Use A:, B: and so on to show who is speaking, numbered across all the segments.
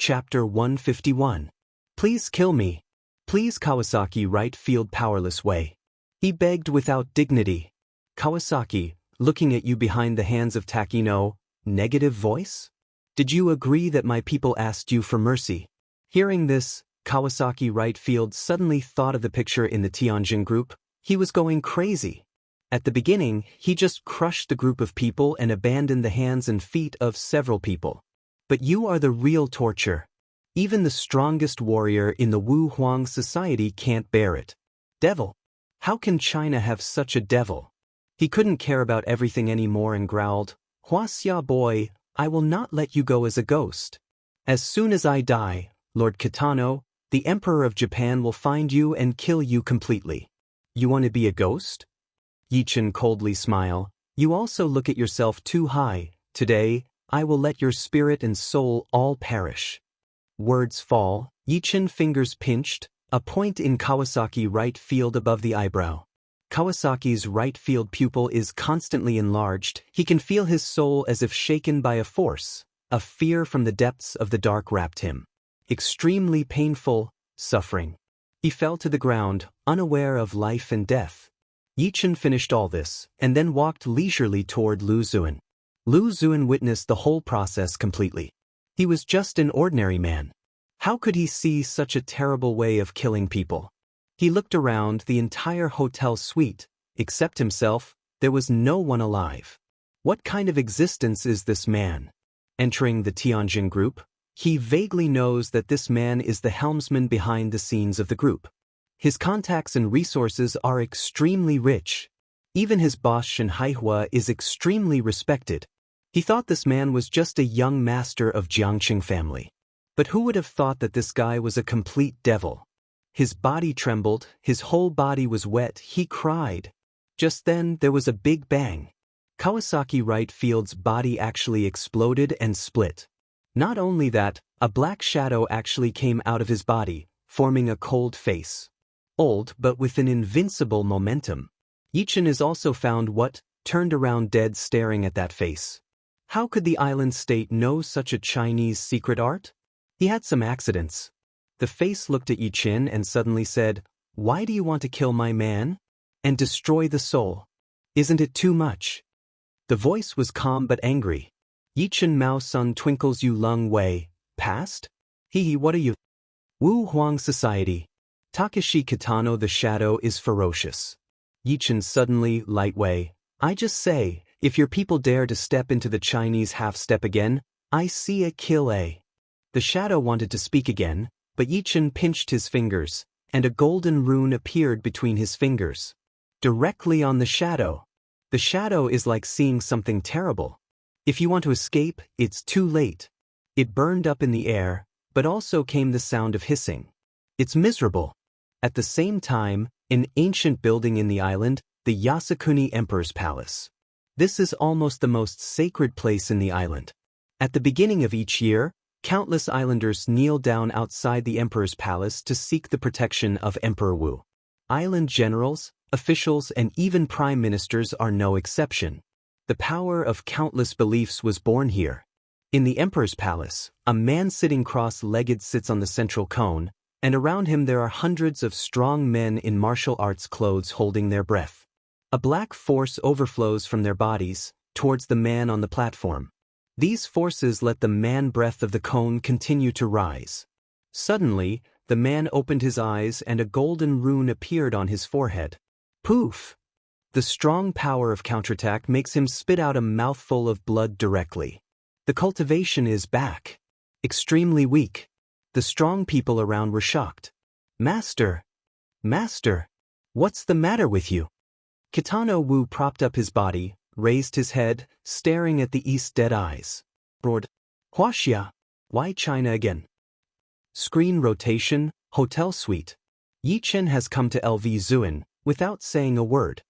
A: Chapter 151. Please kill me. Please Kawasaki right field powerless way. He begged without dignity. Kawasaki, looking at you behind the hands of Takino, negative voice? Did you agree that my people asked you for mercy? Hearing this, Kawasaki right field suddenly thought of the picture in the Tianjin group. He was going crazy. At the beginning, he just crushed the group of people and abandoned the hands and feet of several people. But you are the real torture. Even the strongest warrior in the Wu Huang society can't bear it. Devil. How can China have such a devil? He couldn't care about everything anymore and growled, Huaxia boy, I will not let you go as a ghost. As soon as I die, Lord Kitano, the Emperor of Japan will find you and kill you completely. You want to be a ghost? Yichen coldly smile. You also look at yourself too high. Today, I will let your spirit and soul all perish. Words fall. Yichen fingers pinched, a point in Kawasaki right field above the eyebrow. Kawasaki's right field pupil is constantly enlarged. He can feel his soul as if shaken by a force. A fear from the depths of the dark wrapped him. Extremely painful, suffering. He fell to the ground, unaware of life and death. Yichen finished all this, and then walked leisurely toward Lu Zuan. Lu Zuan witnessed the whole process completely. He was just an ordinary man. How could he see such a terrible way of killing people? He looked around the entire hotel suite. Except himself, there was no one alive. What kind of existence is this man? Entering the Tianjin group, he vaguely knows that this man is the helmsman behind the scenes of the group. His contacts and resources are extremely rich. Even his boss Shen Haihua is extremely respected. He thought this man was just a young master of Jiangqing family. But who would have thought that this guy was a complete devil? His body trembled, his whole body was wet, he cried. Just then there was a big bang. Kawasaki right field's body actually exploded and split. Not only that, a black shadow actually came out of his body, forming a cold face. Old but with an invincible momentum. Yichen is also found turned around dead staring at that face. How could the island state know such a Chinese secret art? He had some accidents. The face looked at Yichen and suddenly said, Why do you want to kill my man? And destroy the soul? Isn't it too much? The voice was calm but angry. Yichen Mao Sun twinkles you Lung Wei, past? Hee what are you? Wu Huang Society. Takeshi Kitano the shadow is ferocious. Yichen suddenly, light Wei, I just say, if your people dare to step into the Chinese half-step again, I see a kill a. The shadow wanted to speak again, but Yichen pinched his fingers, and a golden rune appeared between his fingers. Directly on the shadow. The shadow is like seeing something terrible. If you want to escape, it's too late. It burned up in the air, but also came the sound of hissing. It's miserable. At the same time, an ancient building in the island, the Yasukuni Emperor's Palace. This is almost the most sacred place in the island. At the beginning of each year, countless islanders kneel down outside the Emperor's Palace to seek the protection of Emperor Wu. Island generals, officials, and even prime ministers are no exception. The power of countless beliefs was born here. In the Emperor's Palace, a man sitting cross-legged sits on the central cone, and around him there are hundreds of strong men in martial arts clothes holding their breath. A black force overflows from their bodies, towards the man on the platform. These forces let the man breath of the cone continue to rise. Suddenly, the man opened his eyes and a golden rune appeared on his forehead. Poof! The strong power of counterattack makes him spit out a mouthful of blood directly. The cultivation is back. Extremely weak. The strong people around were shocked. Master! Master! What's the matter with you? Kitano Wu propped up his body, raised his head, staring at the east dead eyes. Roared, Huaxia! Why China again? Screen rotation, hotel suite. Yichen has come to LV Zuan, without saying a word.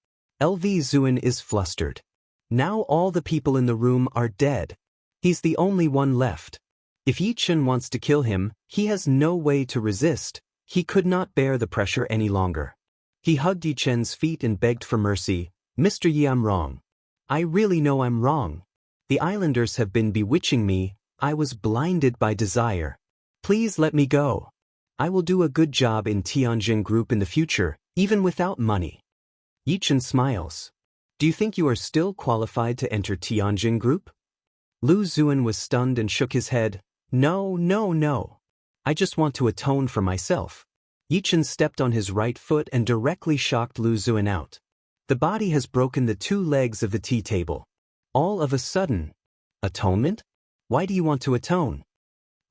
A: LV Zuan is flustered. Now all the people in the room are dead. He's the only one left. If Yichen wants to kill him, he has no way to resist. He could not bear the pressure any longer. He hugged Yichen's feet and begged for mercy. Mr. Yi, I'm wrong. I really know I'm wrong. The islanders have been bewitching me. I was blinded by desire. Please let me go. I will do a good job in Tianjin Group in the future, even without money. Yichen smiles. Do you think you are still qualified to enter Tianjin Group? Lu Zuan was stunned and shook his head. No, no, no. I just want to atone for myself. Yichen stepped on his right foot and directly shocked Lu Zuan out. The body has broken the two legs of the tea table. All of a sudden. Atonement? Why do you want to atone?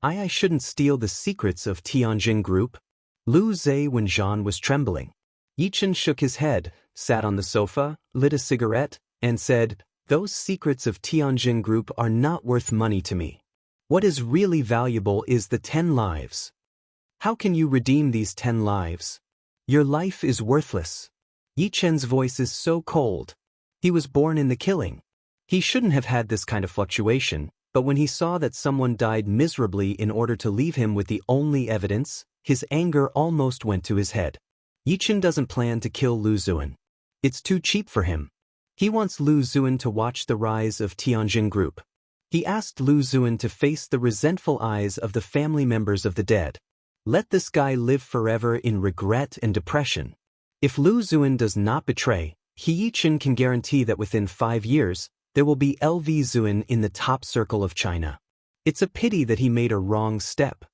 A: I shouldn't steal the secrets of Tianjin Group. Lu Wenjian was trembling. Yichen shook his head, sat on the sofa, lit a cigarette, and said, those secrets of Tianjin Group are not worth money to me. What is really valuable is the 10 lives. How can you redeem these 10 lives? Your life is worthless. Yichen's voice is so cold. He was born in the killing. He shouldn't have had this kind of fluctuation, but when he saw that someone died miserably in order to leave him with the only evidence, his anger almost went to his head. Yichen doesn't plan to kill Lu Zuan. It's too cheap for him. He wants Lu Zuan to watch the rise of Tianjin Group. He asked Lu Zuan to face the resentful eyes of the family members of the dead. Let this guy live forever in regret and depression. If Lu Zuan does not betray, Yichen can guarantee that within 5 years, there will be LV Zuan in the top circle of China. It's a pity that he made a wrong step.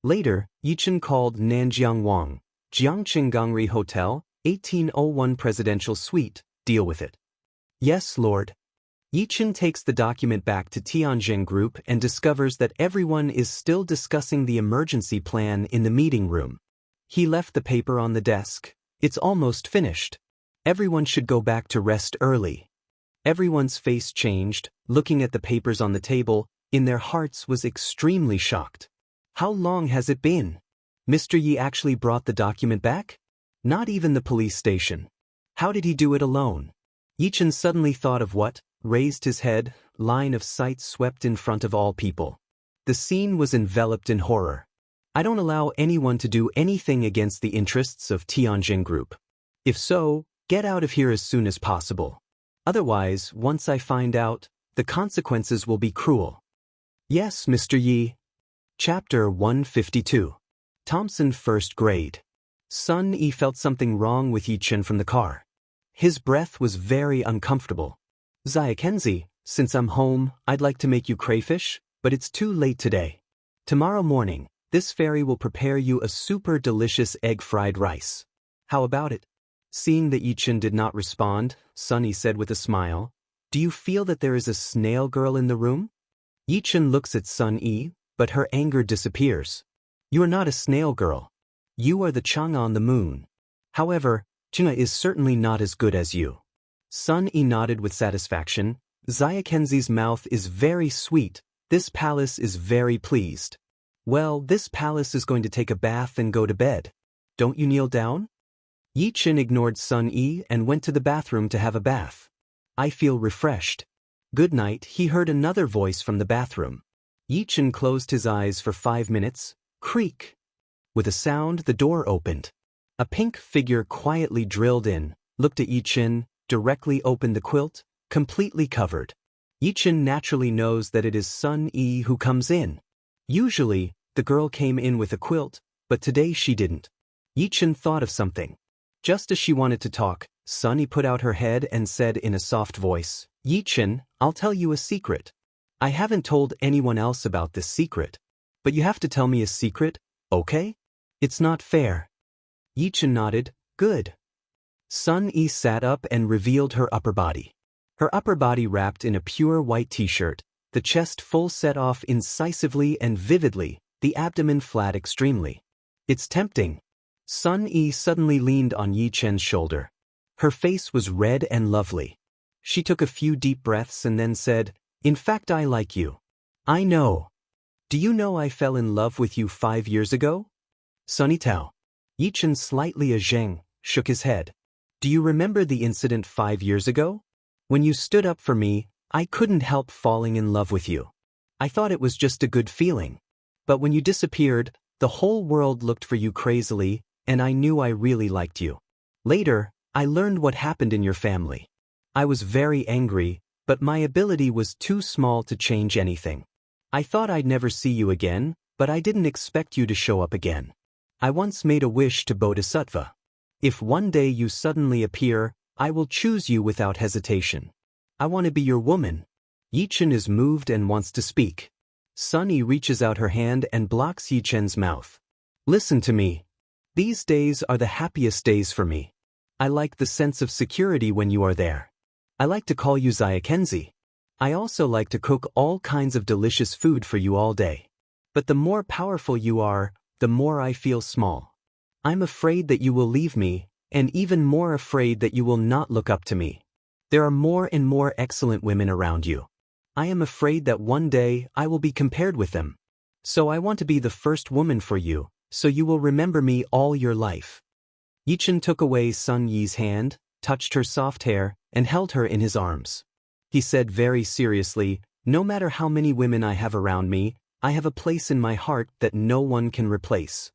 A: Later, Yichen called Nanjiang Wang, Jiangqing Gangri Hotel, 1801 Presidential Suite, deal with it. Yes, Lord. Yichen takes the document back to Tianjin Group and discovers that everyone is still discussing the emergency plan in the meeting room. He left the paper on the desk. It's almost finished. Everyone should go back to rest early. Everyone's face changed, looking at the papers on the table, in their hearts was extremely shocked. How long has it been? Mr. Yi actually brought the document back? Not even the police station. How did he do it alone? Yichen suddenly thought of what? Raised his head, line of sight swept in front of all people. The scene was enveloped in horror. I don't allow anyone to do anything against the interests of Tianjin Group. If so, get out of here as soon as possible. Otherwise, once I find out, the consequences will be cruel. Yes, Mr. Yi. Chapter 152. Thompson First Grade. Sun Yi felt something wrong with Yichen from the car. His breath was very uncomfortable. Kenzi, since I'm home, I'd like to make you crayfish, but it's too late today. Tomorrow morning, this fairy will prepare you a super delicious egg fried rice. How about it? Seeing that Yichen did not respond, Sunny said with a smile, do you feel that there is a snail girl in the room? Yichen looks at Sun Yi, but her anger disappears. You are not a snail girl. You are the Chang'e on the moon. However, Chang'e is certainly not as good as you. Sun Yi nodded with satisfaction. Kenzi's mouth is very sweet. This palace is very pleased. Well, this palace is going to take a bath and go to bed. Don't you kneel down? Yichen ignored Sun Yi and went to the bathroom to have a bath. I feel refreshed. Good night, he heard another voice from the bathroom. Yichen closed his eyes for 5 minutes. Creak. With a sound, the door opened. A pink figure quietly drilled in, looked at Yichen, directly opened the quilt, completely covered. Yichen naturally knows that it is Sun Yi who comes in. Usually, the girl came in with a quilt, but today she didn't. Yichen thought of something. Just as she wanted to talk, Sun Yi put out her head and said in a soft voice, Yichen, I'll tell you a secret. I haven't told anyone else about this secret. But you have to tell me a secret, okay? It's not fair. Yichen nodded, good. Sun Yi sat up and revealed her upper body. Her upper body wrapped in a pure white t-shirt, the chest full set off incisively and vividly, the abdomen flat extremely. It's tempting. Sun Yi suddenly leaned on Yichen's shoulder. Her face was red and lovely. She took a few deep breaths and then said, in fact I like you. I know. Do you know I fell in love with you 5 years ago? Sunny Tao. Yichen slightly zheng, shook his head. Do you remember the incident 5 years ago? When you stood up for me, I couldn't help falling in love with you. I thought it was just a good feeling. But when you disappeared, the whole world looked for you crazily, and I knew I really liked you. Later, I learned what happened in your family. I was very angry, but my ability was too small to change anything. I thought I'd never see you again, but I didn't expect you to show up again. I once made a wish to Bodhisattva. If one day you suddenly appear, I will choose you without hesitation. I want to be your woman. Yichen is moved and wants to speak. Sun Yi reaches out her hand and blocks Yichen's mouth. Listen to me. These days are the happiest days for me. I like the sense of security when you are there. I like to call you Zyakenzi. I also like to cook all kinds of delicious food for you all day. But the more powerful you are, the more I feel small. I'm afraid that you will leave me, and even more afraid that you will not look up to me. There are more and more excellent women around you. I am afraid that one day I will be compared with them. So I want to be the first woman for you, so you will remember me all your life. Yichen took away Sun Yi's hand, touched her soft hair, and held her in his arms. He said very seriously, no matter how many women I have around me, I have a place in my heart that no one can replace.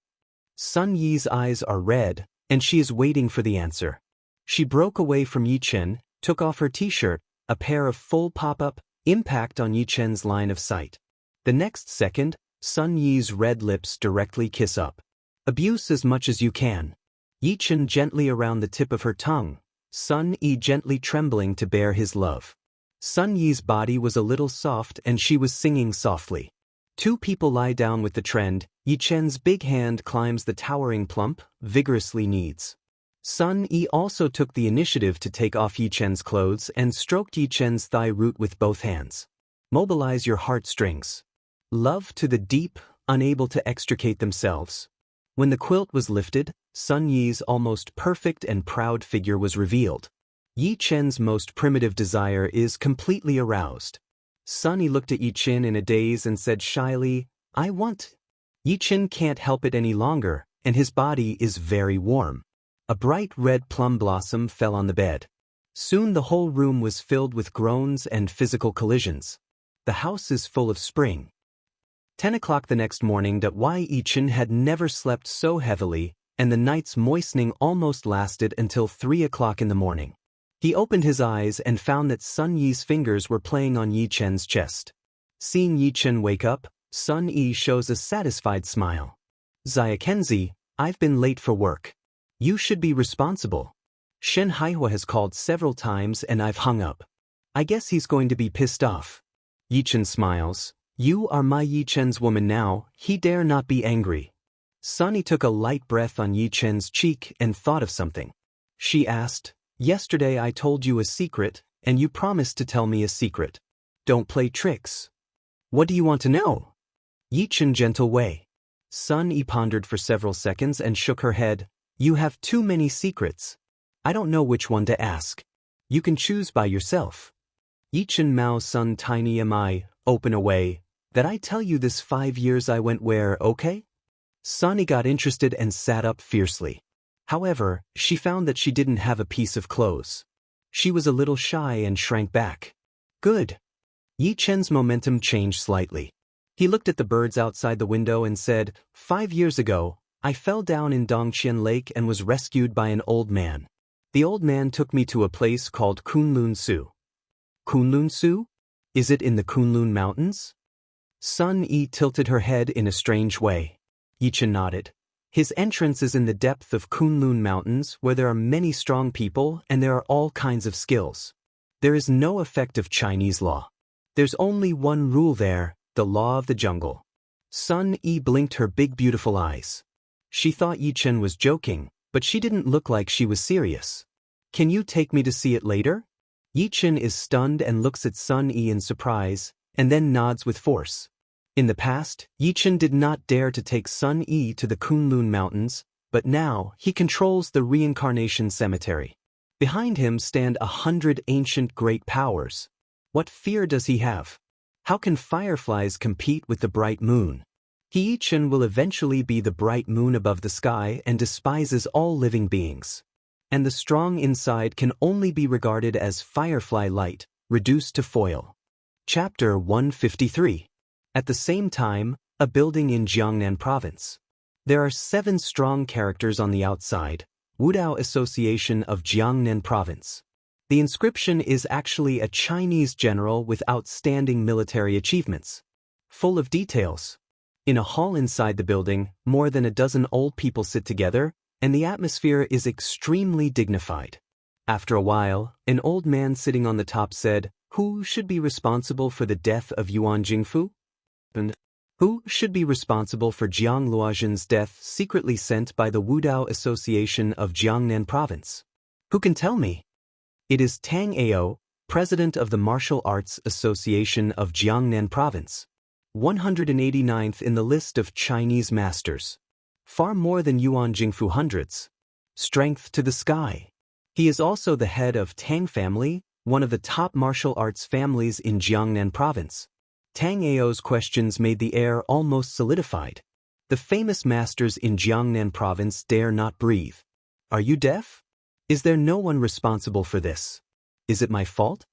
A: Sun Yi's eyes are red, and she is waiting for the answer. She broke away from Yichen, took off her t-shirt, a pair of full pop-up, impact on Yichen's line of sight. The next second, Sun Yi's red lips directly kiss up. Abuse as much as you can. Yichen gently around the tip of her tongue, Sun Yi gently trembling to bear his love. Sun Yi's body was a little soft and she was singing softly. Two people lie down with the trend, Yichen's big hand climbs the towering plump, vigorously kneads. Sun Yi also took the initiative to take off Yichen's clothes and stroked Yichen's thigh root with both hands. Mobilize your heartstrings. Love to the deep, unable to extricate themselves. When the quilt was lifted, Sun Yi's almost perfect and proud figure was revealed. Yichen's most primitive desire is completely aroused. Sun Yi looked at Yichen in a daze and said shyly, I want. Yichen can't help it any longer, and his body is very warm. A bright red plum blossom fell on the bed. Soon the whole room was filled with groans and physical collisions. The house is full of spring. 10 o'clock the next morning. Yichen had never slept so heavily, and the night's moistening almost lasted until 3 o'clock in the morning. He opened his eyes and found that Sun Yi's fingers were playing on Yichen's chest. Seeing Yichen wake up, Sun Yi shows a satisfied smile. Zyakenzi, I've been late for work. You should be responsible. Shen Haihua has called several times and I've hung up. I guess he's going to be pissed off. Yichen smiles. You are my Yichen's woman now, he dare not be angry. Sun Yi took a light breath on Yichen's cheek and thought of something. She asked, yesterday I told you a secret, and you promised to tell me a secret. Don't play tricks. What do you want to know? Yichen gentle way. Sun Yi pondered for several seconds and shook her head. You have too many secrets. I don't know which one to ask. You can choose by yourself. Yichen Mao Sun Tiny am I, open away, that I tell you this 5 years I went where, okay? Sun Yi got interested and sat up fiercely. However, she found that she didn't have a piece of clothes. She was a little shy and shrank back. Good. Yichen's momentum changed slightly. He looked at the birds outside the window and said, 5 years ago, I fell down in Dongqian Lake and was rescued by an old man. The old man took me to a place called Kunlun Su. Kunlun Su? Is it in the Kunlun Mountains? Sun Yi tilted her head in a strange way. Yichen nodded. His entrance is in the depth of Kunlun Mountains where there are many strong people and there are all kinds of skills. There is no effect of Chinese law. There's only one rule there, the law of the jungle. Sun Yi blinked her big beautiful eyes. She thought Yichen was joking, but she didn't look like she was serious. Can you take me to see it later? Yichen is stunned and looks at Sun Yi in surprise, and then nods with force. In the past, Yichen did not dare to take Sun Yi to the Kunlun Mountains, but now he controls the reincarnation cemetery. Behind him stand 100 ancient great powers. What fear does he have? How can fireflies compete with the bright moon? Yichen will eventually be the bright moon above the sky and despises all living beings. And the strong inside can only be regarded as firefly light, reduced to foil. Chapter 153. At the same time, a building in Jiangnan province. There are 7 strong characters on the outside, Wudao Association of Jiangnan province. The inscription is actually a Chinese general with outstanding military achievements. Full of details. In a hall inside the building, more than a dozen old people sit together, and the atmosphere is extremely dignified. After a while, an old man sitting on the top said, "Who should be responsible for the death of Yuan Jingfu? And who should be responsible for Jiang Luozhen's death secretly sent by the Wudao Association of Jiangnan Province? Who can tell me?" "It is Tang Ao, president of the Martial Arts Association of Jiangnan Province. 189th in the list of Chinese masters. Far more than Yuan Jingfu hundreds. Strength to the sky. He is also the head of Tang family, one of the top martial arts families in Jiangnan Province." Tang Ao's questions made the air almost solidified. The famous masters in Jiangnan Province dare not breathe. "Are you deaf? Is there no one responsible for this? Is it my fault?"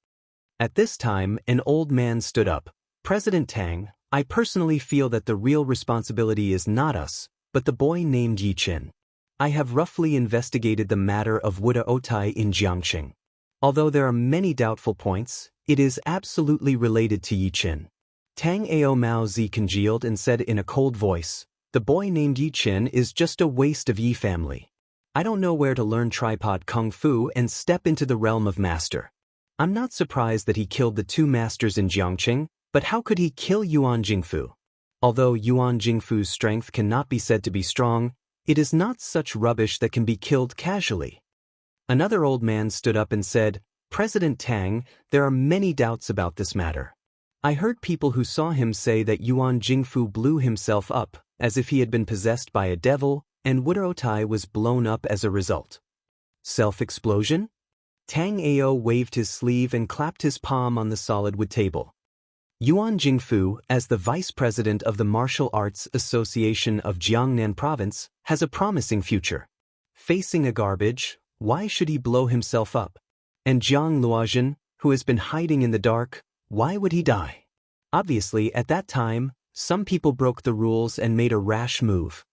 A: At this time, an old man stood up. "President Tang, I personally feel that the real responsibility is not us, but the boy named Yi Qin. I have roughly investigated the matter of Wuda Otai in Jiangqing. Although there are many doubtful points, it is absolutely related to Yi Qin." Tang Ao Mao Zi congealed and said in a cold voice, "The boy named Yi Qin is just a waste of Yi family. I don't know where to learn tripod kung fu and step into the realm of master. I'm not surprised that he killed the two masters in Jiangqing, but how could he kill Yuan Jingfu? Although Yuan Jingfu's strength cannot be said to be strong, it is not such rubbish that can be killed casually." Another old man stood up and said, "President Tang, there are many doubts about this matter. I heard people who saw him say that Yuan Jingfu blew himself up, as if he had been possessed by a devil, and Wudaotai was blown up as a result." "Self-explosion?" Tang Ao waved his sleeve and clapped his palm on the solid wood table. "Yuan Jingfu, as the vice president of the Martial Arts Association of Jiangnan Province, has a promising future. Facing a garbage, why should he blow himself up? And Jiang Luozhen, who has been hiding in the dark, why would he die? Obviously, at that time, some people broke the rules and made a rash move."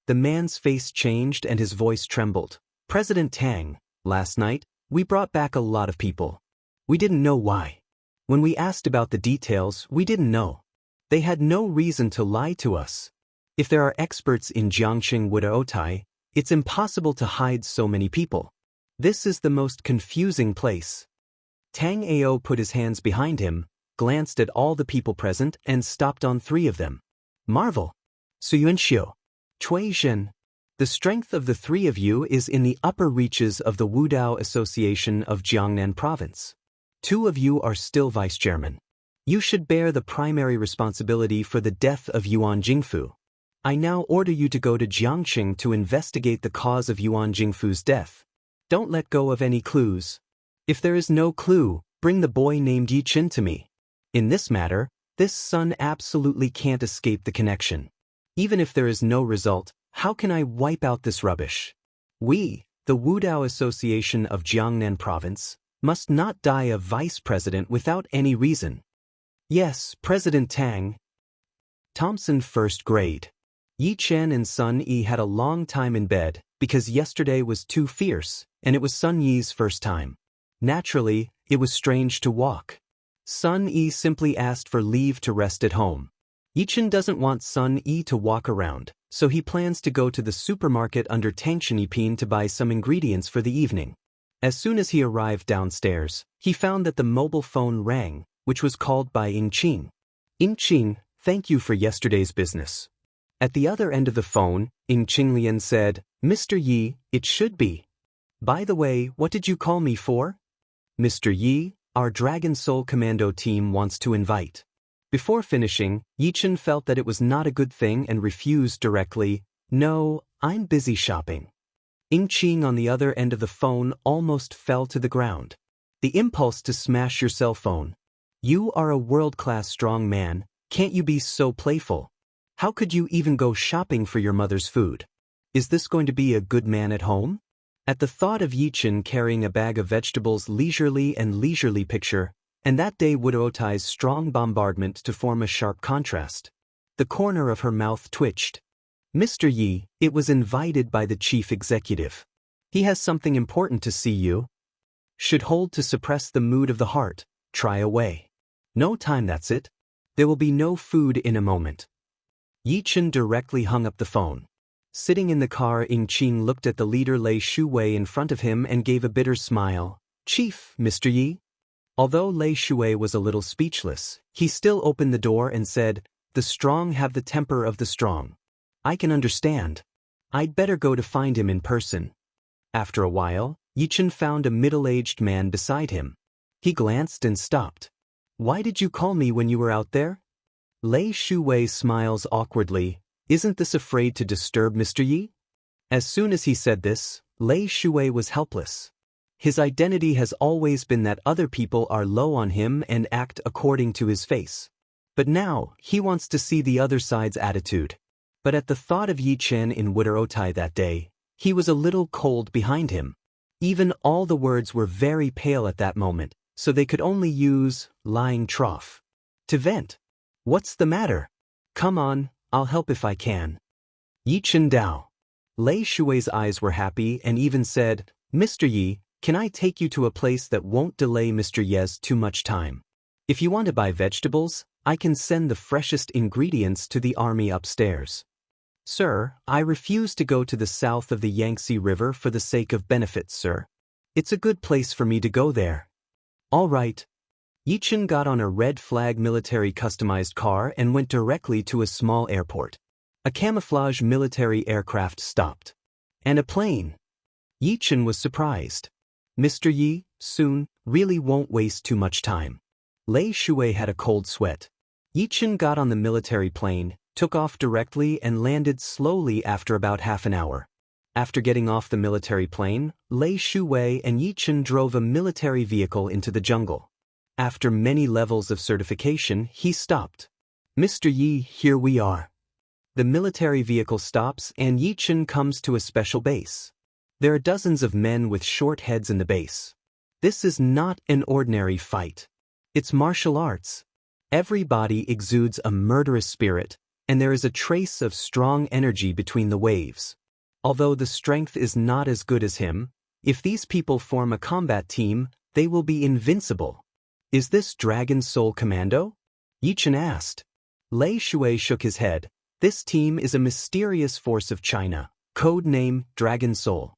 A: The man's face changed and his voice trembled. "President Tang, last night, we brought back a lot of people. We didn't know why. When we asked about the details, we didn't know. They had no reason to lie to us. If there are experts in Jiangqing Wudaotai, it's impossible to hide so many people. This is the most confusing place." Tang Ao put his hands behind him, glanced at all the people present, and stopped on 3 of them. "Marvel. Suyunxiu. Cui Zhen. The strength of the 3 of you is in the upper reaches of the Wudao Association of Jiangnan Province. 2 of you are still vice-chairman. You should bear the primary responsibility for the death of Yuan Jingfu. I now order you to go to Jiangqing to investigate the cause of Yuan Jingfu's death. Don't let go of any clues. If there is no clue, bring the boy named Yi Qin to me. In this matter, this son absolutely can't escape the connection. Even if there is no result, how can I wipe out this rubbish? We, the Wudao Association of Jiangnan Province, must not die a vice president without any reason." "Yes, President Tang." Thompson, 1st grade. Yi Chen and Sun Yi had a long time in bed, because yesterday was too fierce, and it was Sun Yi's first time. Naturally, it was strange to walk. Sun Yi simply asked for leave to rest at home. Yi Chen doesn't want Sun Yi to walk around, so he plans to go to the supermarket under Tangshanipin to buy some ingredients for the evening. As soon as he arrived downstairs, he found that the mobile phone rang, which was called by Ying Qing. "Ying Qing, thank you for yesterday's business." At the other end of the phone, Ying Qinglian said, "Mr. Yi, it should be. By the way, what did you call me for?" "Mr. Yi, our Dragon Soul Commando team wants to invite." Before finishing, Yi Chen felt that it was not a good thing and refused directly, "No, I'm busy shopping." Ying Qing on the other end of the phone almost fell to the ground. The impulse to smash your cell phone. "You are a world-class strong man, can't you be so playful? How could you even go shopping for your mother's food? Is this going to be a good man at home?" At the thought of Yi Chen carrying a bag of vegetables leisurely picture, and that day Wudaotai's strong bombardment to form a sharp contrast. The corner of her mouth twitched. "Mr. Yi, it was invited by the chief executive. He has something important to see you. Should hold to suppress the mood of the heart, try away. No time, that's it. There will be no food in a moment." Yi Chen directly hung up the phone. Sitting in the car, Ying Qing looked at the leader Lei Shuwei in front of him and gave a bitter smile. "Chief, Mr. Yi?" Although Lei Shuwei was a little speechless, he still opened the door and said, "The strong have the temper of the strong. I can understand. I'd better go to find him in person." After a while, Yi Chen found a middle-aged man beside him. He glanced and stopped. "Why did you call me when you were out there?" Lei Shuwei smiles awkwardly. "Isn't this afraid to disturb Mr. Yi?" As soon as he said this, Lei Shuwei was helpless. His identity has always been that other people are low on him and act according to his face. But now, he wants to see the other side's attitude. But at the thought of Yi Chen in Wudorotai that day, he was a little cold behind him. Even all the words were very pale at that moment, so they could only use lying trough to vent. "What's the matter? Come on, I'll help if I can." Yi Chen Dao. Lei Shuwei's eyes were happy and even said, "Mr. Yi, can I take you to a place that won't delay Mr. Ye's too much time? If you want to buy vegetables, I can send the freshest ingredients to the army upstairs." "Sir, I refuse to go to the south of the Yangtze River for the sake of benefits, sir. It's a good place for me to go there." "All right." Yi Chen got on a red flag military customized car and went directly to a small airport. A camouflage military aircraft stopped. And a plane. Yi Chen was surprised. "Mr. Yi, soon, really won't waste too much time." Lei Shuwei had a cold sweat. Yi Chen got on the military plane, took off directly and landed slowly after about half an hour. After getting off the military plane, Lei Shuwei and Yi Chen drove a military vehicle into the jungle. After many levels of certification, he stopped. "Mr. Yi, here we are." The military vehicle stops and Yi Chen comes to a special base. There are dozens of men with short heads in the base. This is not an ordinary fight. It's martial arts. Everybody exudes a murderous spirit, and there is a trace of strong energy between the waves. Although the strength is not as good as him, if these people form a combat team, they will be invincible. "Is this Dragon Soul Commando?" Yi Chen asked. Lei Shuwei shook his head. "This team is a mysterious force of China, code name Dragon Soul.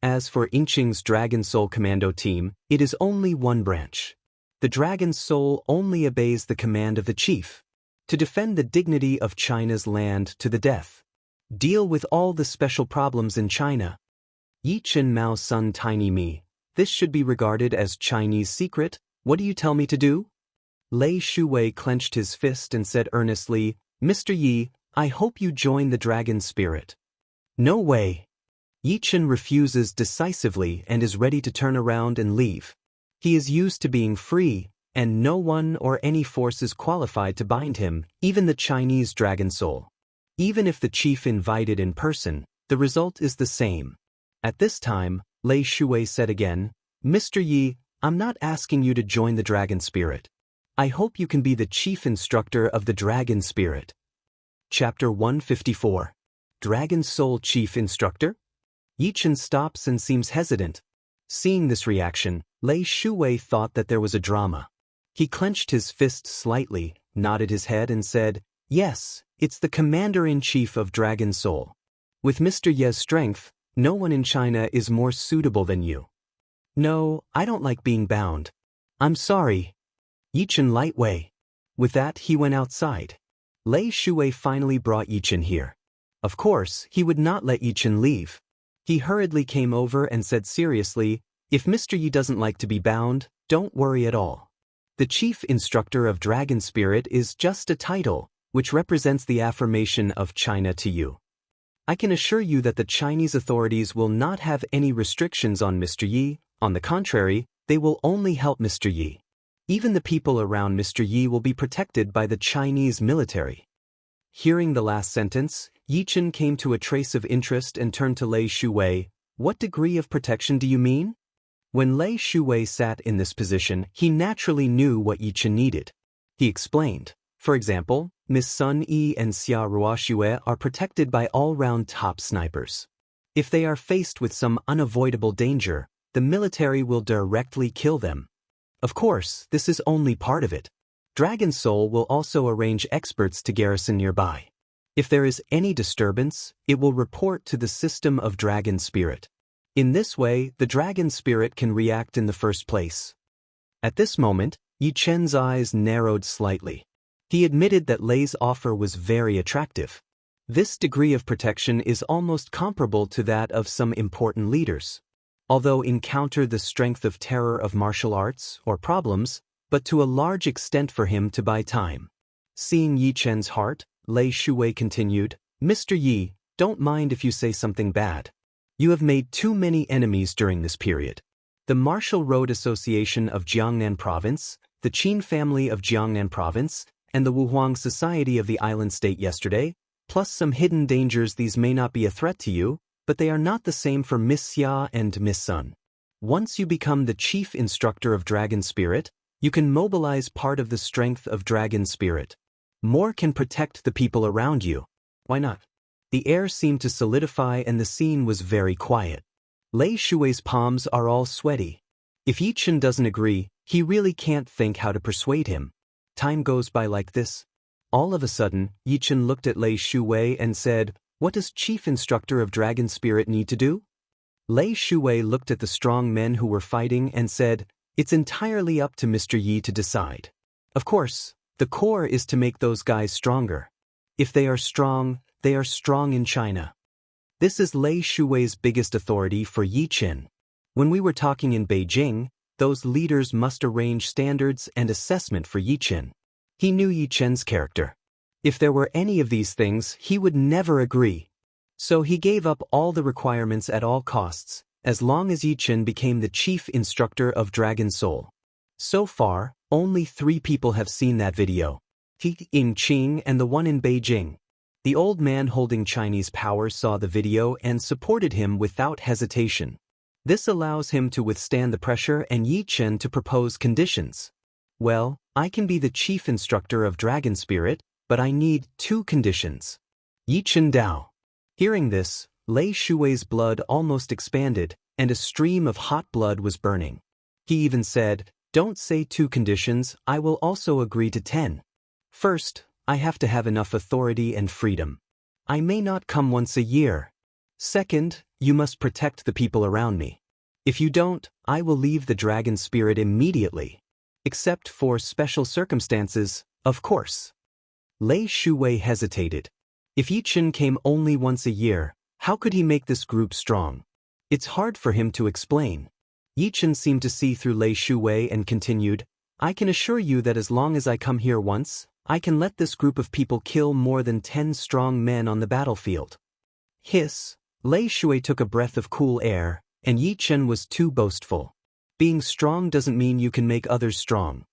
A: As for Yingqing's Dragon Soul Commando team, it is only one branch. The Dragon Soul only obeys the command of the chief, to defend the dignity of China's land to the death. Deal with all the special problems in China." Yi Chen Mao Sun Tiny Me. "This should be regarded as Chinese secret. What do you tell me to do?" Lei Shuwei clenched his fist and said earnestly, "Mr. Yi, I hope you join the dragon spirit." "No way." Yi Chen refuses decisively and is ready to turn around and leave. He is used to being free, and no one or any force is qualified to bind him, even the Chinese Dragon Soul. Even if the chief invited in person, the result is the same. At this time, Lei Shuwei said again, "Mr. Yi, I'm not asking you to join the Dragon Spirit. I hope you can be the chief instructor of the Dragon Spirit." Chapter 154. Dragon Soul Chief Instructor? Yi Chen stops and seems hesitant. Seeing this reaction, Lei Shuwei thought that there was a drama. He clenched his fist slightly, nodded his head and said, "Yes, it's the Commander-in-Chief of Dragon Soul. With Mr. Ye's strength, no one in China is more suitable than you." "No, I don't like being bound. I'm sorry." Yi Chen lightway. With that, he went outside. Lei Shuwei finally brought Yi Chen here. Of course, he would not let Yi Chen leave. He hurriedly came over and said seriously, "If Mr. Yi doesn't like to be bound, don't worry at all. The chief instructor of Dragon Spirit is just a title, which represents the affirmation of China to you. I can assure you that the Chinese authorities will not have any restrictions on Mr. Yi. On the contrary, they will only help Mr. Yi. Even the people around Mr. Yi will be protected by the Chinese military." Hearing the last sentence, Yi Chen came to a trace of interest and turned to Lei Shuwei. "What degree of protection do you mean?" When Lei Shuwei sat in this position, he naturally knew what Yi Chen needed. He explained. For example, Miss Sun Yi and Xia Ruoxue are protected by all-round top snipers. If they are faced with some unavoidable danger, the military will directly kill them. Of course, this is only part of it. Dragon Soul will also arrange experts to garrison nearby. If there is any disturbance, it will report to the system of dragon spirit. In this way, the dragon spirit can react in the first place. At this moment, Yi Chen's eyes narrowed slightly. He admitted that Lei's offer was very attractive. This degree of protection is almost comparable to that of some important leaders. Although encounter the strength of terror of martial arts or problems, but to a large extent for him to buy time. Seeing Yi Chen's heart, Lei Shuwei continued, "Mr. Yi, don't mind if you say something bad. You have made too many enemies during this period. The Martial Road Association of Jiangnan Province, the Qin family of Jiangnan Province, and the Wuhuang Society of the island state yesterday, plus some hidden dangers. These may not be a threat to you, but they are not the same for Miss Xia and Miss Sun. Once you become the chief instructor of Dragon Spirit, you can mobilize part of the strength of Dragon Spirit. More can protect the people around you. Why not?" The air seemed to solidify and the scene was very quiet. Lei Shuwei's palms are all sweaty. If Yi Chen doesn't agree, he really can't think how to persuade him. Time goes by like this. All of a sudden, Yi Chen looked at Lei Shuwei and said, "What does Chief Instructor of Dragon Spirit need to do?" Lei Shuwei looked at the strong men who were fighting and said, "It's entirely up to Mr. Yi to decide. Of course, the core is to make those guys stronger. If they are strong in China." This is Lei Shuwei's biggest authority for Yi Chen. When we were talking in Beijing, those leaders must arrange standards and assessment for Yi Chen. He knew Yi Chen's character. If there were any of these things, he would never agree. So he gave up all the requirements at all costs, as long as Yi Chen became the chief instructor of Dragon Soul. So far, only 3 people have seen that video. He in Qing and the one in Beijing. The old man holding Chinese power saw the video and supported him without hesitation. This allows him to withstand the pressure and Yi Chen to propose conditions. "Well, I can be the chief instructor of Dragon Spirit, but I need 2 conditions." Yi Chen Dao. Hearing this, Lei Shuwei's blood almost expanded, and a stream of hot blood was burning. He even said, "Don't say 2 conditions, I will also agree to 10. First, I have to have enough authority and freedom. I may not come once a year. Second, you must protect the people around me. If you don't, I will leave the Dragon Spirit immediately. Except for special circumstances, of course." Lei Shuwei hesitated. If Yi Chen came only once a year, how could he make this group strong? It's hard for him to explain. Yi Chen seemed to see through Lei Shuwei and continued, "I can assure you that as long as I come here once, I can let this group of people kill more than 10 strong men on the battlefield." Hiss. Lei Shuwei took a breath of cool air, and Yi Chen was too boastful. Being strong doesn't mean you can make others strong.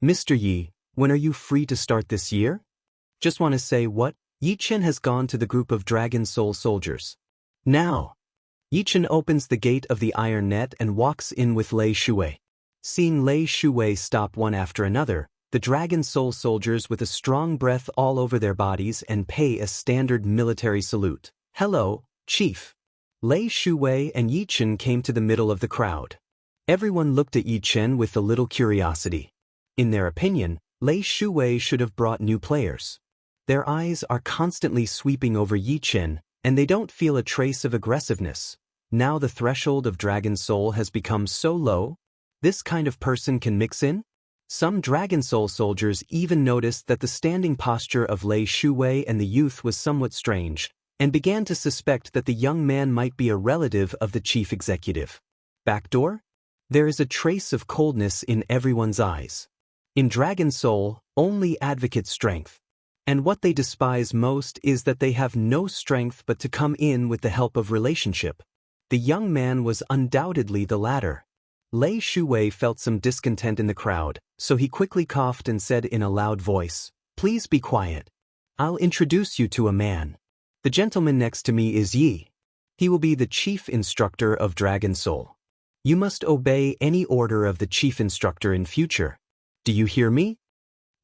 A: "Mr. Yi, when are you free to start this year?" "Just want to say what?" Yi Chen has gone to the group of Dragon Soul soldiers. "Now." Yi Chen opens the gate of the iron net and walks in with Lei Shuwei. Seeing Lei Shuwei stop one after another, the Dragon Soul soldiers with a strong breath all over their bodies and pay a standard military salute. "Hello, Chief." Lei Shuwei and Yi Chen came to the middle of the crowd. Everyone looked at Yi Chen with a little curiosity. In their opinion, Lei Shuwei should have brought new players. Their eyes are constantly sweeping over Yi Chen, and they don't feel a trace of aggressiveness. Now the threshold of Dragon Soul has become so low. This kind of person can mix in? Some Dragon Soul soldiers even noticed that the standing posture of Lei Shuwei and the youth was somewhat strange, and began to suspect that the young man might be a relative of the chief executive. Backdoor? There is a trace of coldness in everyone's eyes. In Dragon Soul, only advocate strength. And what they despise most is that they have no strength but to come in with the help of relationship. The young man was undoubtedly the latter. Lei Shuwei felt some discontent in the crowd, so he quickly coughed and said in a loud voice, "Please be quiet. I'll introduce you to a man. The gentleman next to me is Yi. He will be the chief instructor of Dragon Soul. You must obey any order of the chief instructor in future. Do you hear me?"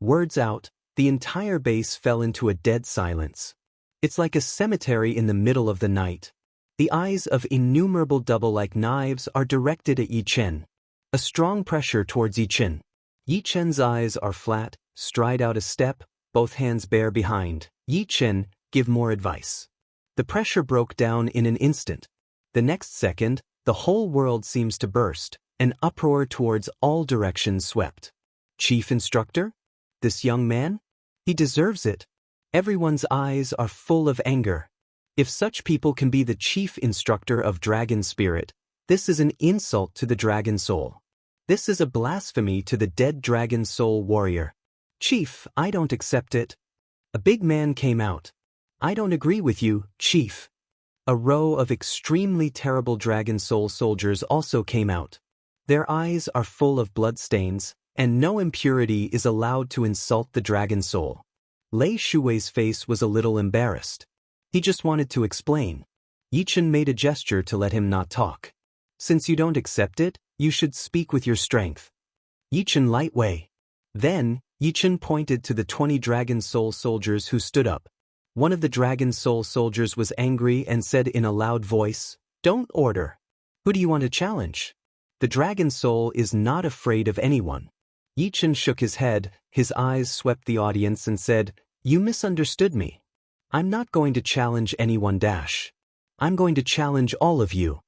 A: Words out, the entire base fell into a dead silence. It's like a cemetery in the middle of the night. The eyes of innumerable double-like knives are directed at Yi Chen. A strong pressure towards Yi Chen. Yi Chen's eyes are flat, stride out a step, both hands bare behind. "Yi Chen, give more advice. The pressure broke down in an instant. The next second, the whole world seems to burst. An uproar towards all directions swept. Chief Instructor? This young man? He deserves it. Everyone's eyes are full of anger. If such people can be the Chief Instructor of Dragon Spirit, this is an insult to the Dragon Soul. This is a blasphemy to the dead Dragon Soul warrior. Chief, I don't accept it. A big man came out. I don't agree with you, Chief. A row of extremely terrible Dragon Soul soldiers also came out. Their eyes are full of bloodstains, and no impurity is allowed to insult the Dragon Soul. Lei Shuwei's face was a little embarrassed. He just wanted to explain. Yichen made a gesture to let him not talk. Since you don't accept it, you should speak with your strength. Yichen Lightway. Then, Yichen pointed to the 20 Dragon Soul soldiers who stood up. One of the Dragon Soul soldiers was angry and said in a loud voice, "Don't order. Who do you want to challenge?" The Dragon Soul is not afraid of anyone. Yichen shook his head, his eyes swept the audience and said, "You misunderstood me. I'm not going to challenge anyone I'm going to challenge all of you."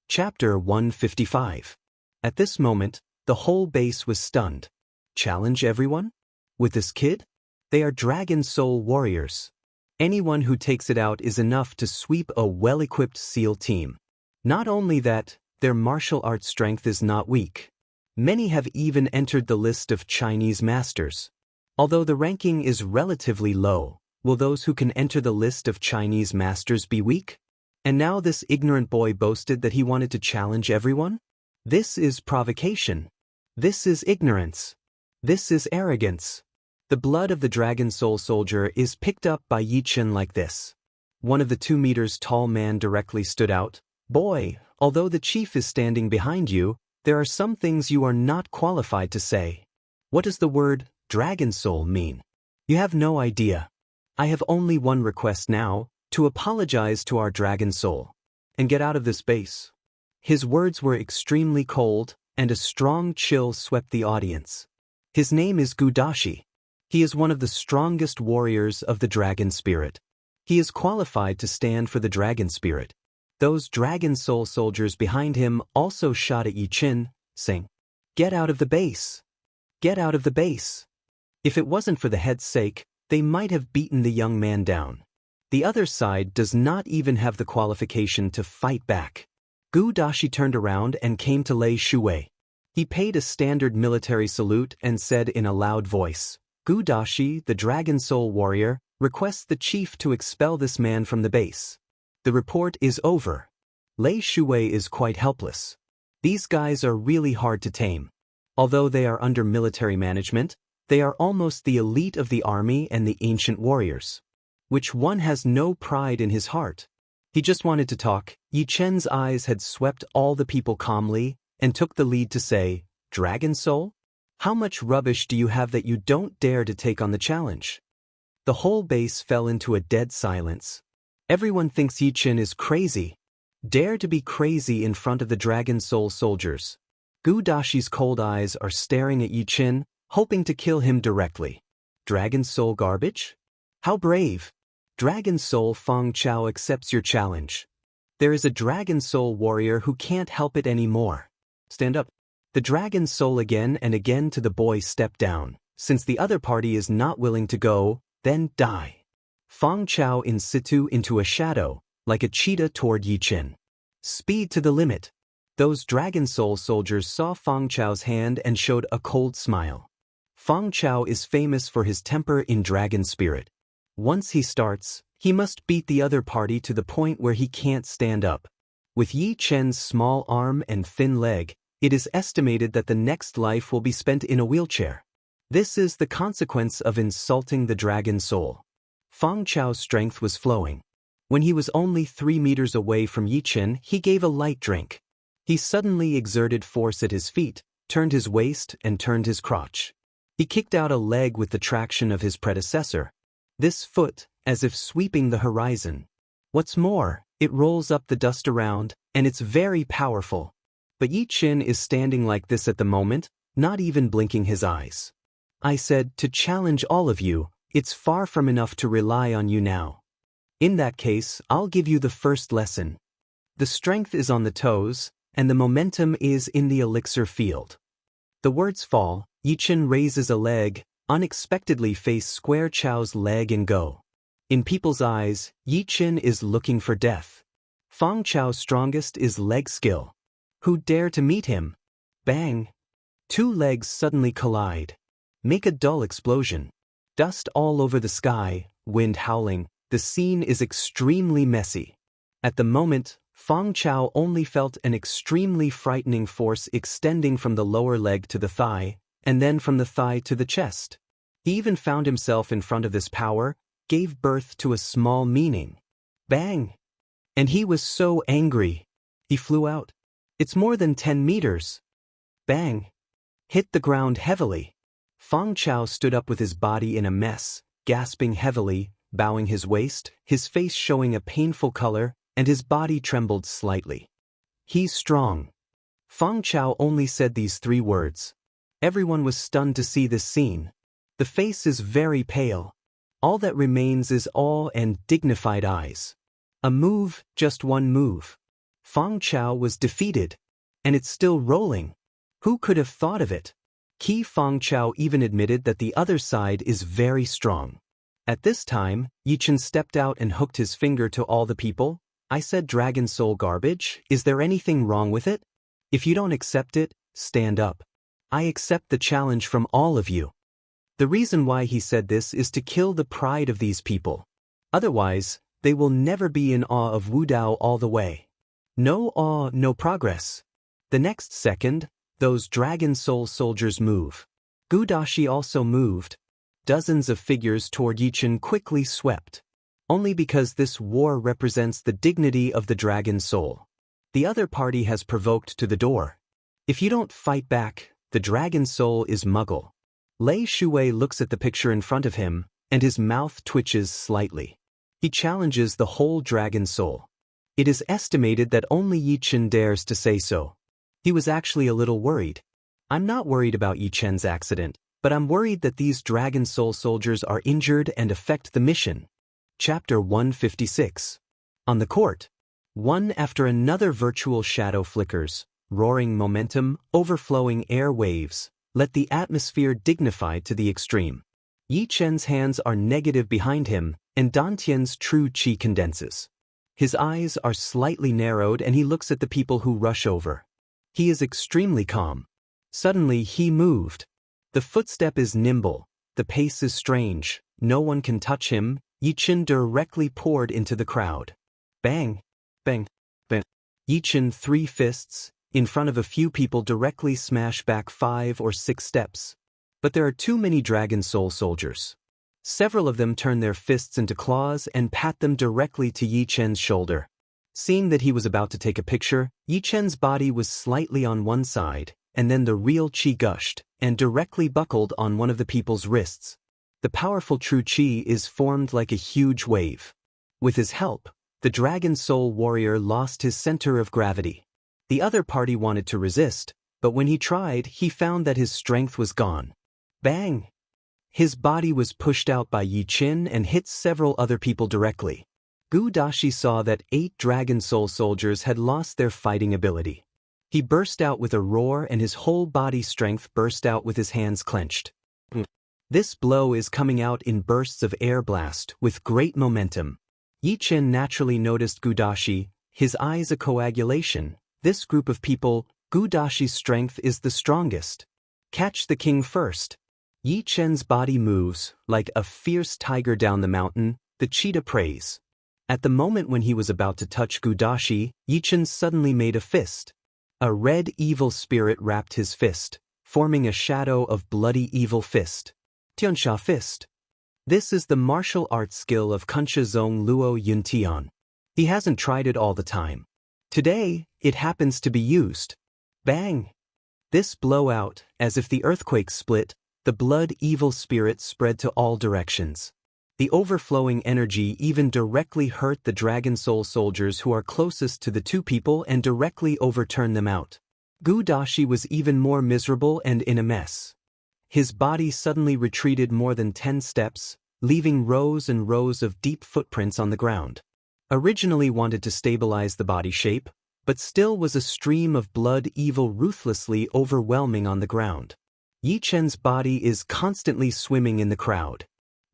A: Chapter 155. At this moment, the whole base was stunned. Challenge everyone? With this kid? They are Dragon Soul warriors. Anyone who takes it out is enough to sweep a well-equipped SEAL team. Not only that, their martial arts strength is not weak. Many have even entered the list of Chinese masters. Although the ranking is relatively low, will those who can enter the list of Chinese masters be weak? And now this ignorant boy boasted that he wanted to challenge everyone? This is provocation. This is ignorance. This is arrogance. The blood of the Dragon Soul soldier is picked up by Yichen like this. One of the 2 meters tall man directly stood out. "Boy, although the chief is standing behind you, there are some things you are not qualified to say." What does the word Dragon Soul mean? You have no idea. I have only one request now, to apologize to our Dragon Soul. And get out of this base. His words were extremely cold, and a strong chill swept the audience. His name is Gudashi. He is one of the strongest warriors of the Dragon Spirit. He is qualified to stand for the Dragon Spirit. Those Dragon Soul soldiers behind him also shot at Yichen, saying, "Get out of the base! Get out of the base!" If it wasn't for the head's sake, they might have beaten the young man down. The other side does not even have the qualification to fight back. Gu Dashi turned around and came to Lei Shuwei. He paid a standard military salute and said in a loud voice, "Gu Dashi, the Dragon Soul warrior, requests the chief to expel this man from the base." The report is over. Lei Shuwei is quite helpless. These guys are really hard to tame. Although they are under military management, they are almost the elite of the army and the ancient warriors. Which one has no pride in his heart? He just wanted to talk. Yichen's eyes had swept all the people calmly and took the lead to say, "Dragon Soul? How much rubbish do you have that you don't dare to take on the challenge?" The whole base fell into a dead silence. Everyone thinks Yichen is crazy. Dare to be crazy in front of the Dragon Soul soldiers. Gu Dashi's cold eyes are staring at Yichen, hoping to kill him directly. Dragon Soul garbage? How brave! Dragon Soul Feng Chao accepts your challenge. There is a Dragon Soul warrior who can't help it anymore. Stand up. The Dragon Soul again and again to the boy step down. Since the other party is not willing to go, then die. Feng Chao in situ into a shadow, like a cheetah toward Yichen. Speed to the limit. Those Dragon Soul soldiers saw Feng Chao's hand and showed a cold smile. Feng Chao is famous for his temper in Dragon Spirit. Once he starts, he must beat the other party to the point where he can't stand up. With Yichen's small arm and thin leg, it is estimated that the next life will be spent in a wheelchair. This is the consequence of insulting the Dragon Soul. Feng Chao's strength was flowing. When he was only 3 meters away from Yichen, he gave a light drink. He suddenly exerted force at his feet, turned his waist and turned his crotch. He kicked out a leg with the traction of his predecessor. This foot, as if sweeping the horizon. What's more, it rolls up the dust around, and it's very powerful. But Yichen is standing like this at the moment, not even blinking his eyes. I said, to challenge all of you, it's far from enough to rely on you now. In that case, I'll give you the first lesson. The strength is on the toes, and the momentum is in the elixir field. The words fall, Yichen raises a leg, unexpectedly face Square Chow's leg and go. In people's eyes, Yichen is looking for death. Fang Chow's strongest is leg skill. Who dare to meet him? Bang! Two legs suddenly collide. Make a dull explosion. Dust all over the sky, wind howling, the scene is extremely messy. At the moment, Fang Chao only felt an extremely frightening force extending from the lower leg to the thigh, and then from the thigh to the chest. He even found himself in front of this power, gave birth to a small meaning. Bang! And he was so angry. He flew out. It's more than 10 meters. Bang! Hit the ground heavily. Fang Chao stood up with his body in a mess, gasping heavily, bowing his waist, his face showing a painful color, and his body trembled slightly. He's strong. Fang Chao only said these 3 words. Everyone was stunned to see this scene. The face is very pale. All that remains is awe and dignified eyes. A move, just one move. Fang Chao was defeated. And it's still rolling. Who could have thought of it? Fang Chao even admitted that the other side is very strong. At this time, Yichen stepped out and hooked his finger to all the people. I said, Dragon Soul garbage, is there anything wrong with it? If you don't accept it, stand up. I accept the challenge from all of you. The reason why he said this is to kill the pride of these people. Otherwise, they will never be in awe of Wu Dao all the way. No awe, no progress. The next second, those Dragon Soul soldiers move. Gudashi also moved. Dozens of figures toward Yichen quickly swept. Only because this war represents the dignity of the Dragon Soul. The other party has provoked to the door. If you don't fight back, the Dragon Soul is Muggle. Lei Shuwei looks at the picture in front of him, and his mouth twitches slightly. He challenges the whole Dragon Soul. It is estimated that only Yichen dares to say so. He was actually a little worried. I'm not worried about Yichen's accident, but I'm worried that these Dragon Soul soldiers are injured and affect the mission. Chapter 156. On the court. One after another virtual shadow flickers, roaring momentum, overflowing air waves, let the atmosphere dignified to the extreme. Yichen's hands are negative behind him, and Dantian's true chi condenses. His eyes are slightly narrowed and he looks at the people who rush over. He is extremely calm. Suddenly he moved. The footstep is nimble, the pace is strange, no one can touch him. Yichen directly poured into the crowd. Bang! Bang! Bang! Yichen 3 fists, in front of a few people directly smash back 5 or 6 steps. But there are too many Dragon Soul soldiers. Several of them turn their fists into claws and pat them directly to Yichen's shoulder. Seeing that he was about to take a picture, Yichen's body was slightly on one side, and then the real chi gushed, and directly buckled on one of the people's wrists. The powerful true chi is formed like a huge wave. With his help, the Dragon Soul warrior lost his center of gravity. The other party wanted to resist, but when he tried, he found that his strength was gone. Bang! His body was pushed out by Yichen and hit several other people directly. Gudashi saw that 8 Dragon Soul soldiers had lost their fighting ability. He burst out with a roar and his whole body strength burst out with his hands clenched. This blow is coming out in bursts of air blast with great momentum. Yichen naturally noticed Gudashi, his eyes a coagulation. This group of people, Gudashi's strength is the strongest. Catch the king first. Yichen's body moves, like a fierce tiger down the mountain, the cheetah preys. At the moment when he was about to touch Gudashi, Yichen suddenly made a fist. A red evil spirit wrapped his fist, forming a shadow of bloody evil fist. Tiansha fist. This is the martial arts skill of Kunsha Zong Luo Yuntian. He hasn't tried it all the time. Today, it happens to be used. Bang! This blowout, as if the earthquake split, the blood evil spirit spread to all directions. The overflowing energy even directly hurt the Dragon Soul soldiers who are closest to the 2 people and directly overturned them out. Gudashi was even more miserable and in a mess. His body suddenly retreated more than 10 steps, leaving rows and rows of deep footprints on the ground. Originally wanted to stabilize the body shape, but still was a stream of blood evil ruthlessly overwhelming on the ground. Yi Chen's body is constantly swimming in the crowd.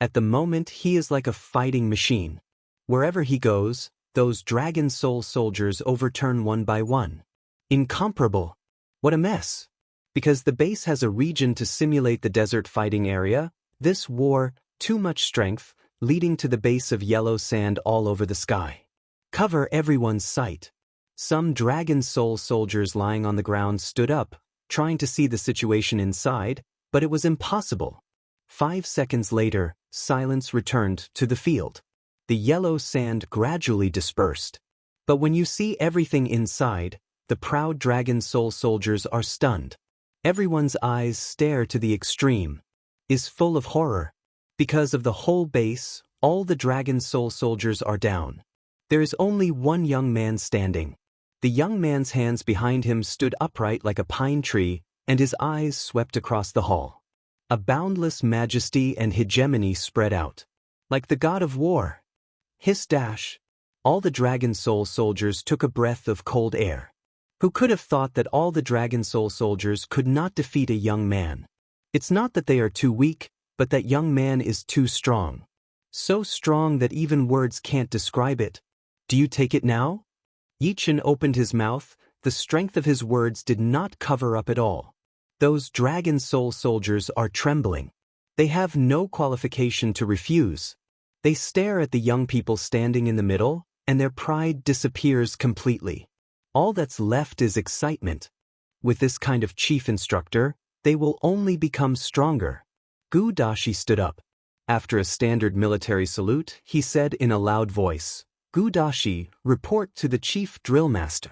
A: At the moment he is like a fighting machine. Wherever he goes, those dragon soul soldiers overturn one by one. Incomparable. What a mess. Because the base has a region to simulate the desert fighting area, this wore too much strength, leading to the base of yellow sand all over the sky. Cover everyone's sight. Some dragon soul soldiers lying on the ground stood up, trying to see the situation inside, but it was impossible. 5 seconds later, silence returned to the field. The yellow sand gradually dispersed. But when you see everything inside, the proud dragon soul soldiers are stunned. Everyone's eyes stare to the extreme, is full of horror. Because of the whole base, all the dragon soul soldiers are down. There is only one young man standing. The young man's hands behind him stood upright like a pine tree, and his eyes swept across the hall. A boundless majesty and hegemony spread out. Like the god of war. Hiss dash. All the dragon soul soldiers took a breath of cold air. Who could have thought that all the dragon soul soldiers could not defeat a young man? It's not that they are too weak, but that young man is too strong. So strong that even words can't describe it. Do you take it now? Yi Chen opened his mouth, the strength of his words did not cover up at all. Those dragon soul soldiers are trembling. They have no qualification to refuse. They stare at the young people standing in the middle, and their pride disappears completely. All that's left is excitement. With this kind of chief instructor, they will only become stronger. Gu Dashi stood up. After a standard military salute, he said in a loud voice, "Gu Dashi, report to the chief drill master."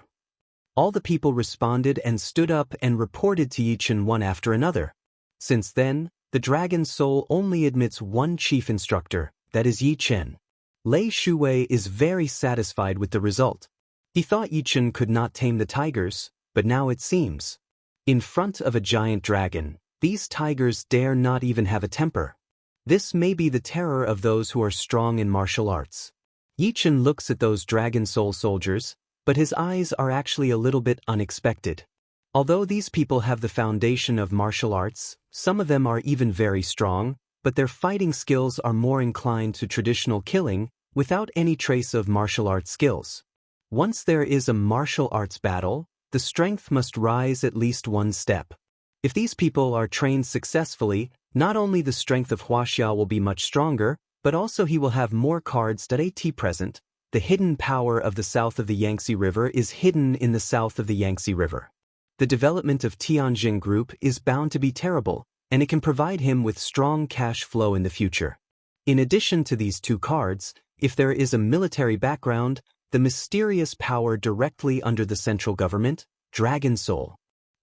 A: All the people responded and stood up and reported to Yi Chen one after another. Since then, the Dragon Soul only admits one chief instructor, that is Yi Chen. Lei Shuwei is very satisfied with the result. He thought Yi Chen could not tame the tigers, but now it seems. In front of a giant dragon, these tigers dare not even have a temper. This may be the terror of those who are strong in martial arts. Yi Chen looks at those Dragon Soul soldiers, but his eyes are actually a little bit unexpected. Although these people have the foundation of martial arts, some of them are even very strong, but their fighting skills are more inclined to traditional killing, without any trace of martial arts skills. Once there is a martial arts battle, the strength must rise at least one step. If these people are trained successfully, not only the strength of Huaxia will be much stronger, but also he will have more cards at present. The hidden power of the south of the Yangtze River is hidden in the south of the Yangtze River. The development of Tianjin Group is bound to be terrible, and it can provide him with strong cash flow in the future. In addition to these two cards, if there is a military background, the mysterious power directly under the central government, Dragon Soul.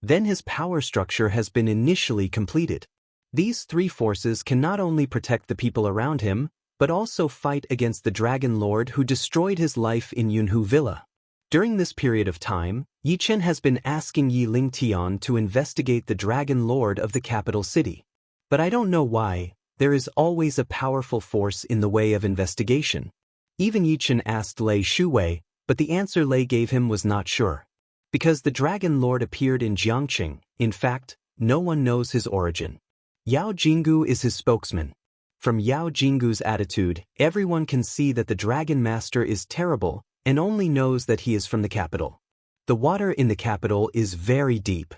A: Then his power structure has been initially completed. These three forces can not only protect the people around him, but also fight against the Dragon Lord who destroyed his life in Yunhu Villa. During this period of time, Yi Chen has been asking Yi Lingtian to investigate the Dragon Lord of the capital city. But I don't know why, there is always a powerful force in the way of investigation. Even Yi Chen asked Lei Shuwei, but the answer Lei gave him was not sure. Because the Dragon Lord appeared in Jiangqing, in fact, no one knows his origin. Yao Jinggu is his spokesman. From Yao Jinggu's attitude, everyone can see that the Dragon Master is terrible and only knows that he is from the capital. The water in the capital is very deep.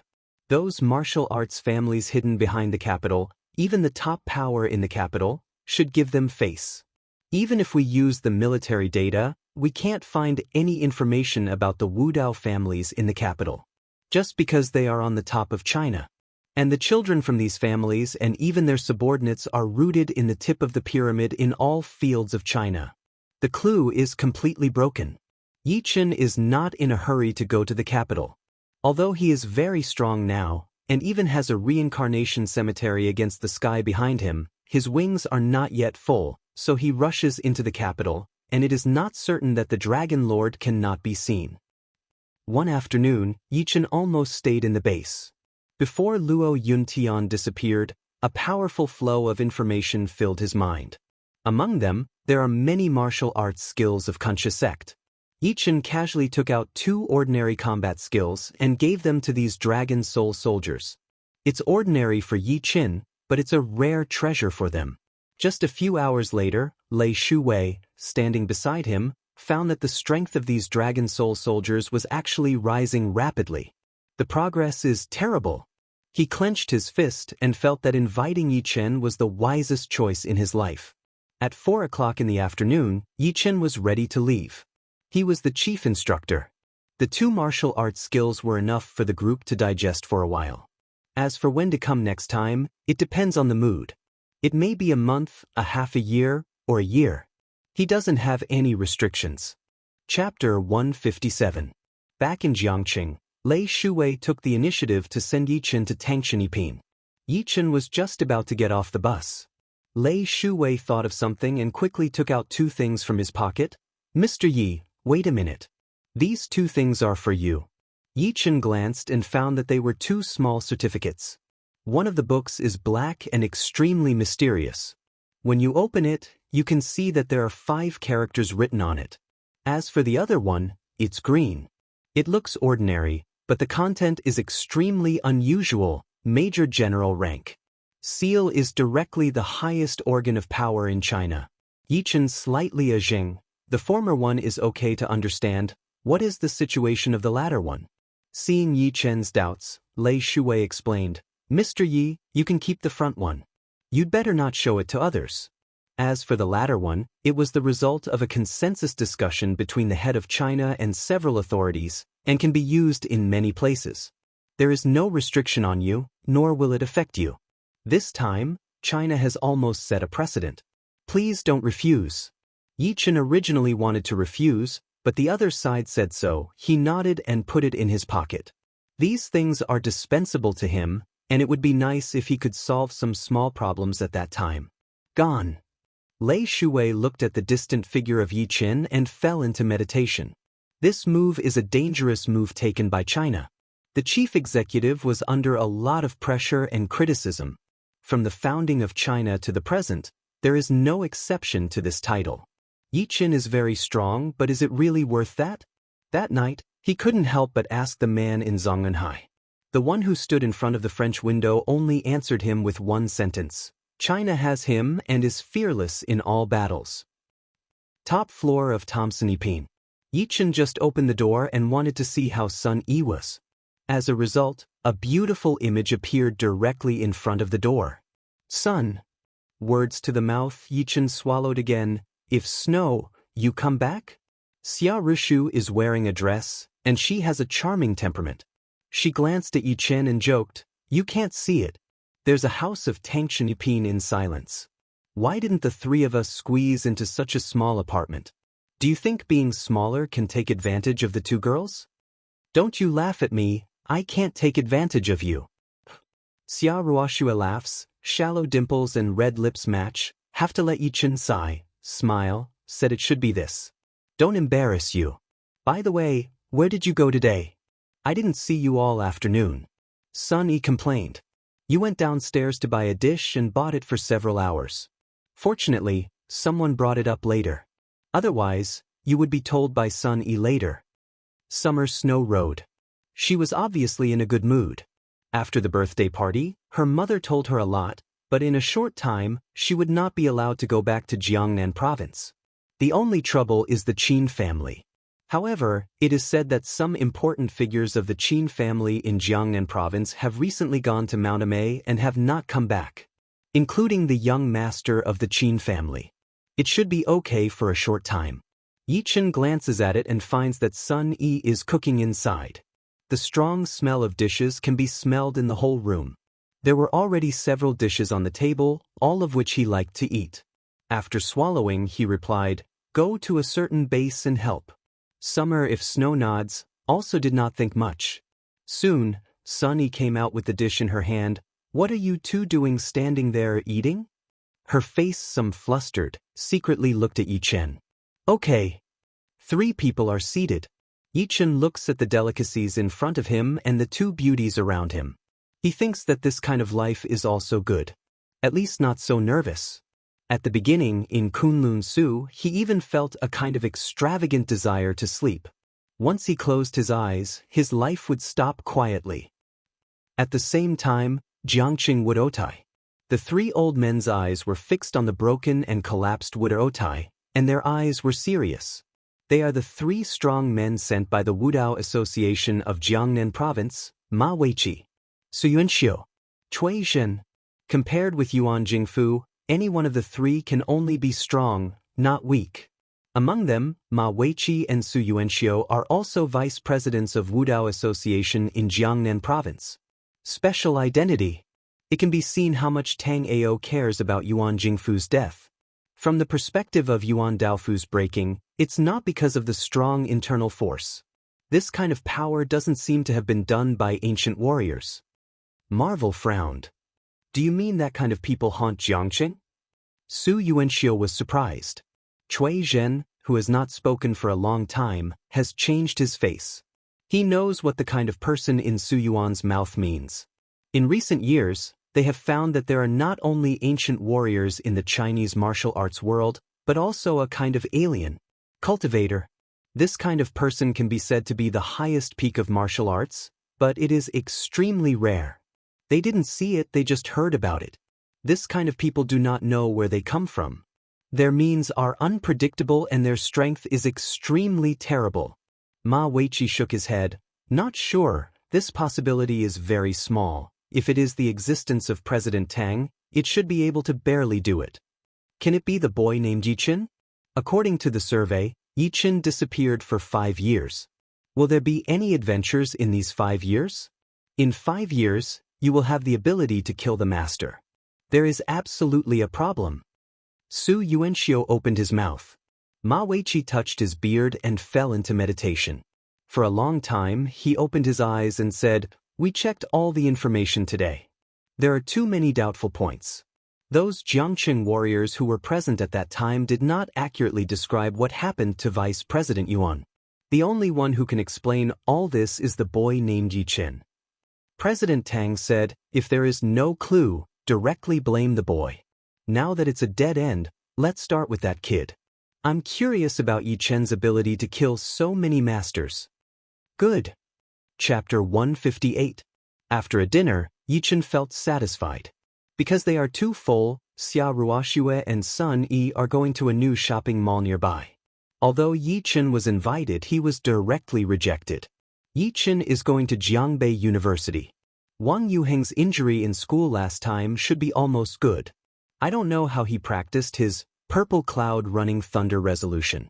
A: Those martial arts families hidden behind the capital, even the top power in the capital, should give them face. Even if we use the military data, we can't find any information about the Wudao families in the capital. Just because they are on the top of China. And the children from these families and even their subordinates are rooted in the tip of the pyramid in all fields of China. The clue is completely broken. Yi Chen is not in a hurry to go to the capital. Although he is very strong now, and even has a reincarnation cemetery against the sky behind him, his wings are not yet full, so he rushes into the capital, and it is not certain that the Dragon Lord cannot be seen. One afternoon, Yi Chen almost stayed in the base. Before Luo Yuntian disappeared, a powerful flow of information filled his mind. Among them, there are many martial arts skills of Kunsha sect. Yi Chen casually took out 2 ordinary combat skills and gave them to these dragon soul soldiers. It's ordinary for Yi Chen, but it's a rare treasure for them. Just a few hours later, Lei Shuwei, standing beside him, found that the strength of these dragon soul soldiers was actually rising rapidly. The progress is terrible. He clenched his fist and felt that inviting Yi Chen was the wisest choice in his life. At 4 o'clock in the afternoon, Yi Chen was ready to leave. He was the chief instructor. The 2 martial arts skills were enough for the group to digest for a while. As for when to come next time, it depends on the mood. It may be a month, a half a year, or a year. He doesn't have any restrictions. Chapter 157. Back in Jiangqing, Lei Shuwei took the initiative to send Yi Chen to Tangshaniping. Yi Chen was just about to get off the bus. Lei Shuwei thought of something and quickly took out 2 things from his pocket. "Mr. Yi, wait a minute. These 2 things are for you." Yi Chen glanced and found that they were 2 small certificates. One of the books is black and extremely mysterious. When you open it, you can see that there are 5 characters written on it. As for the other one, it's green. It looks ordinary, but the content is extremely unusual, Major General rank. Seal is directly the highest organ of power in China. Yi Chen slightly zheng. The former one is okay to understand. What is the situation of the latter one? Seeing Yi Chen's doubts, Lei Shuwei explained, "Mr. Yi, you can keep the front one. You'd better not show it to others." As for the latter one, it was the result of a consensus discussion between the head of China and several authorities, and can be used in many places. There is no restriction on you, nor will it affect you. This time, China has almost set a precedent. Please don't refuse. Yi Chen originally wanted to refuse, but the other side said so. He nodded and put it in his pocket. These things are dispensable to him, and it would be nice if he could solve some small problems at that time. Gone. Lei Shuwei looked at the distant figure of Yi Chen and fell into meditation. This move is a dangerous move taken by China. The chief executive was under a lot of pressure and criticism. From the founding of China to the present, there is no exception to this title. Yi Chen is very strong, but is it really worth that? That night, he couldn't help but ask the man in Zhongnanhai. The one who stood in front of the French window only answered him with one sentence. China has him and is fearless in all battles. Top floor of Tangshaniping. Yi Chen just opened the door and wanted to see how Sun Yi was. As a result, a beautiful image appeared directly in front of the door. Sun. Words to the mouth, Yi Chen swallowed again. If snow, you come back? Xia Rishu is wearing a dress, and she has a charming temperament. She glanced at Yi Chen and joked, "You can't see it. There's a house of Tangshaniping in silence. Why didn't the 3 of us squeeze into such a small apartment? Do you think being smaller can take advantage of the 2 girls? Don't you laugh at me, I can't take advantage of you." Xia Ruoshua laughs, shallow dimples and red lips match. Have to let Yi Chen sigh, smile, said it should be this. "Don't embarrass you. By the way, where did you go today? I didn't see you all afternoon." Sun Yi complained. "You went downstairs to buy a dish and bought it for several hours. Fortunately, someone brought it up later. Otherwise, you would be told by Sun Yi later." Summer Snow Road. She was obviously in a good mood. After the birthday party, her mother told her a lot, but in a short time, she would not be allowed to go back to Jiangnan province. The only trouble is the Qin family. However, it is said that some important figures of the Qin family in Jiangnan province have recently gone to Mount Amei and have not come back, including the young master of the Qin family. It should be okay for a short time. Yi Chen glances at it and finds that Sun Yi is cooking inside. The strong smell of dishes can be smelled in the whole room. There were already several dishes on the table, all of which he liked to eat. After swallowing, he replied, "Go to a certain base and help." Summer if Snow nods, also did not think much. Soon, Sun Yi came out with the dish in her hand. "What are you 2 doing standing there eating?" Her face some flustered, secretly looked at Yi Chen. "Okay." 3 people are seated. Yi Chen looks at the delicacies in front of him and the 2 beauties around him. He thinks that this kind of life is also good. At least not so nervous. At the beginning, in Kunlun Su, he even felt a kind of extravagant desire to sleep. Once he closed his eyes, his life would stop quietly. At the same time, Jiangqing wood otai. The three old men's eyes were fixed on the broken and collapsed wood otai, and their eyes were serious. They are the three strong men sent by the Wudao Association of Jiangnan Province, Ma Weiqi, Su Yuanxiu, Cui Zhen. Compared with Yuan Jingfu, any one of the three can only be strong, not weak. Among them, Ma Weiqi and Su Yuanxiu are also vice presidents of Wudao Association in Jiangnan Province. Special identity. It can be seen how much Tang Ao cares about Yuan Jingfu's death. From the perspective of Yuan Daofu's breaking, it's not because of the strong internal force. This kind of power doesn't seem to have been done by ancient warriors. Marvel frowned. Do you mean that kind of people haunt Jiangqing? Su Yuanxiu was surprised. Cui Zhen, who has not spoken for a long time, has changed his face. He knows what the kind of person in Su Yuan's mouth means. In recent years, they have found that there are not only ancient warriors in the Chinese martial arts world, but also a kind of alien, cultivator. This kind of person can be said to be the highest peak of martial arts, but it is extremely rare. They didn't see it, they just heard about it. This kind of people do not know where they come from. Their means are unpredictable and their strength is extremely terrible. Ma Weiqi shook his head. Not sure, this possibility is very small. If it is the existence of President Tang, it should be able to barely do it. Can it be the boy named Yiqin? According to the survey, Yiqin disappeared for 5 years. Will there be any adventures in these 5 years? In 5 years, you will have the ability to kill the master. There is absolutely a problem. Su Yuanxiu opened his mouth. Ma Weiqi touched his beard and fell into meditation. For a long time, he opened his eyes and said, "We checked all the information today. There are too many doubtful points." Those Jiangqing warriors who were present at that time did not accurately describe what happened to Vice President Yuan. The only one who can explain all this is the boy named Yiqin. President Tang said, "If there is no clue, directly blame the boy. Now that it's a dead end, let's start with that kid. I'm curious about Yiqin's ability to kill so many masters." Good. Chapter 158. After a dinner, Yiqin felt satisfied. Because they are too full, Xia Ruoxue and Sun Yi are going to a new shopping mall nearby. Although Yiqin was invited, he was directly rejected. Yiqin is going to Jiangbei University. Wang Yuheng's injury in school last time should be almost good. I don't know how he practiced his purple cloud running thunder resolution.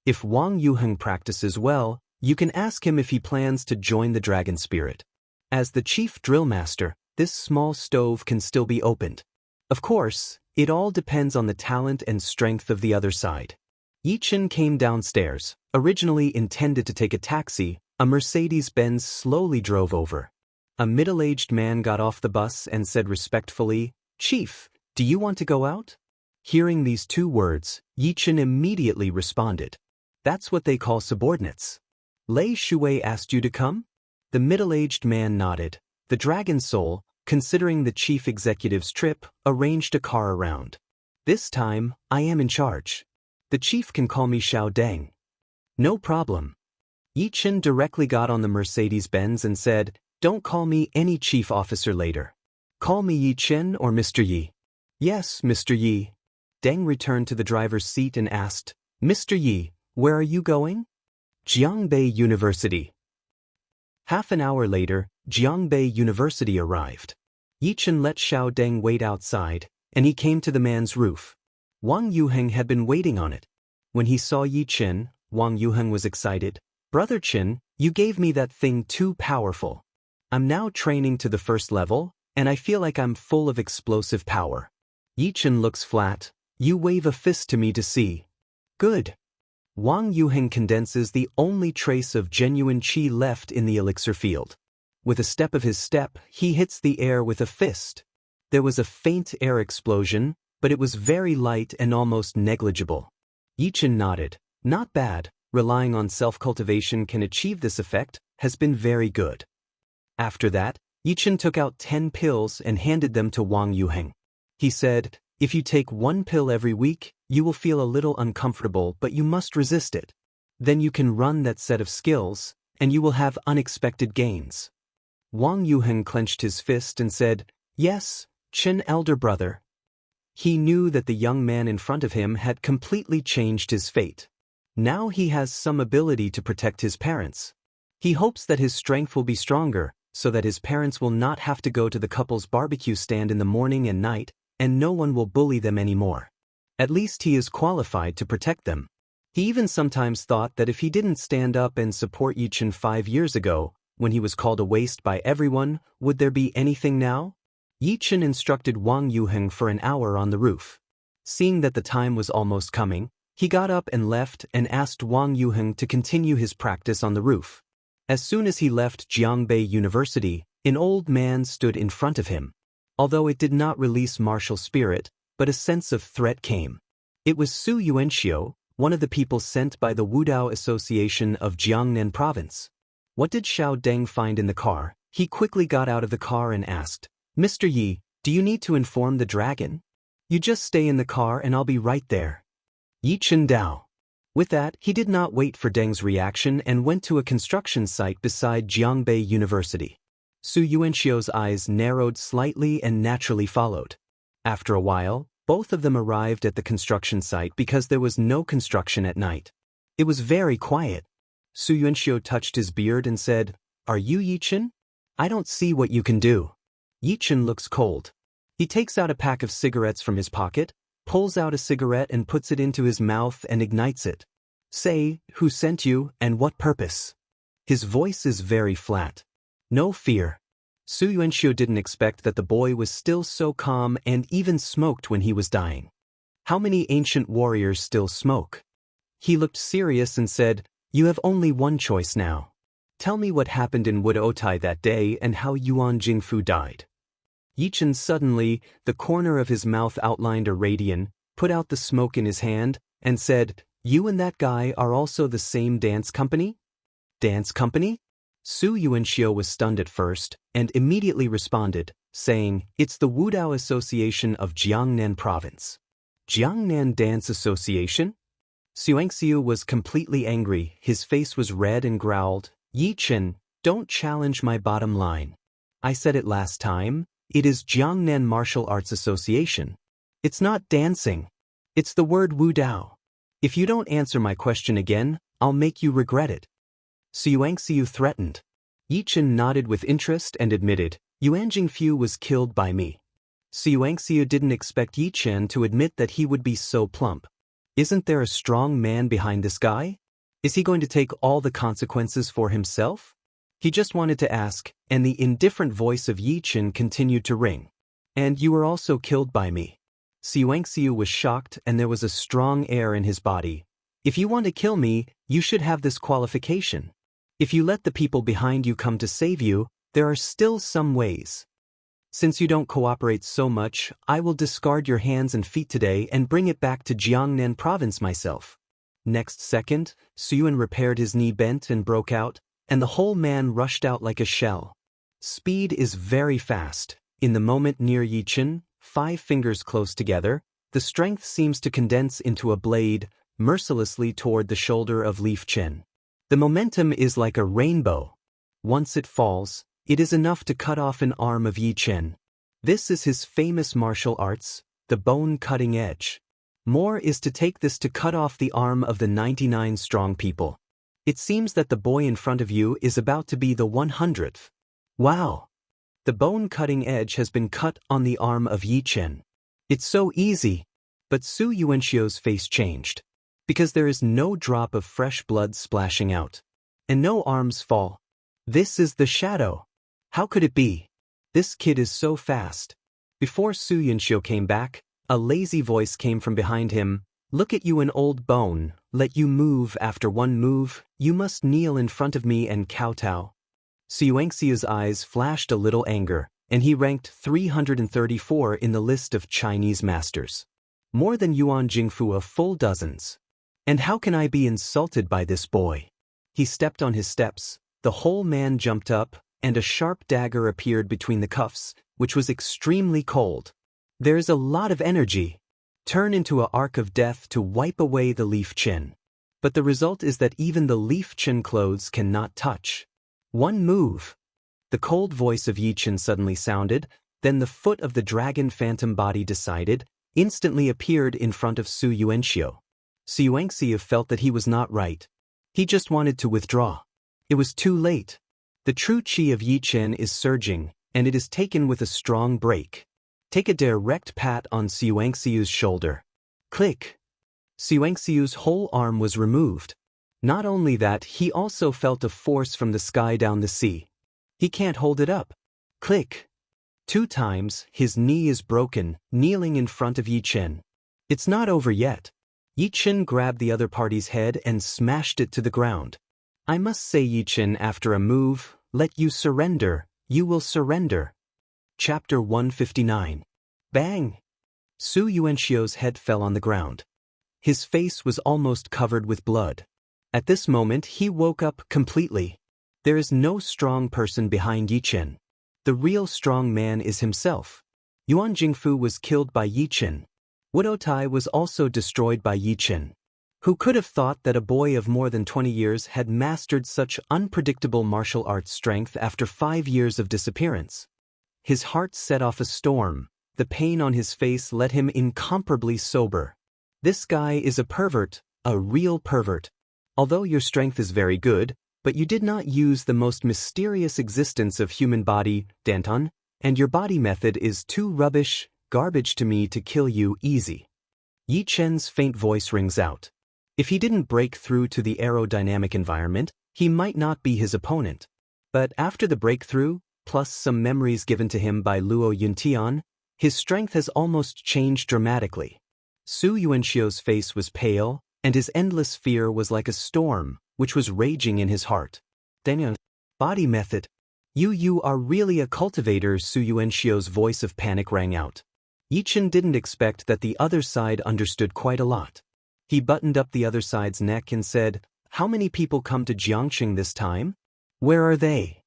A: If Wang Yuheng practices well, you can ask him if he plans to join the dragon spirit. As the chief drill master, this small stove can still be opened. Of course, it all depends on the talent and strength of the other side. Yiqin came downstairs. Originally intended to take a taxi, a Mercedes-Benz slowly drove over. A middle-aged man got off the bus and said respectfully, "Chief, do you want to go out?" Hearing these 2 words, Yiqin immediately responded. That's what they call subordinates. Lei Shui asked you to come? The middle-aged man nodded. The Dragon Soul, considering the chief executive's trip, arranged a car around. This time, I am in charge. The chief can call me Xiao Deng. No problem. Yiqin directly got on the Mercedes-Benz and said, "Don't call me any chief officer later. Call me Yiqin or Mr. Yi." "Yes, Mr. Yi." Deng returned to the driver's seat and asked, "Mr. Yi, where are you going?" "Jiangbei University." Half an hour later, Jiangbei University arrived. Yiqin let Xiao Deng wait outside, and he came to the man's roof. Wang Yuheng had been waiting on it. When he saw Yiqin, Wang Yuheng was excited. "Brother Qin, you gave me that thing too powerful. I'm now training to the 1st level, and I feel like I'm full of explosive power." Yiqin looks flat. "You wave a fist to me to see." "Good." Wang Yuheng condenses the only trace of genuine qi left in the elixir field. With a step of his step, he hits the air with a fist. There was a faint air explosion, but it was very light and almost negligible. Yiqin nodded. "Not bad, relying on self-cultivation can achieve this effect, has been very good." After that, Yiqin took out 10 pills and handed them to Wang Yuheng. He said, If you take one pill every week, you will feel a little uncomfortable, but you must resist it. Then you can run that set of skills, and you will have unexpected gains. Wang Yuheng clenched his fist and said, "Yes, Chen elder brother." He knew that the young man in front of him had completely changed his fate. Now he has some ability to protect his parents. He hopes that his strength will be stronger, so that his parents will not have to go to the couple's barbecue stand in the morning and night, and no one will bully them anymore. At least he is qualified to protect them. He even sometimes thought that if he didn't stand up and support Yichen 5 years ago, when he was called a waste by everyone, would there be anything now? Yichen instructed Wang Yuheng for an hour on the roof. Seeing that the time was almost coming, he got up and left and asked Wang Yuheng to continue his practice on the roof. As soon as he left Jiangbei University, an old man stood in front of him. Although it did not release martial spirit, but a sense of threat came. It was Su Yuanxiu, one of the people sent by the Wudao Association of Jiangnan Province. What did Xiao Deng find in the car? He quickly got out of the car and asked, "Mr. Yi, do you need to inform the dragon? You just stay in the car and I'll be right there." Yi Chen Dao. With that, he did not wait for Deng's reaction and went to a construction site beside Jiangbei University. Su Yuanxiu's eyes narrowed slightly and naturally followed. After a while, both of them arrived at the construction site because there was no construction at night. It was very quiet. Su Yuanxiu touched his beard and said, "Are you Yi Chen? I don't see what you can do." Yi Chen looks cold. He takes out a pack of cigarettes from his pocket, pulls out a cigarette and puts it into his mouth and ignites it. "Say, who sent you and what purpose?" His voice is very flat. No fear. Su Yuanxiu didn't expect that the boy was still so calm and even smoked when he was dying. How many ancient warriors still smoke? He looked serious and said, "You have only one choice now. Tell me what happened in Wood Otai that day and how Yuan Jingfu died." Yi Chen suddenly, the corner of his mouth outlined a radian, put out the smoke in his hand, and said, "You and that guy are also the same dance company?" "Dance company?" Su Yuanxiu was stunned at first, and immediately responded, saying, "It's the Wudao Association of Jiangnan Province." Jiangnan Dance Association? Su Yuanxiu was completely angry, his face was red and growled, "Yi Chen, don't challenge my bottom line. I said it last time, it is Jiangnan Martial Arts Association. It's not dancing. It's the word Wudao. If you don't answer my question again, I'll make you regret it." Su Yuanxiu threatened. Yi Chen nodded with interest and admitted, "Yuan Jingfu was killed by me." Su Yuanxiu didn't expect Yi Chen to admit that he would be so plump. Isn't there a strong man behind this guy? Is he going to take all the consequences for himself? He just wanted to ask, and the indifferent voice of Yi Chen continued to ring. "And you were also killed by me." Su Yuanxiu was shocked and there was a strong air in his body. "If you want to kill me, you should have this qualification. If you let the people behind you come to save you, there are still some ways. Since you don't cooperate so much, I will discard your hands and feet today and bring it back to Jiangnan Province myself." Next second, Su Yuan repaired his knee bent and broke out, and the whole man rushed out like a shell. Speed is very fast. In the moment near Yi Chen, 5 fingers close together, the strength seems to condense into a blade, mercilessly toward the shoulder of Leaf Chen. The momentum is like a rainbow. Once it falls, it is enough to cut off an arm of Yi Chen. This is his famous martial arts, the bone-cutting edge. More is to take this to cut off the arm of the 99 strong people. It seems that the boy in front of you is about to be the 100th. Wow! The bone-cutting edge has been cut on the arm of Yi Chen. It's so easy. But Su Yuanxiu's face changed. Because there is no drop of fresh blood splashing out. And no arms fall. This is the shadow. How could it be? This kid is so fast. Before Su Yuanxiu came back, a lazy voice came from behind him. "Look at you, an old bone. Let you move after one move. You must kneel in front of me and kowtow." Su Yuanxiu's eyes flashed a little anger, and he ranked 334 in the list of Chinese masters. More than Yuan Jingfu a full dozens. And how can I be insulted by this boy? He stepped on his steps, the whole man jumped up, and a sharp dagger appeared between the cuffs, which was extremely cold. There's a lot of energy. Turn into a arc of death to wipe away the leaf chin. But the result is that even the leaf chin clothes cannot touch. One move. The cold voice of Yi Chen suddenly sounded, then the foot of the dragon phantom body decided, instantly appeared in front of Su Yuanxiu. Su Yuanxiu felt that he was not right. He just wanted to withdraw. It was too late. The true qi of Yi Chen is surging, and it is taken with a strong break. Take a direct pat on Su Yuanxiu's shoulder. Click. Su Yuanxiu's whole arm was removed. Not only that, he also felt a force from the sky down the sea. He can't hold it up. Click. 2 times, his knee is broken, kneeling in front of Yi Chen. It's not over yet. Yi Chen grabbed the other party's head and smashed it to the ground. I must say, Yi Chen, after a move, let you surrender, you will surrender. Chapter 159. Bang! Su Yuanxiu's head fell on the ground. His face was almost covered with blood. At this moment he woke up completely. There is no strong person behind Yi Chen. The real strong man is himself. Yuan Jingfu was killed by Yi Chen. Wudotai was also destroyed by Yi Chen. Who could have thought that a boy of more than 20 years had mastered such unpredictable martial arts strength after 5 years of disappearance? His heart set off a storm. The pain on his face let him incomparably sober. This guy is a pervert, a real pervert. Although your strength is very good, but you did not use the most mysterious existence of human body, Danton, and your body method is too rubbish, garbage to me to kill you easy. Yi Chen's faint voice rings out. If he didn't break through to the aerodynamic environment, he might not be his opponent. But after the breakthrough, plus some memories given to him by Luo Yuntian, his strength has almost changed dramatically. Su Yuanxiu's face was pale, and his endless fear was like a storm, which was raging in his heart. Daniel, body method. You are really a cultivator, Su Yuanxiu's voice of panic rang out. Yi Chen didn't expect that the other side understood quite a lot. He buttoned up the other side's neck and said, "How many people come to Jiangxing this time? Where are they?"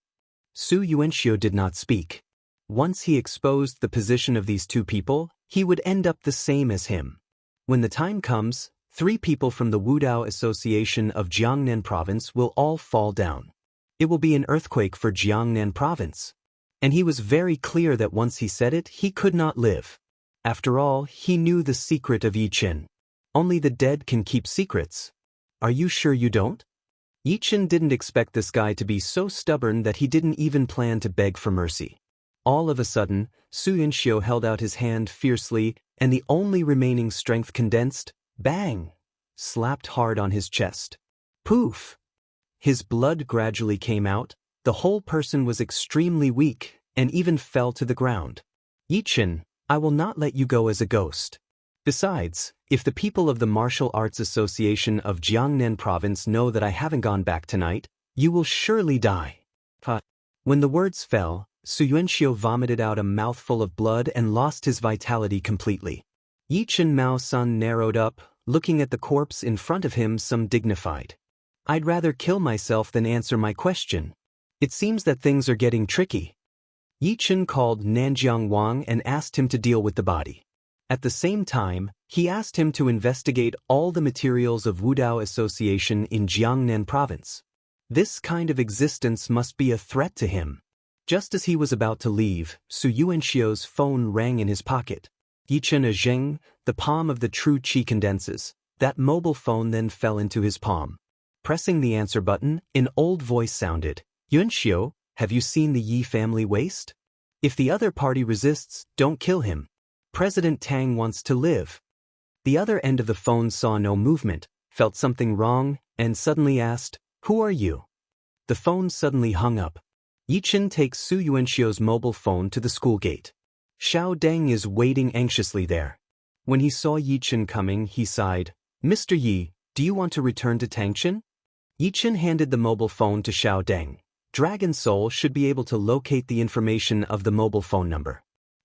A: Su Yuanxiu did not speak. Once he exposed the position of these 2 people, he would end up the same as him. When the time comes, 3 people from the Wudao Association of Jiangnan Province will all fall down. It will be an earthquake for Jiangnan Province. And he was very clear that once he said it, he could not live. After all, he knew the secret of Yi Chen. Only the dead can keep secrets. Are you sure you don't? Yi Chen didn't expect this guy to be so stubborn that he didn't even plan to beg for mercy. All of a sudden, Su Yuanxiu held out his hand fiercely, and the only remaining strength condensed, bang, slapped hard on his chest. Poof! His blood gradually came out, the whole person was extremely weak, and even fell to the ground. Yi Chen, I will not let you go as a ghost. Besides, if the people of the Martial Arts Association of Jiangnan Province know that I haven't gone back tonight, you will surely die. When the words fell, Su Yuanxiu vomited out a mouthful of blood and lost his vitality completely. Yi Chen Mao Sun narrowed up, looking at the corpse in front of him, some dignified. I'd rather kill myself than answer my question. It seems that things are getting tricky. Yi Chen called Nanjiang Wang and asked him to deal with the body. At the same time, he asked him to investigate all the materials of Wudao Association in Jiangnan Province. This kind of existence must be a threat to him. Just as he was about to leave, Su Yuanxiu's phone rang in his pocket. Yi Chen a zheng, the palm of the true qi condenses. That mobile phone then fell into his palm. Pressing the answer button, an old voice sounded. Yuanxiu, have you seen the Yi family waste? If the other party resists, don't kill him. President Tang wants to live. The other end of the phone saw no movement, felt something wrong, and suddenly asked, Who are you? The phone suddenly hung up. Yi Chen takes Su Yuanxiu's mobile phone to the school gate. Xiao Deng is waiting anxiously there. When he saw Yi Chen coming, he sighed. Mr. Yi, do you want to return to Tangshan? Yi Chen handed the mobile phone to Xiao Deng. Dragon Soul should be able to locate the information of the mobile phone number.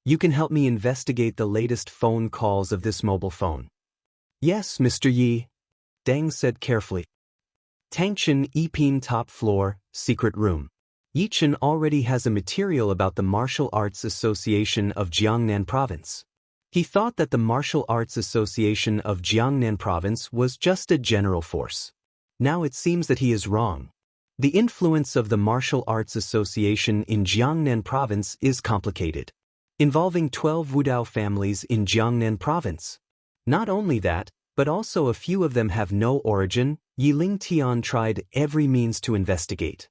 A: You can help me investigate the latest phone calls of this mobile phone. Yes, Mr. Yi, Deng said carefully. Tangshan Yiping top floor, secret room. Yi Chen already has a material about the Martial Arts Association of Jiangnan Province. He thought that the Martial Arts Association of Jiangnan Province was just a general force. Now it seems that he is wrong. The influence of the Martial Arts Association in Jiangnan Province is complicated, involving 12 Wudao families in Jiangnan Province. Not only that, but also a few of them have no origin. Yiling Tian tried every means to investigate.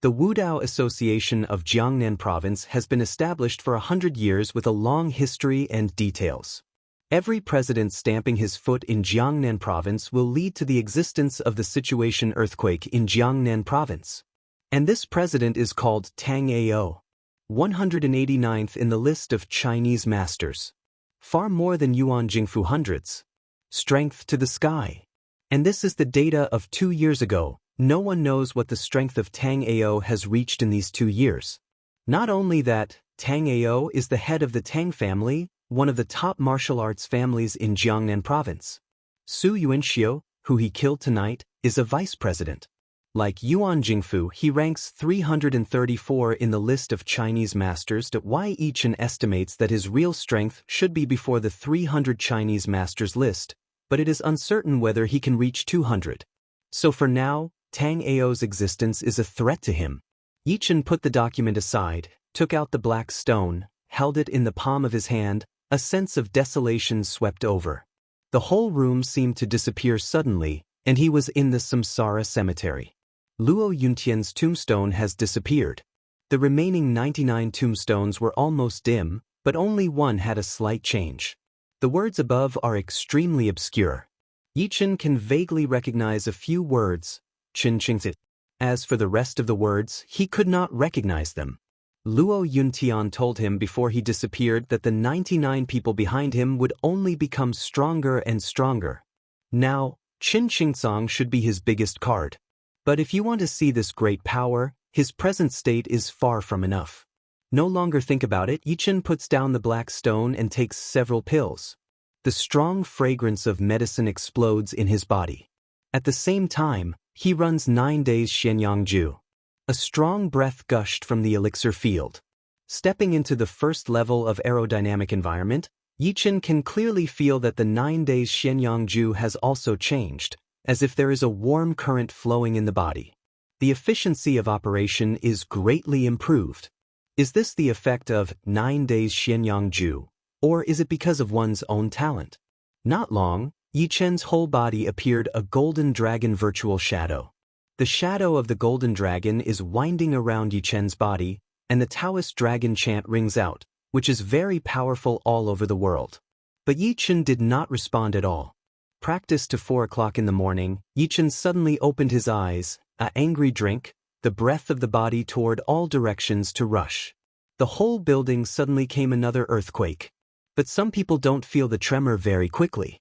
A: The Wudao Association of Jiangnan Province has been established for 100 years with a long history and details. Every president stamping his foot in Jiangnan Province will lead to the existence of the situation earthquake in Jiangnan Province. And this president is called Tang Ao, 189th in the list of Chinese masters. Far more than Yuan Jingfu hundreds. Strength to the sky. And this is the data of 2 years ago. No one knows what the strength of Tang Ao has reached in these 2 years. Not only that, Tang Ao is the head of the Tang family, one of the top martial arts families in Jiangnan Province. Su Yuanxiu, who he killed tonight, is a vice president. Like Yuan Jingfu, he ranks 334 in the list of Chinese masters. Why Yichen estimates that his real strength should be before the 300 Chinese masters list, but it is uncertain whether he can reach 200. So for now, Tang Ao's existence is a threat to him. Yichen put the document aside, took out the black stone, held it in the palm of his hand. A sense of desolation swept over. The whole room seemed to disappear suddenly, and he was in the Samsara cemetery. Luo Yuntian's tombstone has disappeared. The remaining 99 tombstones were almost dim, but only one had a slight change. The words above are extremely obscure. Yichen can vaguely recognize a few words. Qinqingzi. As for the rest of the words, he could not recognize them. Luo Yuntian told him before he disappeared that the 99 people behind him would only become stronger and stronger. Now, Qin Qingcang should be his biggest card. But if you want to see this great power, his present state is far from enough. No longer think about it. Yichen puts down the black stone and takes several pills. The strong fragrance of medicine explodes in his body. At the same time, he runs 9 days Shenyangju. A strong breath gushed from the elixir field. Stepping into the first level of aerodynamic environment, Yichen can clearly feel that the 9 days Shenyangju has also changed, as if there is a warm current flowing in the body. The efficiency of operation is greatly improved. Is this the effect of 9 days Shenyangju, or is it because of one's own talent? Not long, Yichen's whole body appeared a golden dragon virtual shadow. The shadow of the golden dragon is winding around Yichen's body, and the Taoist dragon chant rings out, which is very powerful all over the world. But Yichen did not respond at all. Practiced to 4 o'clock in the morning, Yichen suddenly opened his eyes, an angry drink, the breath of the body toward all directions to rush. The whole building suddenly came another earthquake. But some people don't feel the tremor very quickly.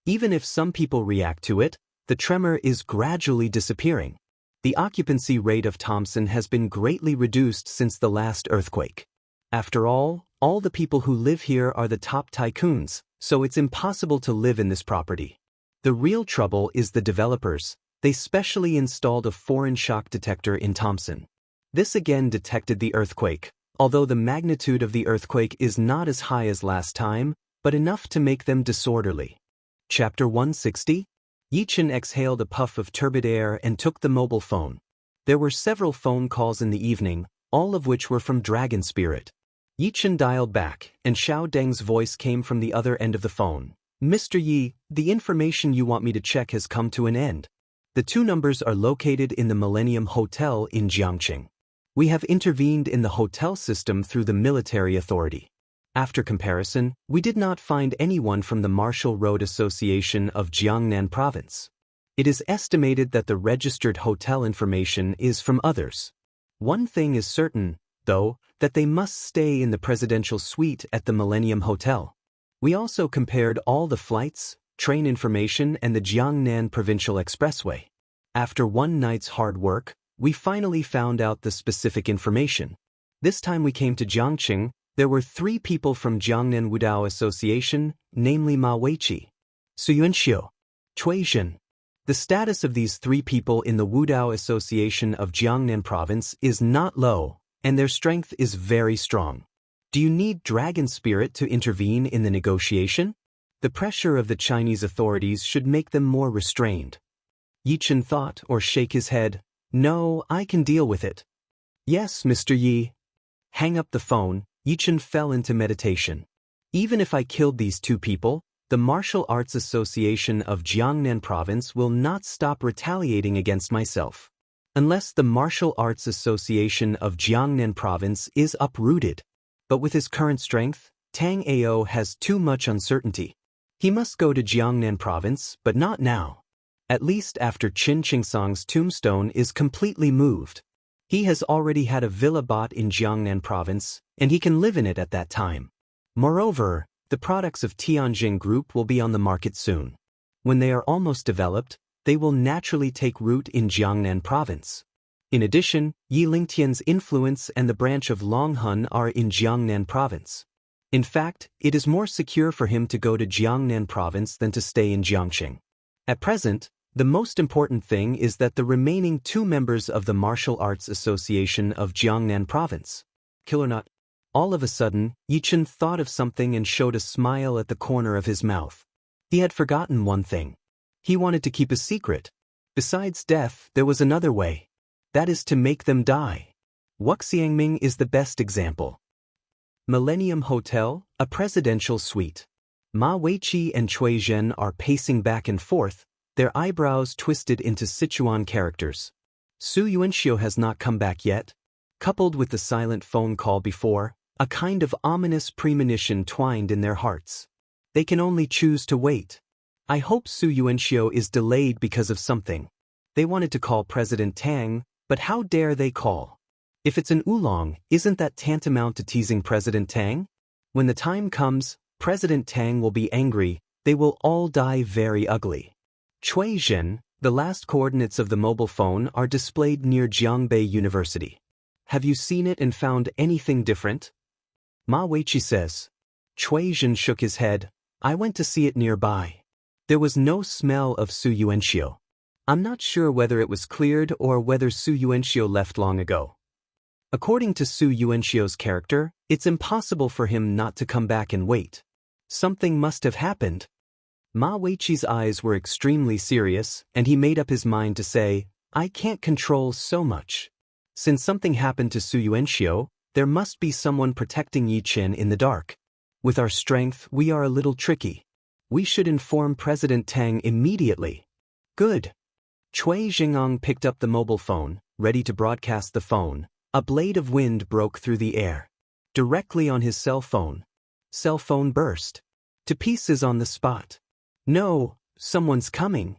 A: Even if some people react to it, the tremor is gradually disappearing. The occupancy rate of Thompson has been greatly reduced since the last earthquake. After all the people who live here are the top tycoons, so it's impossible to live in this property. The real trouble is the developers. They specially installed a foreign shock detector in Thompson. This again detected the earthquake, although the magnitude of the earthquake is not as high as last time, but enough to make them disorderly. Chapter 160? Yichen exhaled a puff of turbid air and took the mobile phone. There were several phone calls in the evening, all of which were from Dragon Spirit. Yichen dialed back, and Xiao Deng's voice came from the other end of the phone. Mr. Yi, the information you want me to check has come to an end. The 2 numbers are located in the Millennium Hotel in Jiangqing. We have intervened in the hotel system through the military authority. After comparison, we did not find anyone from the Martial Road Association of Jiangnan Province. It is estimated that the registered hotel information is from others. One thing is certain, though, that they must stay in the presidential suite at the Millennium Hotel. We also compared all the flights, train information and the Jiangnan Provincial Expressway. After one night's hard work, we finally found out the specific information. This time we came to Jiangqing. There were 3 people from Jiangnan Wudao Association, namely Ma Weiqi, Su Yuanxiu, Cui Zhen. The status of these 3 people in the Wudao Association of Jiangnan Province is not low, and their strength is very strong. Do you need dragon spirit to intervene in the negotiation? The pressure of the Chinese authorities should make them more restrained. Yi Chen thought or shake his head. No, I can deal with it. Yes, Mr. Yi. Hang up the phone. Yi Chen fell into meditation. Even if I killed these two people, the Martial Arts Association of Jiangnan Province will not stop retaliating against myself. Unless the Martial Arts Association of Jiangnan Province is uprooted. But with his current strength, Tang Ao has too much uncertainty. He must go to Jiangnan Province, but not now. At least after Qin Qingsong's tombstone is completely moved. He has already had a villa bought in Jiangnan Province, and he can live in it at that time. Moreover, the products of Tianjin Group will be on the market soon. When they are almost developed, they will naturally take root in Jiangnan Province. In addition, Yi Lingtian's influence and the branch of Longhun are in Jiangnan Province. In fact, it is more secure for him to go to Jiangnan Province than to stay in Jiangqing. At present, the most important thing is that the remaining two members of the Martial Arts Association of Jiangnan Province, kill or not. All of a sudden, Yi Chen thought of something and showed a smile at the corner of his mouth. He had forgotten one thing. He wanted to keep a secret. Besides death, there was another way. That is to make them die. Wuxiangming is the best example. Millennium Hotel, a presidential suite. Ma Weiqi and Cui Zhen are pacing back and forth, their eyebrows twisted into Sichuan characters. Su Yuanxiu has not come back yet. Coupled with the silent phone call before, a kind of ominous premonition twined in their hearts. They can only choose to wait. I hope Su Yuanxiu is delayed because of something. They wanted to call President Tang, but how dare they call? If it's an oolong, isn't that tantamount to teasing President Tang? When the time comes, President Tang will be angry, they will all die very ugly. Cui Zhen, the last coordinates of the mobile phone are displayed near Jiangbei University. Have you seen it and found anything different? Ma Weiqi says. Cui Zhen shook his head. I went to see it nearby. There was no smell of Su Yuanxiu. I'm not sure whether it was cleared or whether Su Yuanxiu left long ago. According to Su Yuanxiu's character, it's impossible for him not to come back and wait. Something must have happened. Ma Weiqi's eyes were extremely serious, and he made up his mind to say, I can't control so much. Since something happened to Su Yuanxiu, there must be someone protecting Yi Chen in the dark. With our strength, we are a little tricky. We should inform President Tang immediately. Good. Cui Jingong picked up the mobile phone, ready to broadcast the phone. A blade of wind broke through the air. Directly on his cell phone. Cell phone burst. To pieces on the spot. No, someone's coming.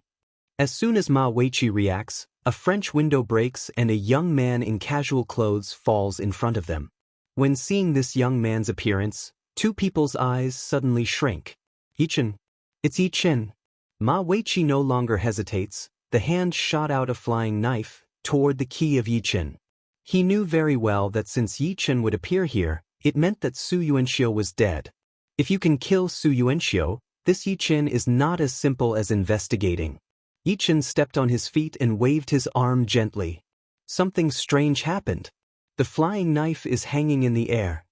A: As soon as Ma Weiqi reacts, a French window breaks and a young man in casual clothes falls in front of them. When seeing this young man's appearance, two people's eyes suddenly shrink. Yi Chen. It's Yi Chen. Ma Weiqi no longer hesitates. The hand shot out a flying knife toward the key of Yi Chen. He knew very well that since Yi Chen would appear here, it meant that Su Yuanxiu was dead. If you can kill Su Yuanxiu, this Yi Chen is not as simple as investigating. Yi Chen stepped on his feet and waved his arm gently. Something strange happened. The flying knife is hanging in the air.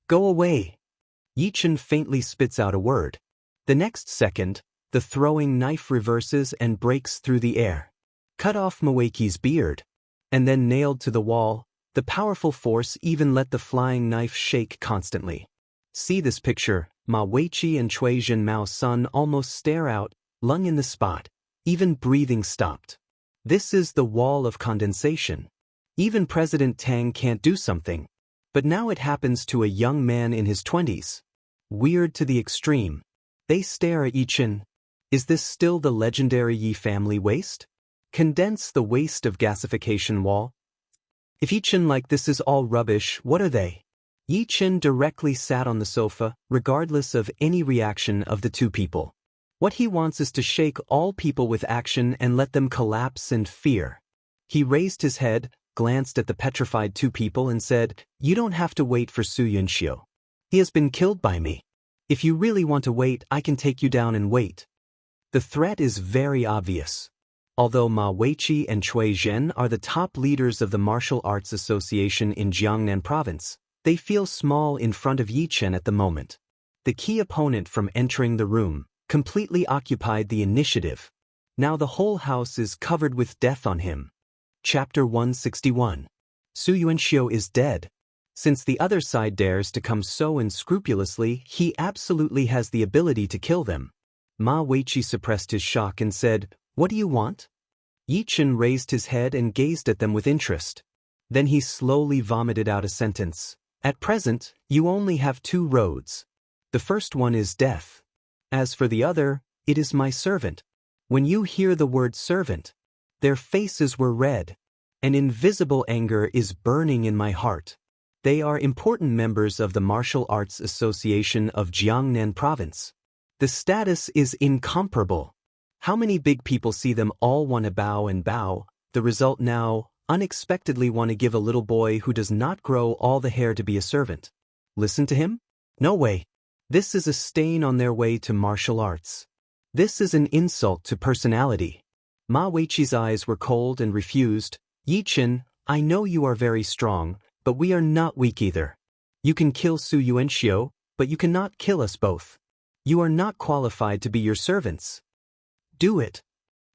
A: Go away. Yi Chen faintly spits out a word. The next second, the throwing knife reverses and breaks through the air. Cut off Ma Weiqi's beard. And then nailed to the wall, the powerful force even let the flying knife shake constantly. See this picture, Ma Weiqi and Cui Zhen Mao's son almost stare out, lung in the spot, even breathing stopped. This is the wall of condensation. Even President Tang can't do something. But now it happens to a young man in his 20s. Weird to the extreme. They stare at Yi Chen. Is this still the legendary Yi family waste? Condense the waste of gasification wall. If Yi Chen like this is all rubbish, what are they? Yi Chen directly sat on the sofa, regardless of any reaction of the two people. What he wants is to shake all people with action and let them collapse in fear. He raised his head, glanced at the petrified two people and said, You don't have to wait for Su Yuanxiu. He has been killed by me. If you really want to wait, I can take you down and wait. The threat is very obvious. Although Ma Weiqi and Cui Zhen are the top leaders of the Martial Arts Association in Jiangnan Province, They feel small in front of Yi Chen at the moment. The key opponent from entering the room completely occupied the initiative. Now the whole house is covered with death on him. Chapter 161. Su Yuanxiu is dead. Since the other side dares to come so unscrupulously, he absolutely has the ability to kill them. Ma Weiqi suppressed his shock and said, "What do you want?" Yi Chen raised his head and gazed at them with interest. Then he slowly vomited out a sentence. "At present, you only have two roads. The first one is death. As for the other, it is my servant." When you hear the word servant, their faces were red. An invisible anger is burning in my heart. They are important members of the Martial Arts Association of Jiangnan Province. The status is incomparable. How many big people see them all want to bow and bow, the result now, unexpectedly want to give a little boy who does not grow all the hair to be a servant. Listen to him? No way. This is a stain on their way to martial arts. This is an insult to personality. Ma Weiqi's eyes were cold and refused. "Yi Chen, I know you are very strong, but we are not weak either. You can kill Su Yuanxiu, but you cannot kill us both. You are not qualified to be your servants. Do it."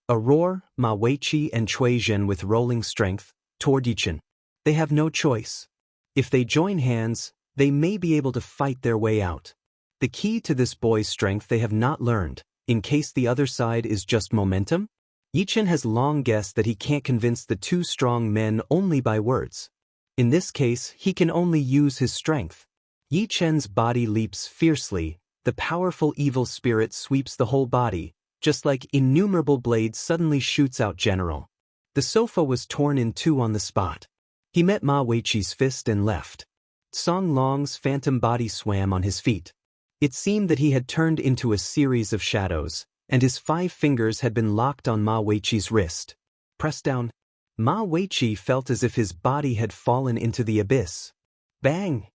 A: A roar, Ma Weiqi and Cui Zhen with rolling strength, toward Yi Chen. They have no choice. If they join hands, they may be able to fight their way out. The key to this boy's strength they have not learned, in case the other side is just momentum. Yi Chen has long guessed that he can't convince the two strong men only by words. In this case, he can only use his strength. Yi Chen's body leaps fiercely, the powerful evil spirit sweeps the whole body, just like innumerable blades suddenly shoots out general. The sofa was torn in two on the spot. He met Ma Weiqi's fist and left. Song Long's phantom body swam on his feet. It seemed that he had turned into a series of shadows, and his 5 fingers had been locked on Ma Weiqi's wrist. Pressed down. Ma Weiqi felt as if his body had fallen into the abyss. Bang!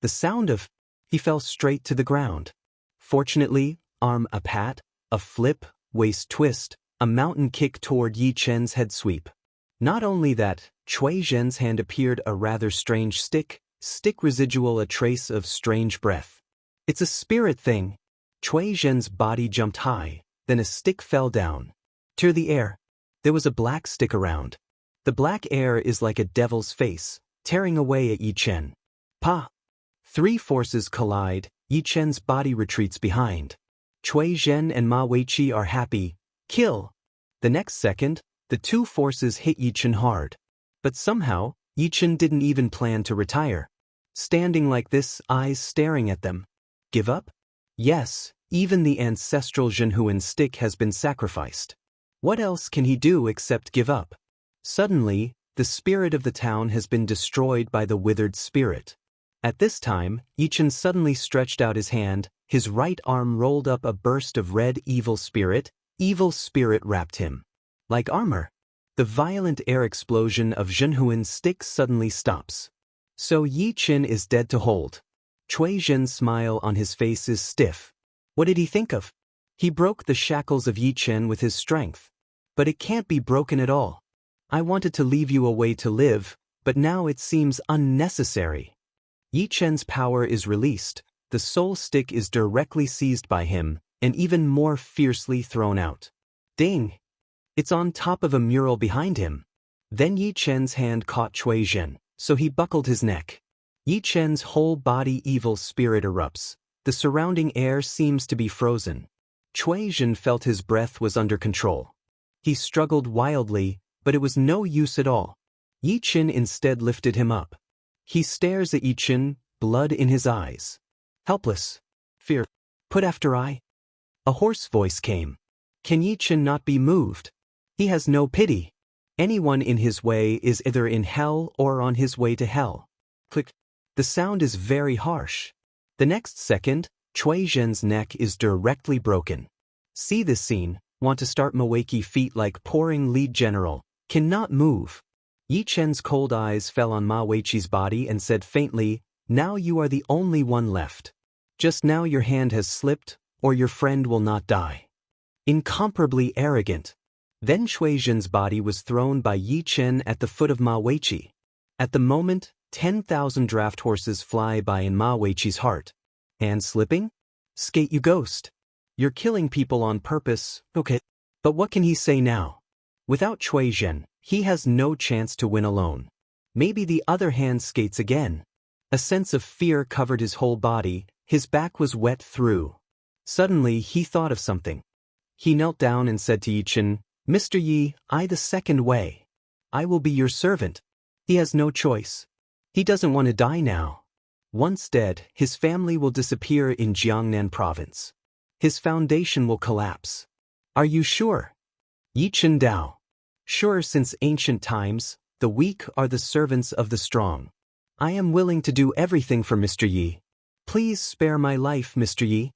A: The sound of... He fell straight to the ground. Fortunately, arm a pat, a flip, waist twist, a mountain kick toward Yi Chen's head sweep. Not only that, Cui Zhen's hand appeared a rather strange stick residual a trace of strange breath. It's a spirit thing. Cui Zhen's body jumped high, then a stick fell down. To the air. There was a black stick around. The black air is like a devil's face, tearing away at Yi Chen. Pa! 3 forces collide, Yi Chen's body retreats behind. Cui Zhen and Ma Weiqi are happy. Kill! The next second, the 2 forces hit Yi Chen hard. But somehow, Yi Chen didn't even plan to retire. Standing like this, eyes staring at them. Give up? Yes, even the ancestral Zhenhuan stick has been sacrificed. What else can he do except give up? Suddenly, the spirit of the town has been destroyed by the withered spirit. At this time, Yi Chen suddenly stretched out his hand, his right arm rolled up a burst of red evil spirit wrapped him. Like armor. The violent air explosion of Zhenhuan's stick suddenly stops. So Yi Chen is dead to hold. Cui Zhen's smile on his face is stiff. What did he think of? He broke the shackles of Yi Chen with his strength. But it can't be broken at all. I wanted to leave you a way to live, but now it seems unnecessary. Yi Chen's power is released, the soul stick is directly seized by him, and even more fiercely thrown out. Ding! It's on top of a mural behind him. Then Yi Chen's hand caught Cui Zhen, so he buckled his neck. Yi Chen's whole body evil spirit erupts. The surrounding air seems to be frozen. Cui Zhen felt his breath was under control. He struggled wildly, but it was no use at all. Yi Chen instead lifted him up. He stares at Yi Chen, blood in his eyes. Helpless. Fear. Put after I. A hoarse voice came. Can Yi Chen not be moved? He has no pity. Anyone in his way is either in hell or on his way to hell. Click. The sound is very harsh. The next second, Cui Zhen's neck is directly broken. See this scene, want to start Ma Weiqi feet like pouring lead general, cannot move. Yi Chen's cold eyes fell on Ma Weiqi's body and said faintly, now you are the only one left. Just now your hand has slipped, or your friend will not die. Incomparably arrogant. Then Cui Zhen's body was thrown by Yi Chen at the foot of Ma Weiqi. At the moment, 10,000 draft horses fly by in Ma Weiqi's heart. And slipping? Skate, you ghost. You're killing people on purpose, okay. But what can he say now? Without Cui Zhen, he has no chance to win alone. Maybe the other hand skates again. A sense of fear covered his whole body, his back was wet through. Suddenly he thought of something. He knelt down and said to Yichen, Mr. Yi, I the second way. I will be your servant. He has no choice. He doesn't want to die now. Once dead, his family will disappear in Jiangnan province. His foundation will collapse. Are you sure? Yichen Dao. Sure, since ancient times, the weak are the servants of the strong. I am willing to do everything for Mr. Yi. Please spare my life, Mr. Yi.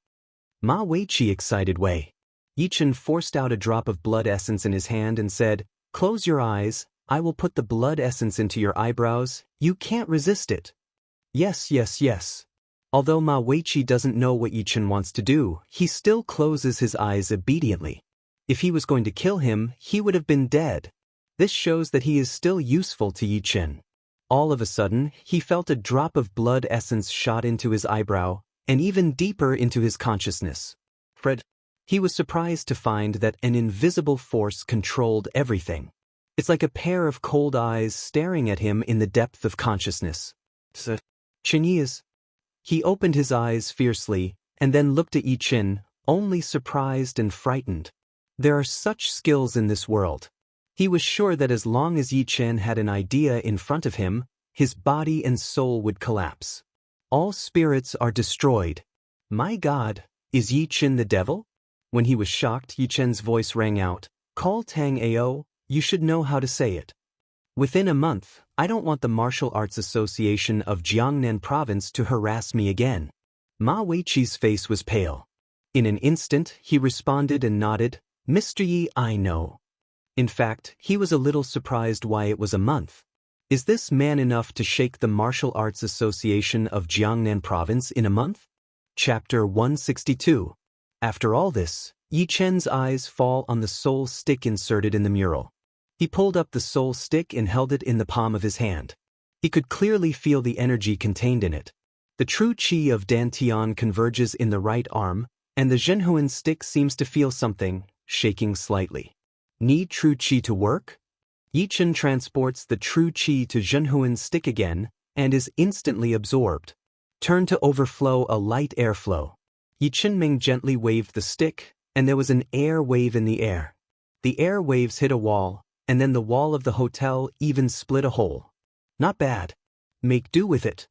A: Ma Weiqi excited way. Yichen forced out a drop of blood essence in his hand and said, Close your eyes, I will put the blood essence into your eyebrows, you can't resist it. Yes, yes, yes. Although Ma Weiqi doesn't know what Yichen wants to do, he still closes his eyes obediently. If he was going to kill him, he would have been dead. This shows that he is still useful to Yichen. All of a sudden, he felt a drop of blood essence shot into his eyebrow, and even deeper into his consciousness. Fred. He was surprised to find that an invisible force controlled everything. It's like a pair of cold eyes staring at him in the depth of consciousness. Chinese. He opened his eyes fiercely, and then looked at Yichen, only surprised and frightened. There are such skills in this world. He was sure that as long as Yichen had an idea in front of him, his body and soul would collapse. All spirits are destroyed. My God, is Yichen the devil? When he was shocked, Yichen's voice rang out, Call Tang Ao, you should know how to say it. Within a month, I don't want the Martial Arts Association of Jiangnan Province to harass me again. Ma Weiqi's face was pale. In an instant, he responded and nodded, Mr. Yi, I know. In fact, he was a little surprised why it was a month. Is this man enough to shake the Martial Arts Association of Jiangnan Province in a month? Chapter 162. After all this, Yichen's eyes fall on the soul stick inserted in the mural. He pulled up the soul stick and held it in the palm of his hand. He could clearly feel the energy contained in it. The true qi of Dantian converges in the right arm, and the Zhenhuan stick seems to feel something, shaking slightly. Need true qi to work? Yichen transports the true qi to Zhenhuan's stick again, and is instantly absorbed. Turn to overflow a light airflow. Yichen Ming gently waved the stick, and there was an air wave in the air. The air waves hit a wall, and then the wall of the hotel even split a hole. Not bad. Make do with it.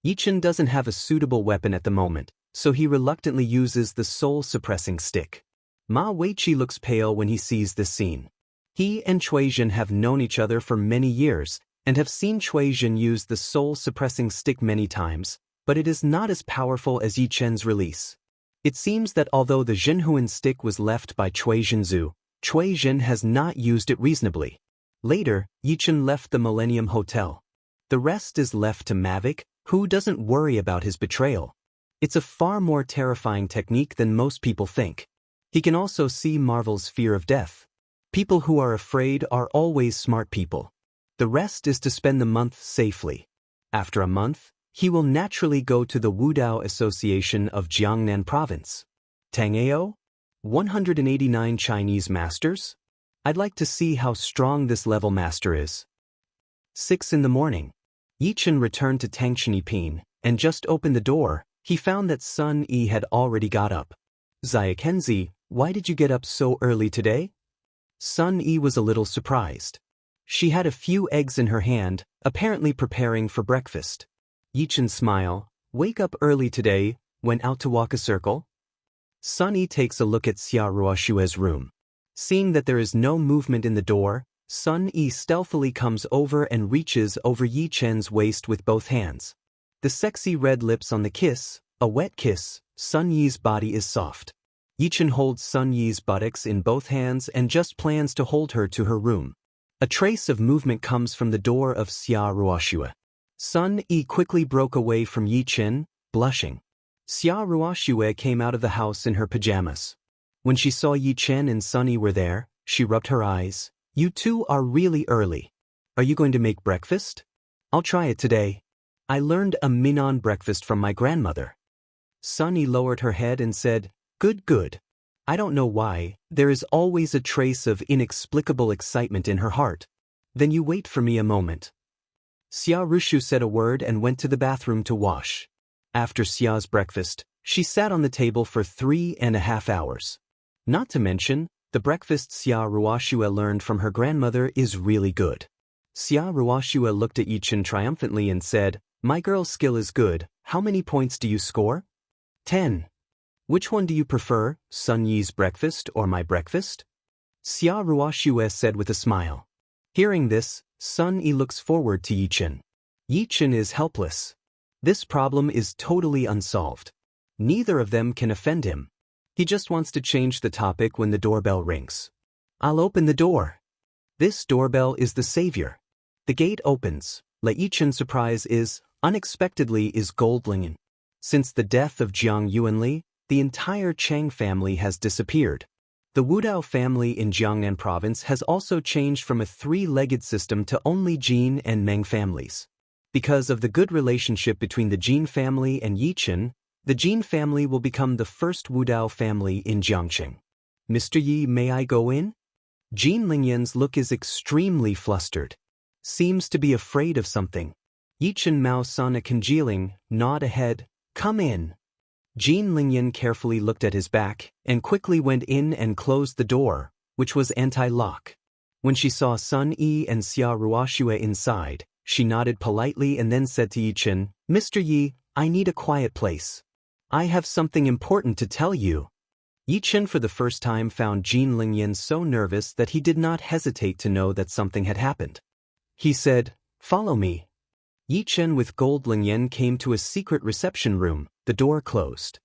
A: Yichen doesn't have a suitable weapon at the moment, so he reluctantly uses the soul-suppressing stick. Ma Weiqi looks pale when he sees this scene. He and Cui Zhen have known each other for many years, and have seen Cui Zhen use the soul-suppressing stick many times, but it is not as powerful as Yichen's release. It seems that although the Zhenhuan stick was left by Cui Zhenzu, Cui Zhen has not used it reasonably. Later, Yichen left the Millennium Hotel. The rest is left to Mavic, who doesn't worry about his betrayal. It's a far more terrifying technique than most people think. He can also see Marvel's fear of death. People who are afraid are always smart people. The rest is to spend the month safely. After a month, he will naturally go to the Wudao Association of Jiangnan Province. Tang Ao? 189 Chinese masters? I'd like to see how strong this level master is. 6 in the morning. Yichen returned to Tang Shinipin, and just opened the door, he found that Sun Yi had already got up. Xiaokenzi, why did you get up so early today? Sun Yi was a little surprised. She had a few eggs in her hand, apparently preparing for breakfast. Yichen smiled, wake up early today, went out to walk a circle? Sun Yi takes a look at Xia Ruoshue's room. Seeing that there is no movement in the door, Sun Yi stealthily comes over and reaches over Yichen's waist with both hands. The sexy red lips on the kiss, a wet kiss, Sun Yi's body is soft. Yichen holds Sun Yi's buttocks in both hands and just plans to hold her to her room. A trace of movement comes from the door of Xia Ruoshue. Sun Yi quickly broke away from Yichen, blushing. Xia Ruoshue came out of the house in her pajamas. When she saw Yichen and Sun Yi were there, she rubbed her eyes. You two are really early. Are you going to make breakfast? I'll try it today. I learned a mignon breakfast from my grandmother. Sunny lowered her head and said, Good, good. I don't know why, there is always a trace of inexplicable excitement in her heart. Then you wait for me a moment. Xia Rushu said a word and went to the bathroom to wash. After Xia's breakfast, she sat on the table for 3.5 hours. Not to mention, the breakfast Xia Ruoxue learned from her grandmother is really good. Xia Ruoxue looked at Yichen triumphantly and said, My girl's skill is good, how many points do you score? 10. Which one do you prefer, Sun Yi's breakfast or my breakfast? Xia Ruoxue said with a smile. Hearing this, Sun Yi looks forward to Yichen. Yichen is helpless. This problem is totally unsolved. Neither of them can offend him. He just wants to change the topic when the doorbell rings. I'll open the door. This doorbell is the savior. The gate opens. Yichen's surprise is, unexpectedly, is Goldlingen. Since the death of Jiang Yuanli, the entire Chang family has disappeared. The Wudao family in Jiangnan province has also changed from a three-legged system to only Jin and Meng families. Because of the good relationship between the Jin family and Yichen, the Jin family will become the first Wudao family in Jiangqing. Mr. Yi, may I go in? Jin Lingyan's look is extremely flustered. Seems to be afraid of something. Yichen Mao San a congealing, nod ahead, come in. Jin Lingyan carefully looked at his back and quickly went in and closed the door, which was anti-lock. When she saw Sun Yi and Xia Ruoxue inside, she nodded politely and then said to Yichen, Mr. Yi, I need a quiet place. I have something important to tell you. Yichen for the first time found Jin Lingyan so nervous that he did not hesitate to know that something had happened. He said, Follow me. Yichen with Gold Lingyan came to a secret reception room, the door closed.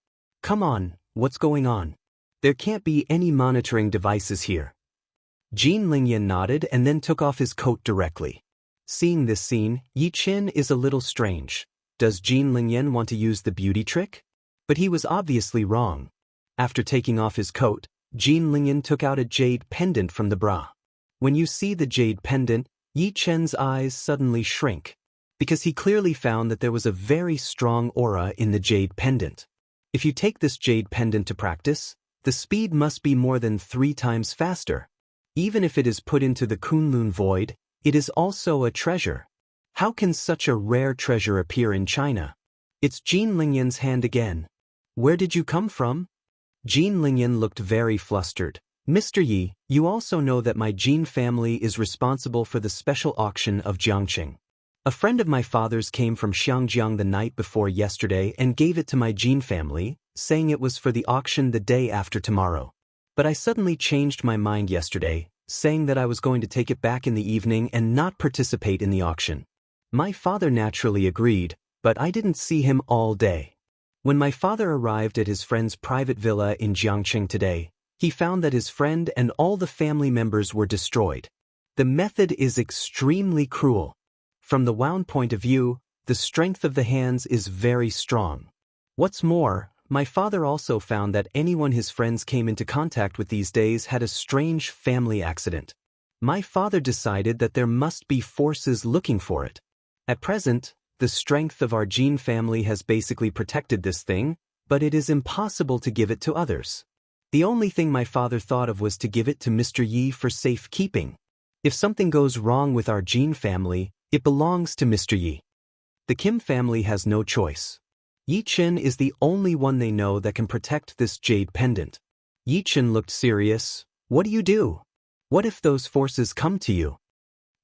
A: Come on, what's going on? There can't be any monitoring devices here. Jin Lingyan nodded and then took off his coat directly. Seeing this scene, Yichen is a little strange. Does Jin Lingyan want to use the beauty trick? But he was obviously wrong. After taking off his coat, Jin Lingyan took out a jade pendant from the bra. When you see the jade pendant, Yichen's eyes suddenly shrink, because he clearly found that there was a very strong aura in the jade pendant. If you take this jade pendant to practice, the speed must be more than 3 times faster. Even if it is put into the Kunlun void, it is also a treasure. How can such a rare treasure appear in China? It's Jin Lingyan's hand again. Where did you come from? Jin Lingyan looked very flustered. Mr. Yi, you also know that my Jin family is responsible for the special auction of Jiangqing. A friend of my father's came from Xiangjiang the night before yesterday and gave it to my Jin family, saying it was for the auction the day after tomorrow. But I suddenly changed my mind yesterday, saying that I was going to take it back in the evening and not participate in the auction. My father naturally agreed, but I didn't see him all day. When my father arrived at his friend's private villa in Jiangqing today, he found that his friend and all the family members were destroyed. The method is extremely cruel. From the Wound point of view, the strength of the hands is very strong. What's more, my father also found that anyone his friends came into contact with these days had a strange family accident. My father decided that there must be forces looking for it. At present, the strength of our Jin family has basically protected this thing, but it is impossible to give it to others. The only thing my father thought of was to give it to Mr. Yi for safekeeping. If something goes wrong with our Jin family, it belongs to Mr. Yi. The Kim family has no choice. Yichen is the only one they know that can protect this jade pendant. Yichen looked serious. What do you do? What if those forces come to you?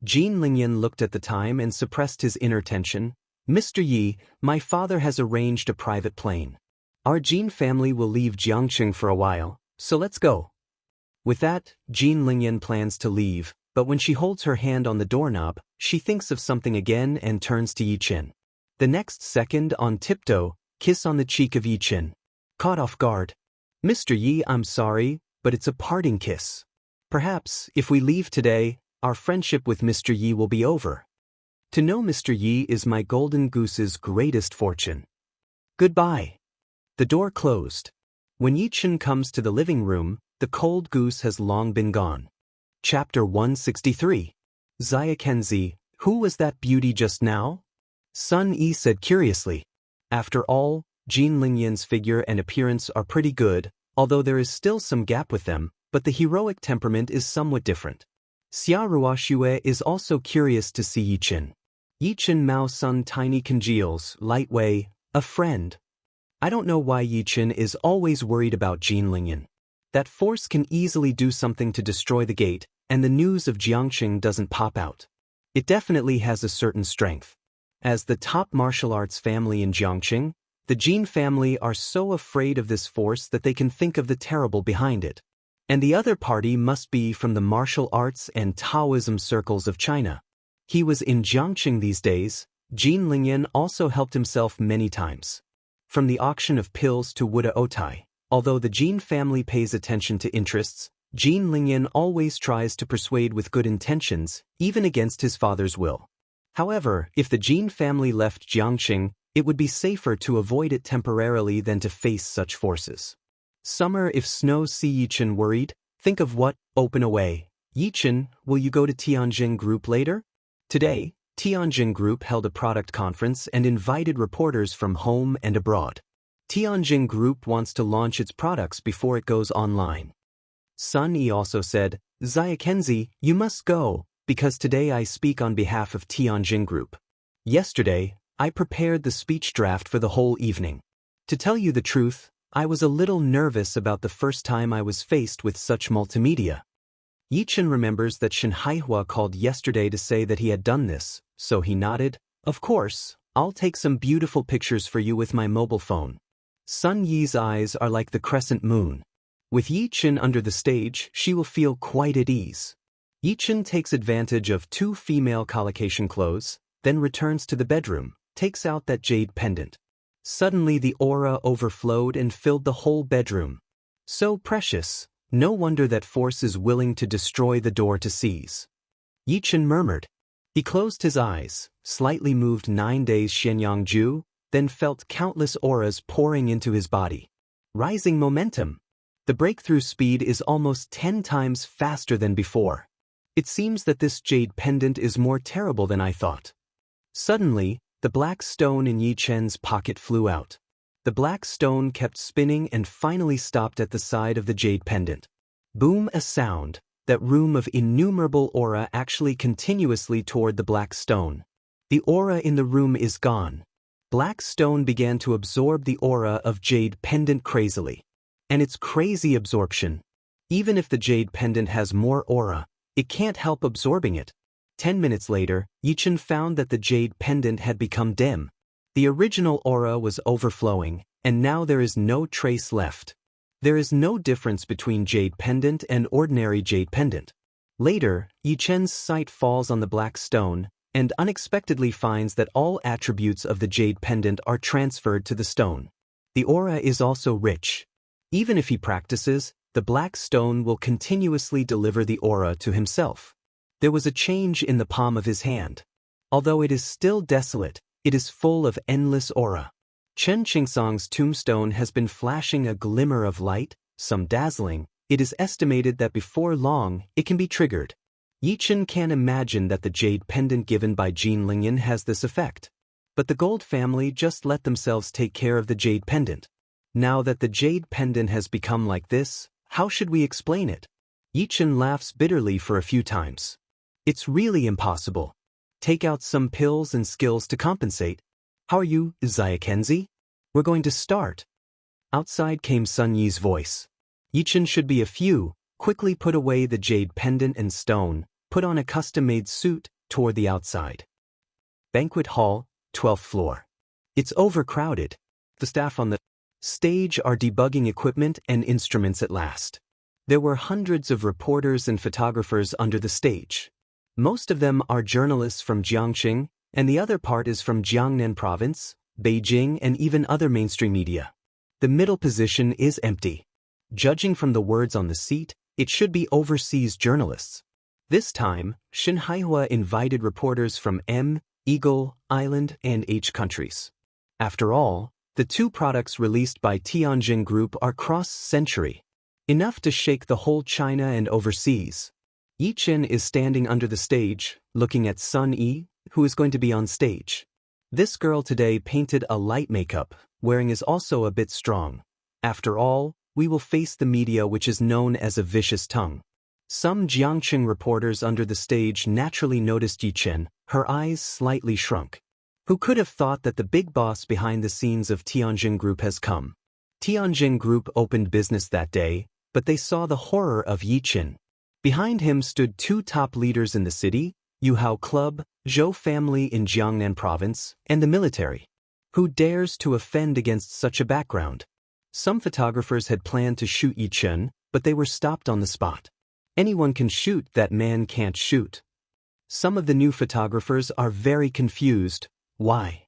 A: Jin Lingyan looked at the time and suppressed his inner tension. Mr. Yi, my father has arranged a private plane. Our Jin family will leave Jiangqing for a while, so let's go. With that, Jin Lingyan plans to leave, but when she holds her hand on the doorknob, she thinks of something again and turns to Yichen. The next second, on tiptoe, kiss on the cheek of Yichen. Caught off guard. Mr. Yi, I'm sorry, but it's a parting kiss. Perhaps, if we leave today, our friendship with Mr. Yi will be over. To know Mr. Yi is my golden goose's greatest fortune. Goodbye. The door closed. When Yichen comes to the living room, the cold goose has long been gone. Chapter 163. Xia Kenzi, Who was that beauty just now? Sun Yi said curiously. After all, Jin Lingyan's figure and appearance are pretty good, although there is still some gap with them, but the heroic temperament is somewhat different. Xia Ruoxue is also curious to see Yichen. Yichen Mao Sun tiny congeals, light Wei, a friend. I don't know why Yichen is always worried about Jin Lingyan. That force can easily do something to destroy the gate, and the news of Jiangqing doesn't pop out. It definitely has a certain strength. As the top martial arts family in Jiangqing, the Jin family are so afraid of this force that they can think of the terrible behind it. And the other party must be from the martial arts and Taoism circles of China. He was in Jiangqing these days. Jin Lingyan also helped himself many times. From the auction of pills to Wuda Otai, although the Jin family pays attention to interests, Jin Lingyan always tries to persuade with good intentions, even against his father's will. However, if the Jin family left Jiangqing, it would be safer to avoid it temporarily than to face such forces. Summer if snow. See Yichen worried, think of what, open away. Yichen, will you go to Tianjin Group later? Today, Tianjin Group held a product conference and invited reporters from home and abroad. Tianjin Group wants to launch its products before it goes online. Sun Yi also said, Xia Kenzi, you must go, because today I speak on behalf of Tianjin Group. Yesterday, I prepared the speech draft for the whole evening. To tell you the truth, I was a little nervous about the first time I was faced with such multimedia. Yichen remembers that Shen Haihua called yesterday to say that he had done this, so he nodded. Of course, I'll take some beautiful pictures for you with my mobile phone. Sun Yi's eyes are like the crescent moon. With Yichen under the stage, she will feel quite at ease. Yichen takes advantage of 2 female collocation clothes, then returns to the bedroom, takes out that jade pendant. Suddenly the aura overflowed and filled the whole bedroom. So precious, no wonder that force is willing to destroy the door to seize. Yichen murmured. He closed his eyes, slightly moved 9 days Shenyang Ju, then felt countless auras pouring into his body. Rising momentum. The breakthrough speed is almost 10 times faster than before. It seems that this jade pendant is more terrible than I thought. Suddenly, the black stone in Yichen's pocket flew out. The black stone kept spinning and finally stopped at the side of the jade pendant. Boom, a sound. That room of innumerable aura actually continuously toward the black stone. The aura in the room is gone. Black stone began to absorb the aura of jade pendant crazily. And it's crazy absorption. Even if the jade pendant has more aura, it can't help absorbing it. 10 minutes later, Yichen found that the jade pendant had become dim. The original aura was overflowing, and now there is no trace left. There is no difference between jade pendant and ordinary jade pendant. Later, Yichen's sight falls on the black stone, and unexpectedly finds that all attributes of the jade pendant are transferred to the stone. The aura is also rich. Even if he practices, the black stone will continuously deliver the aura to himself. There was a change in the palm of his hand. Although it is still desolate, it is full of endless aura. Chen Qingsong's tombstone has been flashing a glimmer of light, some dazzling. It is estimated that before long, it can be triggered. Yichen can't imagine that the jade pendant given by Jin Lingyan has this effect. But the Gold family just let themselves take care of the jade pendant. Now that the jade pendant has become like this, how should we explain it? Yichen laughs bitterly for a few times. It's really impossible. Take out some pills and skills to compensate. How are you, Xia Kenzi? We're going to start. Outside came Sun Yi's voice. Yichen should be a few, quickly put away the jade pendant and stone, put on a custom-made suit, toward the outside. Banquet hall, 12th floor. It's overcrowded. The staff on the stage are debugging equipment and instruments at last. There were hundreds of reporters and photographers under the stage. Most of them are journalists from Jiangqing, and the other part is from Jiangnan province, Beijing, and even other mainstream media. The middle position is empty. Judging from the words on the seat, it should be overseas journalists. This time, Shen Haihua invited reporters from M, Eagle, Island, and H countries. After all, the 2 products released by Tianjin Group are cross-century. Enough to shake the whole China and overseas. Yichen is standing under the stage, looking at Sun Yi, who is going to be on stage. This girl today painted a light makeup, wearing is also a bit strong. After all, we will face the media which is known as a vicious tongue. Some Jiangqing reporters under the stage naturally noticed Yi Chen, her eyes slightly shrunk. Who could have thought that the big boss behind the scenes of Tianjin Group has come? Tianjin Group opened business that day, but they saw the horror of Yi Chen. Behind him stood two top leaders in the city, Yuhao Club, Zhou family in Jiangnan province, and the military. Who dares to offend against such a background? Some photographers had planned to shoot Yi Chen, but they were stopped on the spot. Anyone can shoot, that man can't shoot. Some of the new photographers are very confused. Why?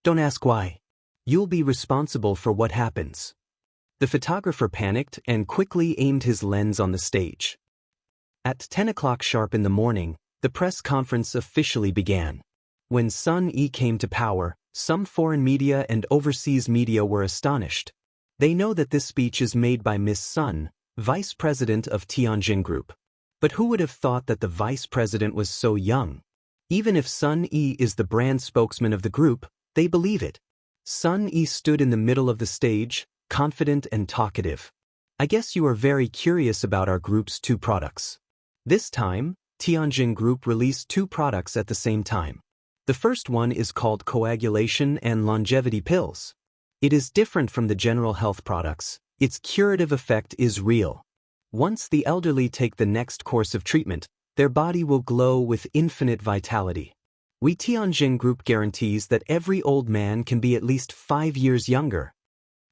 A: Don't ask why. You'll be responsible for what happens. The photographer panicked and quickly aimed his lens on the stage. At 10 o'clock sharp in the morning, the press conference officially began. When Sun Yi came to power, some foreign media and overseas media were astonished. They know that this speech is made by Miss Sun, vice president of Tianjin Group. But who would have thought that the vice president was so young? Even if Sun Yi is the brand spokesman of the group, they believe it. Sun Yi stood in the middle of the stage, confident and talkative. I guess you are very curious about our group's two products. This time, Tianjin Group released two products at the same time. The first one is called coagulation and longevity pills. It is different from the general health products. Its curative effect is real. Once the elderly take the next course of treatment, their body will glow with infinite vitality. We Tianjin Group guarantees that every old man can be at least 5 years younger.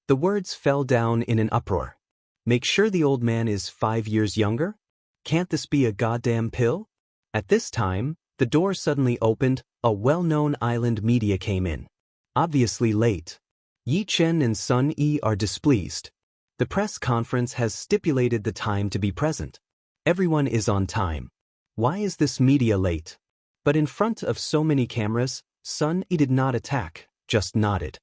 A: The words fell down in an uproar. Make sure the old man is 5 years younger? Can't this be a goddamn pill? At this time, the door suddenly opened, a well-known island media came in. Obviously late. Yi Chen and Sun Yi are displeased. The press conference has stipulated the time to be present. Everyone is on time. Why is this media late? But in front of so many cameras, Sun Yi did not attack, just nodded.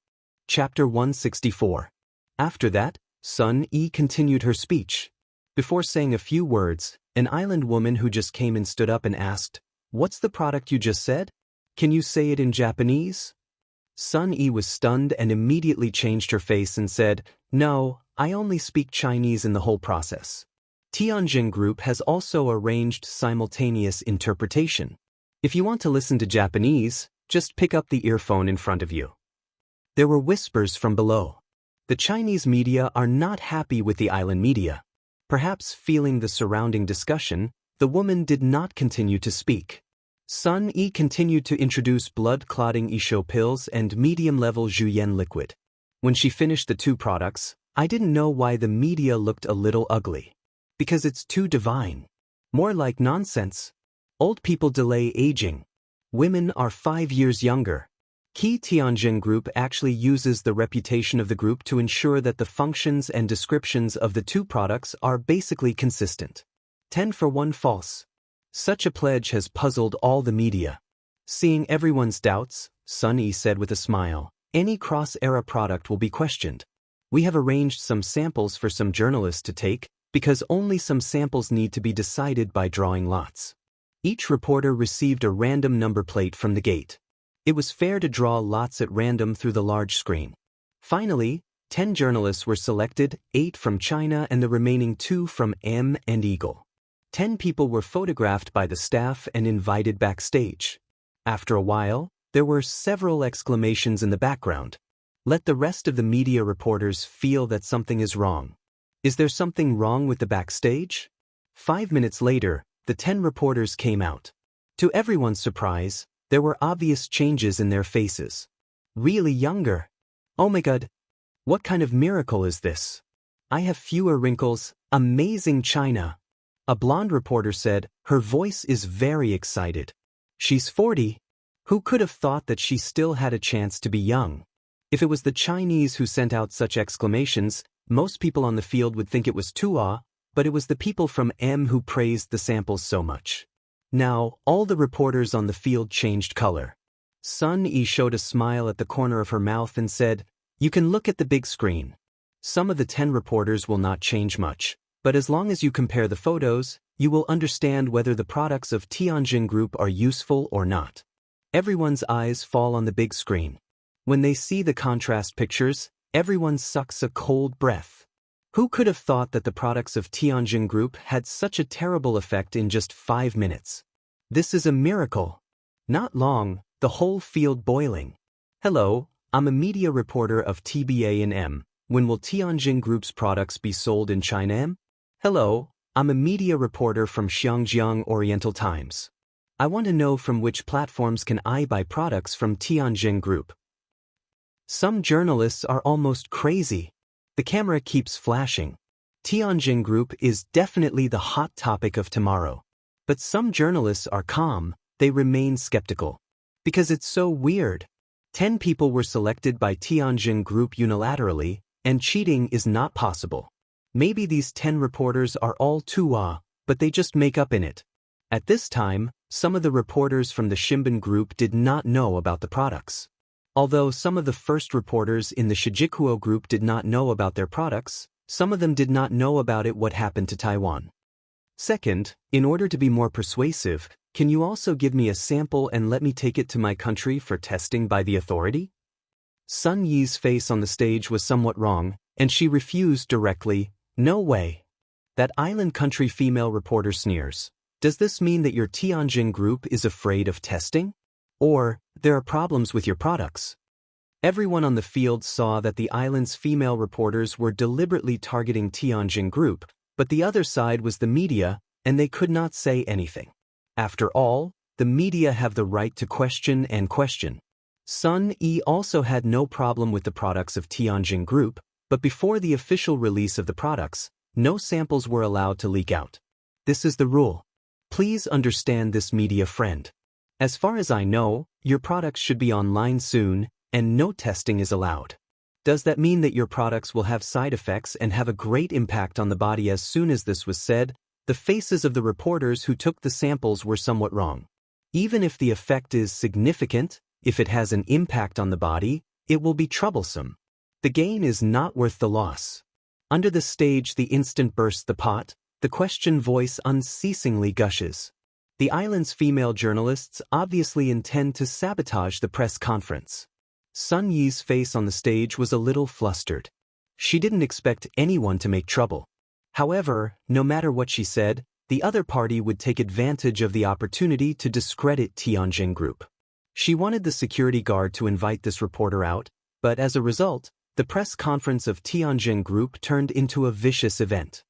A: Chapter 164. After that, Sun Yi continued her speech. Before saying a few words, an island woman who just came in stood up and asked, "What's the product you just said? Can you say it in Japanese?" Sun Yi was stunned and immediately changed her face and said, "No, I only speak Chinese in the whole process." Tianjin Group has also arranged simultaneous interpretation. If you want to listen to Japanese, just pick up the earphone in front of you. There were whispers from below. The Chinese media are not happy with the island media. Perhaps feeling the surrounding discussion, the woman did not continue to speak. Sun Yi continued to introduce blood-clotting Isho pills and medium-level Zhuyen liquid. When she finished the two products, I didn't know why the media looked a little ugly. Because it's too divine. More like nonsense. Old people delay aging. Women are 5 years younger. Key Tianjin Group actually uses the reputation of the group to ensure that the functions and descriptions of the two products are basically consistent. 10 for 1 false. Such a pledge has puzzled all the media. Seeing everyone's doubts, Sun Yi said with a smile, "Any cross-era product will be questioned. We have arranged some samples for some journalists to take, because only some samples need to be decided by drawing lots." Each reporter received a random number plate from the gate. It was fair to draw lots at random through the large screen. Finally, 10 journalists were selected, 8 from China and the remaining 2 from M and Eagle. 10 people were photographed by the staff and invited backstage. After a while, there were several exclamations in the background. Let the rest of the media reporters feel that something is wrong. Is there something wrong with the backstage? 5 minutes later, the 10 reporters came out. To everyone's surprise, there were obvious changes in their faces. Really younger. Oh my God. What kind of miracle is this? I have fewer wrinkles. Amazing China. A blonde reporter said, her voice is very excited. She's 40. Who could have thought that she still had a chance to be young? If it was the Chinese who sent out such exclamations, most people on the field would think it was Tua, but it was the people from M who praised the samples so much. Now, all the reporters on the field changed color. Sun Yi showed a smile at the corner of her mouth and said, "You can look at the big screen." Some of the 10 reporters will not change much, but as long as you compare the photos, you will understand whether the products of Tianjin Group are useful or not. Everyone's eyes fall on the big screen. When they see the contrast pictures, everyone sucks a cold breath. Who could have thought that the products of Tianjin Group had such a terrible effect in just 5 minutes? This is a miracle. Not long, the whole field boiling. Hello, I'm a media reporter of TBA&M. When will Tianjin Group's products be sold in China? Hello, I'm a media reporter from Xinjiang Oriental Times. I want to know from which platforms can I buy products from Tianjin Group. Some journalists are almost crazy. The camera keeps flashing. Tianjin Group is definitely the hot topic of tomorrow. But some journalists are calm, they remain skeptical. Because it's so weird. 10 people were selected by Tianjin Group unilaterally, and cheating is not possible. Maybe these 10 reporters are all too but they just make up in it. At this time, some of the reporters from the Shimbun Group did not know about the products. Although some of the first reporters in the Shijikuo Group did not know about their products, some of them did not know about what happened to Taiwan. Second, in order to be more persuasive, can you also give me a sample and let me take it to my country for testing by the authority? Sun Yi's face on the stage was somewhat wrong, and she refused directly. No way. That island country female reporter sneers. Does this mean that your Tianjin Group is afraid of testing? Or, there are problems with your products? Everyone on the field saw that the island's female reporters were deliberately targeting Tianjin Group, but the other side was the media, and they could not say anything. After all, the media have the right to question and question. Sun Yi also had no problem with the products of Tianjin Group, but before the official release of the products, no samples were allowed to leak out. This is the rule. Please understand this, media friend. As far as I know, your products should be online soon, and no testing is allowed. Does that mean that your products will have side effects and have a great impact on the body? As soon as this was said, the faces of the reporters who took the samples were somewhat wrong. Even if the effect is significant, if it has an impact on the body, it will be troublesome. The gain is not worth the loss. Under the stage, the instant bursts the pot, the question voice unceasingly gushes. The island's female journalists obviously intend to sabotage the press conference. Sun Yi's face on the stage was a little flustered. She didn't expect anyone to make trouble. However, no matter what she said, the other party would take advantage of the opportunity to discredit Tianjin Group. She wanted the security guard to invite this reporter out, but as a result, the press conference of Tianjin Group turned into a vicious event.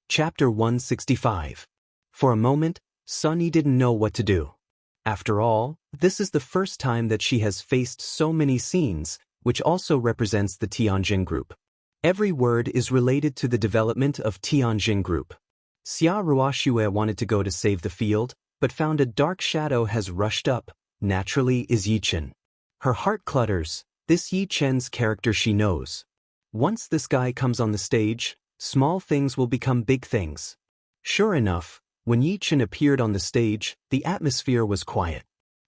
A: Chapter 165. For a moment, Sun Yi didn't know what to do. After all, this is the first time that she has faced so many scenes, which also represents the Tianjin Group. Every word is related to the development of Tianjin Group. Xia Ruoxue wanted to go to save the field, but found a dark shadow has rushed up, naturally is Yi Chen. Her heart clutters, this Yi Chen's character she knows. Once this guy comes on the stage, small things will become big things. Sure enough, when Yi Chen appeared on the stage, the atmosphere was quiet.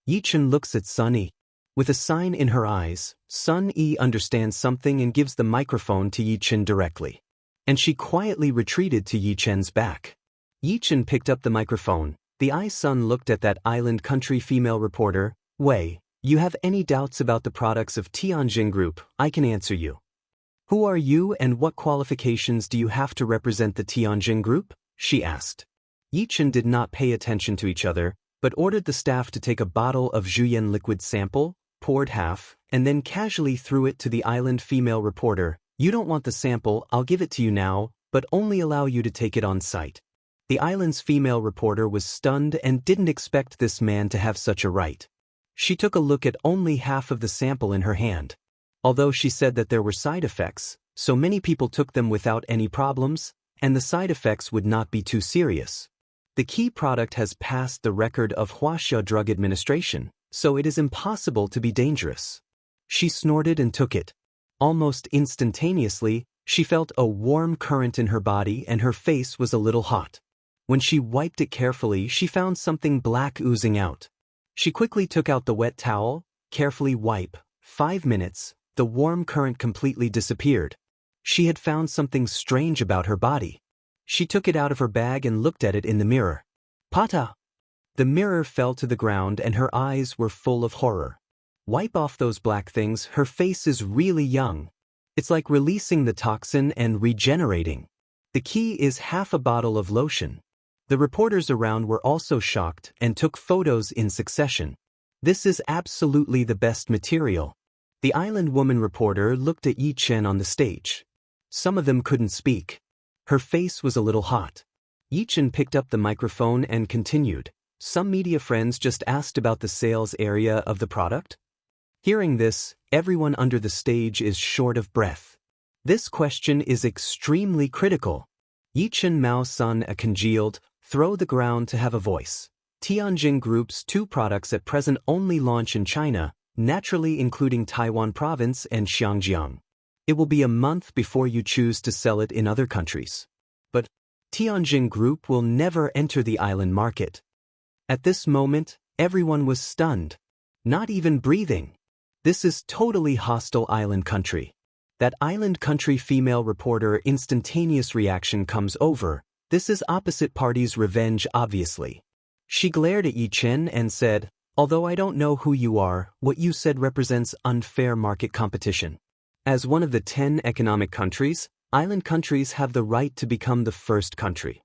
A: Yi Chen looks at Sun Yi. With a sign in her eyes, Sun Yi understands something and gives the microphone to Yi Chen directly. And she quietly retreated to Yi Chen's back. Yi Chen picked up the microphone. The Sun looked at that island country female reporter. Wei, you have any doubts about the products of Tianjin Group, I can answer you. Who are you and what qualifications do you have to represent the Tianjin Group? She asked. Yi Chen did not pay attention to each other, but ordered the staff to take a bottle of Zhuyan liquid sample, poured half, and then casually threw it to the island female reporter. You don't want the sample, I'll give it to you now, but only allow you to take it on site. The island's female reporter was stunned and didn't expect this man to have such a right. She took a look at only half of the sample in her hand. Although she said that there were side effects, so many people took them without any problems, and the side effects would not be too serious. The key product has passed the record of Huaxia Drug Administration, so it is impossible to be dangerous. She snorted and took it. Almost instantaneously, she felt a warm current in her body and her face was a little hot. When she wiped it carefully, she found something black oozing out. She quickly took out the wet towel, carefully wipe. 5 minutes, the warm current completely disappeared. She had found something strange about her body. She took it out of her bag and looked at it in the mirror. Pata! The mirror fell to the ground and her eyes were full of horror. Wipe off those black things, her face is really young. It's like releasing the toxin and regenerating. The key is half a bottle of lotion. The reporters around were also shocked and took photos in succession. This is absolutely the best material. The island woman reporter looked at Yi Chen on the stage. Some of them couldn't speak. Her face was a little hot. Yi Chen picked up the microphone and continued. Some media friends just asked about the sales area of the product. Hearing this, everyone under the stage is short of breath. This question is extremely critical. Yi Chen Mao Sun a congealed, throw the ground to have a voice. Tianjin Group's 2 products at present only launch in China, naturally including Taiwan province and Xinjiang. It will be a month before you choose to sell it in other countries. But Tianjin Group will never enter the island market. At this moment, everyone was stunned. Not even breathing. This is totally hostile island country. That island country female reporter instantaneous reaction comes over. This is opposite party's revenge obviously. She glared at Yi Chen and said, although I don't know who you are, what you said represents unfair market competition. As one of the 10 economic countries, island countries have the right to become the first country.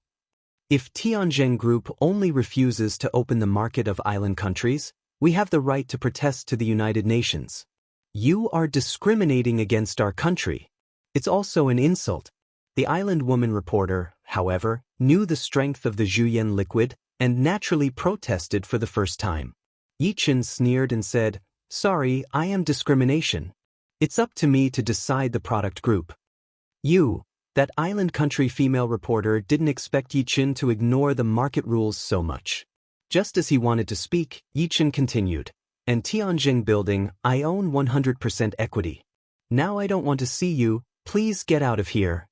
A: If Tianjin Group only refuses to open the market of island countries, we have the right to protest to the United Nations. You are discriminating against our country. It's also an insult. The island woman reporter, however, knew the strength of the Zhuyan liquid and naturally protested for the first time. Yi Chen sneered and said, sorry, I am discrimination. It's up to me to decide the product group. That island country female reporter didn't expect Yi Chen to ignore the market rules so much. Just as he wanted to speak, Yi Chen continued, and Tianjin Building, I own 100% equity. Now I don't want to see you, please get out of here.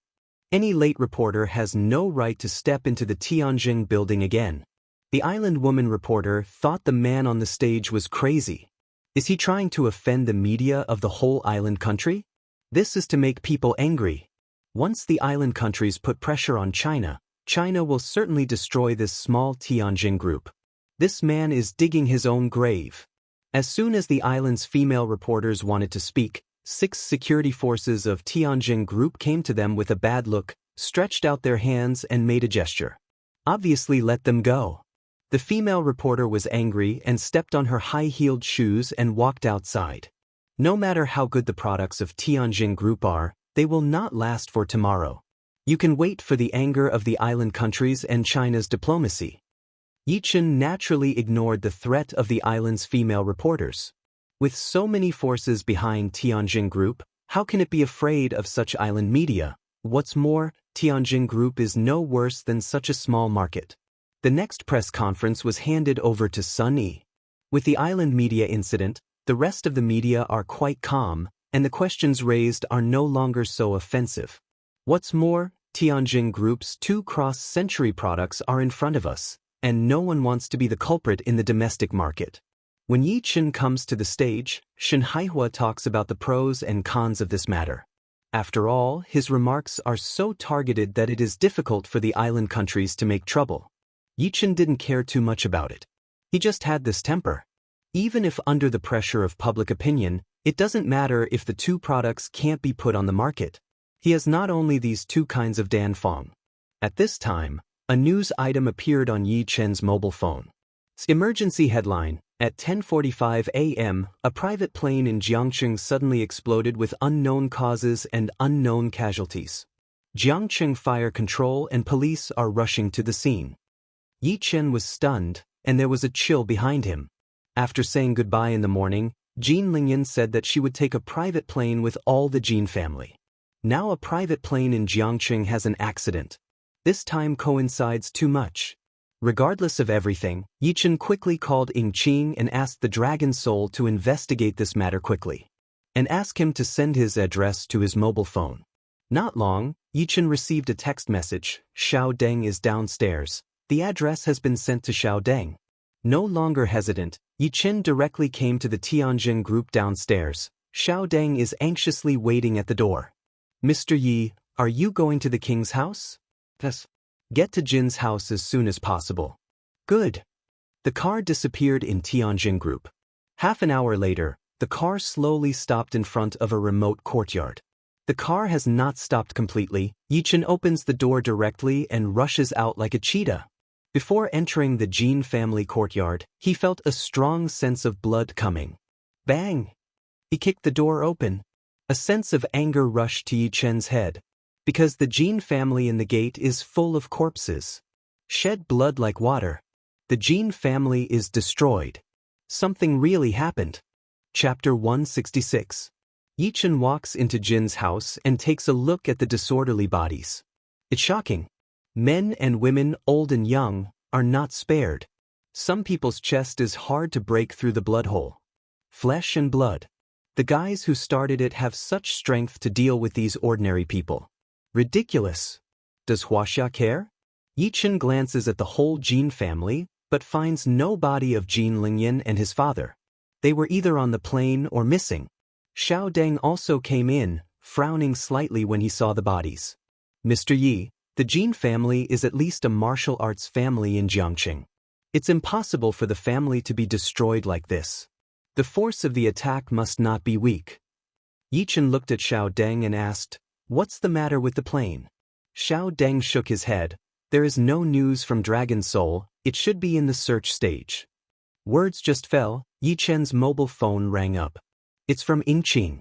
A: Any late reporter has no right to step into the Tianjin Building again. The island woman reporter thought the man on the stage was crazy. Is he trying to offend the media of the whole island country? This is to make people angry. Once the island countries put pressure on China, China will certainly destroy this small Tianjin group. This man is digging his own grave. As soon as the island's female reporters wanted to speak, 6 security forces of Tianjin Group came to them with a bad look, stretched out their hands and made a gesture. Obviously let them go. The female reporter was angry and stepped on her high-heeled shoes and walked outside. No matter how good the products of Tianjin Group are, they will not last for tomorrow. You can wait for the anger of the island countries and China's diplomacy. Yi Chen naturally ignored the threat of the island's female reporters. With so many forces behind Tianjin Group, how can it be afraid of such island media? What's more, Tianjin Group is no worse than such a small market. The next press conference was handed over to Sun Yi. With the island media incident, the rest of the media are quite calm, and the questions raised are no longer so offensive. What's more, Tianjin Group's 2 cross-century products are in front of us, and no one wants to be the culprit in the domestic market. When Yi Chen comes to the stage, Shen Haihua talks about the pros and cons of this matter. After all, his remarks are so targeted that it is difficult for the island countries to make trouble. Yi Chen didn't care too much about it. He just had this temper. Even if under the pressure of public opinion, it doesn't matter if the 2 products can't be put on the market. He has not only these 2 kinds of Danfeng. At this time, a news item appeared on Yi Chen's mobile phone. Emergency headline, at 10:45 a.m., a private plane in Jiangcheng suddenly exploded with unknown causes and unknown casualties. Jiangcheng Fire Control and police are rushing to the scene. Yi Chen was stunned, and there was a chill behind him. After saying goodbye in the morning, Jean Lingyan said that she would take a private plane with all the Jean family. Now a private plane in Jiangcheng has an accident. This time coincides too much. Regardless of everything, Yi Chen quickly called Ying Qing and asked the Dragon Soul to investigate this matter quickly. And ask him to send his address to his mobile phone. Not long, Yi Chen received a text message, Xiao Deng is downstairs. The address has been sent to Xiao Deng. No longer hesitant, Yi Chen directly came to the Tianjin Group downstairs. Xiao Deng is anxiously waiting at the door. Mr. Yi, are you going to the king's house? Yes. Get to Jin's house as soon as possible. Good. The car disappeared in Tianjin Group. Half an hour later, the car slowly stopped in front of a remote courtyard. The car has not stopped completely. Yichen opens the door directly and rushes out like a cheetah. Before entering the Jin family courtyard, he felt a strong sense of blood coming. Bang! He kicked the door open. A sense of anger rushed to Yichen's head. Because the Jin family in the gate is full of corpses. Shed blood like water. The Jin family is destroyed. Something really happened. Chapter 166. Yichen walks into Jin's house and takes a look at the disorderly bodies. It's shocking. Men and women, old and young, are not spared. Some people's chest is hard to break through the blood hole. Flesh and blood. The guys who started it have such strength to deal with these ordinary people. Ridiculous. Does Huaxia care? Yichen glances at the whole Jin family, but finds no body of Jin Lingyan and his father. They were either on the plane or missing. Xiao Deng also came in, frowning slightly when he saw the bodies. Mr. Yi, the Jin family is at least a martial arts family in Jiangqing. It's impossible for the family to be destroyed like this. The force of the attack must not be weak. Yichen looked at Xiao Deng and asked, "What's the matter with the plane?" Xiao Deng shook his head. "There is no news from Dragon Soul, it should be in the search stage." Words just fell. Yichen's mobile phone rang up. It's from Yingqing.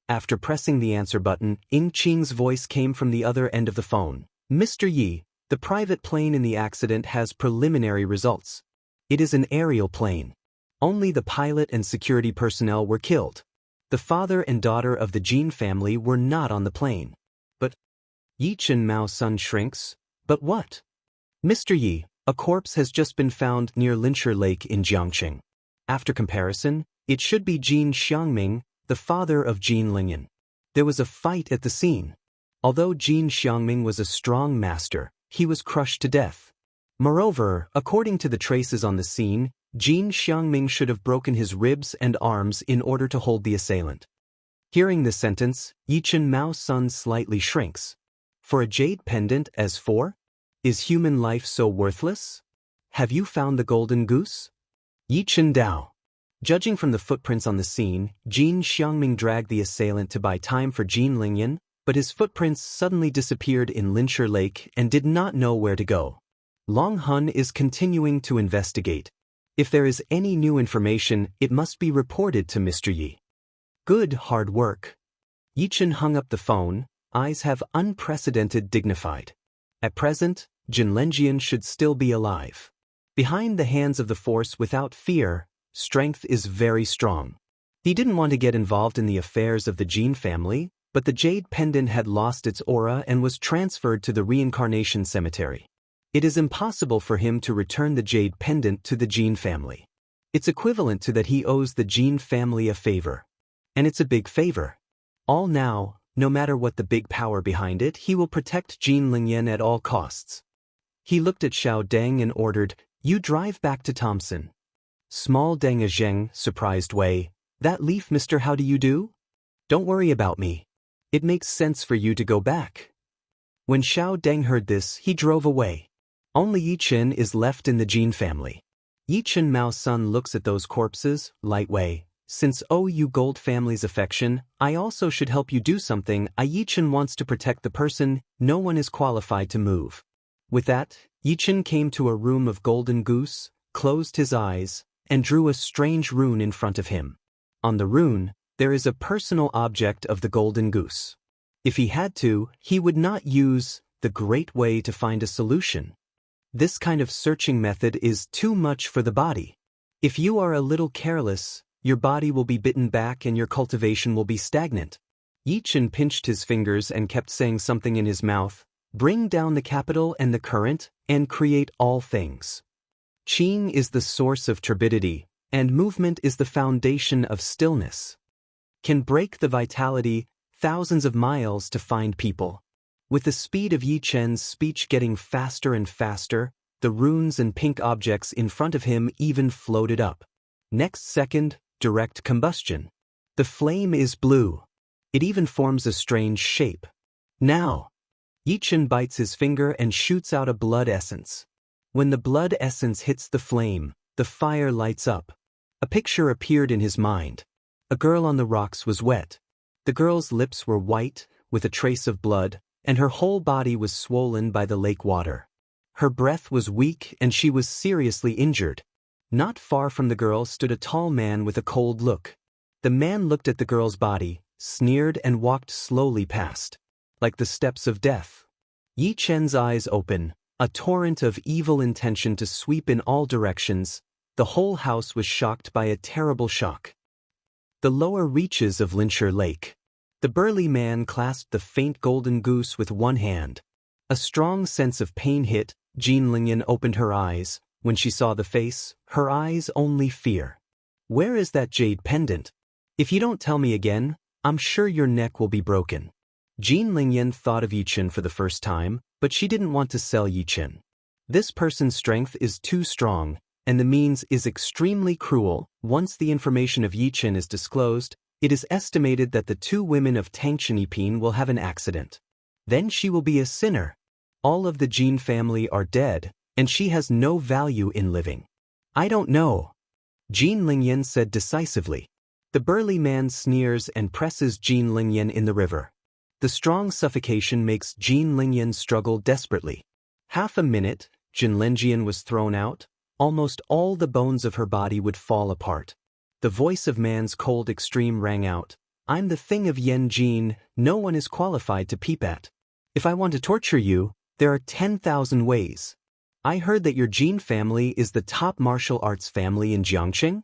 A: After pressing the answer button, Yingqing's voice came from the other end of the phone. "Mr. Yi, the private plane in the accident has preliminary results. It is an aerial plane. Only the pilot and security personnel were killed. The father and daughter of the Jin family were not on the plane." But Yichen Mao's son shrinks. "But what?" "Mr. Yi, a corpse has just been found near Linshur Lake in Jiangqing. After comparison, it should be Jin Xiangming, the father of Jin Lingyan. There was a fight at the scene. Although Jin Xiangming was a strong master, he was crushed to death. Moreover, according to the traces on the scene, Jin Xiangming should have broken his ribs and arms in order to hold the assailant." Hearing this sentence, Yichen Mao's son slightly shrinks. "For a jade pendant as 4? Is human life so worthless? Have you found the golden goose?" Yichen Dao. Judging from the footprints on the scene, Jin Xiangming dragged the assailant to buy time for Jin Lingyan, but his footprints suddenly disappeared in Linshur Lake and did not know where to go. Long Hun is continuing to investigate. If there is any new information, it must be reported to Mr. Yi. Good hard work. Yichen hung up the phone. Eyes have unprecedented dignified. At present, Jin Lengjian should still be alive. Behind the hands of the force without fear, strength is very strong. He didn't want to get involved in the affairs of the Jin family, but the jade pendant had lost its aura and was transferred to the reincarnation cemetery. It is impossible for him to return the jade pendant to the Jin family. It's equivalent to that he owes the Jin family a favor. And it's a big favor. All now, no matter what the big power behind it, he will protect Jin Lingyan at all costs. He looked at Xiao Deng and ordered, "You drive back to Thompson." Small Deng Zheng, surprised way, "That leaf, Mr. How do you do? Don't worry about me. It makes sense for you to go back." When Xiao Deng heard this, he drove away. Only Yichen is left in the Jin family. Yichen Mao's son looks at those corpses, light way. "Since you gold family's affection, I also should help you do something. Yichen wants to protect the person, no one is qualified to move." With that, Yichen came to a room of golden goose, closed his eyes, and drew a strange rune in front of him. On the rune, there is a personal object of the golden goose. If he had to, he would not use the great way to find a solution. This kind of searching method is too much for the body. If you are a little careless, your body will be bitten back and your cultivation will be stagnant. Yichen pinched his fingers and kept saying something in his mouth. "Bring down the capital and the current, and create all things." Qing is the source of turbidity, and movement is the foundation of stillness. Can break the vitality thousands of miles to find people. With the speed of Yichen's speech getting faster and faster, the runes and pink objects in front of him even floated up. Next second, direct combustion. The flame is blue. It even forms a strange shape. Now, Yichen bites his finger and shoots out a blood essence. When the blood essence hits the flame, The fire lights up. A picture appeared in his mind. A girl on the rocks was wet. The girl's lips were white, with a trace of blood, and her whole body was swollen by the lake water. Her breath was weak and she was seriously injured. Not far from the girl stood a tall man with a cold look. The man looked at the girl's body, sneered and walked slowly past. Like the steps of death. Yi Chen's eyes open, a torrent of evil intention to sweep in all directions. The whole house was shocked by a terrible shock. The lower reaches of Linshire Lake. The burly man clasped the faint golden goose with one hand. A strong sense of pain hit. Jean Lingyan opened her eyes. When she saw the face, her eyes only fear. Where is that jade pendant? If you don't tell me again, I'm sure your neck will be broken. Jean Lingyan thought of Yi Chen for the first time, but she didn't want to sell Yi Chen. This person's strength is too strong, and the means is extremely cruel. Once the information of Yi Chen is disclosed, it is estimated that the two women of Tangchenipin will have an accident. Then she will be a sinner. All of the Jean family are dead, and she has no value in living. I don't know. Jean Lingyan said decisively. The burly man sneers and presses Jean Lingyan in the river. The strong suffocation makes Jean Lingyan struggle desperately. Half a minute, Jean Lingyan was thrown out. Almost all the bones of her body would fall apart. The voice of man's cold extreme rang out. I'm the thing of Yen Jin, no one is qualified to peep at. If I want to torture you, there are 10,000 ways. I heard that your Jin family is the top martial arts family in Jiangqing.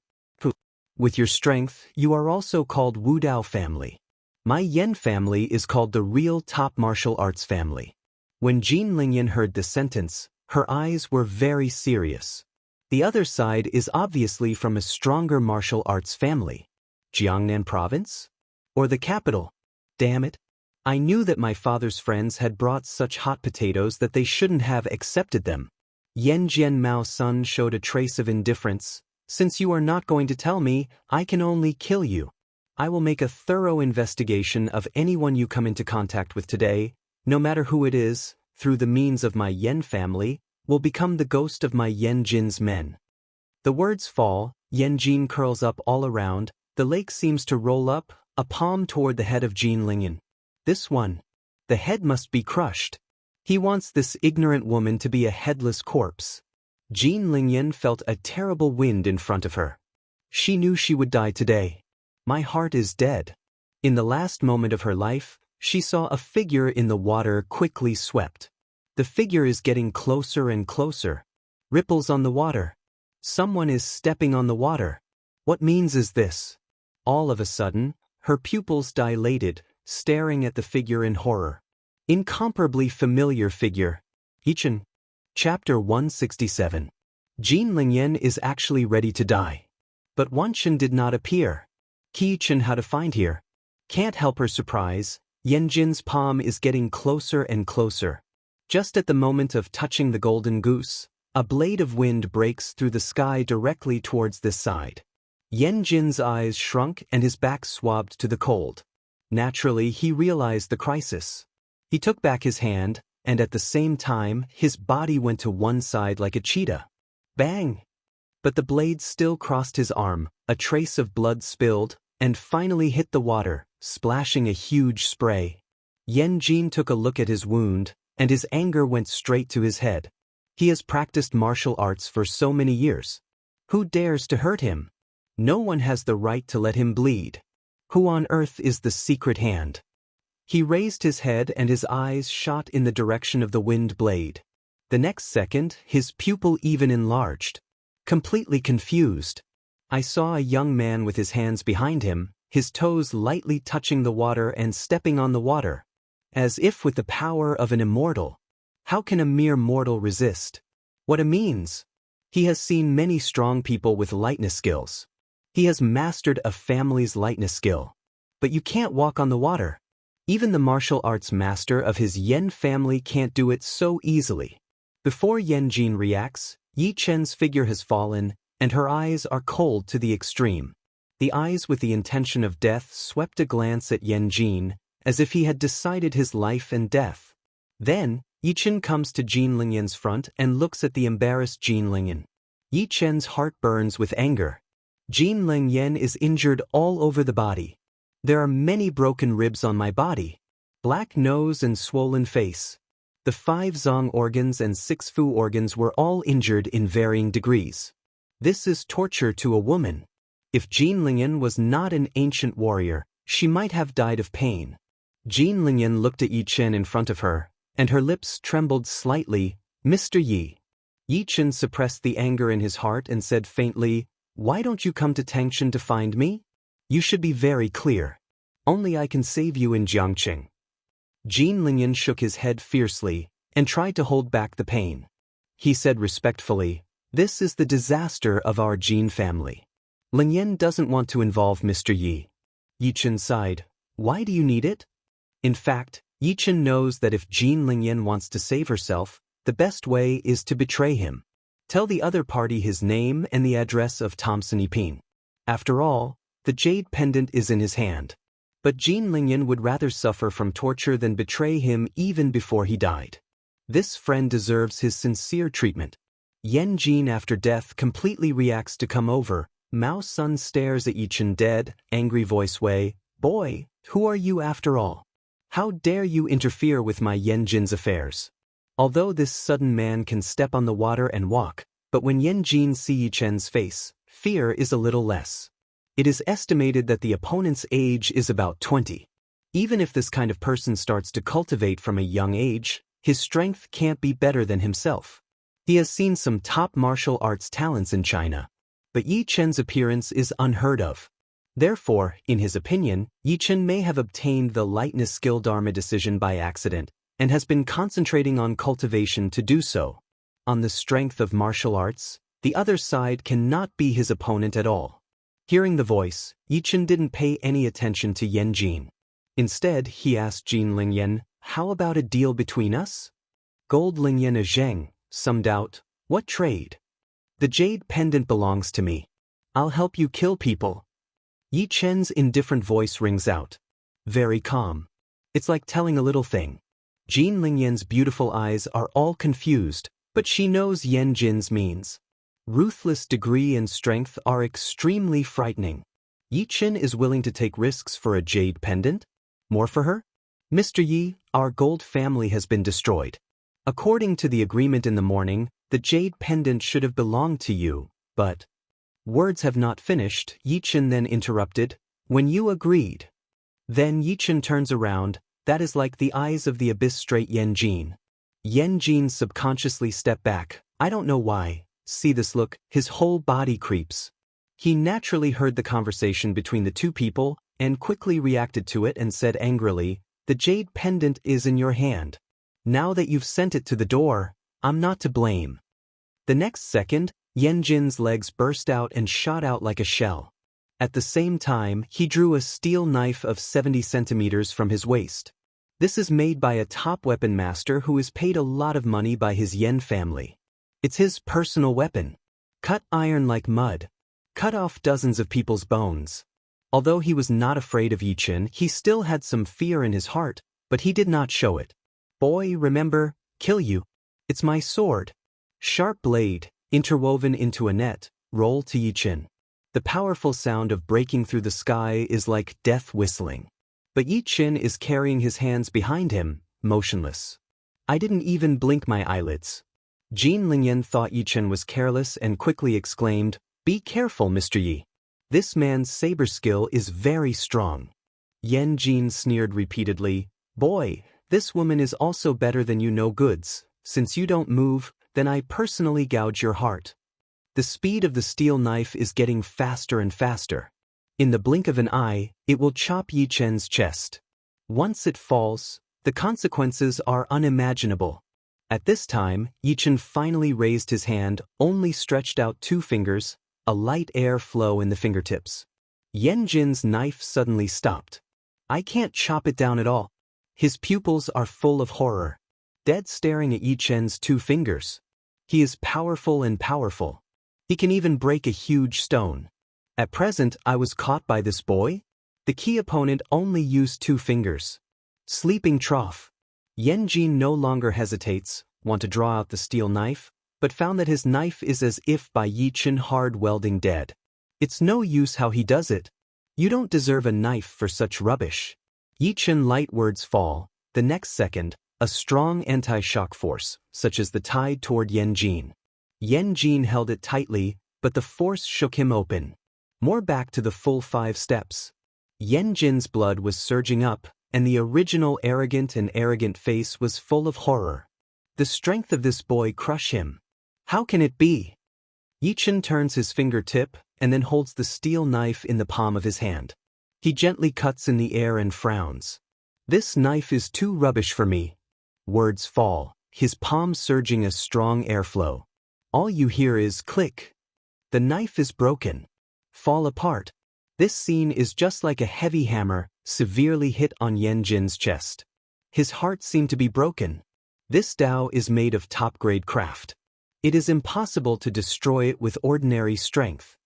A: With your strength, you are also called Wudao family. My Yen family is called the real top martial arts family. When Jean Lingyan heard this sentence, her eyes were very serious. The other side is obviously from a stronger martial arts family. Jiangnan province? Or the capital? Damn it. I knew that my father's friends had brought such hot potatoes that they shouldn't have accepted them. Yen Jian Mao's son showed a trace of indifference. Since you are not going to tell me, I can only kill you. I will make a thorough investigation of anyone you come into contact with today, no matter who it is, through the means of my Yen family, will become the ghost of my Yen Jin's men. The words fall, Yen Jin curls up all around, the lake seems to roll up, a palm toward the head of Jean Lingyan. This one. The head must be crushed. He wants this ignorant woman to be a headless corpse. Jean Lingyan felt a terrible wind in front of her. She knew she would die today. My heart is dead. In the last moment of her life, she saw a figure in the water quickly swept. The figure is getting closer and closer. Ripples on the water. Someone is stepping on the water. What means is this? All of a sudden, her pupils dilated, staring at the figure in horror. Incomparably familiar figure. Yi Chen. Chapter 167. Jean Lingyan is actually ready to die. But Wan Chen did not appear. Yi Chen how to find here. Can't help her surprise, Yen Jin's palm is getting closer and closer. Just at the moment of touching the golden goose, a blade of wind breaks through the sky directly towards this side. Yen Jin's eyes shrunk and his back swabbed to the cold. Naturally, he realized the crisis. He took back his hand, and at the same time, his body went to one side like a cheetah. Bang! But the blade still crossed his arm, a trace of blood spilled, and finally hit the water, splashing a huge spray. Yen Jin took a look at his wound, and his anger went straight to his head. He has practiced martial arts for so many years. Who dares to hurt him? No one has the right to let him bleed. Who on earth is the secret hand? He raised his head and his eyes shot in the direction of the wind blade. The next second, his pupil even enlarged. Completely confused. I saw a young man with his hands behind him, his toes lightly touching the water and stepping on the water. As if with the power of an immortal. How can a mere mortal resist? What a means! He has seen many strong people with lightness skills. He has mastered a family's lightness skill. But you can't walk on the water. Even the martial arts master of his Yen family can't do it so easily. Before Yen Jin reacts, Yi Chen's figure has fallen, and her eyes are cold to the extreme. The eyes with the intention of death swept a glance at Yen Jin, as if he had decided his life and death. Then, Yi Chen comes to Jean Lingyan's front and looks at the embarrassed Jean Lingyan. Yi Chen's heart burns with anger. Jin Lingyan is injured all over the body. There are many broken ribs on my body. Black nose and swollen face. The 5 Zong organs and 6 Fu organs were all injured in varying degrees. This is torture to a woman. If Jin Lingyan was not an ancient warrior, she might have died of pain. Jin Lingyan looked at Yi Chen in front of her, and her lips trembled slightly. Mr. Yi. Yi Chen suppressed the anger in his heart and said faintly, "Why don't you come to Tangshan to find me? You should be very clear. Only I can save you in Jiangqing." Jin Lingyan shook his head fiercely and tried to hold back the pain. He said respectfully, "This is the disaster of our Jin family. Lingyan doesn't want to involve Mr. Yi." Yi Chen sighed. "Why do you need it?" In fact, Yi Chen knows that if Jin Lingyan wants to save herself, the best way is to betray him. Tell the other party his name and the address of Thompson Ipin. After all, the jade pendant is in his hand. But Jin Lingyan would rather suffer from torture than betray him even before he died. This friend deserves his sincere treatment. Yan Jin after death completely reacts to come over. Mao Sun stares at Yi Chen dead, angry voice way, "Boy, who are you after all? How dare you interfere with my Yan Jin's affairs?" Although this sudden man can step on the water and walk, but when Yan Jin sees Yi Chen's face, fear is a little less. It is estimated that the opponent's age is about 20. Even if this kind of person starts to cultivate from a young age, his strength can't be better than himself. He has seen some top martial arts talents in China. But Yi Chen's appearance is unheard of. Therefore, in his opinion, Yi Chen may have obtained the lightness skill Dharma decision by accident, and has been concentrating on cultivation to do so. On the strength of martial arts, the other side cannot be his opponent at all. Hearing the voice, Yi Chen didn't pay any attention to Yan Jin. Instead, he asked Jin Lingyan, "How about a deal between us?" Gold Lingyan a zheng, some doubt. "What trade?" "The jade pendant belongs to me. I'll help you kill people." Yi Chen's indifferent voice rings out. Very calm. It's like telling a little thing. Jin Lingyan's beautiful eyes are all confused, but she knows Yan Jin's means. Ruthless degree and strength are extremely frightening. Yi Chen is willing to take risks for a jade pendant? More for her? "Mr. Yi, our gold family has been destroyed. According to the agreement in the morning, the jade pendant should have belonged to you, but..." Words have not finished, Yi Chen then interrupted, "When you agreed." Then Yi Chen turns around, that is like the eyes of the abyss straight Yan Jin. Yan Jin subconsciously stepped back. I don't know why. See this look, his whole body creeps. He naturally heard the conversation between the two people, and quickly reacted to it and said angrily, "The jade pendant is in your hand. Now that you've sent it to the door, I'm not to blame." The next second, Yan Jin's legs burst out and shot out like a shell. At the same time, he drew a steel knife of 70 centimeters from his waist. This is made by a top weapon master who is paid a lot of money by his Yan family. It's his personal weapon. Cut iron like mud. Cut off dozens of people's bones. Although he was not afraid of Yi Chen, he still had some fear in his heart, but he did not show it. "Boy, remember, kill you. It's my sword." Sharp blade, interwoven into a net, roll to Yi Chen. The powerful sound of breaking through the sky is like death whistling. But Yi Chen is carrying his hands behind him, motionless. I didn't even blink my eyelids. Jin Lingyan thought Yi Chen was careless and quickly exclaimed, "Be careful, Mr. Yi. This man's saber skill is very strong." Yan Jin sneered repeatedly, "Boy, this woman is also better than you no goods. Since you don't move, then I personally gouge your heart." The speed of the steel knife is getting faster and faster. In the blink of an eye, it will chop Yi Chen's chest. Once it falls, the consequences are unimaginable. At this time, Yi Chen finally raised his hand, only stretched out 2 fingers, a light air flow in the fingertips. Yan Jin's knife suddenly stopped. I can't chop it down at all. His pupils are full of horror. Dead staring at Yi Chen's 2 fingers. He is powerful and powerful. He can even break a huge stone. At present, I was caught by this boy? The key opponent only used 2 fingers. Sleeping trough. Yan Jin no longer hesitates, want to draw out the steel knife, but found that his knife is as if by Yi Chen hard welding dead. It's no use how he does it. You don't deserve a knife for such rubbish. Yi Chen light words fall. The next second, a strong anti-shock force, such as the tide toward Yan Jin. Yan Jin held it tightly, but the force shook him open. More back to the full 5 steps. Yan Jin's blood was surging up, and the original arrogant face was full of horror. The strength of this boy crush him. How can it be? Yi Chen turns his fingertip, and then holds the steel knife in the palm of his hand. He gently cuts in the air and frowns. This knife is too rubbish for me. Words fall, his palm surging a strong airflow. All you hear is click. The knife is broken. Fall apart. This scene is just like a heavy hammer, severely hit on Yan Jin's chest. His heart seemed to be broken. This Dao is made of top-grade craft. It is impossible to destroy it with ordinary strength.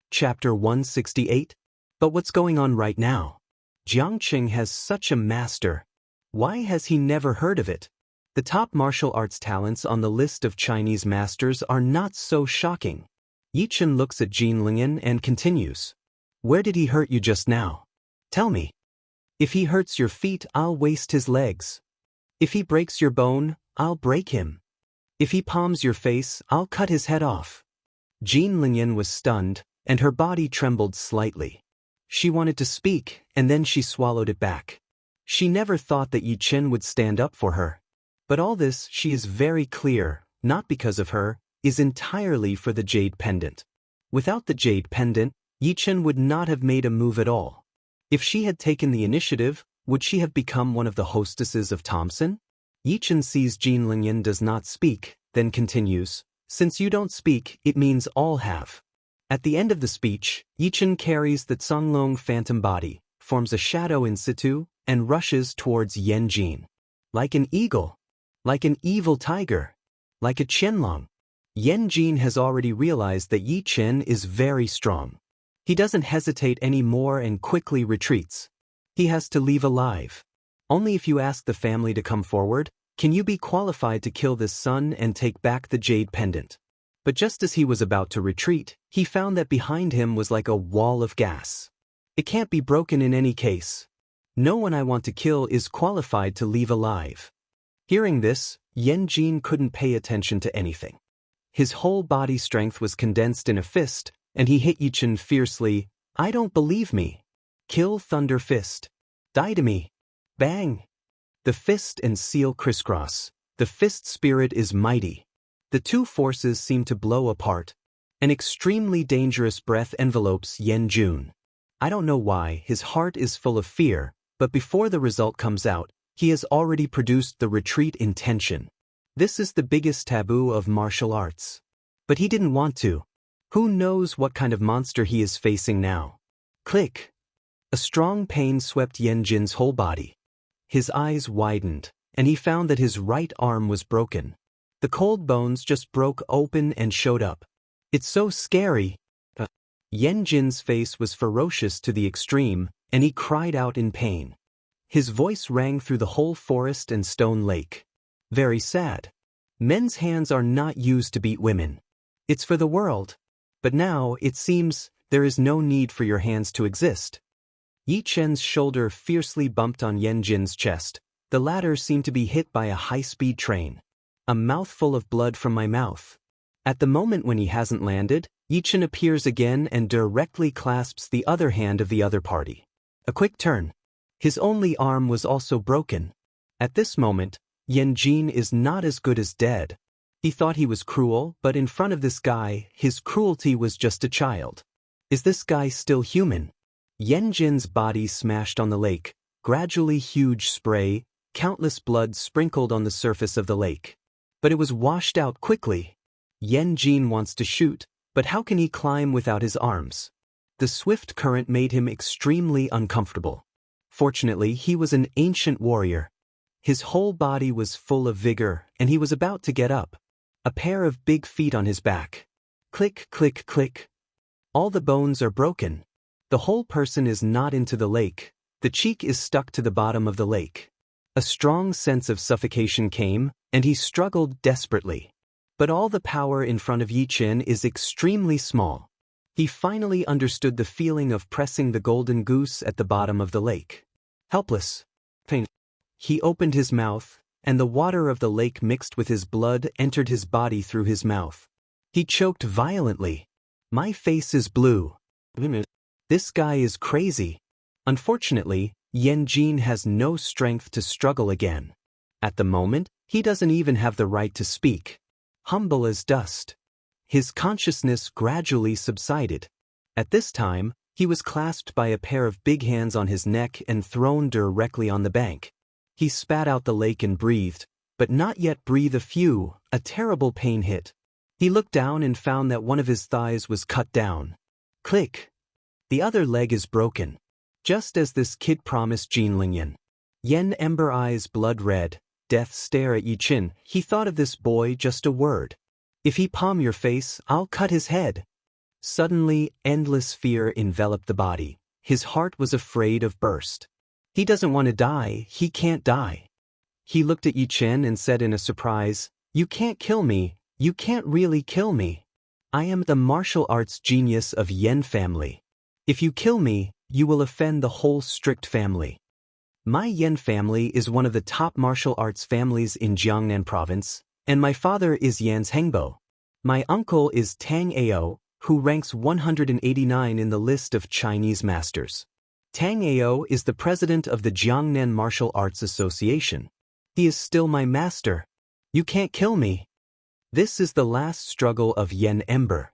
A: Chapter 168. But what's going on right now? Jiangqing has such a master. Why has he never heard of it? The top martial arts talents on the list of Chinese masters are not so shocking. Yi Chen looks at Jin Lingyan and continues. Where did he hurt you just now? Tell me. If he hurts your feet, I'll waste his legs. If he breaks your bone, I'll break him. If he palms your face, I'll cut his head off. Jin Lingyan was stunned, and her body trembled slightly. She wanted to speak, and then she swallowed it back. She never thought that Yi Chen would stand up for her. But all this, she is very clear, not because of her, is entirely for the jade pendant. Without the jade pendant, Yi Chen would not have made a move at all. If she had taken the initiative, would she have become one of the hostesses of Thompson? Yi Chen sees Jin Lingyan does not speak, then continues, since you don't speak, it means all have. At the end of the speech, Yi Chen carries the Zonglong phantom body, forms a shadow in situ, and rushes towards Yan Jin. Like an eagle. Like an evil tiger. Like a Qianlong. Yan Jin has already realized that Yi Chen is very strong. He doesn't hesitate anymore and quickly retreats. He has to leave alive. Only if you ask the family to come forward, can you be qualified to kill this son and take back the jade pendant. But just as he was about to retreat, he found that behind him was like a wall of gas. It can't be broken in any case. No one I want to kill is qualified to leave alive. Hearing this, Yan Jin couldn't pay attention to anything. His whole body strength was condensed in a fist, and he hit Yi Chen fiercely. I don't believe me. Kill Thunder Fist. Die to me. Bang. The fist and seal crisscross. The fist spirit is mighty. The two forces seem to blow apart. An extremely dangerous breath envelopes Yan Jun. I don't know why, his heart is full of fear, but before the result comes out, he has already produced the retreat intention. This is the biggest taboo of martial arts. But he didn't want to. Who knows what kind of monster he is facing now? Click. A strong pain swept Yan Jin's whole body. His eyes widened, and he found that his right arm was broken. The cold bones just broke open and showed up. It's so scary. Yan Jin's face was ferocious to the extreme, and he cried out in pain. His voice rang through the whole forest and stone lake. Very sad. Men's hands are not used to beat women. It's for the world. But now, it seems, there is no need for your hands to exist. Yi Chen's shoulder fiercely bumped on Yan Jin's chest. The latter seemed to be hit by a high-speed train. A mouthful of blood from my mouth. At the moment when he hasn't landed, Yi Chen appears again and directly clasps the other hand of the other party. A quick turn. His only arm was also broken. At this moment, Yan Jin is not as good as dead. He thought he was cruel, but in front of this guy, his cruelty was just a child. Is this guy still human? Yan Jin's body smashed on the lake, gradually huge spray, countless blood sprinkled on the surface of the lake. But it was washed out quickly. Yan Jin wants to shoot, but how can he climb without his arms? The swift current made him extremely uncomfortable. Fortunately, he was an ancient warrior. His whole body was full of vigor, and he was about to get up. A pair of big feet on his back. Click, click, click. All the bones are broken. The whole person is not into the lake. The cheek is stuck to the bottom of the lake. A strong sense of suffocation came, and he struggled desperately. But all the power in front of Yi Chen is extremely small. He finally understood the feeling of pressing the golden goose at the bottom of the lake. Helpless. Pain. He opened his mouth, and the water of the lake mixed with his blood entered his body through his mouth. He choked violently. My face is blue. This guy is crazy. Unfortunately, Yan Jin has no strength to struggle again. At the moment, he doesn't even have the right to speak. Humble as dust. His consciousness gradually subsided. At this time, he was clasped by a pair of big hands on his neck and thrown directly on the bank. He spat out the lake and breathed, but not yet breathe a few. A terrible pain hit. He looked down and found that one of his thighs was cut down. Click. The other leg is broken. Just as this kid promised Jin Lingyan. Yen Ember eyes blood red, death stare at Yi Chen. He thought of this boy just a word. If he palm your face, I'll cut his head. Suddenly, endless fear enveloped the body. His heart was afraid of burst. He doesn't want to die, he can't die. He looked at Yi Chen and said in a surprise, "You can't kill me, you can't really kill me. I am the martial arts genius of Yen family. If you kill me, you will offend the whole strict family. My Yen family is one of the top martial arts families in Jiangnan province, and my father is Yan's Hengbo. My uncle is Tang Ao, who ranks 189 in the list of Chinese masters. Tang Ao is the president of the Jiangnan Martial Arts Association. He is still my master. You can't kill me." This is the last struggle of Yen Ember.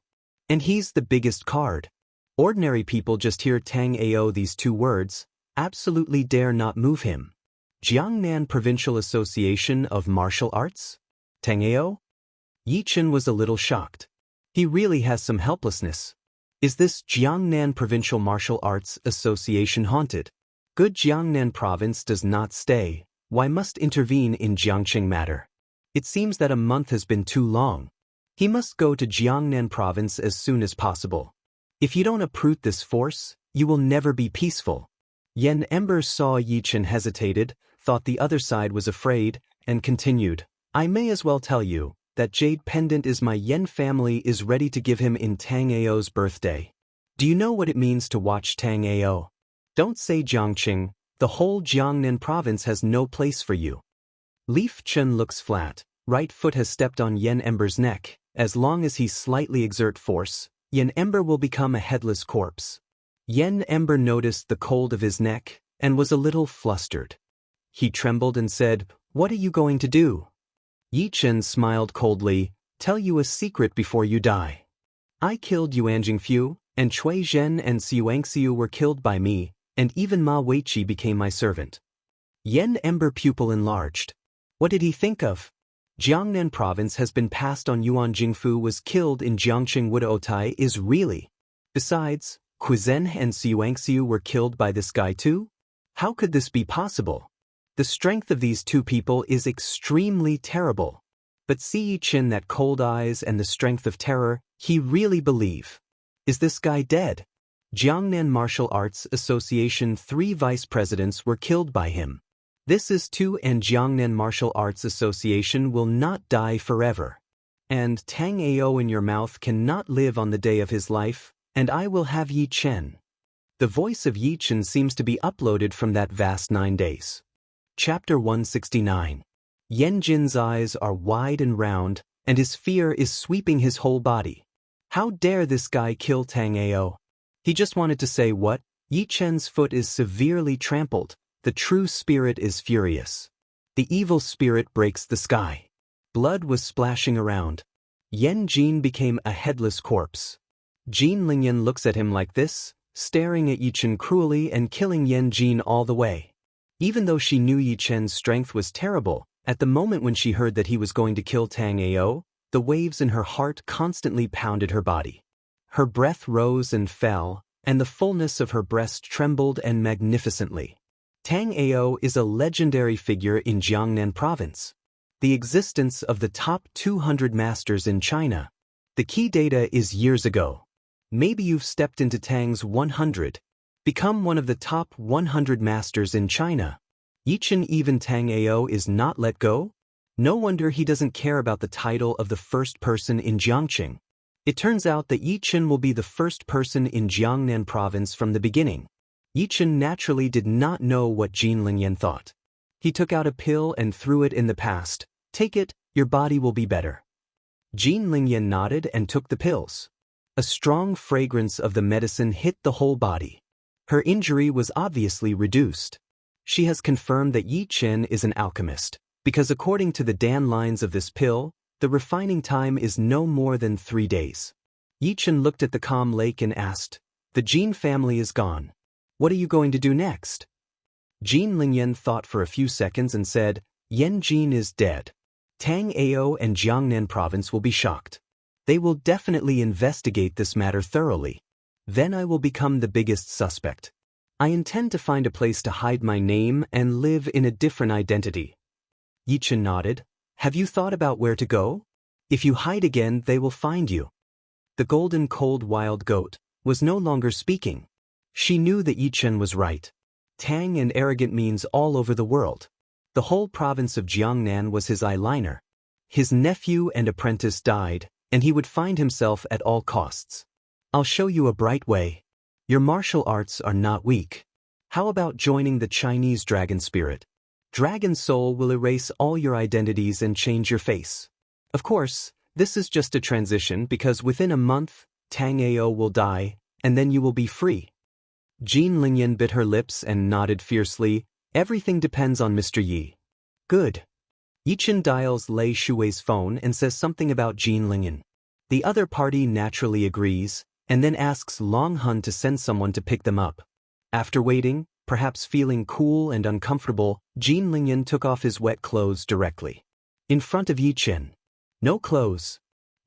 A: And he's the biggest card. Ordinary people just hear Tang Ao these two words, absolutely dare not move him. Jiangnan Provincial Association of Martial Arts? Tang Ao? Yi Chen was a little shocked. He really has some helplessness. Is this Jiangnan Provincial Martial Arts Association haunted? Good Jiangnan province does not stay. Why must intervene in Jiangqing matter? It seems that a month has been too long. He must go to Jiangnan province as soon as possible. If you don't uproot this force, you will never be peaceful. Yen Ember saw Yi Chen hesitated, thought the other side was afraid, and continued, "I may as well tell you that jade pendant is my Yen family is ready to give him in Tang Ao's birthday. Do you know what it means to watch Tang Ao? Don't say Jiangqing, the whole Jiangnan province has no place for you." Leaf Chen looks flat, right foot has stepped on Yen Ember's neck. As long as he slightly exert force, Yen Ember will become a headless corpse. Yen Ember noticed the cold of his neck, and was a little flustered. He trembled and said, "What are you going to do?" Yi Chen smiled coldly, "Tell you a secret before you die. I killed Yuan Jingfu, and Cui Zhen and Xiuangxiu were killed by me, and even Ma Weiqi became my servant." Yen Ember pupil enlarged. What did he think of? Jiangnan province has been passed on. Yuan Jingfu was killed in Jiangqing. Wood Otai is really. Besides, Zhen and Xiuangxiu were killed by this guy too? How could this be possible? The strength of these two people is extremely terrible. But see Yi Chen, that cold eyes and the strength of terror, he really believe. Is this guy dead? Jiangnan Martial Arts Association 3 vice presidents were killed by him. This is too, and Jiangnan Martial Arts Association will not die forever. And Tang Ao in your mouth cannot live on the day of his life, and I will have Yi Chen. The voice of Yi Chen seems to be uploaded from that vast 9 days. Chapter 169. Yen Jin's eyes are wide and round, and his fear is sweeping his whole body. How dare this guy kill Tang Ao? He just wanted to say what? Yi Chen's foot is severely trampled. The true spirit is furious. The evil spirit breaks the sky. Blood was splashing around. Yen Jin became a headless corpse. Jin Lingyan looks at him like this, staring at Yi Chen cruelly and killing Yen Jin all the way. Even though she knew Yi Chen's strength was terrible, at the moment when she heard that he was going to kill Tang Ao, the waves in her heart constantly pounded her body. Her breath rose and fell, and the fullness of her breast trembled and magnificently. Tang Ao is a legendary figure in Jiangnan province. The existence of the top 200 masters in China. The key data is years ago. Maybe you've stepped into Tang's 100. Become one of the top 100 masters in China. Yi Chen, even Tang Ao is not let go? No wonder he doesn't care about the title of the first person in Jiangqing. It turns out that Yi Chen will be the first person in Jiangnan province from the beginning. Yi Chen naturally did not know what Jin Lingyan thought. He took out a pill and threw it in the past. Take it, your body will be better. Jin Lingyan nodded and took the pills. A strong fragrance of the medicine hit the whole body. Her injury was obviously reduced. She has confirmed that Yi Chen is an alchemist, because according to the Dan lines of this pill, the refining time is no more than 3 days. Yi Chen looked at the calm lake and asked, "The Jin family is gone. What are you going to do next?" Jin Lingyan thought for a few seconds and said, "Yan Jin is dead. Tang Ao and Jiangnan province will be shocked. They will definitely investigate this matter thoroughly. Then I will become the biggest suspect. I intend to find a place to hide my name and live in a different identity." Yi Chen nodded. "Have you thought about where to go? If you hide again, they will find you." The golden cold wild goat was no longer speaking. She knew that Yi Chen was right. Tang and arrogant means all over the world. The whole province of Jiangnan was his eyeliner. His nephew and apprentice died, and he would find himself at all costs. "I'll show you a bright way. Your martial arts are not weak. How about joining the Chinese dragon spirit? Dragon Soul will erase all your identities and change your face. Of course, this is just a transition because within a month, Tang Ao will die, and then you will be free." Jin Lingyan bit her lips and nodded fiercely. "Everything depends on Mr. Yi." "Good." Yi Chen dials Lei Shui's phone and says something about Jin Lingyan. The other party naturally agrees, and then asks Long Hun to send someone to pick them up. After waiting, perhaps feeling cool and uncomfortable, Jin Lingyan took off his wet clothes directly. In front of Yi Chen. "No clothes."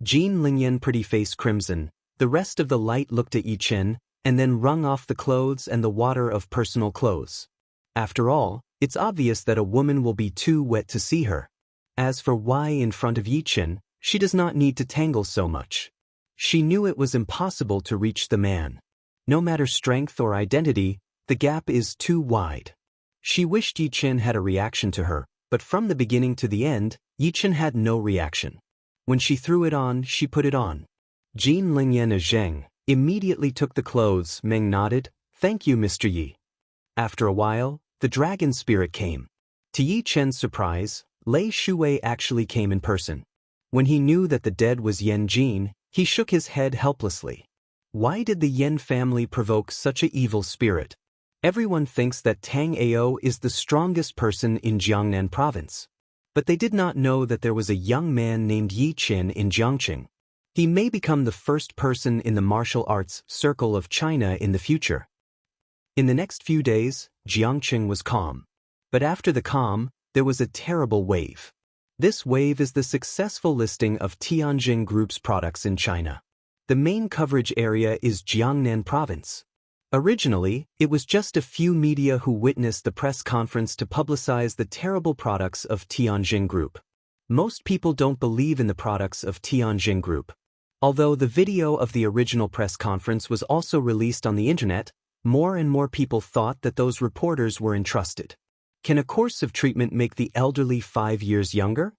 A: Jin Lingyan pretty face crimson. The rest of the light looked at Yi Chen, and then wrung off the clothes and the water of personal clothes. After all, it's obvious that a woman will be too wet to see her. As for why in front of Yi Chen, she does not need to tangle so much. She knew it was impossible to reach the man. No matter strength or identity, the gap is too wide. She wished Yi Chen had a reaction to her, but from the beginning to the end, Yi Chen had no reaction. When she threw it on, she put it on. Jin Lingyan and Zheng immediately took the clothes. Meng nodded. "Thank you, Mr. Yi." After a while, the dragon spirit came. To Yi Chen's surprise, Lei Shui actually came in person. When he knew that the dead was Yan Jin, he shook his head helplessly. Why did the Yan family provoke such an evil spirit? Everyone thinks that Tang Ao is the strongest person in Jiangnan province. But they did not know that there was a young man named Yi Chen in Jiangqing. He may become the first person in the martial arts circle of China in the future. In the next few days, Jiangqing was calm. But after the calm, there was a terrible wave. This wave is the successful listing of Tianjin Group's products in China. The main coverage area is Jiangnan province. Originally, it was just a few media who witnessed the press conference to publicize the terrible products of Tianjin Group. Most people don't believe in the products of Tianjin Group. Although the video of the original press conference was also released on the internet, more and more people thought that those reporters were entrusted. Can a course of treatment make the elderly 5 years younger?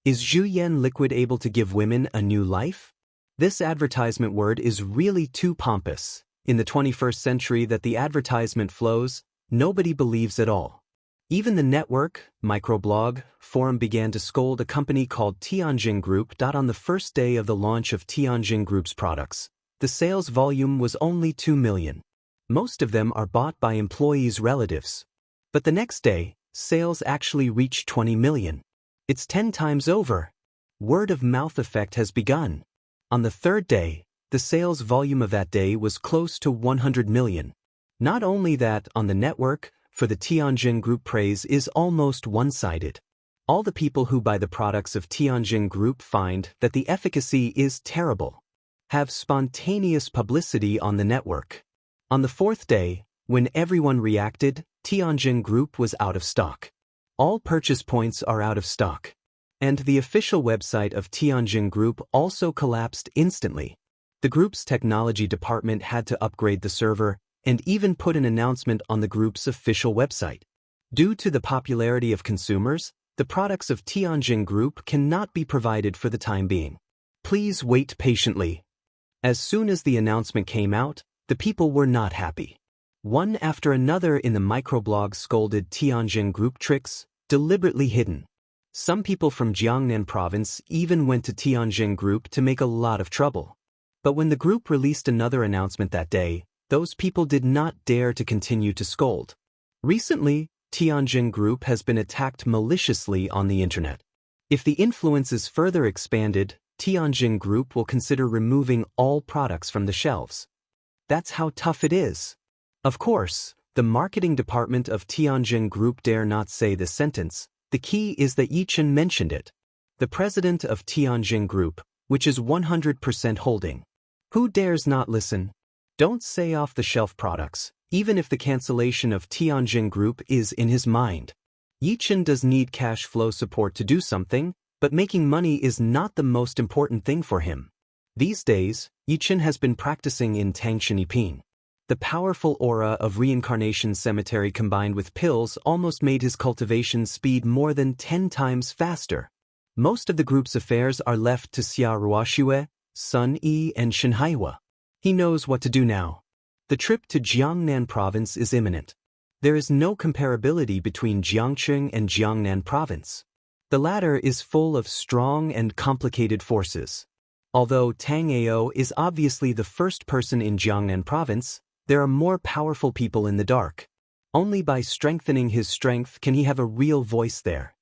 A: Is Zhuyan liquid able to give women a new life? This advertisement word is really too pompous. In the 21st century that the advertisement flows, nobody believes at all. Even the network, microblog, forum began to scold a company called Tianjin Group. On the first day of the launch of Tianjin Group's products, the sales volume was only 2 million. Most of them are bought by employees' relatives. But the next day, sales actually reached 20 million. It's 10 times over. Word-of-mouth effect has begun. On the third day, the sales volume of that day was close to 100 million. Not only that, on the network, for the Tianjin Group praise is almost one-sided. All the people who buy the products of Tianjin Group find that the efficacy is terrible. Have spontaneous publicity on the network. On the fourth day, when everyone reacted, Tianjin Group was out of stock. All purchase points are out of stock. And the official website of Tianjin Group also collapsed instantly. The group's technology department had to upgrade the server and even put an announcement on the group's official website. Due to the popularity of consumers, The products of Tianjin Group cannot be provided for the time being. Please wait patiently. As soon as the announcement came out, the people were not happy. One after another in the microblog scolded Tianjin Group tricks, deliberately hidden. Some people from Jiangnan province even went to Tianjin Group to make a lot of trouble. But when the group released another announcement that day, those people did not dare to continue to scold. Recently, Tianjin Group has been attacked maliciously on the internet. If the influence is further expanded, Tianjin Group will consider removing all products from the shelves. That's how tough it is. Of course, the marketing department of Tianjin Group dare not say this sentence. The key is that Yichen mentioned it. The president of Tianjin Group, which is 100% holding. Who dares not listen? Don't say off-the-shelf products, even if the cancellation of Tianjin Group is in his mind. Yichen does need cash flow support to do something, but making money is not the most important thing for him. These days, Yichen has been practicing in Tangshan Yiping. The powerful aura of reincarnation cemetery combined with pills almost made his cultivation speed more than 10 times faster. Most of the group's affairs are left to Xia Ruoxue, Sun Yi and Shen Haihua. He knows what to do now. The trip to Jiangnan province is imminent. There is no comparability between Jiangqing and Jiangnan province. The latter is full of strong and complicated forces. Although Tang Ao is obviously the first person in Jiangnan province, there are more powerful people in the dark. Only by strengthening his strength can he have a real voice there.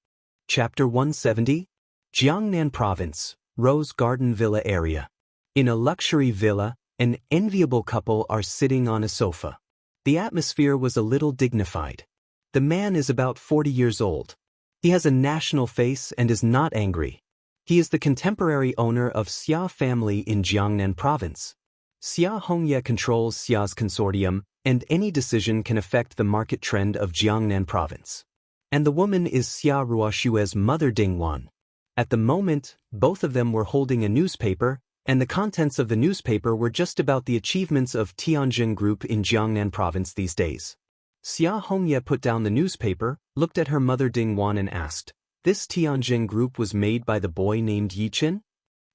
A: Chapter 170? Jiangnan Province, Rose Garden Villa area. In a luxury villa, an enviable couple are sitting on a sofa. The atmosphere was a little dignified. The man is about 40 years old. He has a national face and is not angry. He is the contemporary owner of Xia family in Jiangnan province. Xia Hongye controls Xia's consortium, and any decision can affect the market trend of Jiangnan province. And the woman is Xia Ruoxue's mother Dingwan. At the moment, both of them were holding a newspaper, and the contents of the newspaper were just about the achievements of Tianjin Group in Jiangnan province these days. Xia Hongye put down the newspaper, looked at her mother Dingwan and asked, "This Tianjin Group was made by the boy named Yichen?"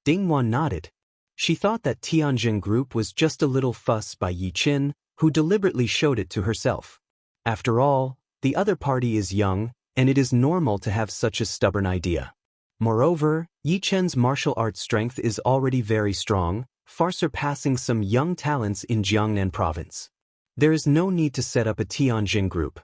A: Dingwan nodded. She thought that Tianjin Group was just a little fuss by Yichen, who deliberately showed it to herself. After all, the other party is young, and it is normal to have such a stubborn idea. Moreover, Yichen's martial arts strength is already very strong, far surpassing some young talents in Jiangnan province. There is no need to set up a Tianjin Group.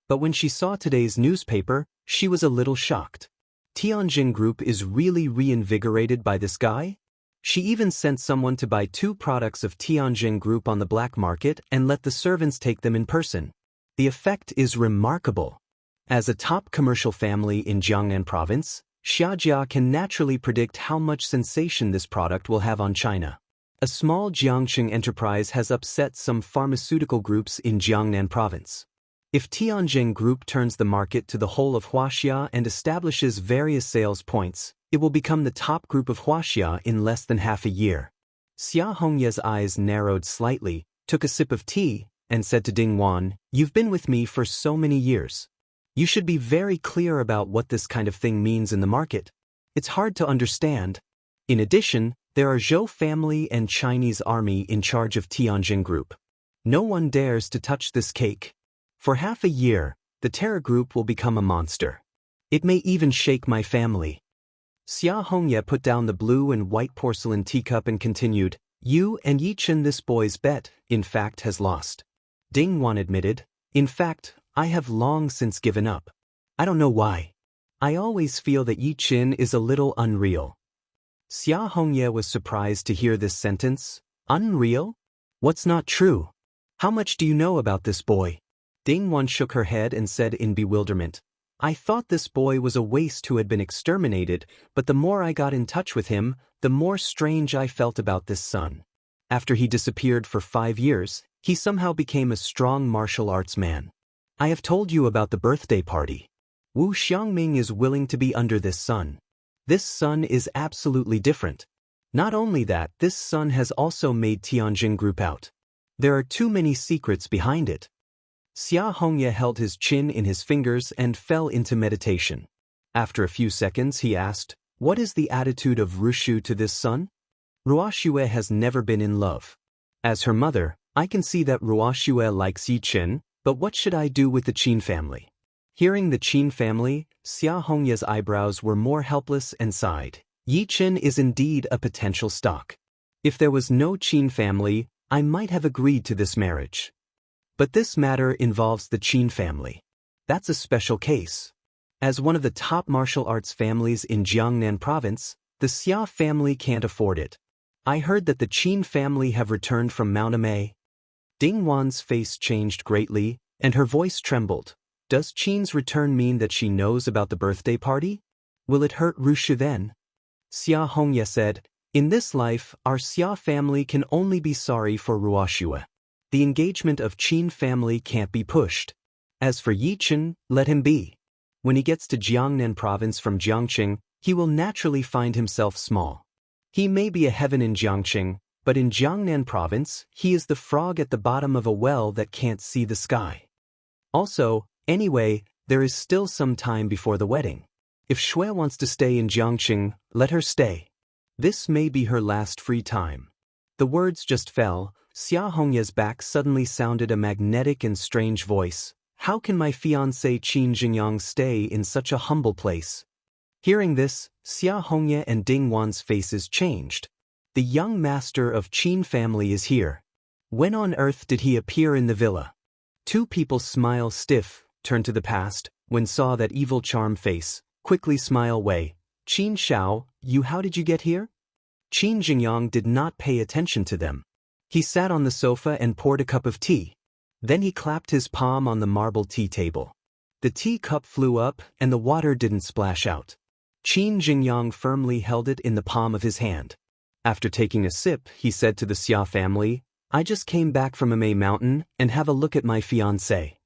A: But when she saw today's newspaper, she was a little shocked. Tianjin Group is really reinvigorated by this guy? She even sent someone to buy 2 products of Tianjin Group on the black market and let the servants take them in person. The effect is remarkable. As a top commercial family in Jiangnan province, Xiajia can naturally predict how much sensation this product will have on China. A small Jiangqing enterprise has upset some pharmaceutical groups in Jiangnan province. If Tianjin Group turns the market to the whole of Huaxia and establishes various sales points, it will become the top group of Huaxia in less than half a year. Xia Hongye's eyes narrowed slightly, took a sip of tea, and said to Dingwan, "You've been with me for so many years. You should be very clear about what this kind of thing means in the market. It's hard to understand. In addition, there are Zhou family and Chinese army in charge of Tianjin Group. No one dares to touch this cake. For half a year, the terror group will become a monster. It may even shake my family." Xia Hongye put down the blue and white porcelain teacup and continued, "You and Yichen, this boy's bet, in fact, has lost." Dingwan admitted, "In fact, I have long since given up. I don't know why. I always feel that Yichen is a little unreal." Xia Hongye was surprised to hear this sentence. Unreal? What's not true? How much do you know about this boy? Dingwan shook her head and said in bewilderment, "I thought this boy was a waste who had been exterminated, but the more I got in touch with him, the more strange I felt about this son. After he disappeared for 5 years, he somehow became a strong martial arts man. I have told you about the birthday party. Wu Xiangming is willing to be under this son. This son is absolutely different. Not only that, this son has also made Tianjin Group out. There are too many secrets behind it." Xia Hongye held his chin in his fingers and fell into meditation. After a few seconds he asked, "What is the attitude of Rushu to this son?" Ruoxue has never been in love. As her mother, I can see that Ruoxue likes Yi Qin, but what should I do with the Qin family? Hearing the Qin family, Xia Hongya's eyebrows were more helpless and sighed. Yi Qin is indeed a potential stock. If there was no Qin family, I might have agreed to this marriage. But this matter involves the Qin family. That's a special case. As one of the top martial arts families in Jiangnan province, the Xia family can't afford it. I heard that the Qin family have returned from Mount Amei. Ding Wan's face changed greatly, and her voice trembled. Does Qin's return mean that she knows about the birthday party? Will it hurt Rushu then? Xia Hongya said, "In this life, our Xia family can only be sorry for Ruoxue. The engagement of Qin family can't be pushed. As for Yi Qin, let him be. When he gets to Jiangnan province from Jiangqing, he will naturally find himself small. He may be a heaven in Jiangqing, but in Jiangnan province, he is the frog at the bottom of a well that can't see the sky. Also, anyway, there is still some time before the wedding. If Shui wants to stay in Jiangqing, let her stay. This may be her last free time." The words just fell. Xia Hongya's back suddenly sounded a magnetic and strange voice. "How can my fiancé Qin Jingyang stay in such a humble place?" Hearing this, Xia Hongya and Ding Wan's faces changed. The young master of Qin family is here. When on earth did he appear in the villa? Two people smile stiff, turn to the past, when saw that evil charm face, quickly smile way. "Qin Shao, how did you get here?" Qin Jingyang did not pay attention to them. He sat on the sofa and poured a cup of tea. Then he clapped his palm on the marble tea table. The tea cup flew up and the water didn't splash out. Qin Jingyang firmly held it in the palm of his hand. After taking a sip, he said to the Xia family, "I just came back from Amei Mountain and have a look at my fiancé."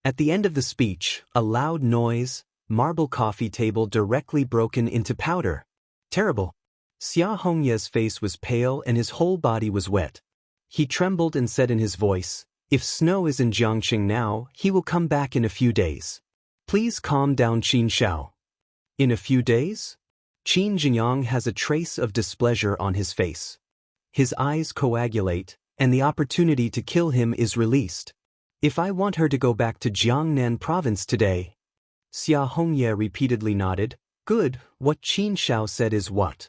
A: At the end of the speech, a loud noise, marble coffee table directly broken into powder. Terrible. Xia Hongya's face was pale and his whole body was wet. He trembled and said in his voice, "If Snow is in Jiangqing now, he will come back in a few days. Please calm down Qin Shao." In a few days? Qin Jingyang has a trace of displeasure on his face. His eyes coagulate, and the opportunity to kill him is released. "If I want her to go back to Jiangnan province today." Xia Hongya repeatedly nodded. "Good, what Qin Shao said is what?"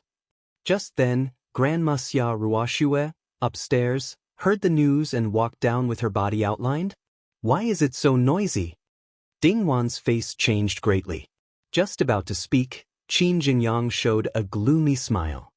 A: Just then, Grandma Xia Ruoxue, upstairs, heard the news and walked down with her body outlined. "Why is it so noisy?" Ding Wan's face changed greatly. Just about to speak, Qin Jingyang showed a gloomy smile.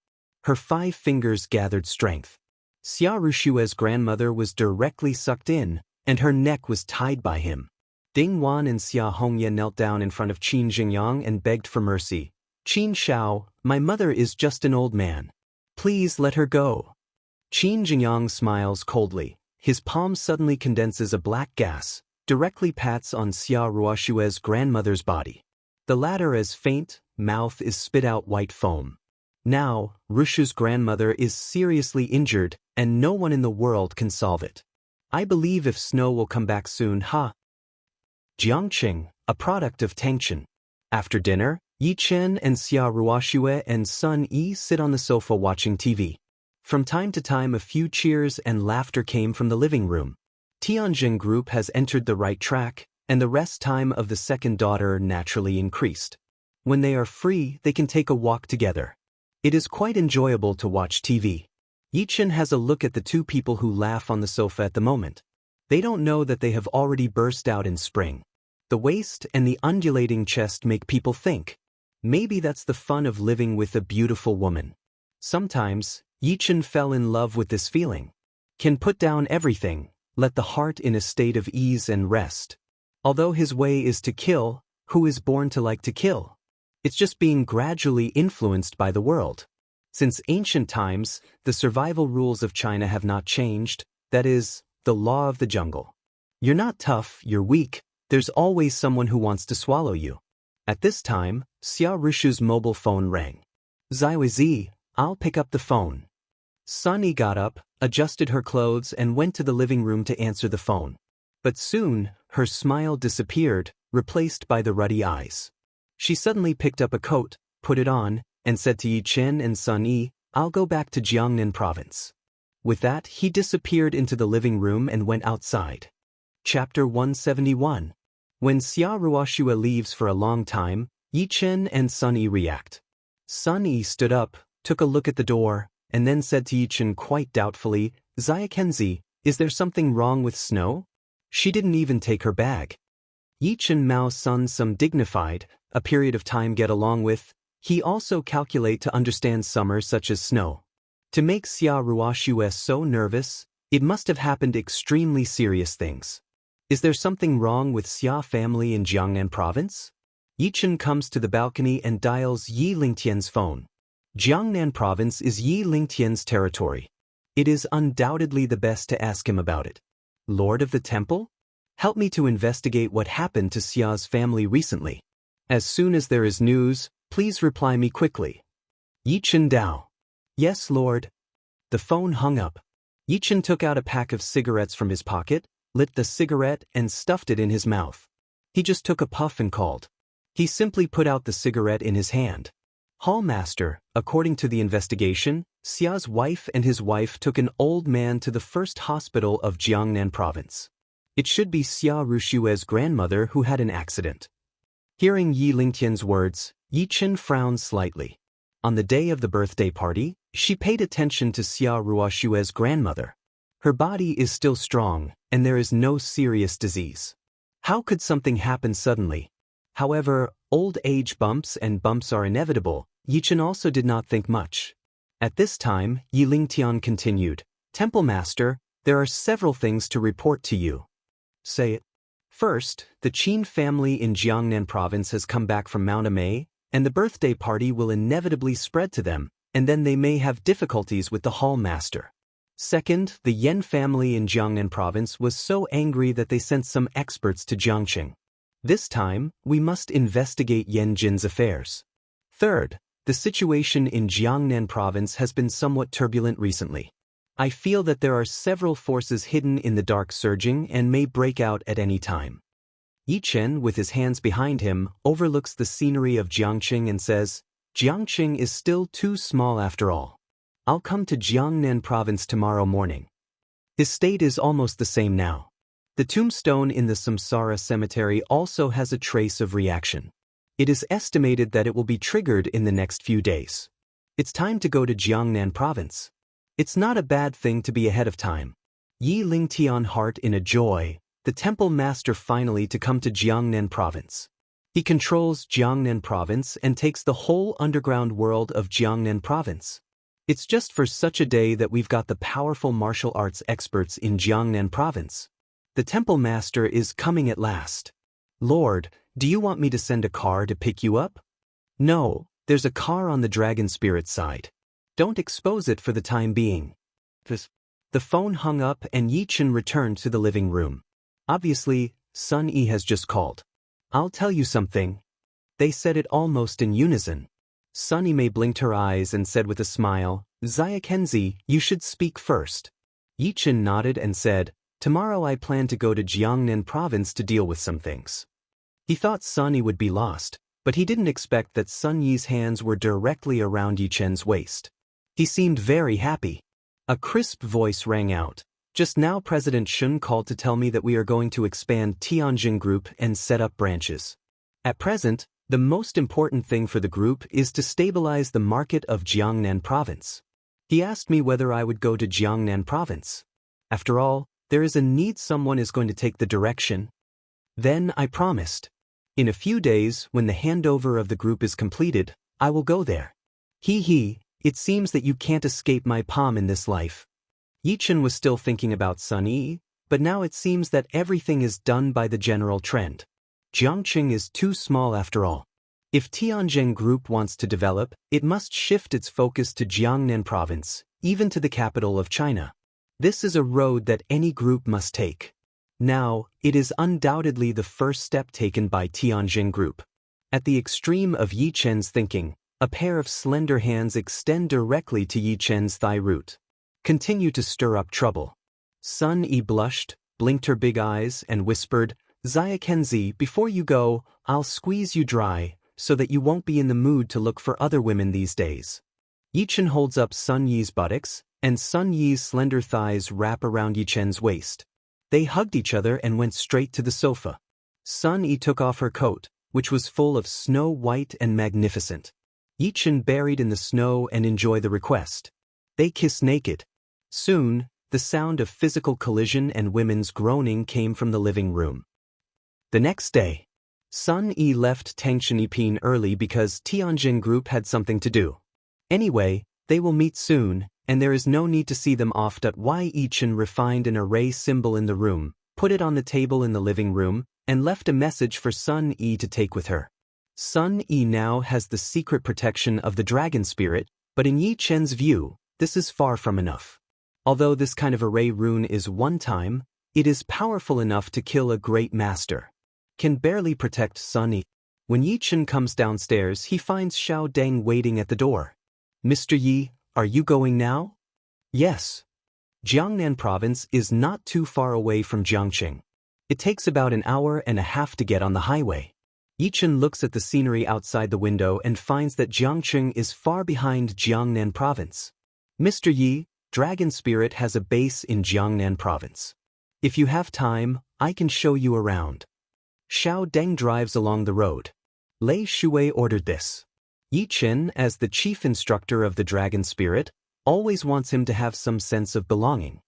A: Her 5 fingers gathered strength. Xia Rushue's grandmother was directly sucked in, and her neck was tied by him. Ding Wan and Xia Hongya knelt down in front of Qin Jingyang and begged for mercy. "Qin Shao, my mother is just an old man. Please let her go." Qin Jingyang smiles coldly. His palm suddenly condenses a black gas, directly pats on Xia Ruoxue's grandmother's body. The latter as faint, mouth is spit out white foam. Now, Rushu's grandmother is seriously injured, and no one in the world can solve it. I believe if Snow will come back soon, Jiangqing, a product of Tangchen. After dinner, Yi Chen and Xia Ruoxue and Sun Yi sit on the sofa watching TV. From time to time a few cheers and laughter came from the living room. Tianjin Group has entered the right track, and the rest time of the second daughter naturally increased. When they are free, they can take a walk together. It is quite enjoyable to watch TV. Yi Chen has a look at the two people who laugh on the sofa at the moment. They don't know that they have already burst out in spring. The waist and the undulating chest make people think. Maybe that's the fun of living with a beautiful woman. Sometimes, Yi Chen fell in love with this feeling. Can put down everything, let the heart in a state of ease and rest. Although his way is to kill, who is born to like to kill? It's just being gradually influenced by the world. Since ancient times, the survival rules of China have not changed, that is, the law of the jungle. You're not tough, you're weak, there's always someone who wants to swallow you. At this time, Xia Rishu's mobile phone rang. "Ziwei, I'll pick up the phone." Sunny got up, adjusted her clothes and went to the living room to answer the phone. But soon, her smile disappeared, replaced by the ruddy eyes. She suddenly picked up a coat, put it on, and said to Yi Chen and Sun Yi, "I'll go back to Jiangnan province." With that, he disappeared into the living room and went outside. Chapter 171. When Xia Ruoxue leaves for a long time, Yi Chen and Sun Yi react. Sun Yi stood up, took a look at the door, and then said to Yi Chen quite doubtfully, "Xia Kenzi, is there something wrong with Snow? She didn't even take her bag." Yi Chen Mao Sun some dignified, a period of time get along with, he also calculate to understand summer such as snow. To make Xia Ruoxue so nervous, it must have happened extremely serious things. Is there something wrong with Xia family in Jiangnan province? Yi Chen comes to the balcony and dials Yi Lingtian's phone. Jiangnan province is Yi Lingtian's territory. It is undoubtedly the best to ask him about it. Lord of the Temple? Help me to investigate what happened to Xia's family recently. As soon as there is news, please reply me quickly. Yi Chen Dao. Yes, Lord. The phone hung up. Yi Chen took out a pack of cigarettes from his pocket, lit the cigarette and stuffed it in his mouth. He just took a puff and called. He simply put out the cigarette in his hand. Hallmaster, according to the investigation, Xia's wife and his wife took an old man to the first hospital of Jiangnan province. It should be Xia Ruoxue's grandmother who had an accident. Hearing Yi Lingtian's words, Yi Chen frowned slightly. On the day of the birthday party, she paid attention to Xia Ruoxue's grandmother. Her body is still strong, and there is no serious disease. How could something happen suddenly? However, old age bumps are inevitable. Yi Chen also did not think much. At this time, Yi Lingtian continued, "Temple Master, there are several things to report to you." Say it. First, the Qin family in Jiangnan province has come back from Mount Amei, and the birthday party will inevitably spread to them, and then they may have difficulties with the hall master. Second, the Yan family in Jiangnan province was so angry that they sent some experts to Jiangqing. This time, we must investigate Yan Jin's affairs. Third, the situation in Jiangnan province has been somewhat turbulent recently. I feel that there are several forces hidden in the dark surging and may break out at any time. Yi Chen, with his hands behind him, overlooks the scenery of Jiangqing and says, "Jiangqing is still too small after all. I'll come to Jiangnan province tomorrow morning." His state is almost the same now. The tombstone in the Samsara cemetery also has a trace of reaction. It is estimated that it will be triggered in the next few days. It's time to go to Jiangnan province. It's not a bad thing to be ahead of time. Yi Lingtian heart in a joy, the temple master finally to come to Jiangnan province. He controls Jiangnan province and takes the whole underground world of Jiangnan province. It's just for such a day that we've got the powerful martial arts experts in Jiangnan province. The temple master is coming at last. Lord, do you want me to send a car to pick you up? No, there's a car on the dragon spirit side. Don't expose it for the time being. The phone hung up and Yi Chen returned to the living room. Obviously, Sun Yi has just called. I'll tell you something. They said it almost in unison. Sun Yi blinked her eyes and said with a smile, "Xia Kenzi, you should speak first." Yi Chen nodded and said, "Tomorrow I plan to go to Jiangnan province to deal with some things." He thought Sun Yi would be lost, but he didn't expect that Sun Yi's hands were directly around Yi Chen's waist. He seemed very happy. A crisp voice rang out. "Just now President Shun called to tell me that we are going to expand Tianjin Group and set up branches. At present, the most important thing for the group is to stabilize the market of Jiangnan province. He asked me whether I would go to Jiangnan province. After all, there is a need, someone is going to take the direction." Then I promised. In a few days, when the handover of the group is completed, I will go there. It seems that you can't escape my palm in this life. Yi Chen was still thinking about Sun Yi, but now it seems that everything is done by the general trend. Jiangqing is too small after all. If Tianjin Group wants to develop, it must shift its focus to Jiangnan province, even to the capital of China. This is a road that any group must take. Now, it is undoubtedly the first step taken by Tianjin Group. At the extreme of Yi Chen's thinking, a pair of slender hands extend directly to Yi Chen's thigh root. Continue to stir up trouble. Sun Yi blushed, blinked her big eyes, and whispered, "Xia Kenzi, before you go, I'll squeeze you dry, so that you won't be in the mood to look for other women these days. Yichen holds up Sun Yi's buttocks, and Sun Yi's slender thighs wrap around Yichen's waist. They hugged each other and went straight to the sofa. Sun Yi took off her coat, which was full of snow white and magnificent. Yichen buried in the snow and enjoyed the request. They kissed naked. Soon, the sound of physical collision and women's groaning came from the living room. The next day, Sun Yi left Tangshan early because Tianjin Group had something to do. Anyway, they will meet soon, and there is no need to see them off. Yichen refined an array symbol in the room, put it on the table in the living room, and left a message for Sun Yi to take with her. Sun Yi now has the secret protection of the dragon spirit, but in Yichen's view, this is far from enough. Although this kind of array rune is one time, it is powerful enough to kill a great master. Can barely protect Sun Yi. When Yichen comes downstairs, he finds Xiao Deng waiting at the door. Mr. Yi, are you going now? Yes. Jiangnan province is not too far away from Jiangqing. It takes about an hour and a half to get on the highway. Yichen looks at the scenery outside the window and finds that Jiangqing is far behind Jiangnan province. Mr. Yi, Dragon Spirit has a base in Jiangnan province. If you have time, I can show you around. Xiao Deng drives along the road. Lei Shui ordered this. Yichen, as the chief instructor of the Dragon Spirit, always wants him to have some sense of belonging.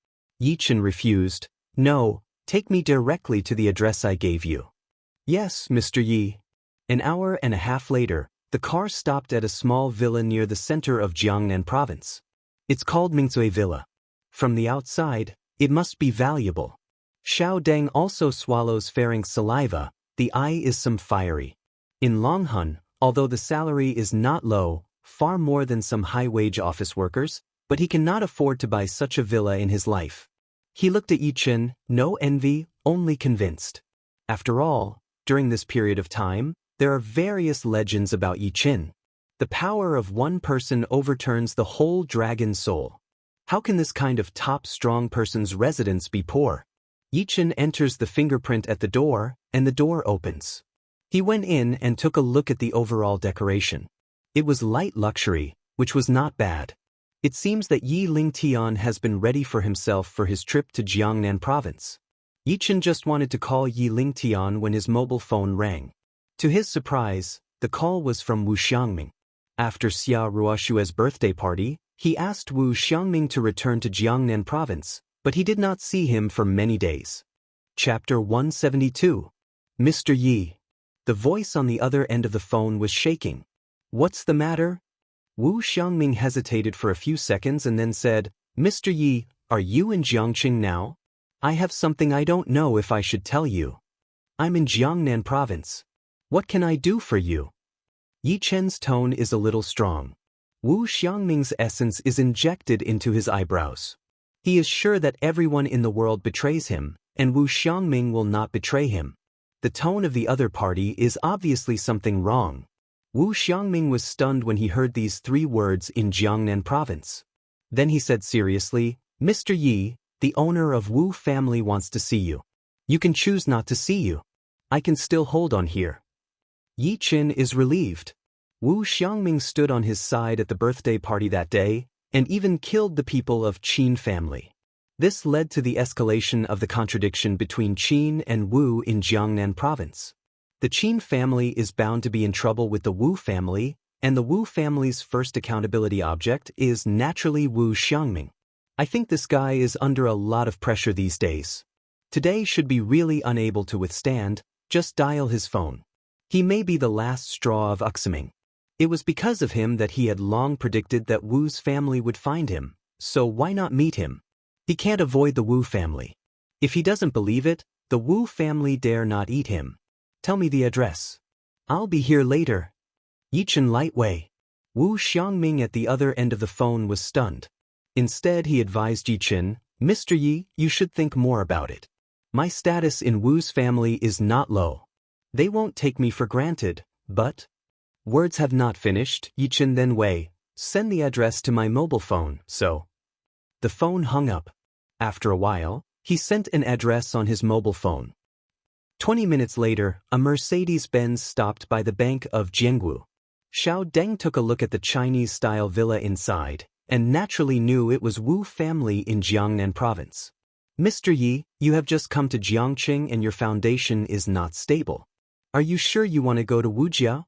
A: Yichen refused. No, take me directly to the address I gave you. Yes, Mr. Yi. An hour and a half later, the car stopped at a small villa near the center of Jiangnan province. It's called Mingzui Villa. From the outside, it must be valuable. Xiao Deng also swallows pharynx saliva. The eye is some fiery. In Longhun, although the salary is not low, far more than some high-wage office workers, but he cannot afford to buy such a villa in his life. He looked at Yichen, no envy, only convinced. After all, during this period of time, there are various legends about Yichen. The power of one person overturns the whole dragon soul. How can this kind of top strong person's residence be poor? Yichen enters the fingerprint at the door, and the door opens. He went in and took a look at the overall decoration. It was light luxury, which was not bad. It seems that Yi Lingtian has been ready for himself for his trip to Jiangnan province. Yichen just wanted to call Yi Lingtian when his mobile phone rang. To his surprise, the call was from Wu Xiangming. After Xia Ruoshue's birthday party, he asked Wu Xiangming to return to Jiangnan province, but he did not see him for many days. Chapter 172. Mr. Yi. The voice on the other end of the phone was shaking. What's the matter? Wu Xiangming hesitated for a few seconds and then said, Mr. Yi, are you in Jiangqing now? I have something I don't know if I should tell you. I'm in Jiangnan province. What can I do for you? Yichen's tone is a little strong. Wu Xiangming's essence is injected into his eyebrows. He is sure that everyone in the world betrays him, and Wu Xiangming will not betray him. The tone of the other party is obviously something wrong. Wu Xiangming was stunned when he heard these three words in Jiangnan province. Then he said seriously, Mr. Yi, the owner of Wu family wants to see you. You can choose not to see you. I can still hold on here. Yichen is relieved. Wu Xiangming stood on his side at the birthday party that day, and even killed the people of Qin family. This led to the escalation of the contradiction between Qin and Wu in Jiangnan province. The Qin family is bound to be in trouble with the Wu family, and the Wu family's first accountability object is naturally Wu Xiangming. I think this guy is under a lot of pressure these days. Today should be really unable to withstand, just dial his phone. He may be the last straw of Uximing. It was because of him that he had long predicted that Wu's family would find him, so why not meet him? He can't avoid the Wu family. If he doesn't believe it, the Wu family dare not eat him. Tell me the address. I'll be here later. Yichen Lightway. Wu Xiangming at the other end of the phone was stunned. Instead he advised Yichen, Mr. Yi, you should think more about it. My status in Wu's family is not low. They won't take me for granted, but... Words have not finished, Yichen then Wei, send the address to my mobile phone, so... The phone hung up. After a while, he sent an address on his mobile phone. 20 minutes later, a Mercedes-Benz stopped by the bank of Jiangwu. Xiao Deng took a look at the Chinese-style villa inside, and naturally knew it was Wu family in Jiangnan province. Mr. Yi, you have just come to Jiangqing and your foundation is not stable. Are you sure you want to go to Wujia?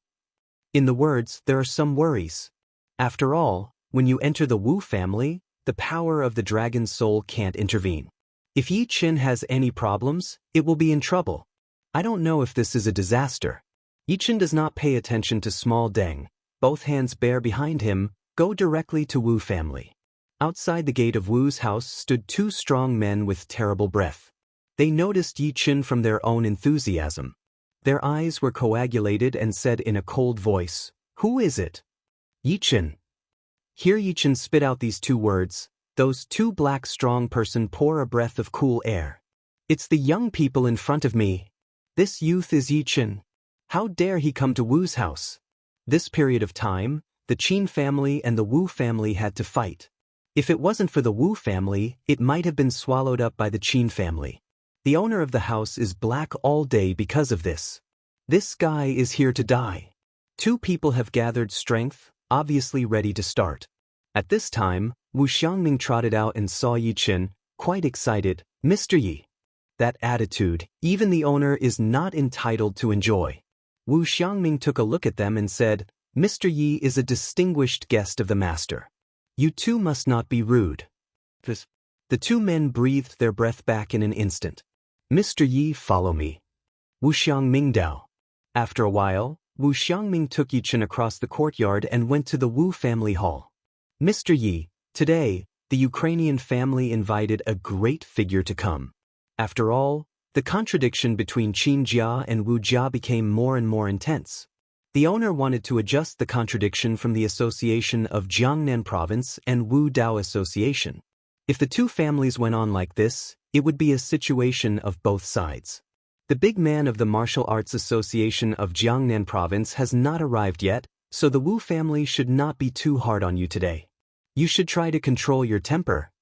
A: In the words, there are some worries. After all, when you enter the Wu family, the power of the dragon's soul can't intervene. If Yi Qin has any problems, it will be in trouble. I don't know if this is a disaster. Yi Qin does not pay attention to small Deng, both hands bare behind him, go directly to Wu family. Outside the gate of Wu's house stood two strong men with terrible breath. They noticed Yi Qin from their own enthusiasm. Their eyes were coagulated and said in a cold voice, "Who is it?" "Yi Qin." Here Yi Qin spit out these two words. Those two black strong person pour a breath of cool air. "It's the young people in front of me. This youth is Yi Qin. How dare he come to Wu's house?" This period of time, the Qin family and the Wu family had to fight. If it wasn't for the Wu family, it might have been swallowed up by the Qin family. The owner of the house is black all day because of this. This guy is here to die. Two people have gathered strength, obviously ready to start. At this time, Wu Xiangming trotted out and saw Yi Qin, quite excited. "Mr. Yi." That attitude, even the owner is not entitled to enjoy. Wu Xiangming took a look at them and said, "Mr. Yi is a distinguished guest of the master. You two must not be rude." The two men breathed their breath back in an instant. "Mr. Yi, follow me." Wu Xiangming Dao. After a while, Wu Xiangming took Yi Qin across the courtyard and went to the Wu family hall. "Mr. Yi, today, the Ukrainian family invited a great figure to come." After all, the contradiction between Qin Jia and Wu Jia became more and more intense. The owner wanted to adjust the contradiction from the association of Jiangnan province and Wu Dao association. If the two families went on like this, it would be a situation of both sides. The big man of the Martial Arts Association of Jiangnan province has not arrived yet, so the Wu family should not be too hard on you today. You should try to control your temper.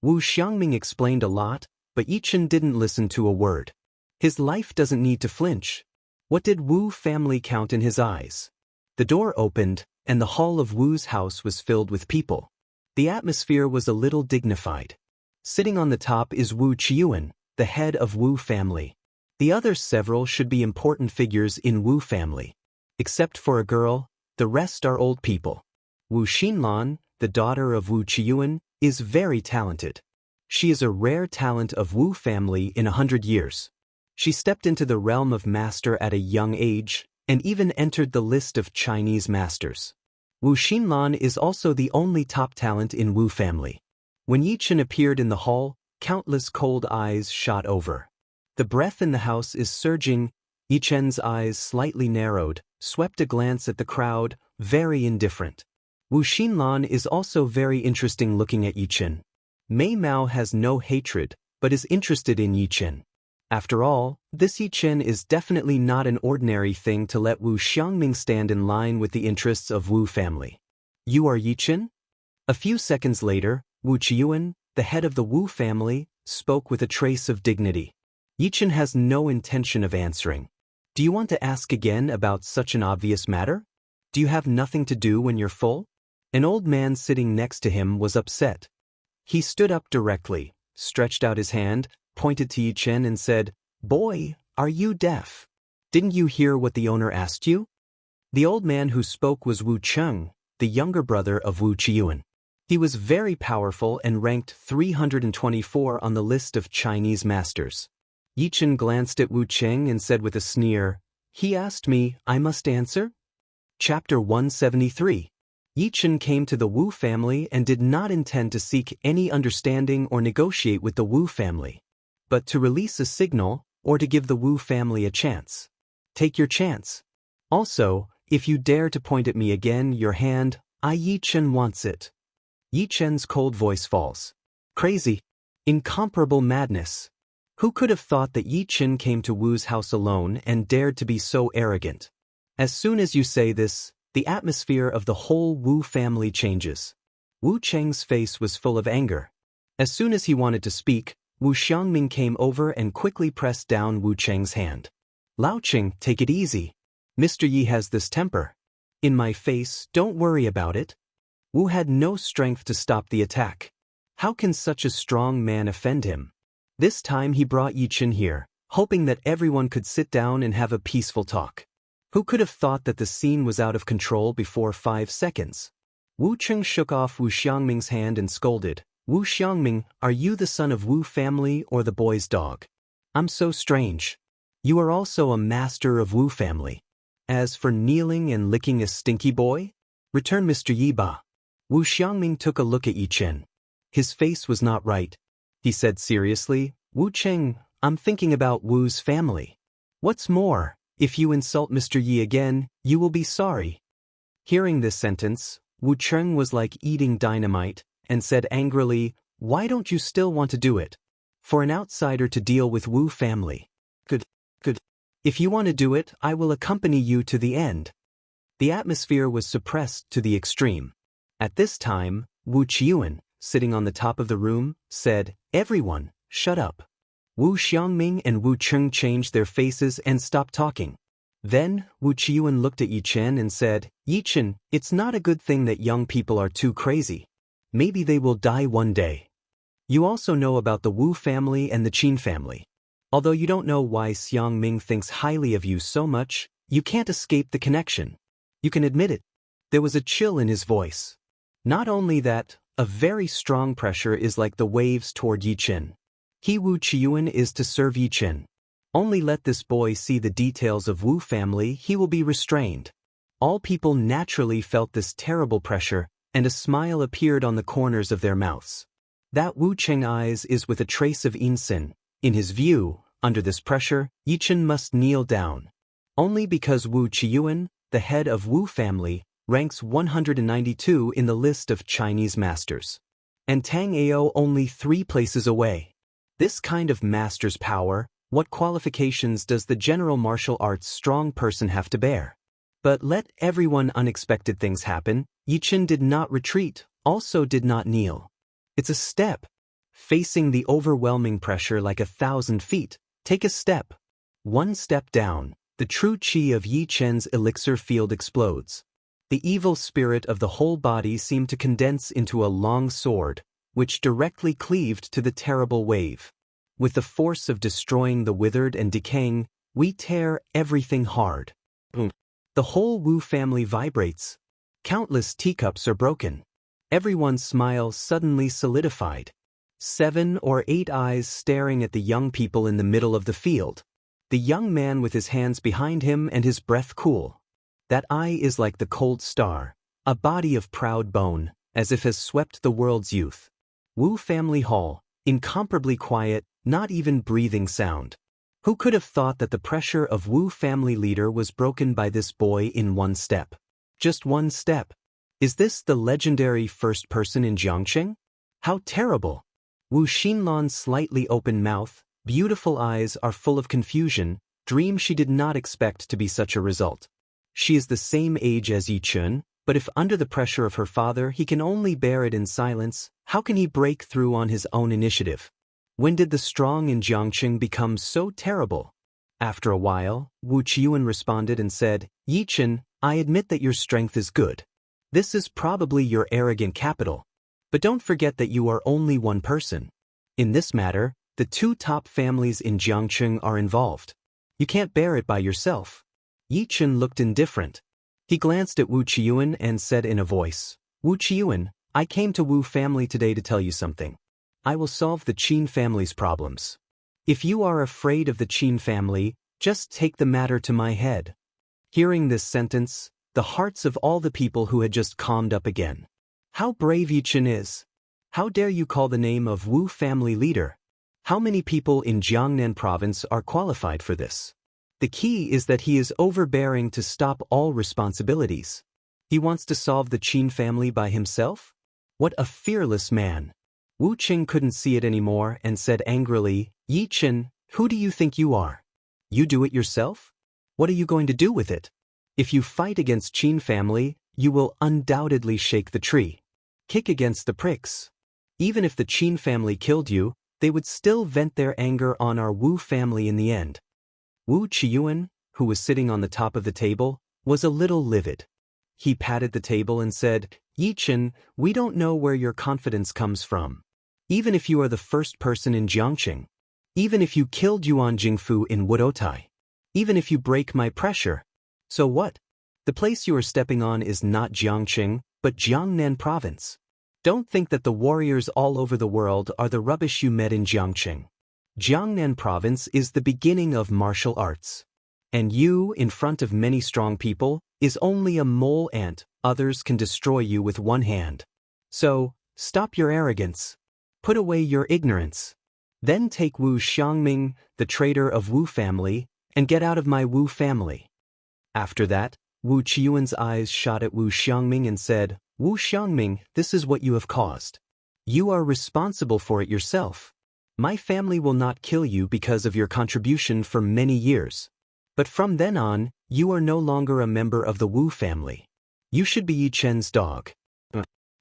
A: Wu Xiangming explained a lot, but Yi Qin didn't listen to a word. His life doesn't need to flinch. What did Wu family count in his eyes? The door opened, and the hall of Wu's house was filled with people. The atmosphere was a little dignified. Sitting on the top is Wu Qiuan, the head of Wu family. The other several should be important figures in Wu family. Except for a girl, the rest are old people. Wu Xinlan, the daughter of Wu Qiuan, is very talented. She is a rare talent of Wu family in 100 years. She stepped into the realm of master at a young age, and even entered the list of Chinese masters. Wu Xinlan is also the only top talent in Wu family. When Yi Qin appeared in the hall, countless cold eyes shot over. The breath in the house is surging. Yi Qin's eyes slightly narrowed, swept a glance at the crowd, very indifferent. Wu Xinlan is also very interesting looking at Yi Qin. Mei Mao has no hatred, but is interested in Yi Qin. After all, this Yi Qin is definitely not an ordinary thing to let Wu Xiangming stand in line with the interests of Wu family. "You are Yi Qin?" A few seconds later, Wu Qiuan, the head of the Wu family, spoke with a trace of dignity. Yi Qin has no intention of answering. "Do you want to ask again about such an obvious matter? Do you have nothing to do when you're full?" An old man sitting next to him was upset. He stood up directly, stretched out his hand, pointed to Yi Qin and said, "Boy, are you deaf? Didn't you hear what the owner asked you?" The old man who spoke was Wu Cheng, the younger brother of Wu Qiuan. He was very powerful and ranked 324 on the list of Chinese masters. Yi Qin glanced at Wu Cheng and said with a sneer, "He asked me, I must answer?" Chapter 173. Yi Qin came to the Wu family and did not intend to seek any understanding or negotiate with the Wu family, but to release a signal or to give the Wu family a chance. Take your chance. Also, if you dare to point at me again, your hand, Yi Qin wants it. Yi Qin's cold voice falls. Crazy. Incomparable madness. Who could have thought that Yi Qin came to Wu's house alone and dared to be so arrogant? As soon as you say this, the atmosphere of the whole Wu family changes. Wu Cheng's face was full of anger. As soon as he wanted to speak, Wu Xiangming came over and quickly pressed down Wu Cheng's hand. Lao Qing, take it easy. Mr. Yi has this temper. In my face, don't worry about it. Wu had no strength to stop the attack. How can such a strong man offend him? This time he brought Yi Chen here, hoping that everyone could sit down and have a peaceful talk. Who could have thought that the scene was out of control before 5 seconds? Wu Cheng shook off Wu Xiangming's hand and scolded, Wu Xiangming, are you the son of Wu family or the boy's dog? I'm so strange. You are also a master of Wu family. As for kneeling and licking a stinky boy? Return Mr. Yi Ba. Wu Xiangming took a look at Yi Chen. His face was not right. He said seriously, Wu Cheng, I'm thinking about Wu's family. What's more, if you insult Mr. Yi again, you will be sorry. Hearing this sentence, Wu Cheng was like eating dynamite, and said angrily, why don't you still want to do it? For an outsider to deal with Wu family. Good. If you want to do it, I will accompany you to the end. The atmosphere was suppressed to the extreme. At this time, Wu Qiuan, sitting on the top of the room, said, everyone, shut up. Wu Xiangming and Wu Cheng changed their faces and stopped talking. Then, Wu Qiuan looked at Yi Chen and said, Yi Chen, it's not a good thing that young people are too crazy. Maybe they will die one day. You also know about the Wu family and the Qin family. Although you don't know why Xiang Ming thinks highly of you so much, you can't escape the connection. You can admit it. There was a chill in his voice. Not only that, a very strong pressure is like the waves toward Yi Chen. He Wu Qiuan is to serve Yi Chen. Only let this boy see the details of Wu family, he will be restrained. All people naturally felt this terrible pressure, and a smile appeared on the corners of their mouths. That Wu Cheng eyes is with a trace of insin. In his view, under this pressure, Yi Chen must kneel down. Only because Wu Qiuan, the head of Wu family, ranks 192 in the list of Chinese masters. And Tang Ao only 3 places away. This kind of master's power, what qualifications does the general martial arts strong person have to bear? But let everyone unexpected things happen, Yi Chen did not retreat, also did not kneel. It's a step. Facing the overwhelming pressure like 1,000 feet, take a step. 1 step down, the true qi of Yi Chen's elixir field explodes. The evil spirit of the whole body seemed to condense into a long sword, which directly cleaved to the terrible wave. With the force of destroying the withered and decaying, we tear everything hard. The whole Wu family vibrates. Countless teacups are broken. Everyone's smile suddenly solidified. 7 or 8 eyes staring at the young people in the middle of the field. The young man with his hands behind him and his breath cool. That eye is like the cold star, a body of proud bone, as if has swept the world's youth. Wu family hall, incomparably quiet, not even breathing sound. Who could have thought that the pressure of Wu family leader was broken by this boy in 1 step? Just 1 step. Is this the legendary first person in Jiangqing? How terrible! Wu Xinlan's slightly open mouth, beautiful eyes are full of confusion, dream she did not expect to be such a result. She is the same age as Yi Chen, but if under the pressure of her father he can only bear it in silence, how can he break through on his own initiative? When did the strong in Jiangqing become so terrible? After a while, Wu Qiuan responded and said, Yi Chen, I admit that your strength is good. This is probably your arrogant capital. But don't forget that you are only one person. In this matter, the 2 top families in Jiangqing are involved. You can't bear it by yourself. Yi Chen looked indifferent. He glanced at Wu Qiuan and said in a voice, Wu Qiuan, I came to Wu family today to tell you something. I will solve the Qin family's problems. If you are afraid of the Qin family, just take the matter to my head. Hearing this sentence, the hearts of all the people who had just calmed up again. How brave Yi Chen is. How dare you call the name of Wu family leader? How many people in Jiangnan province are qualified for this? The key is that he is overbearing to stop all responsibilities. He wants to solve the Qin family by himself? What a fearless man. Wu Qing couldn't see it anymore and said angrily, Yi Chen, who do you think you are? You do it yourself? What are you going to do with it? If you fight against Qin family, you will undoubtedly shake the tree. Kick against the pricks. Even if the Qin family killed you, they would still vent their anger on our Wu family in the end. Wu Qiuan, who was sitting on the top of the table, was a little livid. He patted the table and said, "Yichen, we don't know where your confidence comes from. Even if you are the first person in Jiangqing, even if you killed Yuan Jingfu in Wudotai, even if you break my pressure, so what? The place you are stepping on is not Jiangqing, but Jiangnan province. Don't think that the warriors all over the world are the rubbish you met in Jiangqing. Jiangnan province is the beginning of martial arts. And you, in front of many strong people, is only a mole ant. Others can destroy you with one hand. So, stop your arrogance. Put away your ignorance. Then take Wu Xiangming, the traitor of Wu family, and get out of my Wu family." After that, Wu Qiuan's eyes shot at Wu Xiangming and said, "Wu Xiangming, this is what you have caused. You are responsible for it yourself. My family will not kill you because of your contribution for many years. But from then on, you are no longer a member of the Wu family. You should be Yi Chen's dog."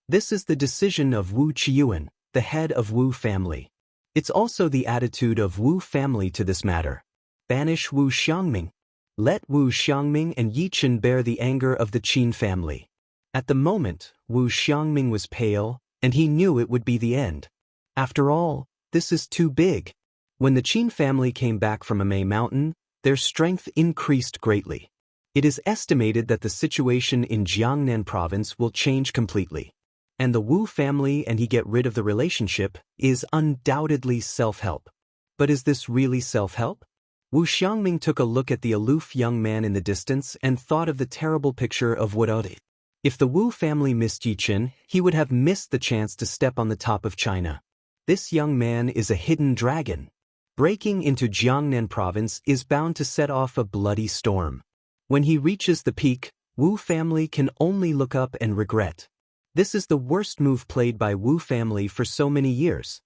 A: This is the decision of Wu Qiuan, the head of Wu family. It's also the attitude of Wu family to this matter. Banish Wu Xiangming. Let Wu Xiangming and Yi Chen bear the anger of the Qin family. At the moment, Wu Xiangming was pale, and he knew it would be the end. After all, this is too big. When the Qin family came back from Amei Mountain, their strength increased greatly. It is estimated that the situation in Jiangnan province will change completely. And the Wu family and he get rid of the relationship is undoubtedly self-help. But is this really self-help? Wu Xiangming took a look at the aloof young man in the distance and thought of the terrible picture of Wude. If the Wu family missed Yi Chen, he would have missed the chance to step on the top of China. This young man is a hidden dragon. Breaking into Jiangnan province is bound to set off a bloody storm. When he reaches the peak, Wu family can only look up and regret. This is the worst move played by Wu family for so many years.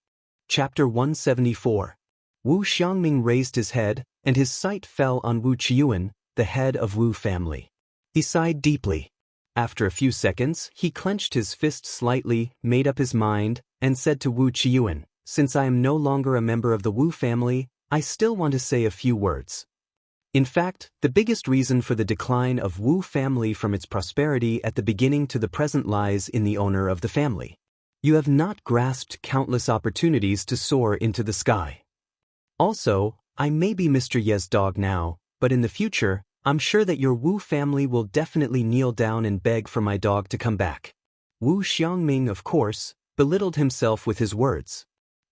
A: Chapter 174. Wu Xiangming raised his head, and his sight fell on Wu Qiuan, the head of Wu family. He sighed deeply. After a few seconds, he clenched his fist slightly, made up his mind, and said to Wu Qiuan, "Since I am no longer a member of the Wu family, I still want to say a few words." In fact, the biggest reason for the decline of Wu family from its prosperity at the beginning to the present lies in the owner of the family. You have not grasped countless opportunities to soar into the sky. Also, I may be Mr. Ye's dog now, but in the future, I'm sure that your Wu family will definitely kneel down and beg for my dog to come back. Wu Xiangming, of course, belittled himself with his words.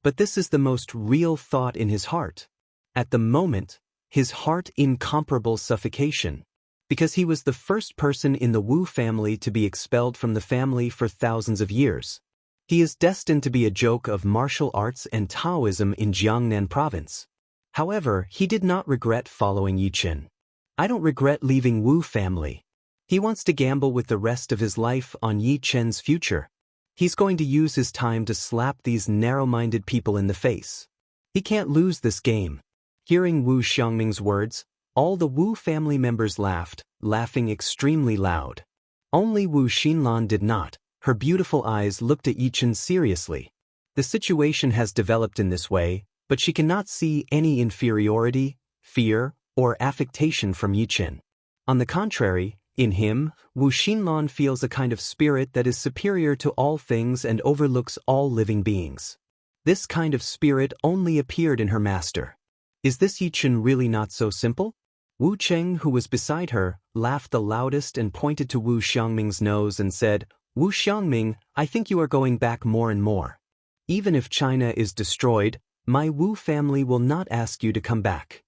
A: But this is the most real thought in his heart. At the moment, his heart incomparable suffocation, because he was the first person in the Wu family to be expelled from the family for thousands of years. He is destined to be a joke of martial arts and Taoism in Jiangnan province. However, he did not regret following Yi Chen. "I don't regret leaving Wu family." He wants to gamble with the rest of his life on Yi Chen's future. He's going to use his time to slap these narrow-minded people in the face. He can't lose this game. Hearing Wu Xiangming's words, all the Wu family members laughed, laughing extremely loud. Only Wu Xinlan did not. Her beautiful eyes looked at Yi Chen seriously. The situation has developed in this way, but she cannot see any inferiority, fear, or affectation from Yi Chen. On the contrary, in him, Wu Xinlan feels a kind of spirit that is superior to all things and overlooks all living beings. This kind of spirit only appeared in her master. Is this Yi Chen really not so simple? Wu Cheng, who was beside her, laughed the loudest and pointed to Wu Xiangming's nose and said, "Wu Xiangming, I think you are going back more and more. Even if China is destroyed, my Wu family will not ask you to come back.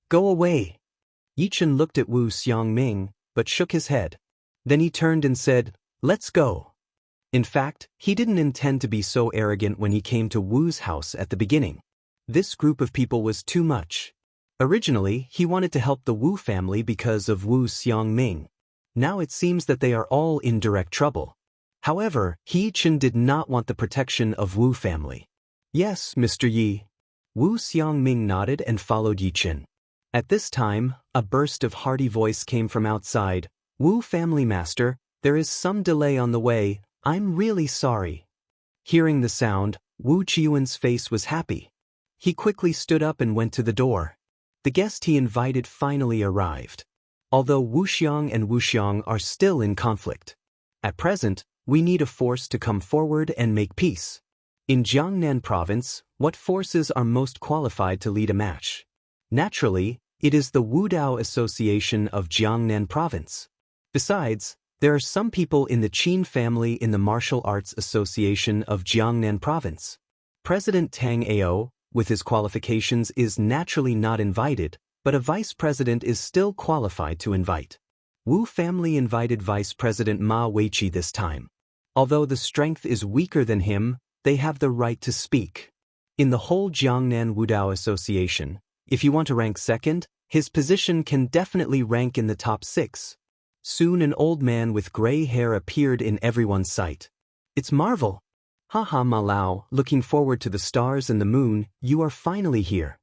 A: Go away." Yi Chen looked at Wu Xiangming, but shook his head. Then he turned and said, "Let's go." In fact, he didn't intend to be so arrogant when he came to Wu's house at the beginning. This group of people was too much. Originally, he wanted to help the Wu family because of Wu Xiangming. Now it seems that they are all in direct trouble. However, Yi Chen did not want the protection of Wu family. "Yes, Mr. Yi." Wu Xiangming nodded and followed Yi Chen. At this time, a burst of hearty voice came from outside. "Wu family master, there is some delay on the way, I'm really sorry." Hearing the sound, Wu Qiuan's face was happy. He quickly stood up and went to the door. The guest he invited finally arrived. Although Wu Xiang and Wu Xiang are still in conflict. At present, we need a force to come forward and make peace. In Jiangnan province, what forces are most qualified to lead a match? Naturally, it is the Wudao Association of Jiangnan province. Besides, there are some people in the Qin family in the Martial Arts Association of Jiangnan province. President Tang Ao, with his qualifications, is naturally not invited, but a vice president is still qualified to invite. Wu family invited Vice President Ma Weiqi this time. Although the strength is weaker than him, they have the right to speak. In the whole Jiangnan Wudao Association, if you want to rank second, his position can definitely rank in the top 6. Soon an old man with gray hair appeared in everyone's sight. It's Marvel. Haha Ma Lao, looking forward to the stars and the moon, you are finally here.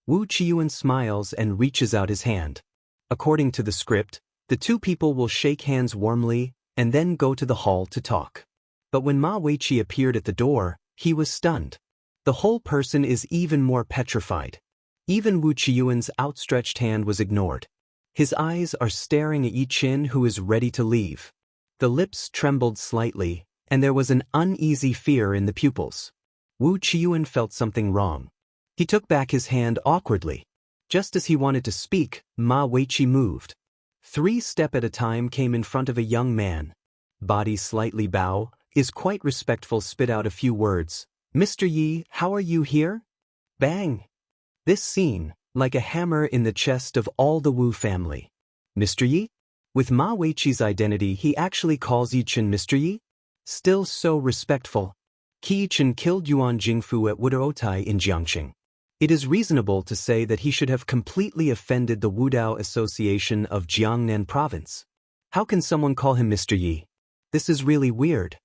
A: Wu Qiuan smiles and reaches out his hand. According to the script, the two people will shake hands warmly and then go to the hall to talk. But when Ma Weiqi appeared at the door, he was stunned. The whole person is even more petrified. Even Wu Qiuan's outstretched hand was ignored. His eyes are staring at Yi Qin, who is ready to leave. The lips trembled slightly, and there was an uneasy fear in the pupils. Wu Qiuan felt something wrong. He took back his hand awkwardly. Just as he wanted to speak, Ma Weiqi moved. 3 steps at a time came in front of a young man. Body slightly bow, is quite respectful, spit out a few words. Mr. Yi, how are you here? Bang! This scene, like a hammer in the chest of all the Wu family. Mr. Yi? With Ma Weiqi's identity, he actually calls Yi Qin Mr. Yi? Still so respectful. Qi Chen killed Yuan Jingfu at Wudao in Jiangqing. It is reasonable to say that he should have completely offended the Wudao Association of Jiangnan province. How can someone call him Mr. Yi? This is really weird.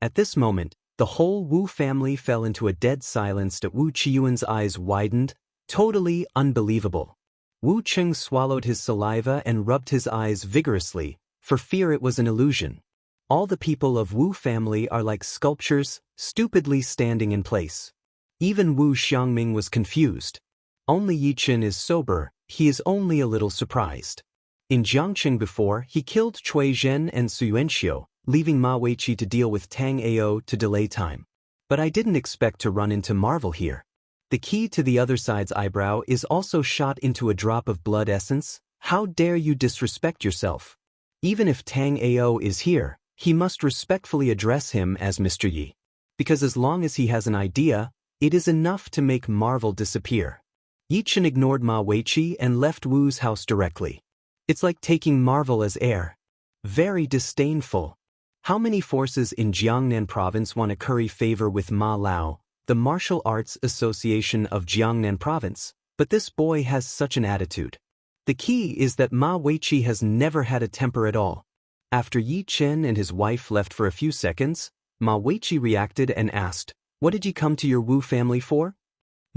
A: At this moment, the whole Wu family fell into a dead silence. Wu Qiuan's eyes widened. Totally unbelievable. Wu Cheng swallowed his saliva and rubbed his eyes vigorously, for fear it was an illusion. All the people of Wu family are like sculptures, stupidly standing in place. Even Wu Xiangming was confused. Only Yi Qin is sober, he is only a little surprised. In Jiangqing before, he killed Cui Zhen and Su Yuanxiu, leaving Ma Weiqi to deal with Tang Ao to delay time. But I didn't expect to run into Marvel here. The key to the other side's eyebrow is also shot into a drop of blood essence. How dare you disrespect yourself? Even if Tang Ao is here, he must respectfully address him as Mr. Yi. Because as long as he has an idea, it is enough to make Marvel disappear. Yi Qin ignored Ma Weiqi and left Wu's house directly. It's like taking Marvel as heir. Very disdainful. How many forces in Jiangnan province want to curry favor with Ma Lao, the Martial Arts Association of Jiangnan province, but this boy has such an attitude. The key is that Ma Weiqi has never had a temper at all. After Yi Qin and his wife left for a few seconds, Ma Weiqi reacted and asked, "What did you come to your Wu family for?"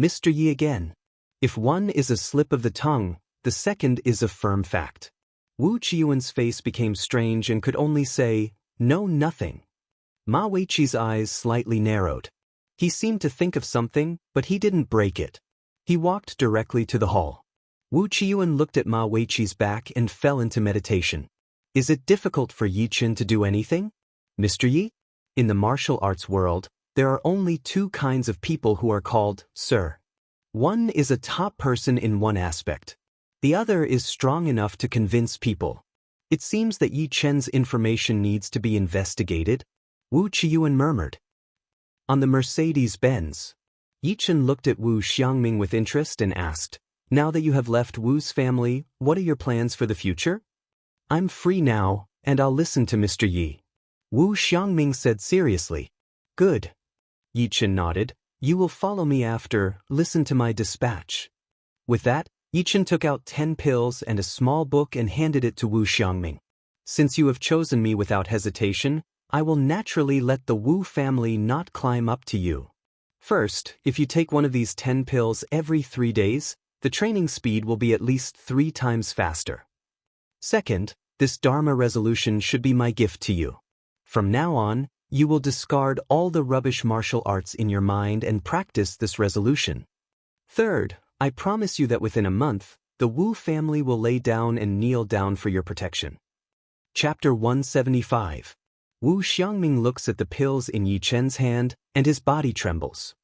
A: Mr. Yi again. If one is a slip of the tongue, the second is a firm fact. Wu Qiuan's face became strange and could only say, "No, nothing." Ma Weiqi's eyes slightly narrowed. He seemed to think of something, but he didn't break it. He walked directly to the hall. Wu Qiuan looked at Ma Weiqi's back and fell into meditation. Is it difficult for Yi Qin to do anything? Mr. Yi? In the martial arts world, there are only 2 kinds of people who are called sir. One is a top person in one aspect. The other is strong enough to convince people. It seems that Yi Qin's information needs to be investigated. Wu Qiuan murmured. On the Mercedes-Benz. Yi Qin looked at Wu Xiangming with interest and asked, "Now that you have left Wu's family, what are your plans for the future?" "I'm free now, and I'll listen to Mr. Yi." Wu Xiangming said seriously. "Good." Yi Qin nodded. "You will follow me after, listen to my dispatch." With that, Yi Qin took out 10 pills and a small book and handed it to Wu Xiangming. "Since you have chosen me without hesitation, I will naturally let the Wu family not climb up to you. First, if you take one of these 10 pills every 3 days, the training speed will be at least 3 times faster. Second, this Dharma resolution should be my gift to you. From now on, You will discard all the rubbish martial arts in your mind and practice this resolution. Third, I promise you that within a month, the Wu family will lay down and kneel down for your protection. Chapter 175. Wu Xiangming looks at the pills in Yi Chen's hand, and his body trembles.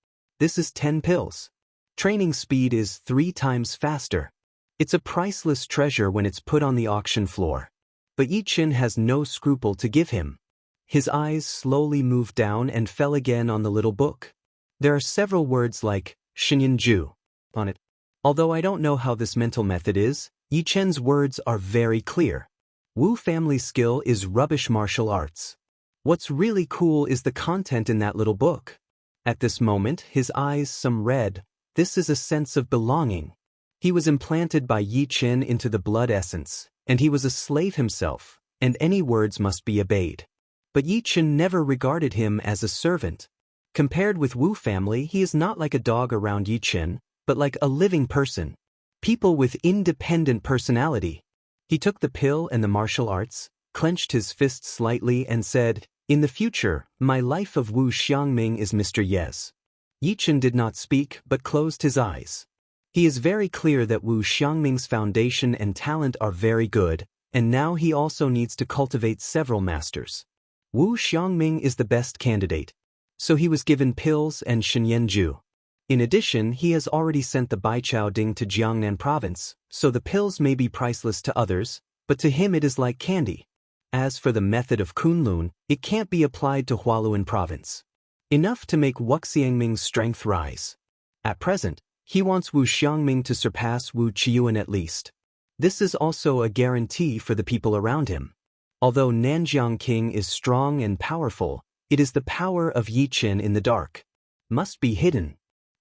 A: This is 10 pills. Training speed is 3 times faster. It's a priceless treasure when it's put on the auction floor. But Yi Chen has no scruple to give him. His eyes slowly moved down and fell again on the little book. There are several words like Shinyanju on it. Although I don't know how this mental method is, Yi Chen's words are very clear. Wu family skill is rubbish martial arts. What's really cool is the content in that little book. At this moment, his eyes some red. This is a sense of belonging. He was implanted by Yi Chen into the blood essence, and he was a slave himself, and any words must be obeyed. But Yi Chen never regarded him as a servant. Compared with Wu family, he is not like a dog around Yi Chen, but like a living person. People with independent personality. He took the pill and the martial arts, clenched his fist slightly and said, "In the future, my life of Wu Xiangming is Mr. Yes." Yi Chen did not speak but closed his eyes. He is very clear that Wu Xiangming's foundation and talent are very good, and now he also needs to cultivate several masters. Wu Xiangming is the best candidate. So he was given pills and Shenyanju. In addition, he has already sent the Baichao Ding to Jiangnan province, so the pills may be priceless to others, but to him it is like candy. As for the method of Kunlun, it can't be applied to Hualien province. Enough to make Wuxiangming's strength rise. At present, he wants Wu Xiangming to surpass Wu Qiuan at least. This is also a guarantee for the people around him. Although Nanjiang King is strong and powerful, it is the power of Yi Chen in the dark. Must be hidden.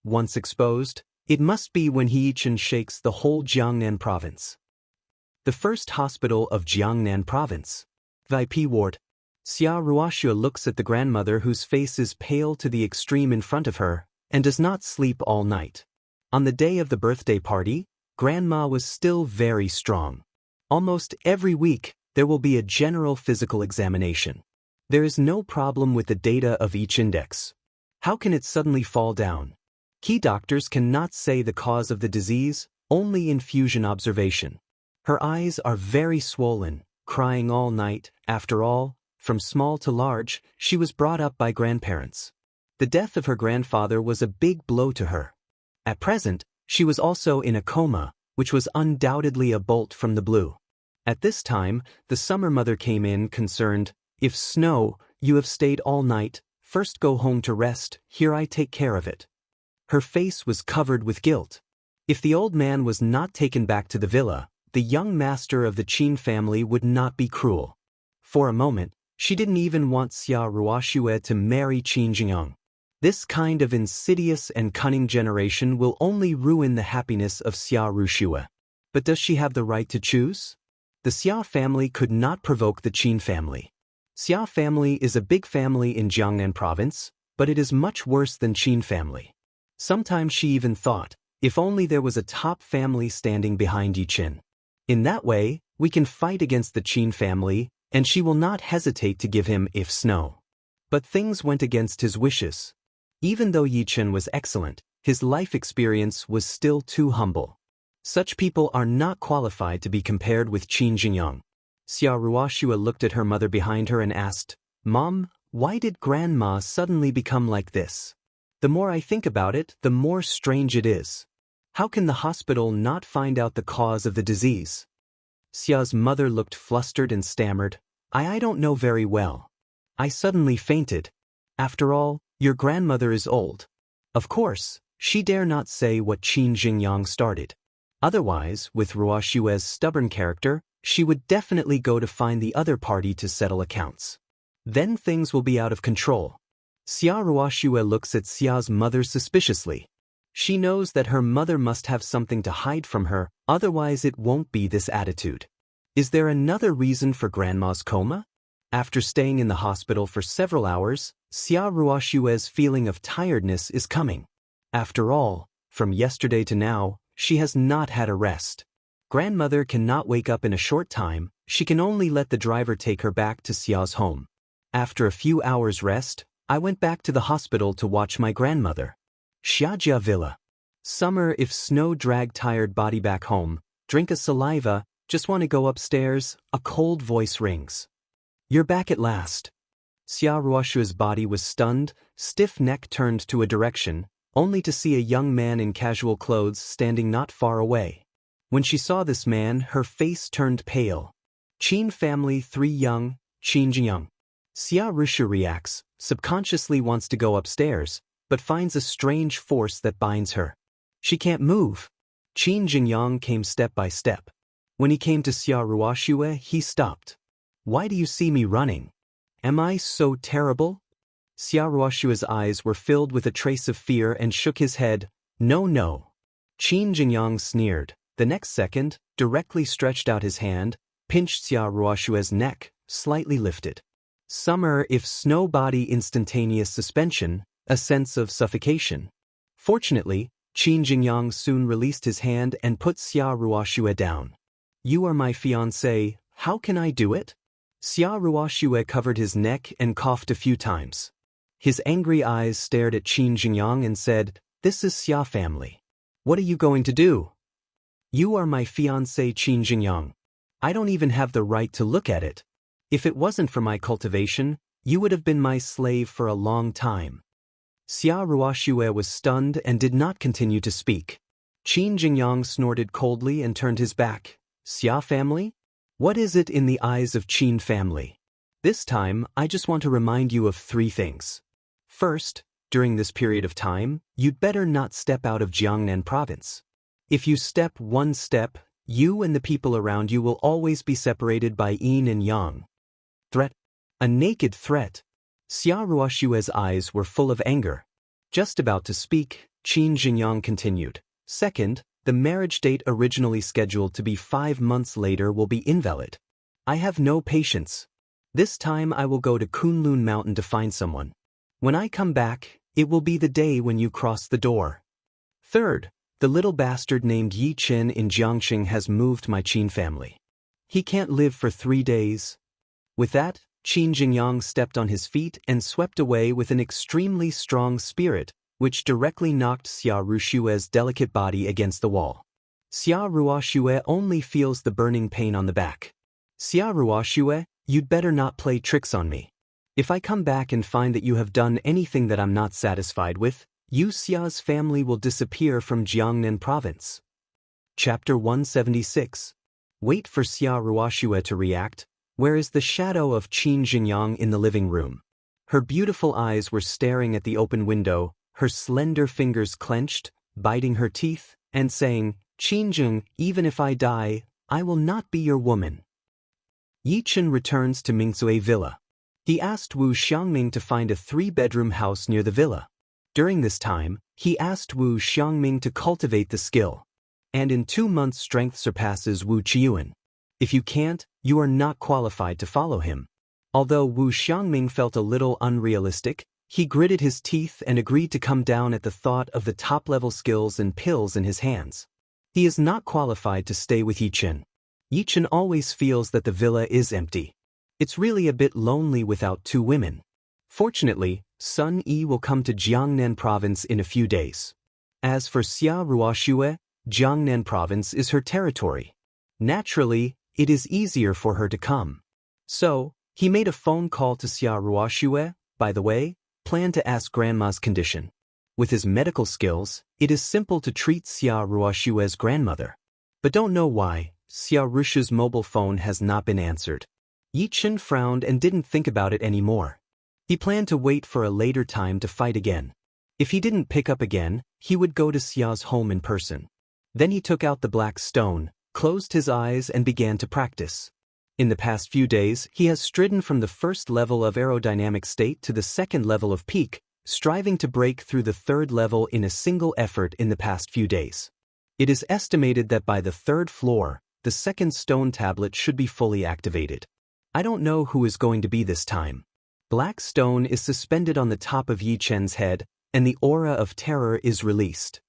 A: Once exposed, it must be when Yi Chen shakes the whole Jiangnan province. The first hospital of Jiangnan province. VIP ward. Xia Ruoxue looks at the grandmother whose face is pale to the extreme in front of her, and does not sleep all night. On the day of the birthday party, Grandma was still very strong. Almost every week, there will be a general physical examination. There is no problem with the data of each index. How can it suddenly fall down? Key doctors cannot say the cause of the disease, only infusion observation. Her eyes are very swollen, crying all night. After all, from small to large, she was brought up by grandparents. The death of her grandfather was a big blow to her. At present, she was also in a coma, which was undoubtedly a bolt from the blue. At this time, the summer mother came in concerned. "If Snow, you have stayed all night, first go home to rest, here I take care of it." Her face was covered with guilt. If the old man was not taken back to the villa, the young master of the Qin family would not be cruel. For a moment, she didn't even want Xia Ruoxue to marry Qin Jingyang. This kind of insidious and cunning generation will only ruin the happiness of Xia Ruoxue. But does she have the right to choose? The Xia family could not provoke the Qin family. Xia family is a big family in Jiangnan province, but it is much worse than Qin family. Sometimes she even thought, if only there was a top family standing behind Yi Chen. In that way, we can fight against the Qin family, and she will not hesitate to give him if Snow. But things went against his wishes. Even though Yi Chen was excellent, his life experience was still too humble. Such people are not qualified to be compared with Qin Jingyang. Xia Ruoxue looked at her mother behind her and asked, "Mom, why did Grandma suddenly become like this? The more I think about it, the more strange it is. How can the hospital not find out the cause of the disease?" Xia's mother looked flustered and stammered, I don't know very well. I suddenly fainted. After all, your grandmother is old." Of course, she dare not say what Qin Jingyang started. Otherwise, with Ruoxue's stubborn character, she would definitely go to find the other party to settle accounts. Then things will be out of control. Xia Ruoxue looks at Xia's mother suspiciously. She knows that her mother must have something to hide from her, otherwise it won't be this attitude. Is there another reason for Grandma's coma? After staying in the hospital for several hours, Xia Ruoxue's feeling of tiredness is coming. After all, from yesterday to now, she has not had a rest. Grandmother cannot wake up in a short time, she can only let the driver take her back to Xia's home. After a few hours' rest, I went back to the hospital to watch my grandmother. Xiajia Villa. Summer if snow drag tired body back home, drink a saliva, just want to go upstairs, a cold voice rings. You're back at last. Xia Ruoshua's body was stunned, stiff neck turned to a direction, only to see a young man in casual clothes standing not far away. When she saw this man, her face turned pale. Qin family 3 young, Qin Jingyang. Xia Rushu reacts, subconsciously wants to go upstairs, but finds a strange force that binds her. She can't move. Qin Jingyang came step by step. When he came to Xia Ruoshue, he stopped. Why do you see me running? Am I so terrible? Xia Ruoshue's eyes were filled with a trace of fear and shook his head. No, no. Qin Jingyang sneered. The next second, directly stretched out his hand, pinched Xia Ruoshue's neck, slightly lifted. Summer if snow body instantaneous suspension, a sense of suffocation. Fortunately, Qin Jingyang soon released his hand and put Xia Ruoshue down. You are my fiancé, how can I do it? Xia Ruoshue covered his neck and coughed a few times. His angry eyes stared at Qin Jingyang and said, This is Xia family. What are you going to do? You are my fiancé Qin Jingyang. I don't even have the right to look at it. If it wasn't for my cultivation, you would have been my slave for a long time. Xia Ruoshue was stunned and did not continue to speak. Qin Jingyang snorted coldly and turned his back. Xia family? What is it in the eyes of Qin family? This time, I just want to remind you of 3 things. First, during this period of time, you'd better not step out of Jiangnan province. If you step 1 step, you and the people around you will always be separated by yin and yang. Threat. A naked threat. Xia Ruoshue's eyes were full of anger. Just about to speak, Qin Jingyang continued. Second, the marriage date originally scheduled to be 5 months later will be invalid. I have no patience. This time I will go to Kunlun Mountain to find someone. When I come back, it will be the day when you cross the door. Third, the little bastard named Yi Chen in Jiangxing has moved my Qin family. He can't live for 3 days. With that, Qin Jingyang stepped on his feet and swept away with an extremely strong spirit, which directly knocked Xia Ruoshue's delicate body against the wall. Xia Ruoshue only feels the burning pain on the back. Xia Ruoshue, you'd better not play tricks on me. If I come back and find that you have done anything that I'm not satisfied with, you Xia's family will disappear from Jiangnan province. Chapter 176. Wait for Xia Ruoshue to react. Where is the shadow of Qin Jingyang in the living room? Her beautiful eyes were staring at the open window, her slender fingers clenched, biting her teeth, and saying, Qinjing, even if I die, I will not be your woman. Yi Chen returns to Mingsui Villa. He asked Wu Xiangming to find a 3-bedroom house near the villa. During this time, he asked Wu Xiangming to cultivate the skill. And in 2 months strength surpasses Wu Qiuan. If you can't, you are not qualified to follow him. Although Wu Xiangming felt a little unrealistic, he gritted his teeth and agreed to come down at the thought of the top-level skills and pills in his hands. He is not qualified to stay with Yi Chen. Yi Chen always feels that the villa is empty. It's really a bit lonely without 2 women. Fortunately, Sun Yi will come to Jiangnan province in a few days. As for Xia Ruoshue, Jiangnan province is her territory. Naturally, it is easier for her to come. So, he made a phone call to Xia Ruoshue, by the way, planned to ask grandma's condition. With his medical skills, it is simple to treat Xia Ruoshue's grandmother. But don't know why, Xia Rushu's mobile phone has not been answered. Yi Chen frowned and didn't think about it anymore. He planned to wait for a later time to fight again. If he didn't pick up again, he would go to Xia's home in person. Then he took out the black stone, closed his eyes and began to practice. In the past few days, he has stridden from the first level of aerodynamic state to the second level of peak, striving to break through the 3rd level in a single effort in the past few days. It is estimated that by the 3rd floor, the 2nd stone tablet should be fully activated. I don't know who is going to be this time. Black stone is suspended on the top of Yi Chen's head, and the aura of terror is released.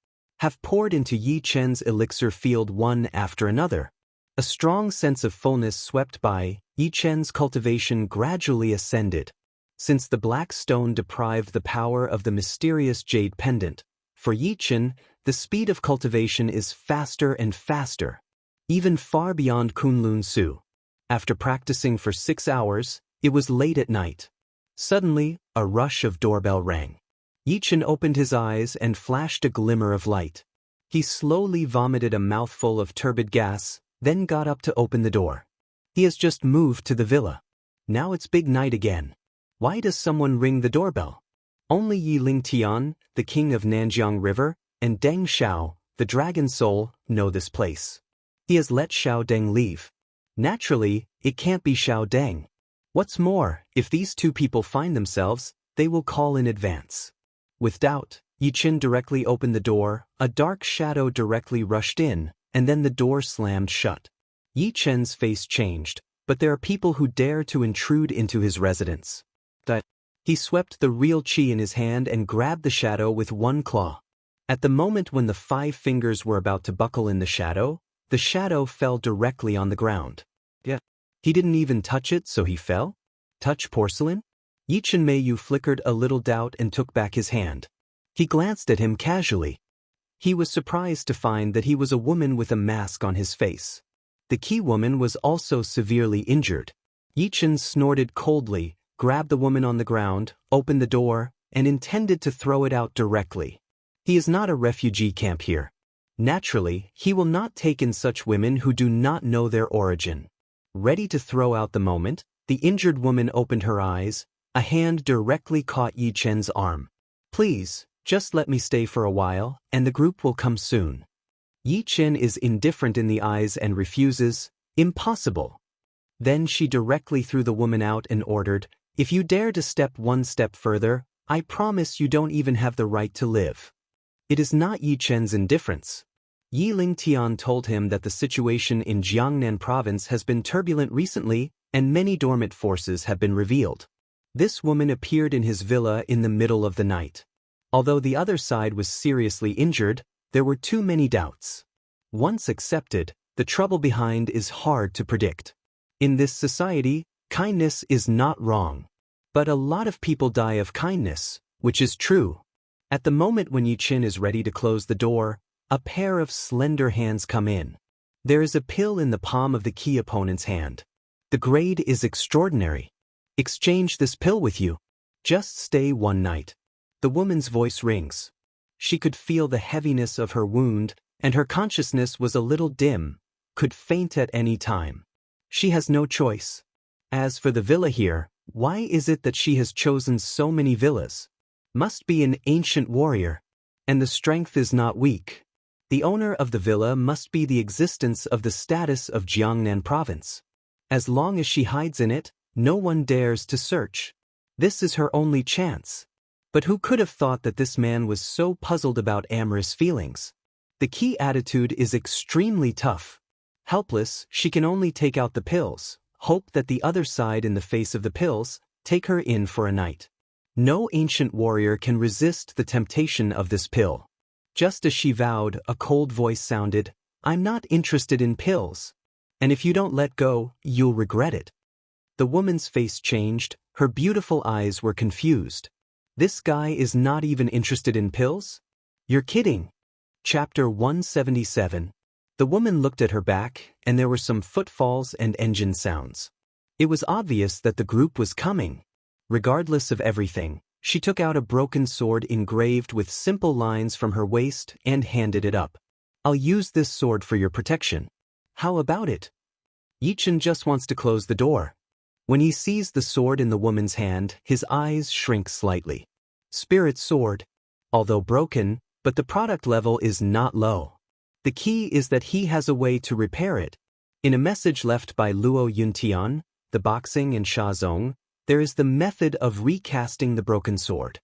A: Have poured into Yi Chen's elixir field one after another. A strong sense of fullness swept by, Yi Chen's cultivation gradually ascended. since the black stone deprived the power of the mysterious jade pendant. For Yi Chen, the speed of cultivation is faster and faster, even far beyond Kunlun Su. After practicing for 6 hours, it was late at night. Suddenly, a rush of doorbell rang. Yi Chen opened his eyes and flashed a glimmer of light. He slowly vomited a mouthful of turbid gas, then got up to open the door. He has just moved to the villa. Now it's big night again. Why does someone ring the doorbell? Only Yi Lingtian, the king of Nanjiang River, and Deng Xiao, the dragon soul, know this place. He has let Xiao Deng leave. Naturally, it can't be Xiao Deng. What's more, if these two people find themselves, they will call in advance. With doubt, Yi Chen directly opened the door, a dark shadow directly rushed in, and then the door slammed shut. Yi Chen's face changed, but there are people who dare to intrude into his residence. He swept the real qi in his hand and grabbed the shadow with one claw. At the moment when the 5 fingers were about to buckle in the shadow fell directly on the ground. He didn't even touch it, so he fell? Touch porcelain? Yi Chen Meiyu flickered a little doubt and took back his hand. He glanced at him casually. He was surprised to find that he was a woman with a mask on his face. The key woman was also severely injured. Yi Chen snorted coldly, grabbed the woman on the ground, opened the door, and intended to throw it out directly. He is not a refugee camp here. Naturally, he will not take in such women who do not know their origin. Ready to throw out the moment, the injured woman opened her eyes. A hand directly caught Yi Chen's arm. Please, just let me stay for a while, and the group will come soon. Yi Chen is indifferent in the eyes and refuses. Impossible. Then she directly threw the woman out and ordered, if you dare to step one step further, I promise you don't even have the right to live. It is not Yi Chen's indifference. Yi Lingtian told him that the situation in Jiangnan province has been turbulent recently, and many dormant forces have been revealed. This woman appeared in his villa in the middle of the night. Although the other side was seriously injured, there were too many doubts. Once accepted, the trouble behind is hard to predict. In this society, kindness is not wrong. But a lot of people die of kindness, which is true. At the moment when Yi Chen is ready to close the door, a pair of slender hands come in. There is a pill in the palm of the key opponent's hand. The grade is extraordinary. Exchange this pill with you. Just stay one night. The woman's voice rings. She could feel the heaviness of her wound, and her consciousness was a little dim, could faint at any time. She has no choice. As for the villa here, why is it that she has chosen so many villas? Must be an ancient warrior. And the strength is not weak. The owner of the villa must be the existence of the status of Jiangnan province. As long as she hides in it, no one dares to search. This is her only chance. But who could have thought that this man was so puzzled about amorous feelings? The key attitude is extremely tough. Helpless, she can only take out the pills, hope that the other side in the face of the pills, take her in for a night. No ancient warrior can resist the temptation of this pill. Just as she vowed, a cold voice sounded, I'm not interested in pills. And if you don't let go, you'll regret it. The woman's face changed, her beautiful eyes were confused. This guy is not even interested in pills? You're kidding. Chapter 177. The woman looked at her back, and there were some footfalls and engine sounds. It was obvious that the group was coming. Regardless of everything, she took out a broken sword engraved with simple lines from her waist and handed it up. I'll use this sword for your protection. How about it? Yi Chen just wants to close the door. When he sees the sword in the woman's hand, his eyes shrink slightly. Spirit sword. Although broken, but the product level is not low. The key is that he has a way to repair it. In a message left by Luo Yuntian, the boxing and Shazong, there is the method of recasting the broken sword.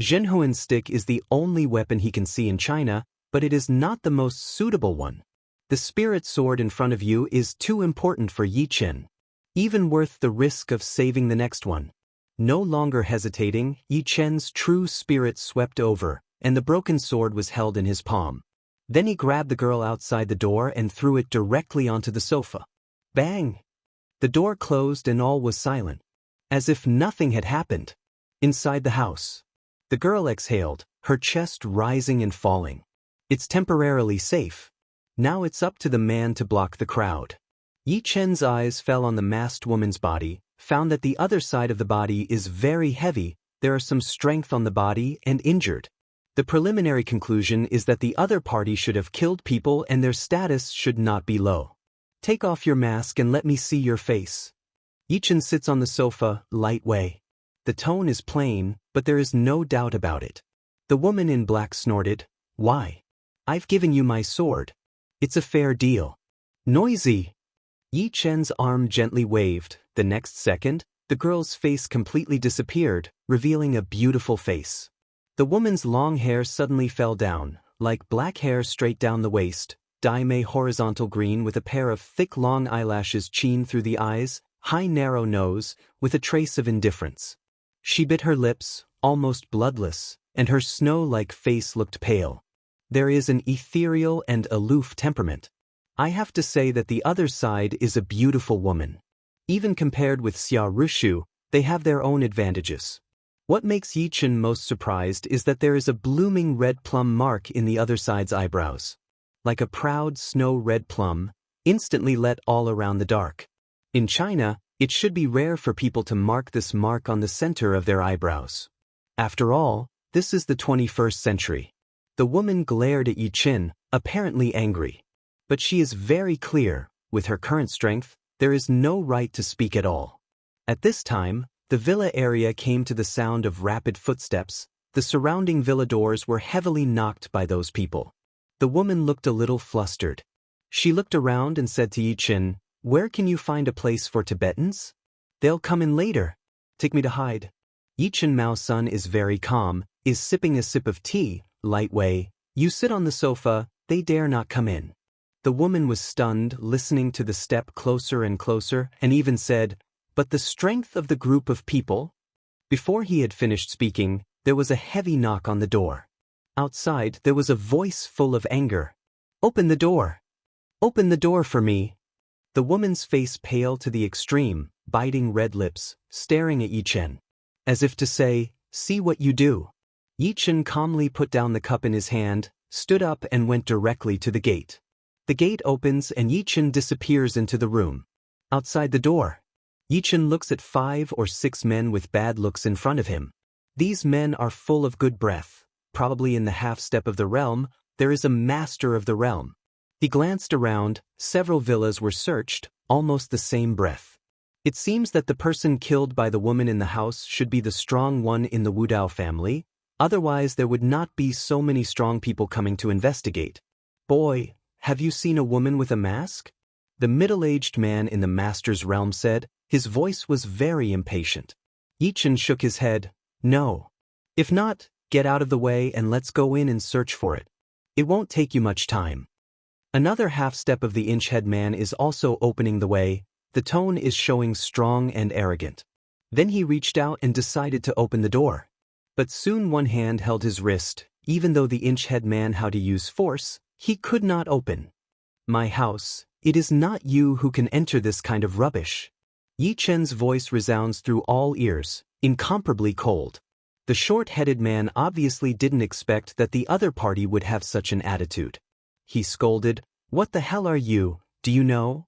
A: Zhenhuan's stick is the only weapon he can see in China, but it is not the most suitable one. The spirit sword in front of you is too important for Yi Chen. Even worth the risk of saving the next one. No longer hesitating, Yi Chen's true spirit swept over, and the broken sword was held in his palm. Then he grabbed the girl outside the door and threw it directly onto the sofa. Bang! The door closed and all was silent. as if nothing had happened. Inside the house, the girl exhaled, her chest rising and falling. It's temporarily safe. Now it's up to the man to block the crowd. Yi Chen's eyes fell on the masked woman's body, found that the other side of the body is very heavy, there are some strength on the body and injured. The preliminary conclusion is that the other party should have killed people and their status should not be low. Take off your mask and let me see your face. Yi Chen sits on the sofa, light way. The tone is plain, but there is no doubt about it. The woman in black snorted, "Why? I've given you my sword. It's a fair deal." Noisy. Yi Chen's arm gently waved. The next second, the girl's face completely disappeared, revealing a beautiful face. The woman's long hair suddenly fell down, like black hair straight down the waist, dime horizontal green with a pair of thick long eyelashes sheen through the eyes, high narrow nose, with a trace of indifference. She bit her lips, almost bloodless, and her snow-like face looked pale. There is an ethereal and aloof temperament. I have to say that the other side is a beautiful woman. Even compared with Xia Rushu, they have their own advantages. What makes Yi Chen most surprised is that there is a blooming red plum mark in the other side's eyebrows. Like a proud snow-red plum, instantly lit all around the dark. In China, it should be rare for people to mark this mark on the center of their eyebrows. After all, this is the 21st century. The woman glared at Yi Chen, apparently angry. But she is very clear, with her current strength, there is no right to speak at all. At this time, the villa area came to the sound of rapid footsteps. The surrounding villa doors were heavily knocked by those people. The woman looked a little flustered. She looked around and said to Yi Chen, "Where can you find a place for Tibetans? They'll come in later. Take me to hide." Yi Chen Mao's son is very calm, is sipping a sip of tea, light way. "You sit on the sofa, they dare not come in." The woman was stunned, listening to the step closer and closer, and even said, "But the strength of the group of people?" Before he had finished speaking, there was a heavy knock on the door. Outside, there was a voice full of anger. "Open the door! Open the door for me!" The woman's face pale to the extreme, biting red lips, staring at Yi Chen. As if to say, "See what you do." Yi Chen calmly put down the cup in his hand, stood up and went directly to the gate. The gate opens and Yi Chen disappears into the room. Outside the door, Yi Chen looks at 5 or 6 men with bad looks in front of him. These men are full of good breath. Probably in the half-step of the realm, there is a master of the realm. He glanced around, several villas were searched, almost the same breath. It seems that the person killed by the woman in the house should be the strong one in the Wudao family, otherwise there would not be so many strong people coming to investigate. "Boy, have you seen a woman with a mask?" The middle-aged man in the master's realm said. His voice was very impatient. Yi Chen shook his head. "No. If not, get out of the way and let's go in and search for it. It won't take you much time." Another half-step of the inch-head man is also opening the way. The tone is showing strong and arrogant. Then he reached out and decided to open the door. But soon one hand held his wrist. Even though the inch-head man how to use force, he could not open. "My house, it is not you who can enter this kind of rubbish." Yi Chen's voice resounds through all ears, incomparably cold. The short-headed man obviously didn't expect that the other party would have such an attitude. He scolded, "What the hell are you, do you know?"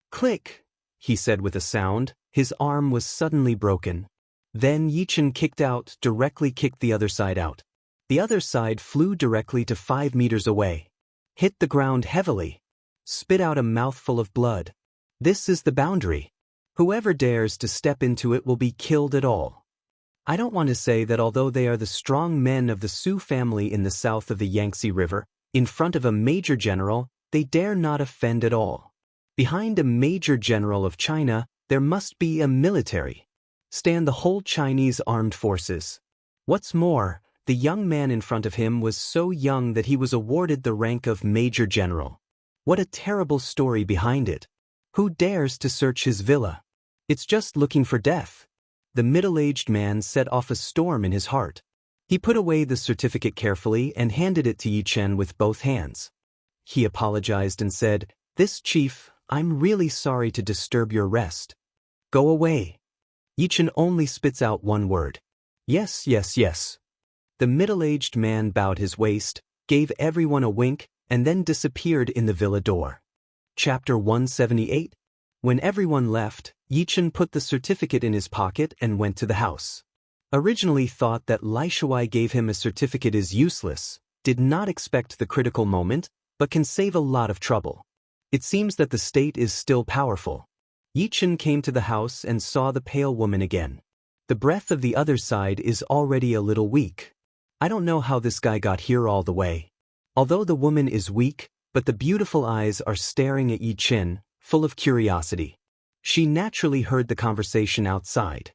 A: "Click," he said with a sound. His arm was suddenly broken. Then Yi Chen directly kicked the other side out. The other side flew directly to 5 meters away. Hit the ground heavily. Spit out a mouthful of blood. This is the boundary. Whoever dares to step into it will be killed at all. I don't want to say that although they are the strong men of the Su family in the south of the Yangtze River, in front of a major general, they dare not offend at all. Behind a major general of China, there must be a military. Stand the whole Chinese armed forces. What's more, the young man in front of him was so young that he was awarded the rank of major general. What a terrible story behind it. Who dares to search his villa? It's just looking for death. The middle-aged man set off a storm in his heart. He put away the certificate carefully and handed it to Yi Chen with both hands. He apologized and said, "This chief, I'm really sorry to disturb your rest. Go away." Yichen only spits out one word. Yes, yes, yes. The middle-aged man bowed his waist, gave everyone a wink, and then disappeared in the villa door. Chapter 178. When everyone left, Yichen put the certificate in his pocket and went to the house. Originally thought that Lai Shuai gave him a certificate is useless, did not expect the critical moment, but can save a lot of trouble. It seems that the state is still powerful. Yichen came to the house and saw the pale woman again. The breath of the other side is already a little weak. I don't know how this guy got here all the way. Although the woman is weak, but the beautiful eyes are staring at Yichen, full of curiosity. She naturally heard the conversation outside.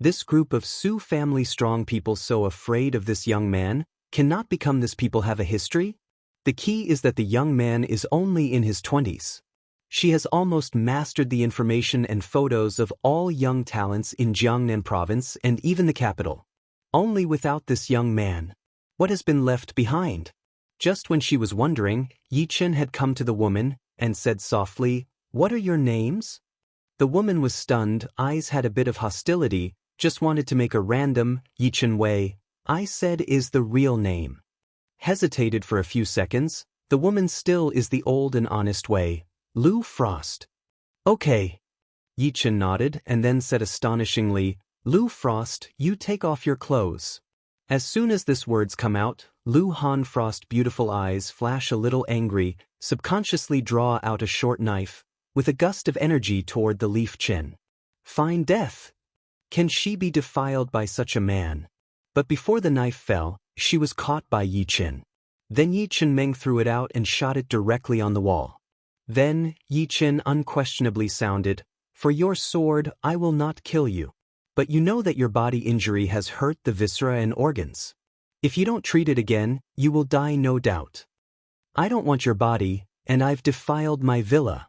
A: This group of Su family strong people so afraid of this young man, cannot become this people have a history? The key is that the young man is only in his 20s. She has almost mastered the information and photos of all young talents in Jiangnan province and even the capital. Only without this young man. What has been left behind? Just when she was wondering, Yichen had come to the woman and said softly, "What are your names?" The woman was stunned, eyes had a bit of hostility, just wanted to make a random, Yichen Wei, I said is the real name. Hesitated for a few seconds, the woman still is the old and honest way, Lu Frost. Okay. Yichen nodded and then said astonishingly, Lu Frost, you take off your clothes. As soon as this words come out, Lu Han Frost beautiful eyes flash a little angry, subconsciously draw out a short knife, with a gust of energy toward the leaf chin. Fine death. Can she be defiled by such a man? But before the knife fell, she was caught by Yichen. Then Yichen Meng threw it out and shot it directly on the wall. Then, Yichen unquestionably sounded, for your sword I will not kill you. But you know that your body injury has hurt the viscera and organs. If you don't treat it again, you will die no doubt. I don't want your body, and I've defiled my villa.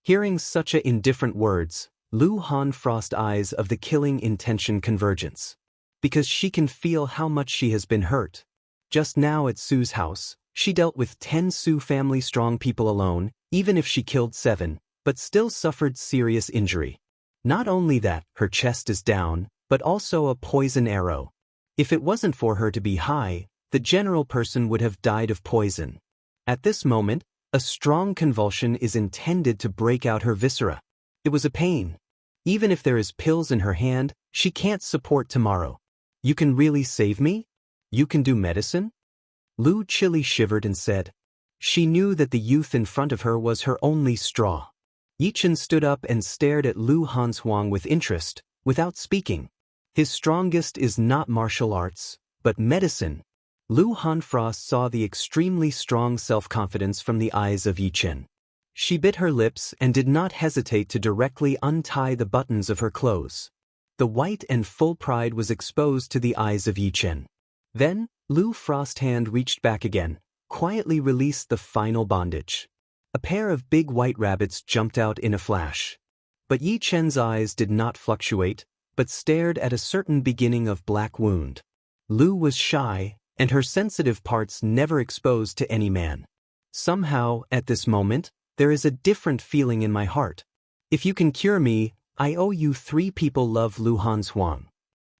A: Hearing such a indifferent words, Lu Han Frost eyes of the killing intention convergence. Because she can feel how much she has been hurt. Just now at Su's house, she dealt with 10 Su family strong people alone, even if she killed 7, but still suffered serious injury. Not only that, her chest is down, but also a poison arrow. If it wasn't for her to be high, the general person would have died of poison. At this moment, a strong convulsion is intended to break out her viscera. It was a pain. Even if there is pills in her hand, she can't support tomorrow. You can really save me? You can do medicine? Lu Chili shivered and said. She knew that the youth in front of her was her only straw. Yichen stood up and stared at Lu Hanshuang with interest, without speaking. His strongest is not martial arts, but medicine. Lu Hanfrost saw the extremely strong self-confidence from the eyes of Yichen. She bit her lips and did not hesitate to directly untie the buttons of her clothes. The white and full pride was exposed to the eyes of Yichen. Then, Lu Frost's hand reached back again, quietly released the final bondage. A pair of big white rabbits jumped out in a flash. But Yichen's eyes did not fluctuate, but stared at a certain beginning of black wound. Lu was shy, and her sensitive parts never exposed to any man. Somehow, at this moment, there is a different feeling in my heart. If you can cure me, I owe you 3 people love Lu Hanshuang.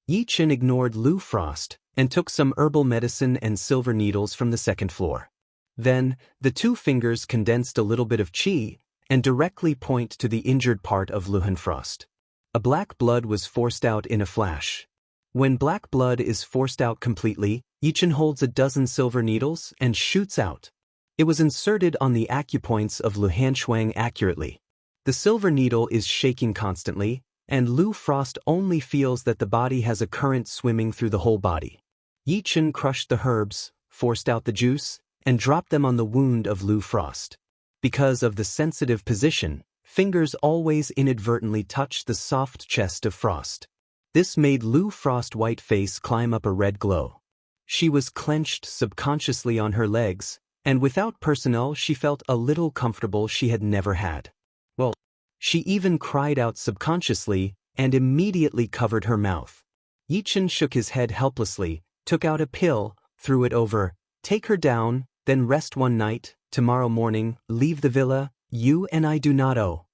A: Yichen ignored Lu Frost, and took some herbal medicine and silver needles from the second floor. Then, the 2 fingers condensed a little bit of qi, and directly point to the injured part of Lu Hanfrost. A black blood was forced out in a flash. When black blood is forced out completely, Yichen holds a dozen silver needles and shoots out. It was inserted on the acupoints of Lu Hanshuang accurately. The silver needle is shaking constantly, and Lu Frost only feels that the body has a current swimming through the whole body. Yichen crushed the herbs, forced out the juice, and dropped them on the wound of Lu Frost. Because of the sensitive position, fingers always inadvertently touched the soft chest of Frost. This made Lu Frost's white face climb up a red glow. She was clenched subconsciously on her legs, and without personnel she felt a little comfortable she had never had. Well, she even cried out subconsciously, and immediately covered her mouth. Yichen shook his head helplessly, took out a pill, threw it over, take her down, then rest one night, tomorrow morning, leave the villa, you and I do not owe.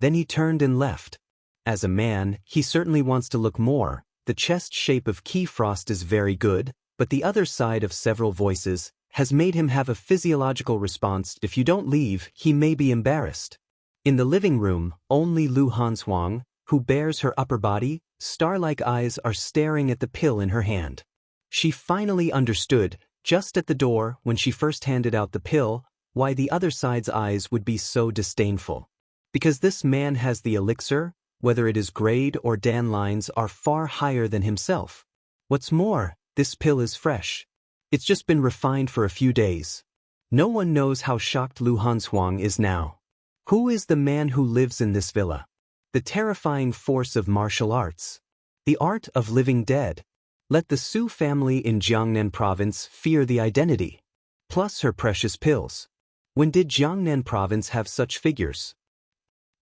A: Then he turned and left. As a man, he certainly wants to look more. The chest shape of Keyfrost is very good, but the other side of several voices has made him have a physiological response. If you don't leave, he may be embarrassed. In the living room, only Lu Hanshuang, who bears her upper body, star-like eyes are staring at the pill in her hand. She finally understood, just at the door when she first handed out the pill, why the other side's eyes would be so disdainful. Because this man has the elixir, whether it is grade or dandelions are far higher than himself. What's more, this pill is fresh. It's just been refined for a few days. No one knows how shocked Lu Hanshuang is now. Who is the man who lives in this villa? The terrifying force of martial arts. The art of living dead. Let the Su family in Jiangnan province fear the identity. Plus her precious pills. When did Jiangnan province have such figures?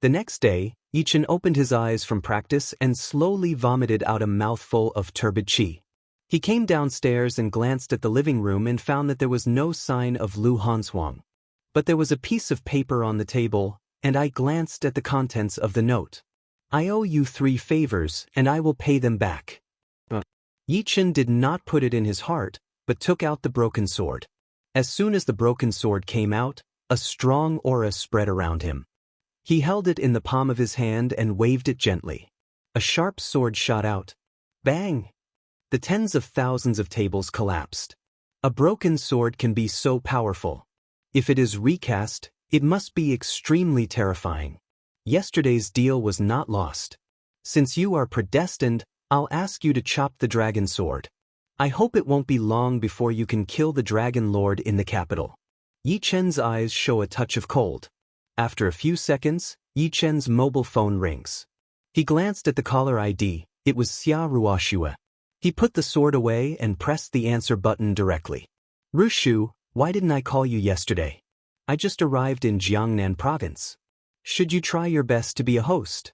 A: The next day, Yichen opened his eyes from practice and slowly vomited out a mouthful of turbid qi. He came downstairs and glanced at the living room and found that there was no sign of Lu Hanshuang. But there was a piece of paper on the table, and I glanced at the contents of the note. I owe you 3 favors, and I will pay them back. Yichen did not put it in his heart, but took out the broken sword. As soon as the broken sword came out, a strong aura spread around him. He held it in the palm of his hand and waved it gently. A sharp sword shot out. Bang! The tens of thousands of tables collapsed. A broken sword can be so powerful. If it is recast, it must be extremely terrifying. Yesterday's deal was not lost. Since you are predestined, I'll ask you to chop the dragon sword. I hope it won't be long before you can kill the dragon lord in the capital. Yichen's eyes show a touch of cold. After a few seconds, Yichen's mobile phone rings. He glanced at the caller ID. It was Xia Ruoxue. He put the sword away and pressed the answer button directly. Rushu, why didn't I call you yesterday? I just arrived in Jiangnan province. Should you try your best to be a host?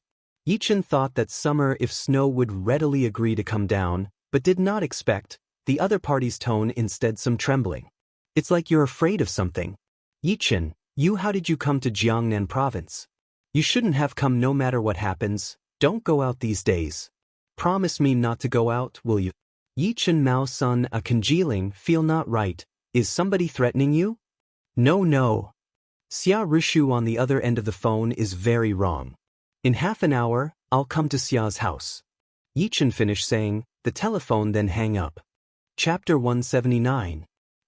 A: Yichen thought that Summer if Snow would readily agree to come down, but did not expect the other party's tone, instead some trembling. It's like you're afraid of something. Yichen, how did you come to Jiangnan province? You shouldn't have come no matter what happens. Don't go out these days. Promise me not to go out, will you? Yichen Mao Sun, a congealing, feel not right. Is somebody threatening you? No. Xia Rishu on the other end of the phone is very wrong. In half an hour, I'll come to Xia's house. Yichen finished saying, the telephone then hang up. Chapter 179.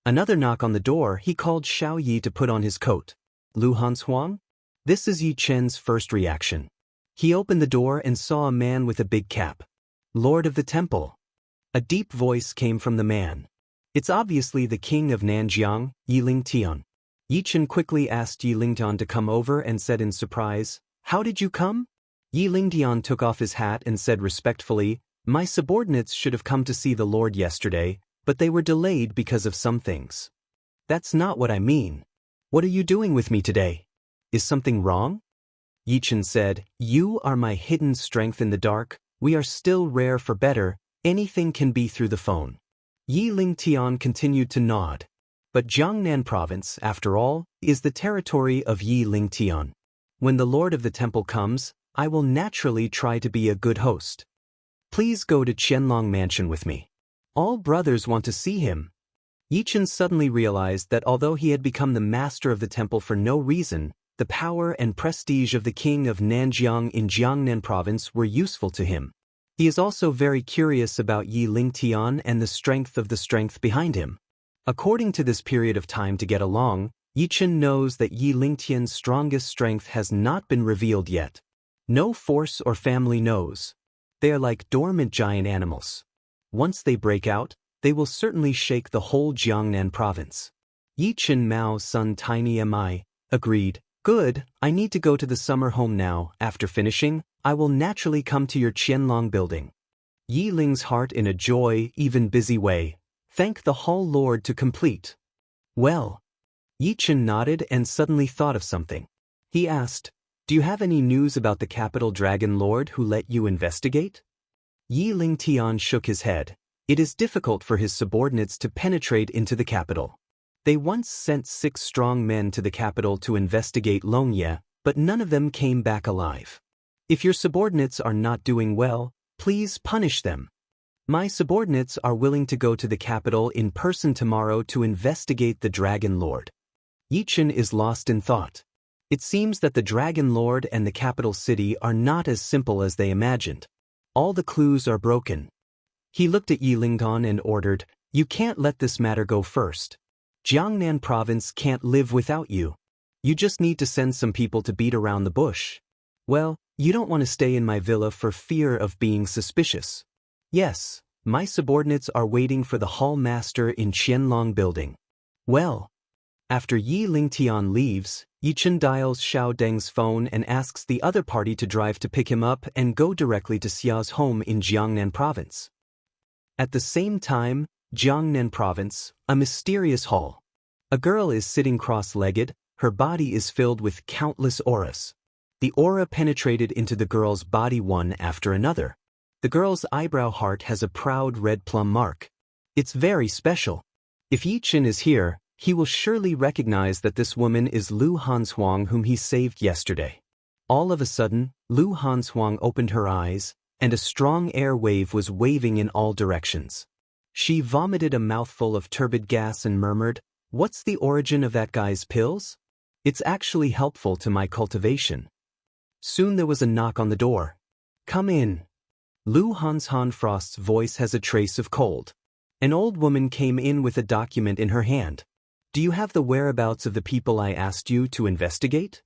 A: Another knock on the door. He called Xiao Yi to put on his coat. Lu Hanshuang? This is Yichen's first reaction. He opened the door and saw a man with a big cap. Lord of the Temple. A deep voice came from the man. It's obviously the king of Nanjiang, Yi Lingtian. Yichen quickly asked Yi Lingtian to come over and said in surprise, how did you come? Yi Lingtian took off his hat and said respectfully, my subordinates should have come to see the Lord yesterday, but they were delayed because of some things. That's not what I mean. What are you doing with me today? Is something wrong? Yichen said, you are my hidden strength in the dark. We are still rare for better. Anything can be through the phone. Yi Lingtian continued to nod. But Jiangnan province, after all, is the territory of Yi Lingtian. When the Lord of the Temple comes, I will naturally try to be a good host. Please go to Qianlong Mansion with me. All brothers want to see him. Yichen suddenly realized that although he had become the master of the temple for no reason, the power and prestige of the king of Nanjiang in Jiangnan province were useful to him. He is also very curious about Yi Lingtian and the strength behind him. According to this period of time to get along, Yichen knows that Yi Lingtian's strongest strength has not been revealed yet. No force or family knows. They are like dormant giant animals. Once they break out, they will certainly shake the whole Jiangnan province. Yichen Mao Sun Tiny Mi agreed. Good, I need to go to the summer home now. After finishing, I will naturally come to your Qianlong building. Yi Ling's heart in a joy, even busy way. Thank the Hall Lord to complete. Well. Yichen nodded and suddenly thought of something. He asked, do you have any news about the capital dragon lord who let you investigate? Yi Lingtian shook his head. It is difficult for his subordinates to penetrate into the capital. They once sent 6 strong men to the capital to investigate Longye, but none of them came back alive. If your subordinates are not doing well, please punish them. My subordinates are willing to go to the capital in person tomorrow to investigate the Dragon Lord. Yichen is lost in thought. It seems that the Dragon Lord and the capital city are not as simple as they imagined. All the clues are broken. He looked at Yi Linggan and ordered, "You can't let this matter go first. Jiangnan province can't live without you. You just need to send some people to beat around the bush. Well, you don't want to stay in my villa for fear of being suspicious." "Yes, my subordinates are waiting for the hall master in Qianlong building." Well, after Yi Lingtian leaves, Yichen dials Xiao Deng's phone and asks the other party to drive to pick him up and go directly to Xia's home in Jiangnan province. At the same time, Jiangnan province, a mysterious hall. A girl is sitting cross-legged, her body is filled with countless auras. The aura penetrated into the girl's body one after another. The girl's eyebrow heart has a proud red plum mark. It's very special. If Yichen is here, he will surely recognize that this woman is Lu Hanshuang whom he saved yesterday. All of a sudden, Lu Hanshuang opened her eyes, and a strong air wave was waving in all directions. She vomited a mouthful of turbid gas and murmured, "What's the origin of that guy's pills? It's actually helpful to my cultivation." Soon there was a knock on the door. "Come in." Lu Hanshan Frost's voice has a trace of cold. An old woman came in with a document in her hand. "Do you have the whereabouts of the people I asked you to investigate?"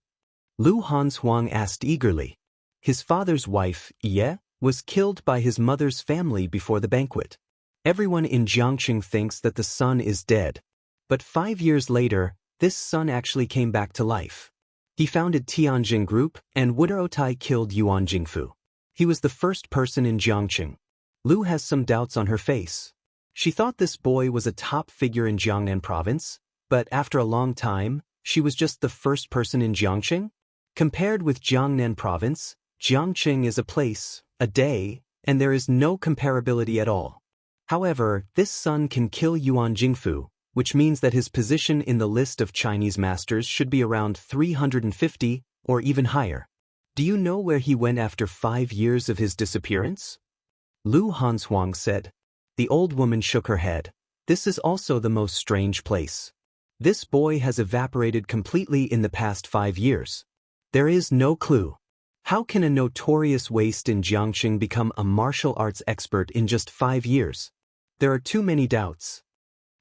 A: Lu Hanshuang asked eagerly. His father's wife, Ye, was killed by his mother's family before the banquet. Everyone in Jiangqing thinks that the son is dead. But 5 years later, this son actually came back to life. He founded Tianjin Group, and Wuderoutai killed Yuan Jingfu. He was the first person in Jiangqing. Lu has some doubts on her face. She thought this boy was a top figure in Jiangnan province, but after a long time, she was just the first person in Jiangqing? Compared with Jiangnan province, Jiangqing is a place, a day, and there is no comparability at all. However, this son can kill Yuan Jingfu, which means that his position in the list of Chinese masters should be around 350 or even higher. "Do you know where he went after 5 years of his disappearance?" Lu Hanshuang said. The old woman shook her head. "This is also the most strange place. This boy has evaporated completely in the past 5 years. There is no clue. How can a notorious waste in Jiangqing become a martial arts expert in just 5 years? There are too many doubts."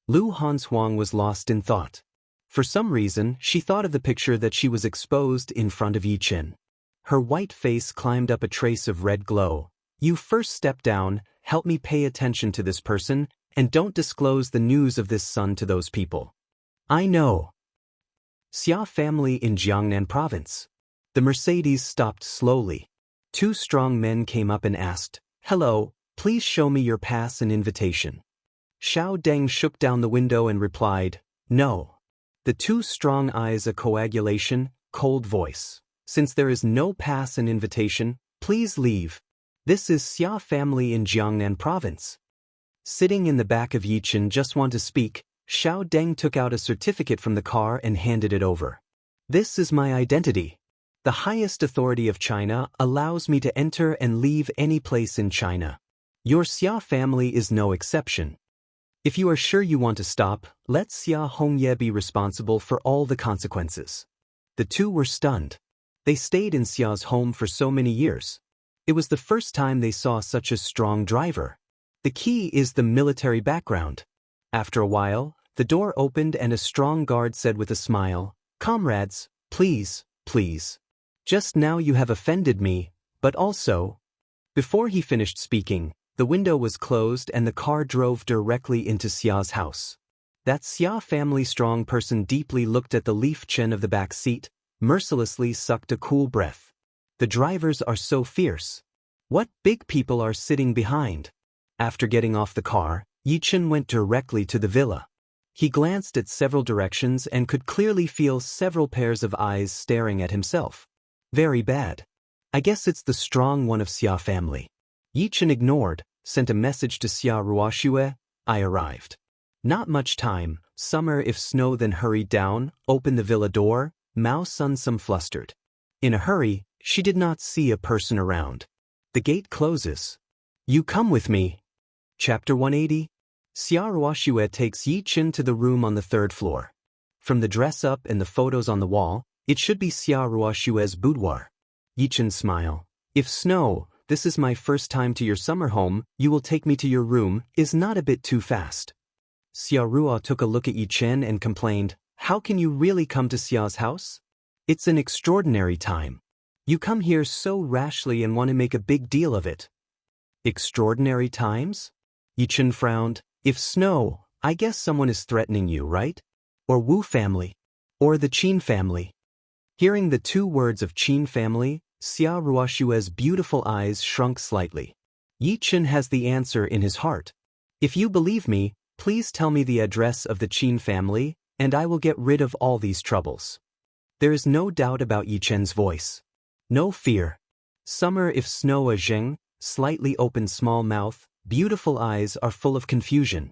A: Lu Hanshuang was lost in thought. For some reason, she thought of the picture that she was exposed in front of Yichen. Her white face climbed up a trace of red glow. "You first step down, help me pay attention to this person, and don't disclose the news of this son to those people." "I know." Xia family in Jiangnan province. The Mercedes stopped slowly. 2 strong men came up and asked, "Hello, please show me your pass and invitation." Xiao Deng shook down the window and replied, "No." The 2 strong eyes a coagulation, cold voice. "Since there is no pass and invitation, please leave. This is Xia family in Jiangnan province." Sitting in the back of Yichen just want to speak, Xiao Deng took out a certificate from the car and handed it over. "This is my identity. The highest authority of China allows me to enter and leave any place in China. Your Xia family is no exception. If you are sure you want to stop, let Xia Hongye be responsible for all the consequences." The 2 were stunned. They stayed in Xia's home for so many years. It was the first time they saw such a strong driver. The key is the military background. After a while, the door opened and a strong guard said with a smile, "Comrades, please, please. Just now you have offended me, but also..." Before he finished speaking, the window was closed and the car drove directly into Xia's house. That Xia family strong person deeply looked at the leaf chen of the back seat, mercilessly sucked a cool breath. The drivers are so fierce. What big people are sitting behind? After getting off the car, Yichen went directly to the villa. He glanced at several directions and could clearly feel several pairs of eyes staring at himself. Very bad. I guess it's the strong one of Xia family. Yichen ignored, sent a message to Xia Ruoxue, "I arrived." Not much time, summer if snow, then hurried down, opened the villa door, Mao Sun some flustered. In a hurry, She did not see a person around. The gate closes. You come with me. Chapter 180. Xia Ruoxue takes Yi Chen to the room on the third floor. From the dress-up and the photos on the wall, it should be Xia Ruoxue's boudoir. Yi Chen smile. If Snow, this is my first time to your summer home, you will take me to your room, is not a bit too fast. Xia Ruo took a look at Yi Chen and complained, how can you really come to Xia's house? It's an extraordinary time. You come here so rashly and want to make a big deal of it. Extraordinary times? Yi Chen frowned. If Snow, I guess someone is threatening you, right? Or Wu family. Or the Qin family. Hearing the two words of Qin family, Xia Ruoxue's beautiful eyes shrunk slightly. Yi Chen has the answer in his heart. If you believe me, please tell me the address of the Qin family, and I will get rid of all these troubles. There is no doubt about Yi Chen's voice. No fear. Summer if Snow a Zheng, slightly open small mouth, beautiful eyes are full of confusion.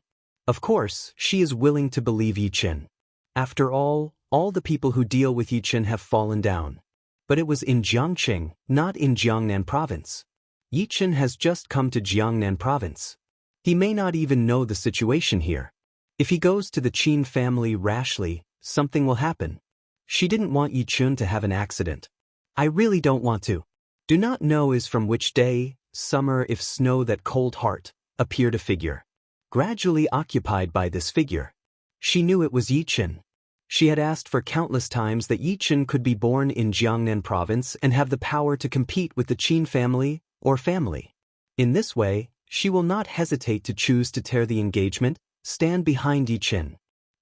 A: Of course, she is willing to believe Yi Chen. After all the people who deal with Yi Chen have fallen down. But it was in Jiangqing, not in Jiangnan province. Yi Chen has just come to Jiangnan province. He may not even know the situation here. If he goes to the Qin family rashly, something will happen. She didn't want Yi Chen to have an accident. I really don't want to. Do not know is from which day, Summer if Snow that cold heart, appeared a figure. Gradually occupied by this figure. She knew it was Yi Chen. She had asked for countless times that Yi Chen could be born in Jiangnan province and have the power to compete with the Qin family, or family. In this way, she will not hesitate to choose to tear the engagement, stand behind Yi Chen.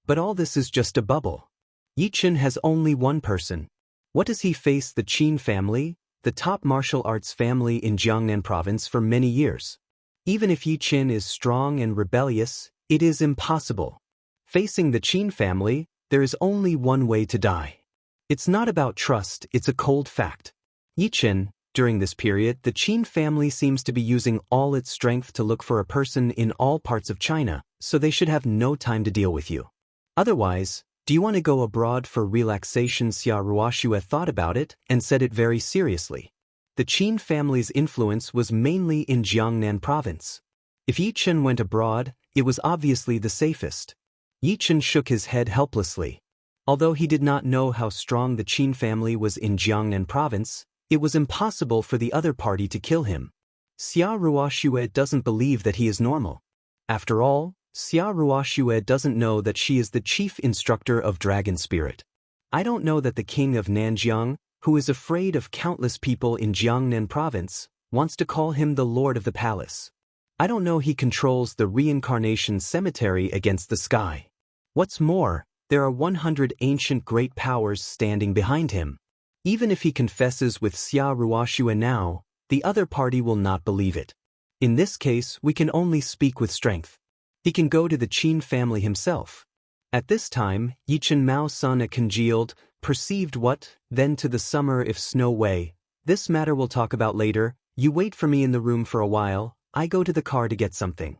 A: But all this is just a bubble. Yi Chen has only one person. What does he face? The Qin family, the top martial arts family in Jiangnan province for many years. Even if Yi Chen is strong and rebellious, it is impossible. Facing the Qin family, there is only one way to die. It's not about trust, it's a cold fact. Yi Chen, during this period, the Qin family seems to be using all its strength to look for a person in all parts of China, so they should have no time to deal with you. Otherwise, do you want to go abroad for relaxation? Xia Ruoxue thought about it and said it very seriously. The Qin family's influence was mainly in Jiangnan province. If Yi Chen went abroad, it was obviously the safest. Yi Chen shook his head helplessly. Although he did not know how strong the Qin family was in Jiangnan province, it was impossible for the other party to kill him. Xia Ruoxue doesn't believe that he is normal. After all, Xia Ruoxue doesn't know that she is the chief instructor of Dragon Spirit. I don't know that the king of Nanjiang, who is afraid of countless people in Jiangnan province, wants to call him the Lord of the Palace. I don't know he controls the reincarnation cemetery against the sky. What's more, there are 100 ancient great powers standing behind him. Even if he confesses with Xia Ruoxue now, the other party will not believe it. In this case, we can only speak with strength. He can go to the Qin family himself. At this time, Yi Chen Mao's son a congealed, perceived what, then to the Summer if Snow way. This matter we'll talk about later. You wait for me in the room for a while, I go to the car to get something.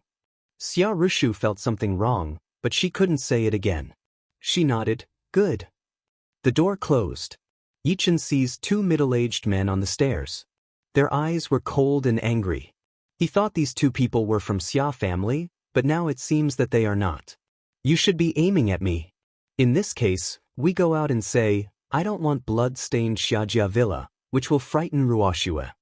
A: Xia Ruoxue felt something wrong, but she couldn't say it again. She nodded, good. The door closed. Yi Chen sees two middle-aged men on the stairs. Their eyes were cold and angry. He thought these two people were from Xia family, but now it seems that they are not. You should be aiming at me. In this case, we go out and say, I don't want blood-stained Xiajia Villa, which will frighten Ruoxue.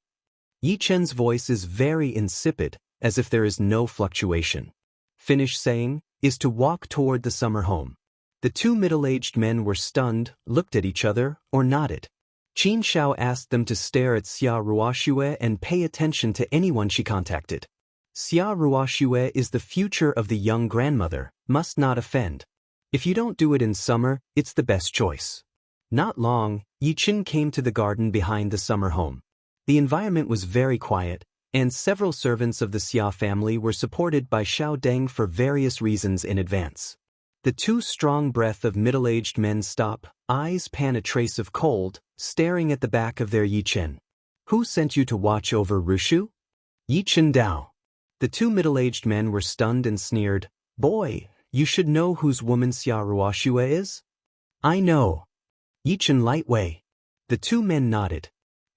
A: Yi Chen's voice is very insipid, as if there is no fluctuation. Finish saying, is to walk toward the summer home. The two middle-aged men were stunned, looked at each other, or nodded. Qin Shao asked them to stare at Xia Ruoxue and pay attention to anyone she contacted. Xia Ruoxue is the future of the young grandmother, must not offend. If you don't do it in summer, it's the best choice. Not long, Yi Chen came to the garden behind the summer home. The environment was very quiet, and several servants of the Xia family were supported by Xiao Deng for various reasons in advance. The two strong breath of middle-aged men stop, eyes pan a trace of cold, staring at the back of their Yi Chen. Who sent you to watch over Ruoxue? Yi Chen Dao. The two middle-aged men were stunned and sneered, boy, you should know whose woman Xia Ruoxue is? I know. Yi Chen Lightway. The two men nodded.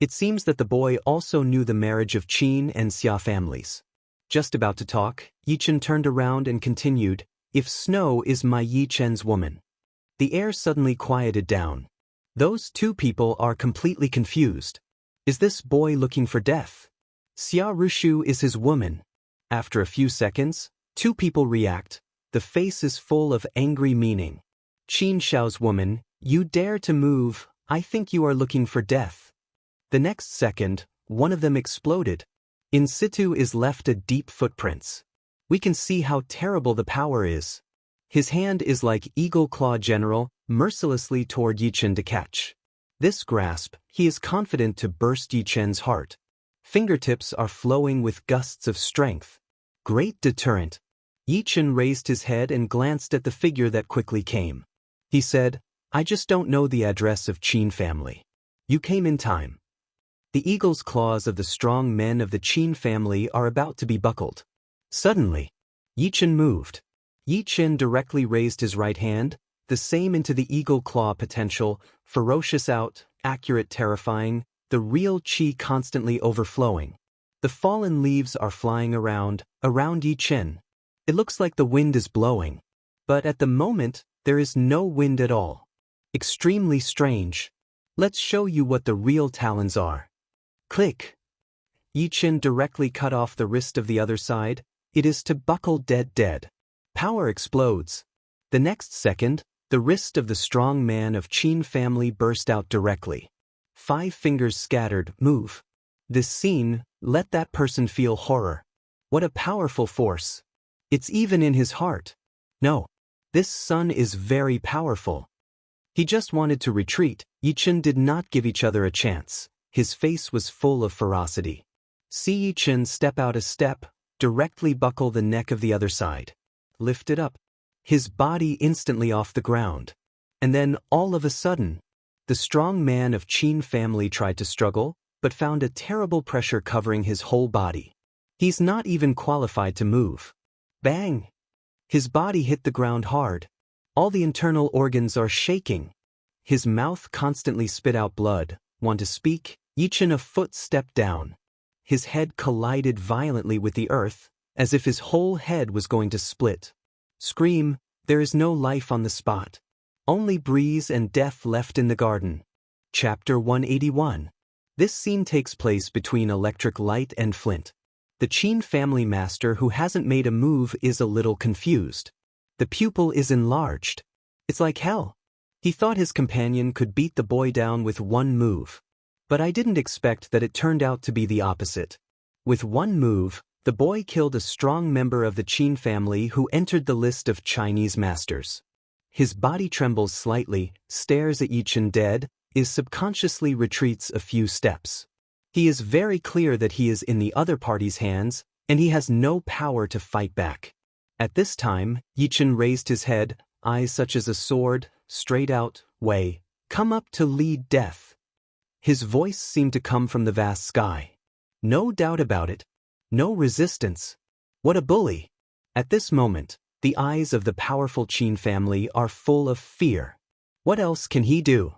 A: It seems that the boy also knew the marriage of Qin and Xia families. Just about to talk, Yichen turned around and continued, "If Snow is my Yichen's woman." The air suddenly quieted down. Those two people are completely confused. Is this boy looking for death? Xia Rushu is his woman. After a few seconds, two people react. The face is full of angry meaning. Qin Xiao's woman, you dare to move, I think you are looking for death. The next second, one of them exploded. In situ is left a deep footprints. We can see how terrible the power is. His hand is like eagle claw general, mercilessly toward Yichen to catch. This grasp, he is confident to burst Yichen's heart. Fingertips are flowing with gusts of strength. Great deterrent. Yichen raised his head and glanced at the figure that quickly came. He said, I just don't know the address of Qin family. You came in time. The eagle's claws of the strong men of the Qin family are about to be buckled. Suddenly, Yichen moved. Yichen directly raised his right hand, the same into the eagle claw potential, ferocious out, accurate terrifying, the real qi constantly overflowing. The fallen leaves are flying around Yichen. It looks like the wind is blowing. But at the moment, there is no wind at all. Extremely strange. Let's show you what the real talons are. Click. Yichen directly cut off the wrist of the other side. It is to buckle dead. Power explodes. The next second, the wrist of the strong man of Qin family burst out directly. 5 fingers scattered, move. This scene, let that person feel horror. What a powerful force. It's even in his heart. No. This son is very powerful. He just wanted to retreat. Yichen did not give each other a chance. His face was full of ferocity. See Yichen step out a step, directly buckle the neck of the other side. Lift it up. His body instantly off the ground. And then, all of a sudden, the strong man of Qin family tried to struggle, but found a terrible pressure covering his whole body. He's not even qualified to move. Bang! His body hit the ground hard. All the internal organs are shaking. His mouth constantly spit out blood. Want to speak? Yichen a foot stepped down. His head collided violently with the earth, as if his whole head was going to split. Scream, there is no life on the spot. Only breeze and death left in the garden. Chapter 181. This scene takes place between electric light and flint. The Qin family master who hasn't made a move is a little confused. The pupil is enlarged. It's like hell. He thought his companion could beat the boy down with one move. But I didn't expect that it turned out to be the opposite. With one move, the boy killed a strong member of the Qin family who entered the list of Chinese masters. His body trembles slightly, stares at Yichen dead, subconsciously retreats a few steps. He is very clear that he is in the other party's hands, and he has no power to fight back. At this time, Yichen raised his head, eyes such as a sword, straight out, way, come up to lead death. His voice seemed to come from the vast sky. No doubt about it. No resistance. What a bully. At this moment, the eyes of the powerful Qin family are full of fear. What else can he do?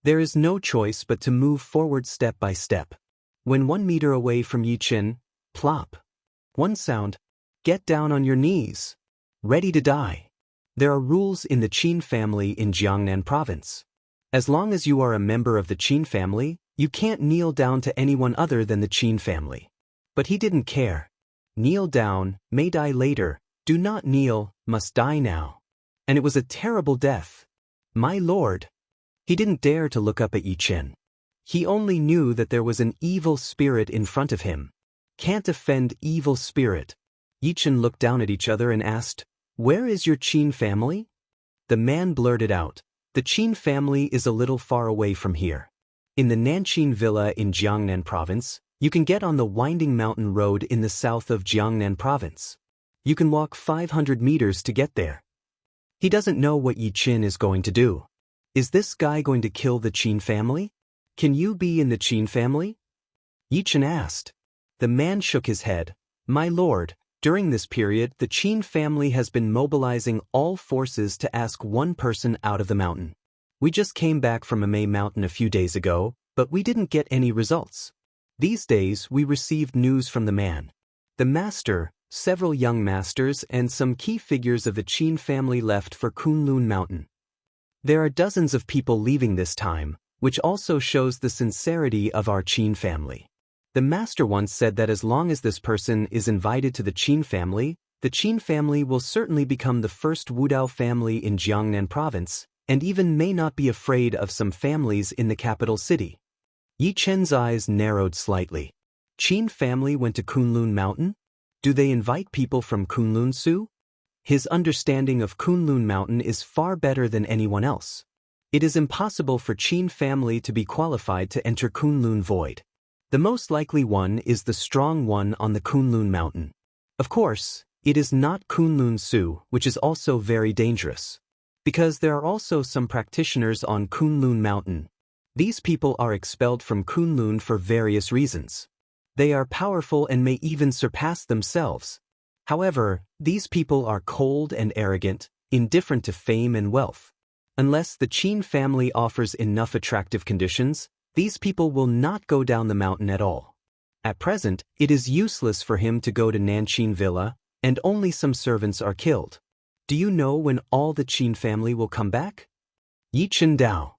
A: There is no choice but to move forward step by step. When 1 meter away from Yichen, plop. One sound. Get down on your knees. Ready to die. There are rules in the Qin family in Jiangnan province. As long as you are a member of the Qin family, you can't kneel down to anyone other than the Qin family. But he didn't care. Kneel down, may die later. Do not kneel, must die now. And it was a terrible death. My lord. He didn't dare to look up at Yichen. He only knew that there was an evil spirit in front of him. Can't offend evil spirit. Yichen looked down at each other and asked, Where is your Qin family? The man blurted out, The Qin family is a little far away from here. In the Nanqin Villa in Jiangnan province, you can get on the winding mountain road in the south of Jiangnan province. You can walk 500 meters to get there. He doesn't know what Yichen is going to do. Is this guy going to kill the Qin family? Can you be in the Qin family? Yichen asked. The man shook his head. My lord, during this period the Qin family has been mobilizing all forces to ask one person out of the mountain. We just came back from Amei Mountain a few days ago. but we didn't get any results. These days we received news from the man. The master, several young masters and some key figures of the Qin family left for Kunlun Mountain. There are dozens of people leaving this time, which also shows the sincerity of our Qin family. The master once said that as long as this person is invited to the Qin family will certainly become the first Wudao family in Jiangnan province, and even may not be afraid of some families in the capital city. Yi Chen's eyes narrowed slightly. Qin family went to Kunlun Mountain? Do they invite people from Kunlun-su? His understanding of Kunlun Mountain is far better than anyone else. It is impossible for Qin family to be qualified to enter Kunlun Void. The most likely one is the strong one on the Kunlun Mountain. Of course, it is not Kunlun-su, which is also very dangerous. Because there are also some practitioners on Kunlun Mountain. These people are expelled from Kunlun for various reasons. They are powerful and may even surpass themselves. However, these people are cold and arrogant, indifferent to fame and wealth. Unless the Qin family offers enough attractive conditions, these people will not go down the mountain at all. At present, it is useless for him to go to Nanqin Villa, and only some servants are killed. Do you know when all the Qin family will come back? Yi Chen Dao.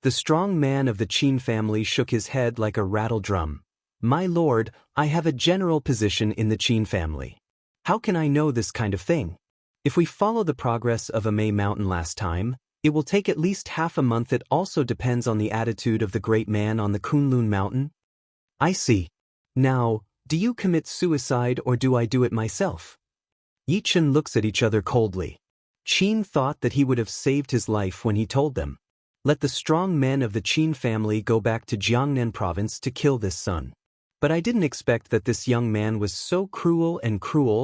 A: The strong man of the Qin family shook his head like a rattle drum. My lord, I have a general position in the Qin family. How can I know this kind of thing? If we follow the progress of Amei Mountain last time, it will take at least half a month. It also depends on the attitude of the great man on the Kunlun Mountain. I see. Now, do you commit suicide or do I do it myself? Yi Chen looks at each other coldly. Qin thought that he would have saved his life when he told them. Let the strong men of the Qin family go back to Jiangnan province to kill this son. But I didn't expect that this young man was so cruel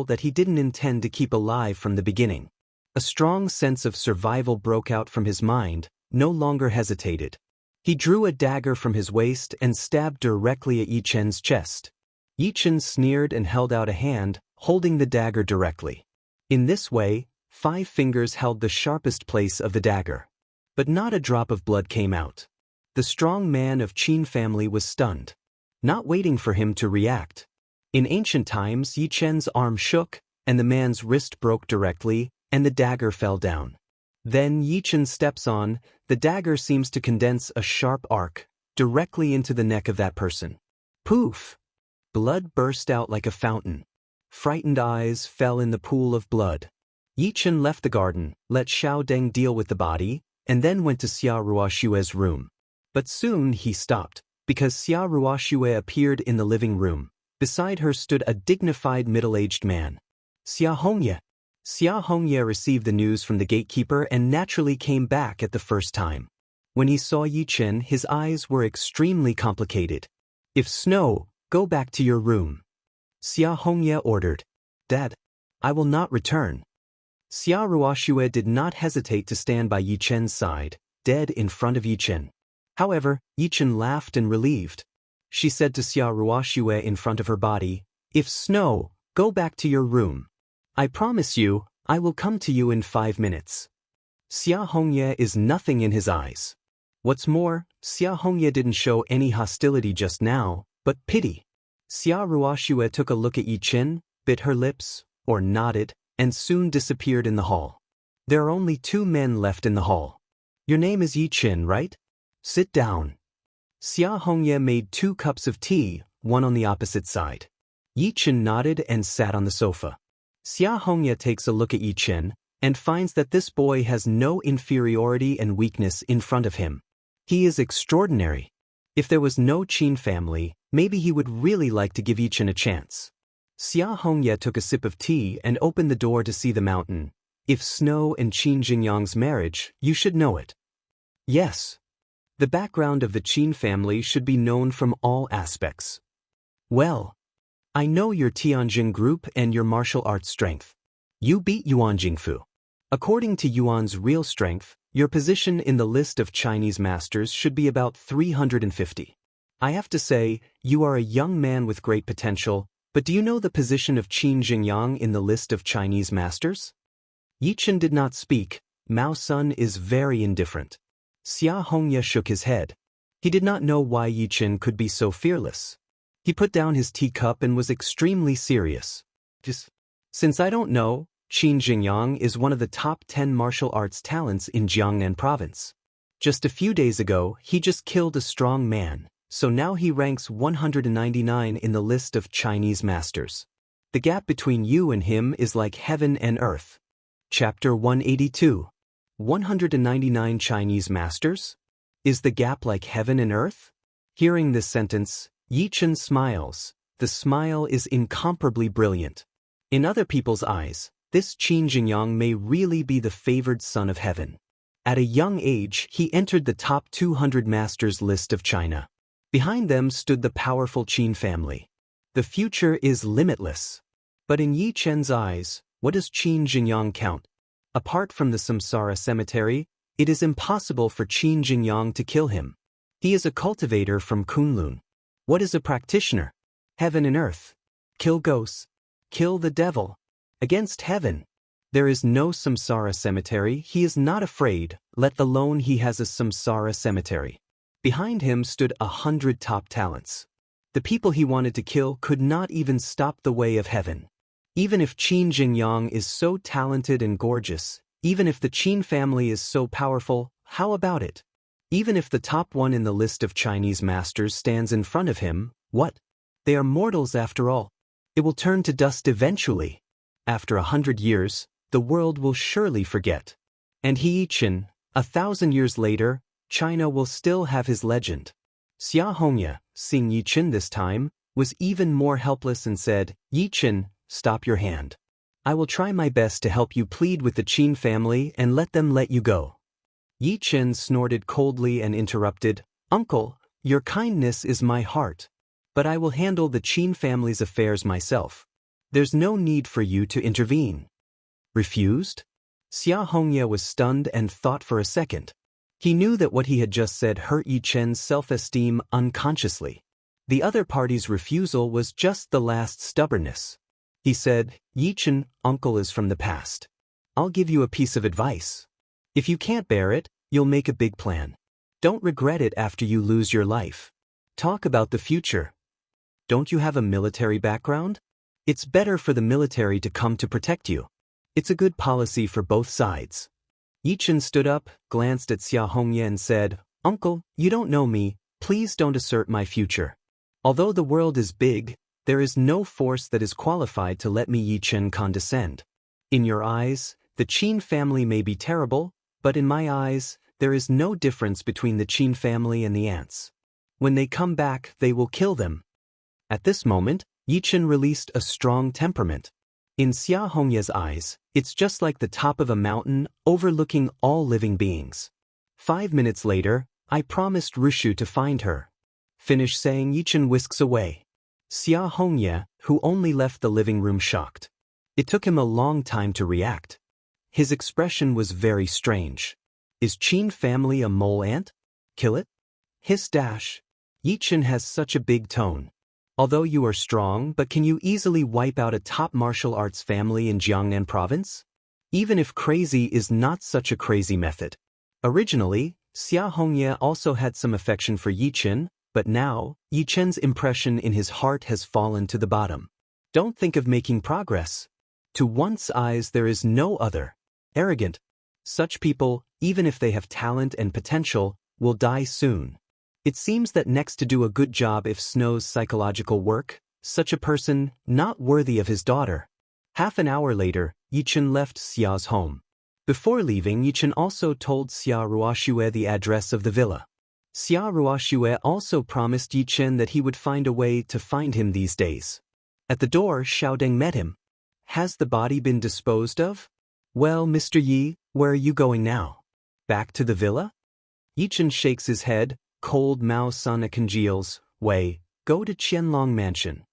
A: that he didn't intend to keep alive from the beginning. A strong sense of survival broke out from his mind, no longer hesitated. He drew a dagger from his waist and stabbed directly at Yi Chen's chest. Yi Chen sneered and held out a hand, holding the dagger directly. In this way, 5 fingers held the sharpest place of the dagger. But not a drop of blood came out. The strong man of Qin family was stunned, not waiting for him to react. In ancient times, Yi Chen's arm shook, and the man's wrist broke directly, and the dagger fell down. Then Yi Chen steps on, the dagger seems to condense a sharp arc, directly into the neck of that person. Poof! Blood burst out like a fountain. Frightened eyes fell in the pool of blood. Yi Chen left the garden, let Xiao Deng deal with the body, and then went to Xia Ruoshue's room. But soon he stopped, because Xia Ruoshue appeared in the living room. Beside her stood a dignified middle-aged man. Xia Hongye. Xia Hongye received the news from the gatekeeper and naturally came back at the first time. When he saw Yi Chen, his eyes were extremely complicated. If Snow, go back to your room. Xia Hongye ordered. Dad, I will not return. Xia Ruoshue did not hesitate to stand by Yi Chen's side, dead in front of Yi Chen. However, Yi Chen laughed and relieved. She said to Xia Ruoshue in front of her body, If Snow, go back to your room. I promise you, I will come to you in 5 minutes. Xia Hongye is nothing in his eyes. What's more, Xia Hongye didn't show any hostility just now, but pity. Xia Ruoshue took a look at Yi Chen, bit her lips, or nodded, and soon disappeared in the hall. There are only 2 men left in the hall. Your name is Yi Chen, right? Sit down. Xia Hongye made 2 cups of tea, one on the opposite side. Yi Chen nodded and sat on the sofa. Xia Hongye takes a look at Yi Chen, and finds that this boy has no inferiority and weakness in front of him. He is extraordinary. If there was no Qin family, maybe he would really like to give Yi Chen a chance. Xia Hongye took a sip of tea and opened the door to see the mountain. If Snow and Qin Jingyang's marriage, you should know it. Yes. The background of the Qin family should be known from all aspects. Well, I know your Tianjin group and your martial arts strength. You beat Yuan Jingfu. According to Yuan's real strength, your position in the list of Chinese masters should be about 350. I have to say, you are a young man with great potential, but do you know the position of Qin Jingyang in the list of Chinese masters? Yi Chen did not speak. Mao Sun is very indifferent. Xia Hongye shook his head. He did not know why Yi Chen could be so fearless. He put down his teacup and was extremely serious. Since I don't know, Qin Jingyang is one of the top 10 martial arts talents in Jiangnan province. Just a few days ago, he just killed a strong man, so now he ranks 199 in the list of Chinese masters. The gap between you and him is like heaven and earth. Chapter 182. 199 Chinese masters? Is the gap like heaven and earth? Hearing this sentence, Yi Chen smiles. The smile is incomparably brilliant. In other people's eyes, this Qin Jingyang may really be the favored son of heaven. At a young age, he entered the top 200 masters list of China. Behind them stood the powerful Qin family. The future is limitless. But in Yi Chen's eyes, what does Qin Jingyang count? Apart from the Samsara cemetery, it is impossible for Qin Jingyang to kill him. He is a cultivator from Kunlun. What is a practitioner? Heaven and earth. Kill ghosts. Kill the devil. Against heaven. There is no Samsara cemetery. He is not afraid, let alone he has a Samsara cemetery. Behind him stood 100 top talents. The people he wanted to kill could not even stop the way of heaven. Even if Qin Jingyang is so talented and gorgeous, even if the Qin family is so powerful, how about it? Even if the top one in the list of Chinese masters stands in front of him, what? They are mortals after all. It will turn to dust eventually. After 100 years, the world will surely forget. And Yi Chen, 1,000 years later, China will still have his legend. Xia Hongya, seeing Yi Chen this time, was even more helpless and said, Yi Chen, stop your hand. I will try my best to help you plead with the Qin family and let them let you go. Yi Chen snorted coldly and interrupted, Uncle, your kindness is my heart. But I will handle the Qin family's affairs myself. There's no need for you to intervene. Refused? Xia Hongya was stunned and thought for a second. He knew that what he had just said hurt Yi Chen's self-esteem unconsciously. The other party's refusal was just the last stubbornness. He said, Yi Chen, uncle is from the past. I'll give you a piece of advice. If you can't bear it, you'll make a big plan. Don't regret it after you lose your life. Talk about the future. Don't you have a military background? It's better for the military to come to protect you. It's a good policy for both sides. Yi Chen stood up, glanced at Xia Hongya and said, Uncle, you don't know me, please don't assert my future. Although the world is big, there is no force that is qualified to let me Yi Chen condescend. In your eyes, the Qin family may be terrible, but in my eyes, there is no difference between the Qin family and the ants. When they come back, they will kill them. At this moment, Yi Chen released a strong temperament. In Xia Hongya's eyes, it's just like the top of a mountain overlooking all living beings. 5 minutes later, I promised Rushu to find her. Finish saying, Yi Chen whisks away. Xia Hongya, who only left the living room shocked. It took him a long time to react. His expression was very strange. Is Qin family a mole ant? Kill it? Hiss dash. Yi Chen has such a big tone. Although you are strong, but can you easily wipe out a top martial arts family in Jiangnan province? Even if crazy is not such a crazy method. Originally, Xia Hongya also had some affection for Yi Chen, but now, Yi Chen's impression in his heart has fallen to the bottom. Don't think of making progress. To one's eyes there is no other. Arrogant. Such people, even if they have talent and potential, will die soon. It seems that next to do a good job if Snow's psychological work, such a person, not worthy of his daughter. Half an hour later, Yi Chen left Xia's home. Before leaving, Yi Chen also told Xia Ruoxue the address of the villa. Xia Ruoxue also promised Yi Chen that he would find a way to find him these days. At the door, Xiaodeng met him. Has the body been disposed of? Well, Mr. Yi, where are you going now? Back to the villa? Yi Chen shakes his head, cold Mao Sana congeals, Wei, go to Qianlong Mansion.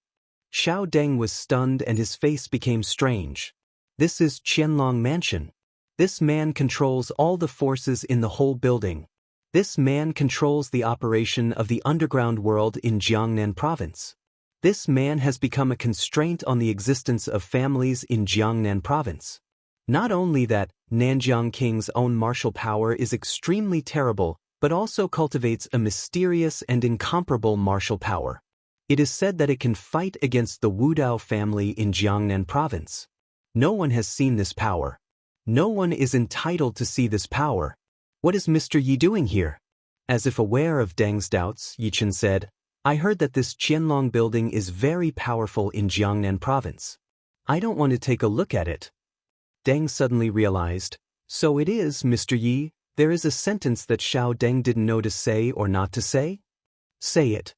A: Xiaodeng was stunned and his face became strange. This is Qianlong Mansion. This man controls all the forces in the whole building. This man controls the operation of the underground world in Jiangnan province. This man has become a constraint on the existence of families in Jiangnan province. Not only that, Nanjiang King's own martial power is extremely terrible, but also cultivates a mysterious and incomparable martial power. It is said that it can fight against the Wudao family in Jiangnan province. No one has seen this power. No one is entitled to see this power. What is Mr. Yi doing here? As if aware of Deng's doubts, Yichen said, I heard that this Qianlong building is very powerful in Jiangnan province. I don't want to take a look at it. Deng suddenly realized, so it is, Mr. Yi, there is a sentence that Xiao Deng didn't know to say or not to say? Say it.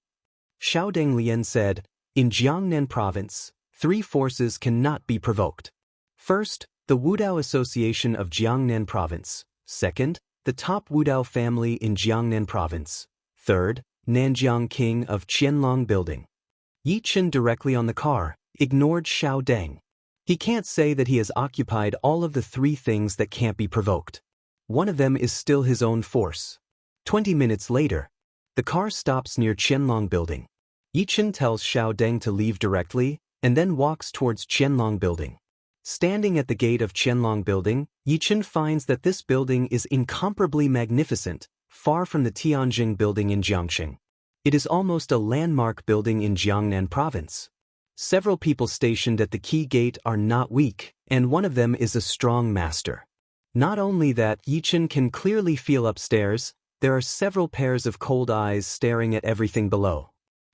A: Xiao Deng Lian said, in Jiangnan province, 3 forces cannot be provoked. First, the Wudao Association of Jiangnan province. Second, the top Wudao family in Jiangnan province. Third, Nanjiang King of Qianlong building. Yichen directly on the car, ignored Xiao Deng. He can't say that he has occupied all of the 3 things that can't be provoked. One of them is still his own force. 20 minutes later, the car stops near Qianlong building. Yichen tells Xiao Deng to leave directly, and then walks towards Qianlong building. Standing at the gate of Qianlong building, Yichen finds that this building is incomparably magnificent, far from the Tianjing building in Jiangxing. It is almost a landmark building in Jiangnan province. Several people stationed at the key gate are not weak, and one of them is a strong master. Not only that, Yichen can clearly feel upstairs, there are several pairs of cold eyes staring at everything below.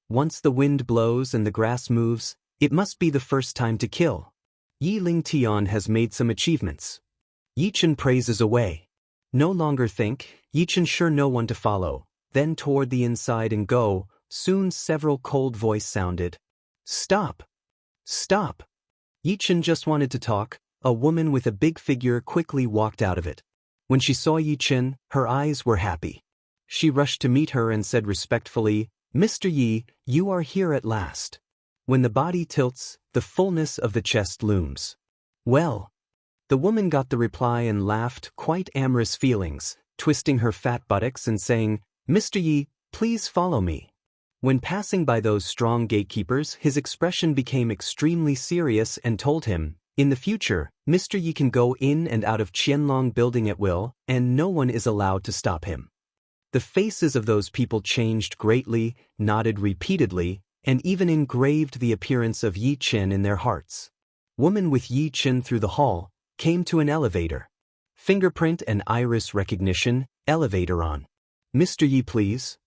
A: Once the wind blows and the grass moves, it must be the first time to kill. Yi Ling Tian has made some achievements. Yichen praises away. No longer think, Yichen sure no one to follow, then toward the inside and go, soon several cold voice sounded. Stop! Stop! Yichen just wanted to talk. A woman with a big figure quickly walked out of it. When she saw Yichen, her eyes were happy. She rushed to meet her and said respectfully, Mr. Yi, you are here at last. When the body tilts, the fullness of the chest looms. Well. The woman got the reply and laughed, quite amorous feelings, twisting her fat buttocks and saying, Mr. Yi, please follow me. When passing by those strong gatekeepers, his expression became extremely serious and told him, in the future, Mr. Yi can go in and out of Qianlong building at will, and no one is allowed to stop him. The faces of those people changed greatly, nodded repeatedly, and even engraved the appearance of Yi Chen in their hearts. Woman with Yi Chen through the hall, came to an elevator. Fingerprint and iris recognition, elevator on. Mr. Yi, please.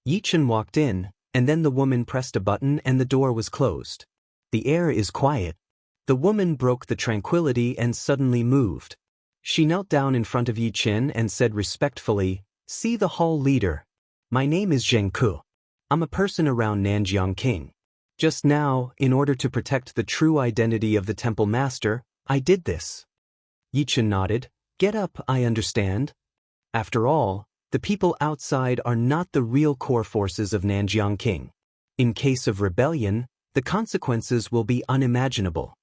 A: Yi Chen walked in, and then the woman pressed a button and the door was closed. The air is quiet. The woman broke the tranquility and suddenly moved. She knelt down in front of Yi Chen and said respectfully, See the hall leader. My name is Zheng Ku. I'm a person around Nanjiang King. Just now, in order to protect the true identity of the temple master, I did this. Yi Chen nodded. Get up, I understand. After all, the people outside are not the real core forces of Nanjiang King. In case of rebellion, the consequences will be unimaginable.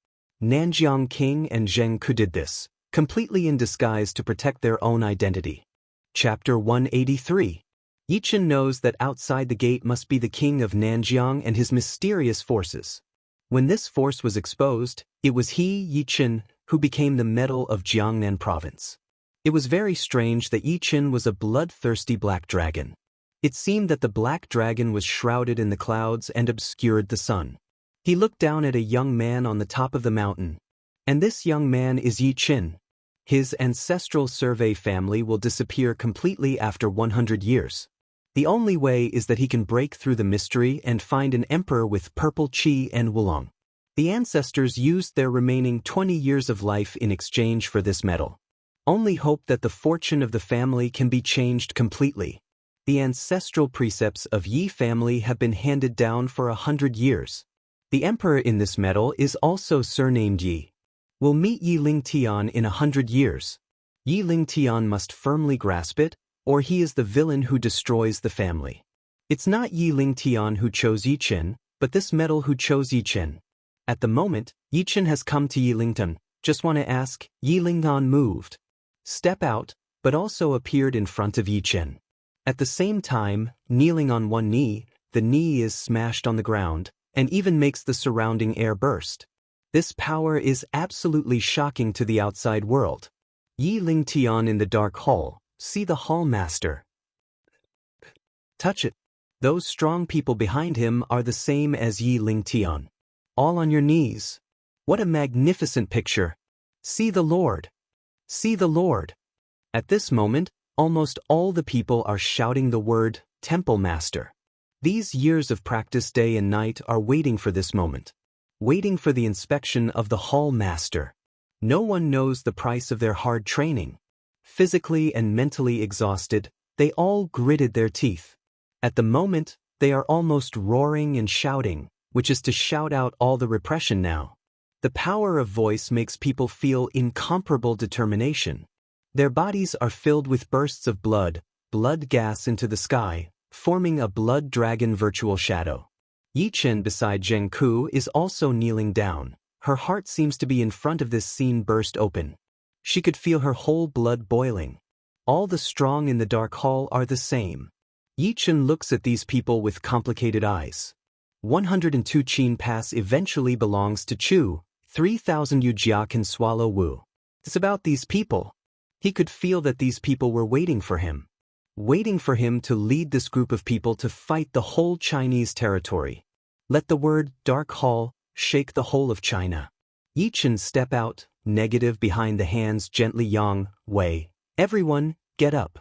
A: Nanjiang King and Zheng Ku did this, completely in disguise to protect their own identity. Chapter 183. Yichen knows that outside the gate must be the king of Nanjiang and his mysterious forces. When this force was exposed, it was he, Yichen, who became the medal of Jiangnan province. It was very strange that Yichen was a bloodthirsty black dragon. It seemed that the black dragon was shrouded in the clouds and obscured the sun. He looked down at a young man on the top of the mountain. And this young man is Yichen. His ancestral Survey family will disappear completely after 100 years. The only way is that he can break through the mystery and find an emperor with purple qi and wulong. The ancestors used their remaining 20 years of life in exchange for this medal. Only hope that the fortune of the family can be changed completely. The ancestral precepts of Yi family have been handed down for 100 years. The emperor in this medal is also surnamed Yi. We'll meet Yi Ling Tian in 100 years. Yi Ling Tian must firmly grasp it, or he is the villain who destroys the family. It's not Yi Ling Tian who chose Yichen, but this medal who chose Yichen. At the moment, Yichen has come to Yi Lington. Just want to ask, Yi Lingnan moved. Step out, but also appeared in front of Yichen. At the same time, kneeling on one knee, the knee is smashed on the ground, and even makes the surrounding air burst. This power is absolutely shocking to the outside world. Yi Ling Tian in the dark hall, see the hall master. Touch it. Those strong people behind him are the same as Yi Lingtian. All on your knees. What a magnificent picture. See the Lord. See the Lord. At this moment, almost all the people are shouting the word, Temple Master. These years of practice day and night are waiting for this moment. Waiting for the inspection of the Hall Master. No one knows the price of their hard training. Physically and mentally exhausted, they all gritted their teeth. At the moment, they are almost roaring and shouting, which is to shout out all the repression now. The power of voice makes people feel incomparable determination. Their bodies are filled with bursts of blood gas into the sky, forming a blood dragon virtual shadow. Yi Chen beside Zheng Ku is also kneeling down. Her heart seems to be in front of this scene burst open. She could feel her whole blood boiling. All the strong in the dark hall are the same. Yi Chen looks at these people with complicated eyes. 102 Qin Pass eventually belongs to Chu. 3,000 Yu Jia can swallow Wu. It's about these people. He could feel that these people were waiting for him. Waiting for him to lead this group of people to fight the whole Chinese territory. Let the word Dark Hall shake the whole of China. Yi Chen step out, negative behind the hands gently Yang, Wei. Everyone, get up.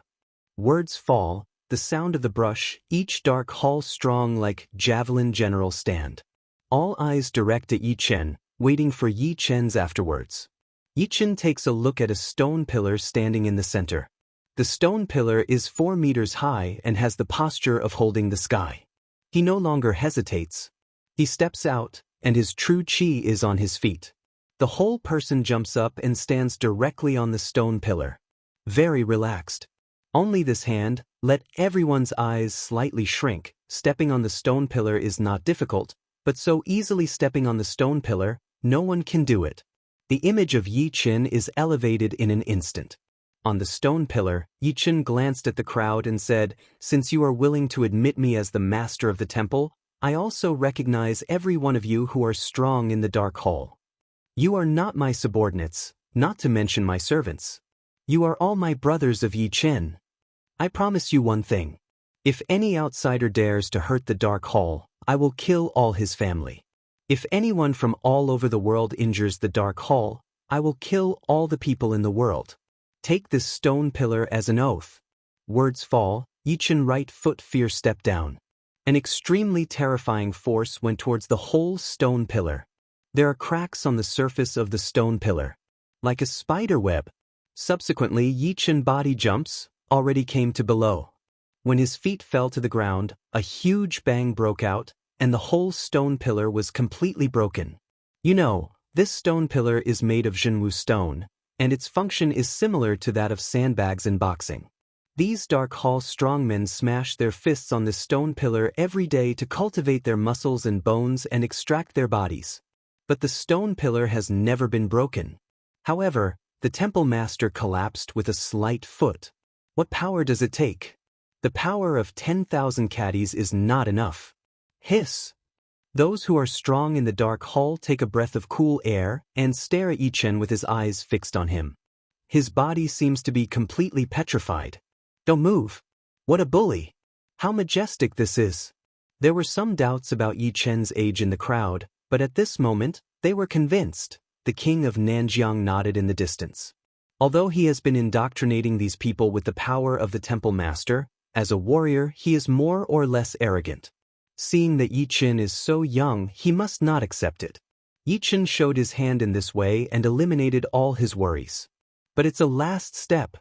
A: Words fall, the sound of the brush, each dark hall strong like javelin general stand. All eyes direct at Yi Chen, waiting for Yi Chen's afterwards. Yi Chen takes a look at a stone pillar standing in the center. The stone pillar is 4 meters high and has the posture of holding the sky. He no longer hesitates. He steps out, and his true chi is on his feet. The whole person jumps up and stands directly on the stone pillar. Very relaxed. Only this hand, let everyone's eyes slightly shrink. Stepping on the stone pillar is not difficult, but so easily stepping on the stone pillar, no one can do it. The image of Yi Chen is elevated in an instant. On the stone pillar, Yi Chen glanced at the crowd and said, "Since you are willing to admit me as the master of the temple, I also recognize every one of you who are strong in the dark hall. You are not my subordinates, not to mention my servants. You are all my brothers of Yi Chen. I promise you one thing. If any outsider dares to hurt the dark hall, I will kill all his family. If anyone from all over the world injures the dark hall, I will kill all the people in the world. Take this stone pillar as an oath." Words fall, Yi Chen right foot fierce step down. An extremely terrifying force went towards the whole stone pillar. There are cracks on the surface of the stone pillar. Like a spider web. Subsequently, Yi Chen body jumps, already came to below. When his feet fell to the ground, a huge bang broke out, and the whole stone pillar was completely broken. You know, this stone pillar is made of Zhenwu stone, and its function is similar to that of sandbags in boxing. These dark hall strongmen smash their fists on this stone pillar every day to cultivate their muscles and bones and extract their bodies. But the stone pillar has never been broken. However, the temple master collapsed with a slight foot. What power does it take? The power of 10,000 caddies is not enough. Hiss! Those who are strong in the dark hall take a breath of cool air and stare at Yi Chen with his eyes fixed on him. His body seems to be completely petrified. Don't move. What a bully. How majestic this is. There were some doubts about Yi Chen's age in the crowd, but at this moment, they were convinced. The king of Nanjiang nodded in the distance. Although he has been indoctrinating these people with the power of the temple master, as a warrior he is more or less arrogant. Seeing that Yi Chen is so young, he must not accept it. Yi Chen showed his hand in this way and eliminated all his worries. But it's a last step.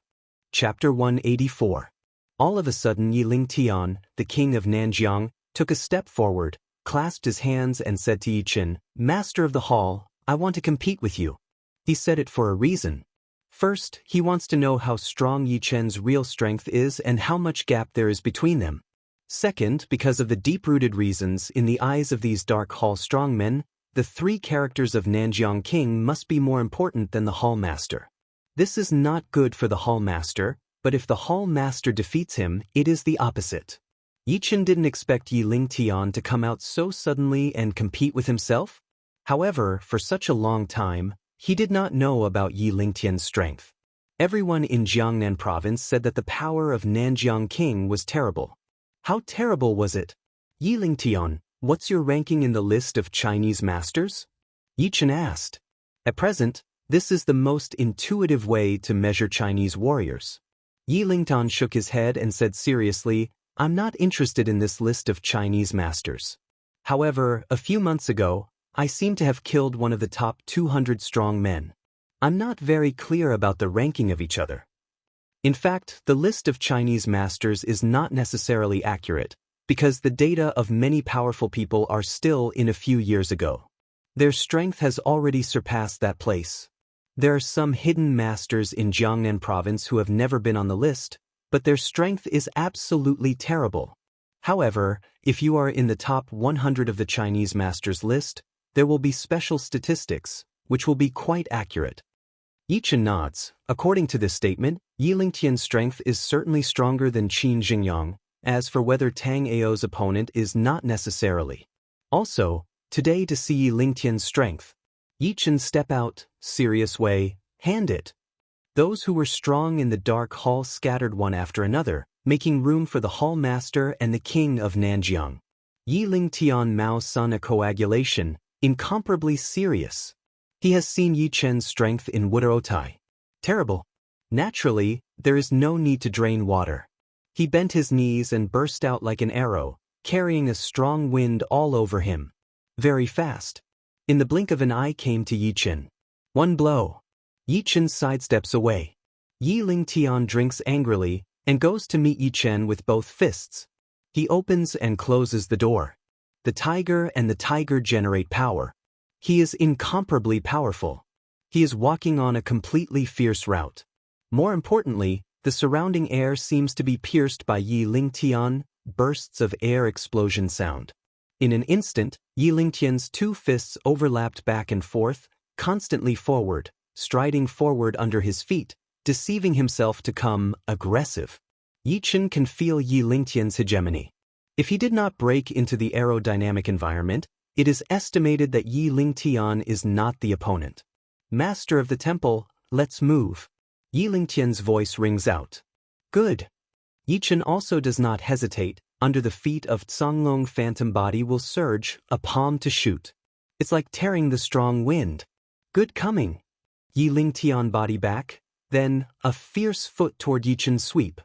A: Chapter 184. All of a sudden Yi Lingtian, the king of Nanjiang, took a step forward, clasped his hands and said to Yi Chen, "Master of the hall, I want to compete with you." He said it for a reason. First, he wants to know how strong Yi Chen's real strength is and how much gap there is between them. Second, because of the deep-rooted reasons in the eyes of these dark hall strongmen, the 3 characters of Nanjiang King must be more important than the hall master. This is not good for the hall master, but if the hall master defeats him, it is the opposite. Yi Chen didn't expect Yi Lingtian to come out so suddenly and compete with himself. However, for such a long time, he did not know about Yi Lingtian's strength. Everyone in Jiangnan province said that the power of Nanjiang King was terrible. How terrible was it? Yi Lingtian, what's your ranking in the list of Chinese masters? Yi Chen asked. At present, this is the most intuitive way to measure Chinese warriors. Yi Lingtian shook his head and said seriously, I'm not interested in this list of Chinese masters. However, a few months ago, I seem to have killed one of the top 200 strong men. I'm not very clear about the ranking of each other. In fact, the list of Chinese masters is not necessarily accurate, because the data of many powerful people are still in a few years ago. Their strength has already surpassed that place. There are some hidden masters in Jiangnan province who have never been on the list, but their strength is absolutely terrible. However, if you are in the top 100 of the Chinese masters list, there will be special statistics, which will be quite accurate. Yi Chen nods. According to this statement, Yi Lingtian's strength is certainly stronger than Qin Xingyang. As for whether Tang Ao's opponent is not necessarily. Also, today to see Yi Lingtian's strength. Yi Chen step out, serious way, hand it. Those who were strong in the dark hall scattered one after another, making room for the hall master and the king of Nanjiang. Yi Lingtian Mao Sun a coagulation, incomparably serious. He has seen Yi Chen's strength in Wuderotai. Terrible. Naturally, there is no need to drain water. He bent his knees and burst out like an arrow, carrying a strong wind all over him. Very fast. In the blink of an eye came to Yi Chen. One blow. Yi Chen sidesteps away. Yi Lingtian drinks angrily and goes to meet Yi Chen with both fists. He opens and closes the door. The tiger and the tiger generate power. He is incomparably powerful. He is walking on a completely fierce route. More importantly, the surrounding air seems to be pierced by Yi Lingtian, bursts of air explosion sound. In an instant, Yi Lingtian's two fists overlapped back and forth, constantly forward, striding forward under his feet, deceiving himself to come aggressive. Yi Chen can feel Yi Lingtian's hegemony. If he did not break into the aerodynamic environment, it is estimated that Yi Lingtian is not the opponent. Master of the temple, let's move. Yi Lingtian's voice rings out. Good. Yi Chen also does not hesitate. Under the feet of Canglong phantom body will surge, a palm to shoot. It's like tearing the strong wind. Good coming. Yi Lingtian body back, then a fierce foot toward Yi Chen sweep.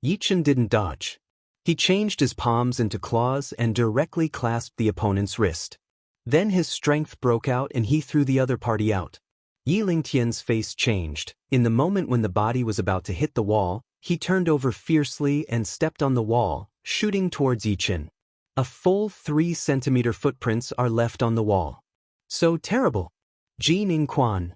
A: Yi Chen didn't dodge. He changed his palms into claws and directly clasped the opponent's wrist. Then his strength broke out and he threw the other party out. Yi Lingtian's face changed. In the moment when the body was about to hit the wall, he turned over fiercely and stepped on the wall, shooting towards Yi Chen. A full 3-centimeter footprints are left on the wall. So terrible. Ji Ning Quan.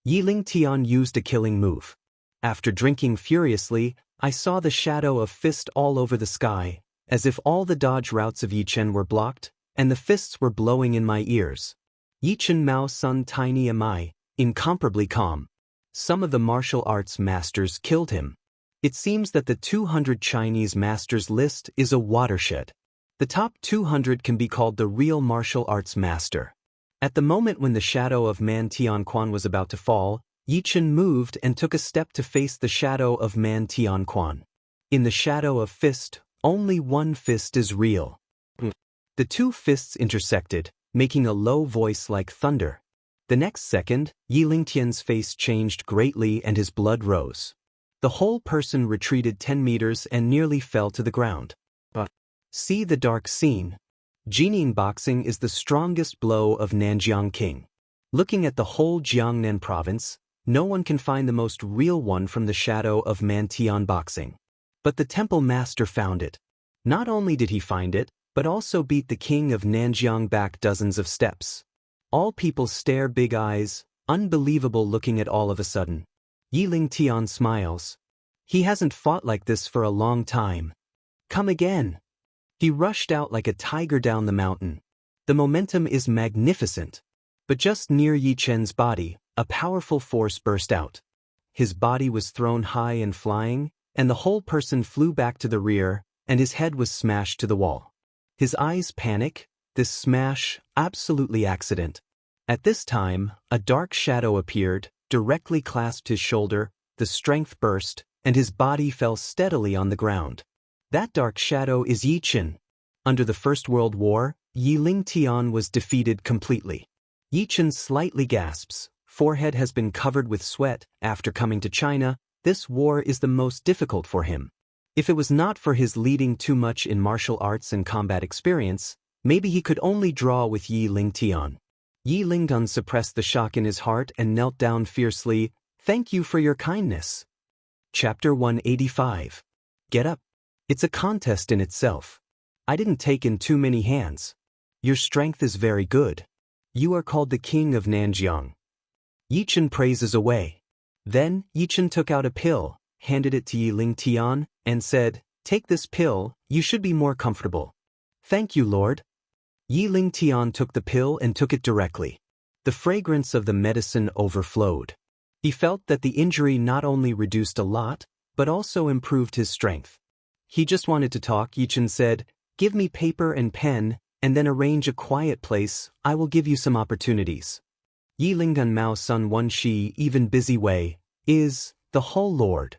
A: Yi Lingtian used a killing move. After drinking furiously, I saw the shadow of fist all over the sky, as if all the dodge routes of Yi Chen were blocked, and the fists were blowing in my ears. Yi Chen Mao Sun Tiny am I, incomparably calm. Some of the martial arts masters killed him. It seems that the 200 Chinese masters list is a watershed. The top 200 can be called the real martial arts master. At the moment when the shadow of Man Tianquan was about to fall, Yi Chen moved and took a step to face the shadow of Man Tianquan. In the shadow of fist, only one fist is real. The two fists intersected, making a low voice like thunder. The next second, Yi Lingtian's face changed greatly and his blood rose. The whole person retreated 10 meters and nearly fell to the ground. See the dark scene. Jining boxing is the strongest blow of Nanjiang King. Looking at the whole Jiangnan province, no one can find the most real one from the shadow of Mantian boxing. But the temple master found it. Not only did he find it, but also beat the king of Nanjiang back dozens of steps. All people stare big eyes, unbelievable looking at all of a sudden. Yi Lingtian smiles. He hasn't fought like this for a long time. Come again. He rushed out like a tiger down the mountain. The momentum is magnificent. But just near Yi Chen's body, a powerful force burst out. His body was thrown high and flying, and the whole person flew back to the rear, and his head was smashed to the wall. His eyes panic, this smash, absolutely accident. At this time, a dark shadow appeared, directly clasped his shoulder, the strength burst, and his body fell steadily on the ground. That dark shadow is Yi Chen. Under the First World War, Yi Lingtian was defeated completely. Yi Chen slightly gasps. Forehead has been covered with sweat. After coming to China, this war is the most difficult for him. If it was not for his leading too much in martial arts and combat experience, maybe he could only draw with Yi Lingtian. Yi Lingtian suppressed the shock in his heart and knelt down fiercely. Thank you for your kindness. Chapter 185. Get up. It's a contest in itself. I didn't take in too many hands. Your strength is very good. You are called the King of Nanjiang. Yi Chen praises away. Then Yi Chen took out a pill, handed it to Yi Lingtian, and said, Take this pill, you should be more comfortable. Thank you, Lord. Yi Lingtian took the pill and took it directly. The fragrance of the medicine overflowed. He felt that the injury not only reduced a lot, but also improved his strength. He just wanted to talk. Yi Chen said, Give me paper and pen, and then arrange a quiet place. I will give you some opportunities. Yi Lingtian Mao Sun Wen Shi even busy way, is, the whole Lord.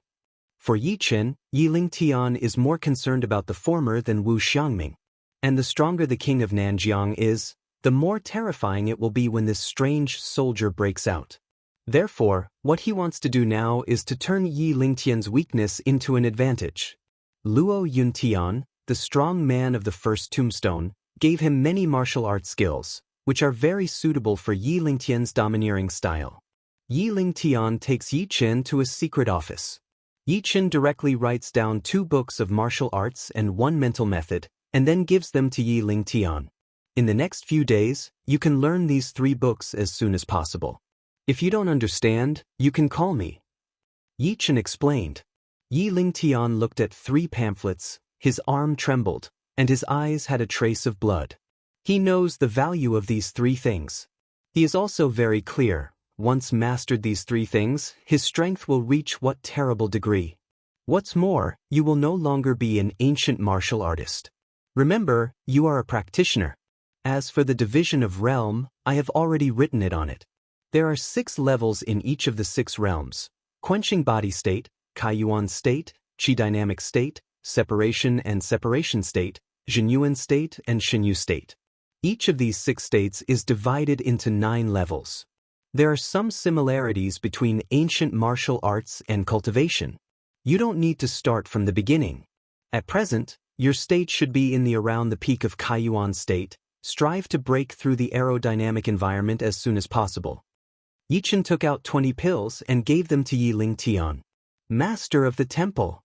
A: For Yi Chen, Yi Lingtian is more concerned about the former than Wu Xiangming. And the stronger the King of Nanjiang is, the more terrifying it will be when this strange soldier breaks out. Therefore, what he wants to do now is to turn Yi Lingtian's weakness into an advantage. Luo Yuntian, the strong man of the first tombstone, gave him many martial arts skills, which are very suitable for Yi Lingtian's domineering style. Yi Lingtian takes Yi Chen to a secret office. Yi Chen directly writes down 2 books of martial arts and 1 mental method, and then gives them to Yi Lingtian. In the next few days, you can learn these 3 books as soon as possible. If you don't understand, you can call me. Yi Chen explained. Yi Lingtian looked at 3 pamphlets, his arm trembled, and his eyes had a trace of blood. He knows the value of these 3 things. He is also very clear, once mastered these 3 things, his strength will reach what terrible degree. What's more, you will no longer be an ancient martial artist. Remember, you are a practitioner. As for the division of realm, I have already written it on it. There are 6 levels in each of the 6 realms: quenching body state, Kaiyuan state, Qi dynamic state, separation and separation state, Zhenyuan state and Shenyu state. Each of these 6 states is divided into 9 levels. There are some similarities between ancient martial arts and cultivation. You don't need to start from the beginning. At present, your state should be in the around the peak of Kaiyuan state. Strive to break through the aerodynamic environment as soon as possible. Yi Chen took out 20 pills and gave them to Yi Lingtian. Master of the temple.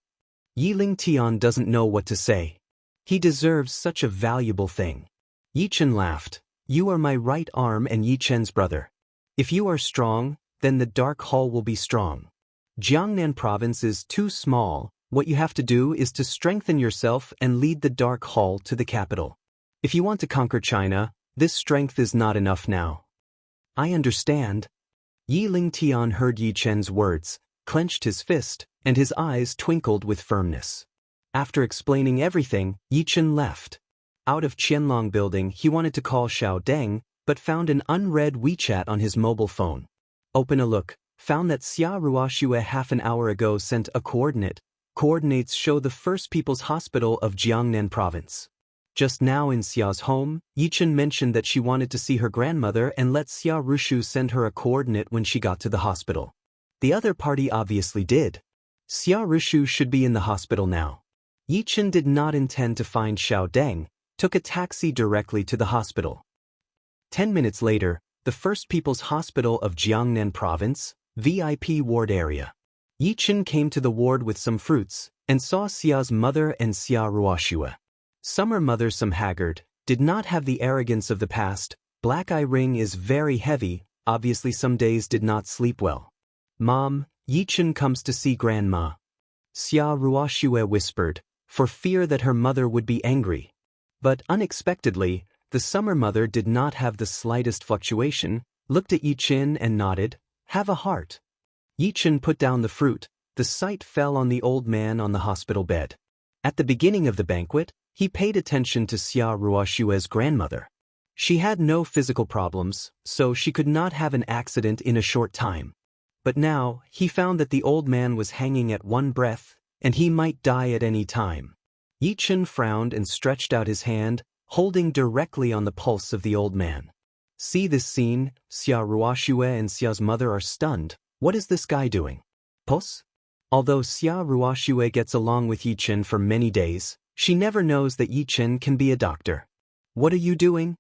A: Yi Lingtian doesn't know what to say. He deserves such a valuable thing. Yi Chen laughed. You are my right arm and Yi Chen's brother. If you are strong, then the Dark Hall will be strong. Jiangnan province is too small. What you have to do is to strengthen yourself and lead the Dark Hall to the capital. If you want to conquer China, this strength is not enough now. I understand. Yi Lingtian heard Yi Chen's words, clenched his fist, and his eyes twinkled with firmness. After explaining everything, Yi Chen left. Out of Qianlong building, he wanted to call Xiao Deng, but found an unread WeChat on his mobile phone. Open a look, found that Xia Ruoxue half an hour ago sent a coordinate. Coordinates show the First People's Hospital of Jiangnan Province. Just now in Xia's home, Yi Chen mentioned that she wanted to see her grandmother and let Xia Rushu send her a coordinate when she got to the hospital. The other party obviously did. Xia Rushu should be in the hospital now. Yi Chen did not intend to find Xiao Deng, took a taxi directly to the hospital. 10 minutes later, the First People's Hospital of Jiangnan Province, VIP ward area. Yi Chen came to the ward with some fruits, and saw Xia's mother and Xia Ruoxue. Summer mother some haggard, did not have the arrogance of the past, black eye ring is very heavy, obviously some days did not sleep well. Mom, Yi Chen comes to see grandma. Xia Ruoxue whispered, for fear that her mother would be angry. But unexpectedly, the summer mother did not have the slightest fluctuation, looked at Yi Chen and nodded, have a heart. Yi Chen put down the fruit, the sight fell on the old man on the hospital bed. At the beginning of the banquet, he paid attention to Xia Ruoxue's grandmother. She had no physical problems, so she could not have an accident in a short time. But now, he found that the old man was hanging at one breath, and he might die at any time. Yi Chen frowned and stretched out his hand, holding directly on the pulse of the old man. See this scene, Xia Ruoxue and Xia's mother are stunned. What is this guy doing? Pulse? Although Xia Ruoxue gets along with Yi Chen for many days, she never knows that Yi Chen can be a doctor. What are you doing?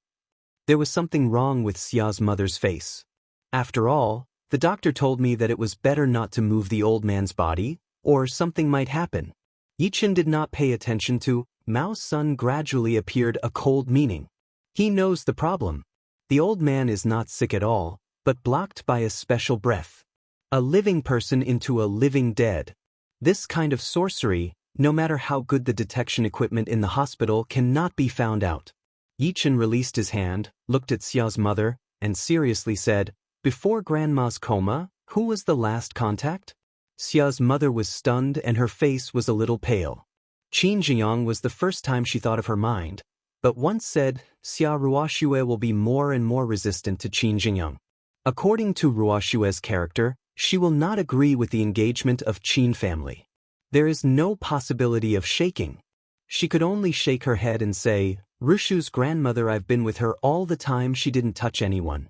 A: There was something wrong with Xia's mother's face. After all, the doctor told me that it was better not to move the old man's body, or something might happen. Yi Chen did not pay attention to Mao's son. Gradually appeared a cold meaning. He knows the problem. The old man is not sick at all, but blocked by a special breath. A living person into a living dead. This kind of sorcery, no matter how good the detection equipment in the hospital, cannot be found out. Yi Chen released his hand, looked at Xia's mother, and seriously said, "Before Grandma's coma, who was the last contact?" Xia's mother was stunned and her face was a little pale. Qin Jingyang was the first time she thought of her mind, but once said, Xia Ruoxue will be more and more resistant to Qin Jingyang. According to Ruoxue's character, she will not agree with the engagement of Qin family. There is no possibility of shaking. She could only shake her head and say, "Rushu's grandmother, I've been with her all the time, she didn't touch anyone."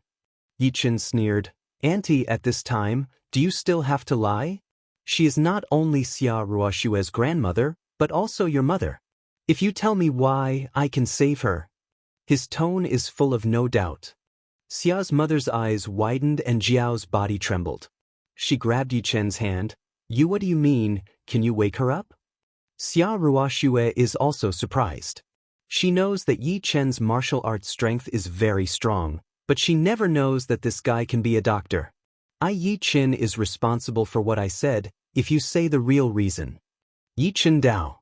A: Yi Chen sneered, "Auntie, at this time, do you still have to lie? She is not only Xia Ruoxue's grandmother, but also your mother. If you tell me why, I can save her." His tone is full of no doubt. Xia's mother's eyes widened and Jiao's body trembled. She grabbed Yi Chen's hand. What do you mean, can you wake her up?" Xia Ruoxue is also surprised. She knows that Yi Chen's martial arts strength is very strong, but she never knows that this guy can be a doctor. Yi Chen is responsible for what I said, if you say the real reason. Yi Chen Dao.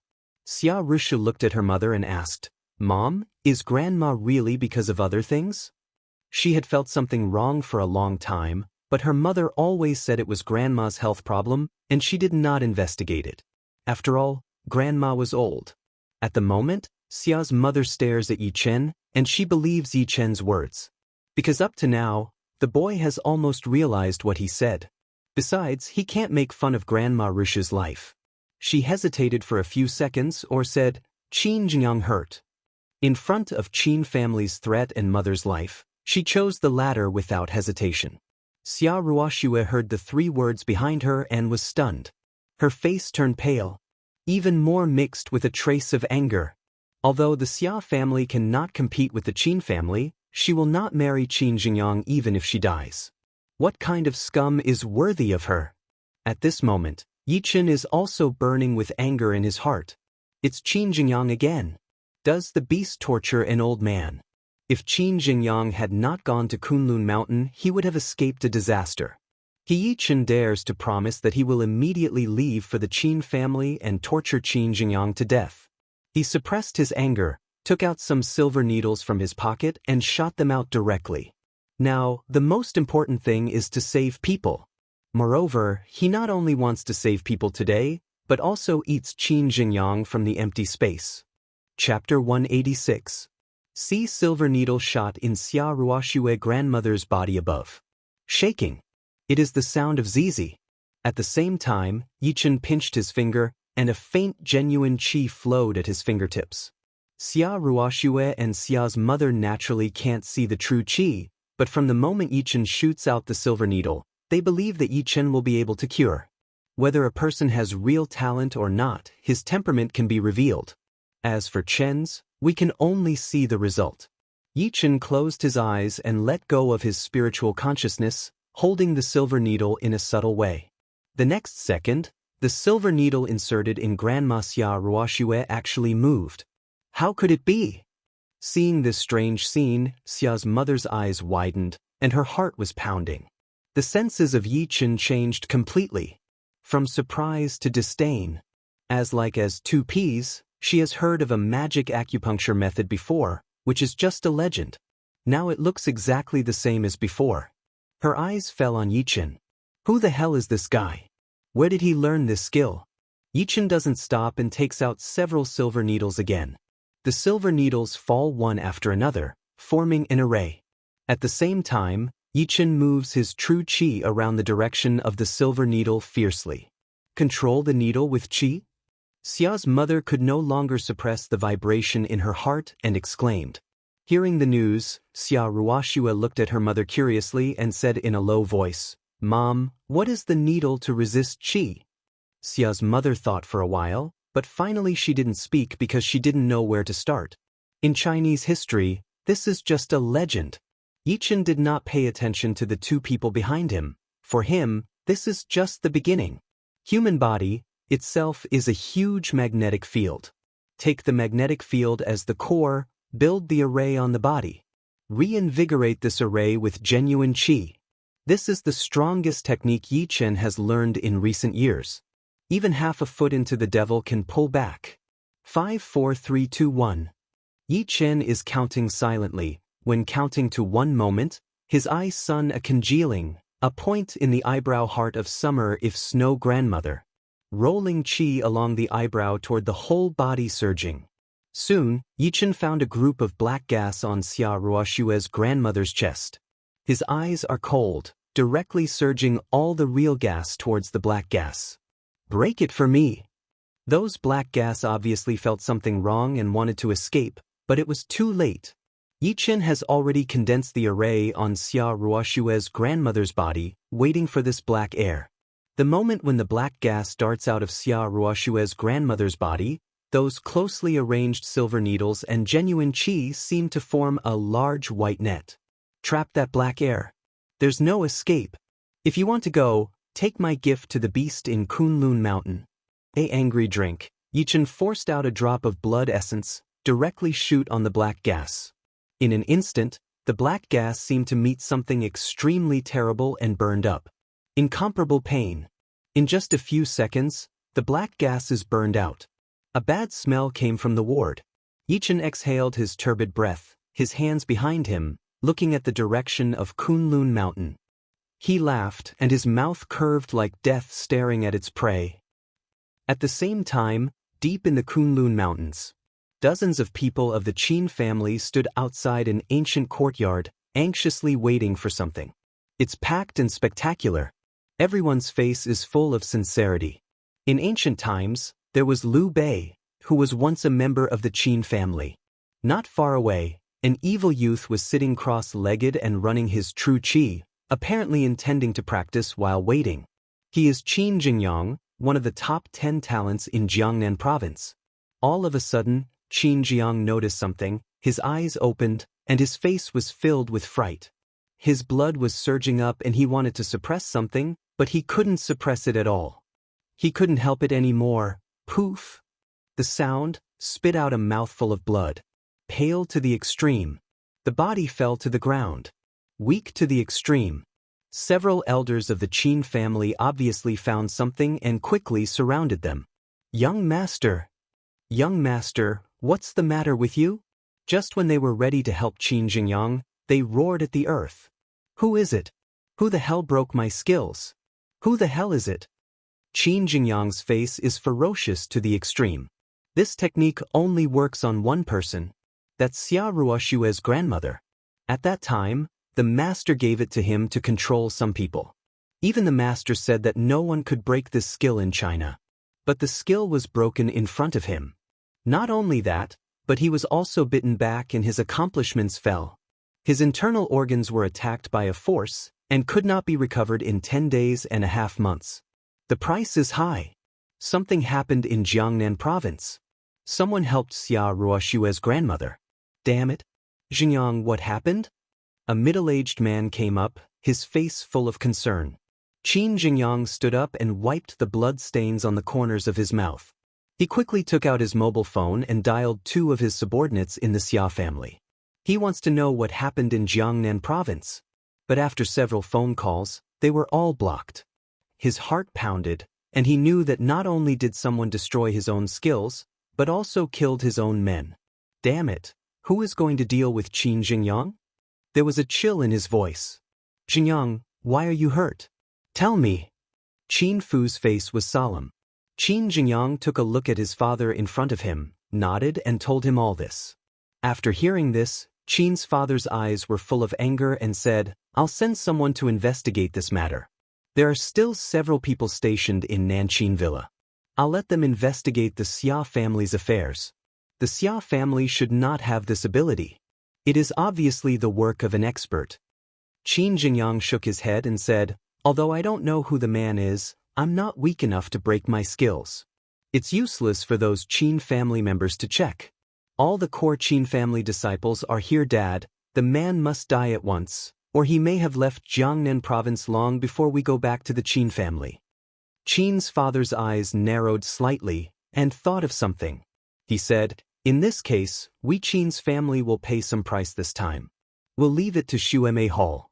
A: Xia Rushu looked at her mother and asked, "Mom, is Grandma really because of other things?" She had felt something wrong for a long time, but her mother always said it was Grandma's health problem, and she did not investigate it. After all, Grandma was old. At the moment, Xia's mother stares at Yi Chen, and she believes Yi Chen's words. Because up to now, the boy has almost realized what he said. Besides, he can't make fun of Grandma Rushu's life. She hesitated for a few seconds or said, "Qin Jingyang hurt." In front of Qin family's threat and mother's life, she chose the latter without hesitation. Xia Ruoxue heard the three words behind her and was stunned. Her face turned pale, even more mixed with a trace of anger. Although the Xia family cannot compete with the Qin family, she will not marry Qin Jingyang even if she dies. What kind of scum is worthy of her? At this moment, Yi Chen is also burning with anger in his heart. It's Qin Jingyang again. Does the beast torture an old man? If Qin Jingyang had not gone to Kunlun Mountain, he would have escaped a disaster. Yi Chen dares to promise that he will immediately leave for the Qin family and torture Qin Jingyang to death. He suppressed his anger, took out some silver needles from his pocket and shot them out directly. Now, the most important thing is to save people. Moreover, he not only wants to save people today, but also eats Qin Jingyang from the empty space. Chapter 186. See silver needle shot in Xia Ruoxue grandmother's body above. Shaking. It is the sound of Zizi. At the same time, Yi Chen pinched his finger, and a faint genuine qi flowed at his fingertips. Xia Ruoxue and Xia's mother naturally can't see the true qi, but from the moment Yi Chen shoots out the silver needle, they believe that Yi Chen will be able to cure. Whether a person has real talent or not, his temperament can be revealed. As for Chen's, we can only see the result. Yi Chen closed his eyes and let go of his spiritual consciousness, holding the silver needle in a subtle way. The next second, the silver needle inserted in Grandma Xia Ruoxue actually moved. How could it be? Seeing this strange scene, Xia's mother's eyes widened, and her heart was pounding. The senses of Yi Chen changed completely. From surprise to disdain. As like as two peas, she has heard of a magic acupuncture method before, which is just a legend. Now it looks exactly the same as before. Her eyes fell on Yi Chen. Who the hell is this guy? Where did he learn this skill? Yi Chen doesn't stop and takes out several silver needles again. The silver needles fall one after another, forming an array. At the same time, Yi Chen moves his true qi around the direction of the silver needle fiercely. Control the needle with qi? Xia's mother could no longer suppress the vibration in her heart and exclaimed. Hearing the news, Xia Ruoxue looked at her mother curiously and said in a low voice, "Mom, what is the needle to resist qi?" Xia's mother thought for a while, but finally she didn't speak because she didn't know where to start. In Chinese history, this is just a legend. Yichen did not pay attention to the two people behind him. For him, this is just the beginning. Human body itself is a huge magnetic field. Take the magnetic field as the core, build the array on the body. Reinvigorate this array with genuine qi. This is the strongest technique Yichen has learned in recent years. Even half a foot into the devil can pull back. 5 4 3 2 1. Yichen is counting silently. When counting to 1 moment, his eyes sun a congealing, a point in the eyebrow heart of summer if snow grandmother. Rolling qi along the eyebrow toward the whole body surging. Soon, Yichen found a group of black gas on Xia Ruoxue's grandmother's chest. His eyes are cold, directly surging all the real gas towards the black gas. Break it for me. Those black gas obviously felt something wrong and wanted to escape, but it was too late. Yichen has already condensed the array on Xia Ruoxue's grandmother's body, waiting for this black air. The moment when the black gas darts out of Xia Ruoxue's grandmother's body, those closely arranged silver needles and genuine qi seem to form a large white net. Trap that black air. There's no escape. If you want to go, take my gift to the beast in Kunlun Mountain. A angry drink. Yichen forced out a drop of blood essence, directly shoot on the black gas. In an instant, the black gas seemed to meet something extremely terrible and burned up. Incomparable pain. In just a few seconds, the black gas is burned out. A bad smell came from the ward. Yichen exhaled his turbid breath, his hands behind him, looking at the direction of Kunlun Mountain. He laughed, and his mouth curved like death staring at its prey. At the same time, deep in the Kunlun Mountains, dozens of people of the Qin family stood outside an ancient courtyard, anxiously waiting for something. It's packed and spectacular. Everyone's face is full of sincerity. In ancient times, there was Liu Bei, who was once a member of the Qin family. Not far away, an evil youth was sitting cross-legged and running his true qi, apparently intending to practice while waiting. He is Qin Jingyang, one of the top 10 talents in Jiangnan province. All of a sudden, Qin Jiang noticed something, his eyes opened, and his face was filled with fright. His blood was surging up and he wanted to suppress something, but he couldn't suppress it at all. He couldn't help it anymore. Poof! The sound spit out a mouthful of blood. Pale to the extreme. The body fell to the ground. Weak to the extreme. Several elders of the Qin family obviously found something and quickly surrounded them. Young master, what's the matter with you? Just when they were ready to help Qin Jingyang, they roared at the earth. Who is it? Who the hell broke my skills? Who the hell is it? Qin Jingyang's face is ferocious to the extreme. This technique only works on one person. That's Xia Ruoxue's grandmother. At that time, the master gave it to him to control some people. Even the master said that no one could break this skill in China. But the skill was broken in front of him. Not only that, but he was also bitten back and his accomplishments fell. His internal organs were attacked by a force and could not be recovered in 10 days and a half months. The price is high. Something happened in Jiangnan province. Someone helped Xia Ruoxue's grandmother. Damn it. Jingyang, what happened? A middle-aged man came up, his face full of concern. Qin Jingyang stood up and wiped the blood stains on the corners of his mouth. He quickly took out his mobile phone and dialed 2 of his subordinates in the Xia family. He wants to know what happened in Jiangnan province. But after several phone calls, they were all blocked. His heart pounded, and he knew that not only did someone destroy his own skills, but also killed his own men. Damn it, who is going to deal with Qin Jingyang? There was a chill in his voice. Jingyang, why are you hurt? Tell me. Qin Fu's face was solemn. Qin Jingyang took a look at his father in front of him, nodded and told him all this. After hearing this, Qin's father's eyes were full of anger and said, I'll send someone to investigate this matter. There are still several people stationed in Nanqin Villa. I'll let them investigate the Xia family's affairs. The Xia family should not have this ability. It is obviously the work of an expert. Qin Jingyang shook his head and said, although I don't know who the man is, I'm not weak enough to break my skills. It's useless for those Qin family members to check. All the core Qin family disciples are here, Dad. The man must die at once, or he may have left Jiangnan province long before we go back to the Qin family. Qin's father's eyes narrowed slightly and thought of something. He said, in this case, we Qin's family will pay some price this time. We'll leave it to Xueme Hall.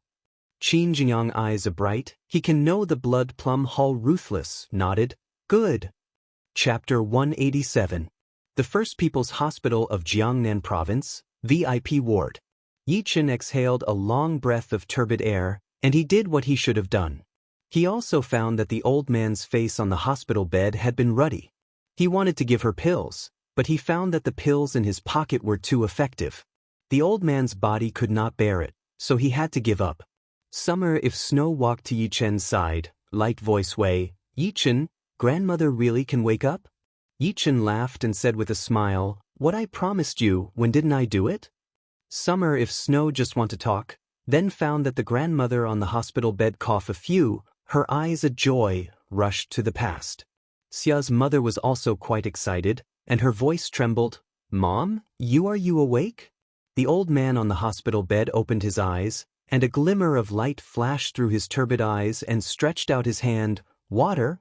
A: Qin Jingyang eyes bright, he can know the blood plum Hall ruthless, nodded, good. Chapter 187. The First People's Hospital of Jiangnan Province, VIP Ward. Yi Chen exhaled a long breath of turbid air, and he did what he should have done. He also found that the old man's face on the hospital bed had been ruddy. He wanted to give her pills, but he found that the pills in his pocket were too effective. The old man's body could not bear it, so he had to give up. Summer if Snow walked to Yi Chen's side, light voice way, Yi Chen, grandmother really can wake up? Yi Chen laughed and said with a smile, what I promised you, when didn't I do it? Summer if Snow just want to talk, then found that the grandmother on the hospital bed coughed a few, her eyes a joy, rushed to the past. Xia's mother was also quite excited, and her voice trembled, Mom, are you awake? The old man on the hospital bed opened his eyes, and a glimmer of light flashed through his turbid eyes and stretched out his hand, water?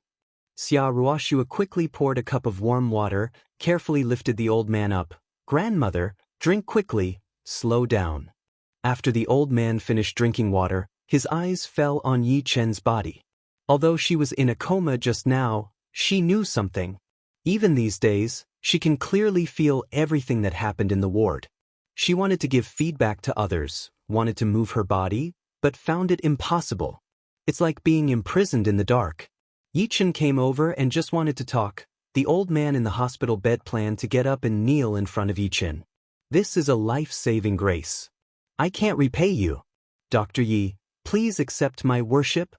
A: Xia Ruoxue quickly poured a cup of warm water, carefully lifted the old man up. Grandmother, drink quickly, slow down. After the old man finished drinking water, his eyes fell on Yi Chen's body. Although she was in a coma just now, she knew something. Even these days, she can clearly feel everything that happened in the ward. She wanted to give feedback to others, wanted to move her body, but found it impossible. It's like being imprisoned in the dark. Yi Chen came over and just wanted to talk. The old man in the hospital bed planned to get up and kneel in front of Yi Chen. This is a life-saving grace. I can't repay you. Dr. Yi, please accept my worship.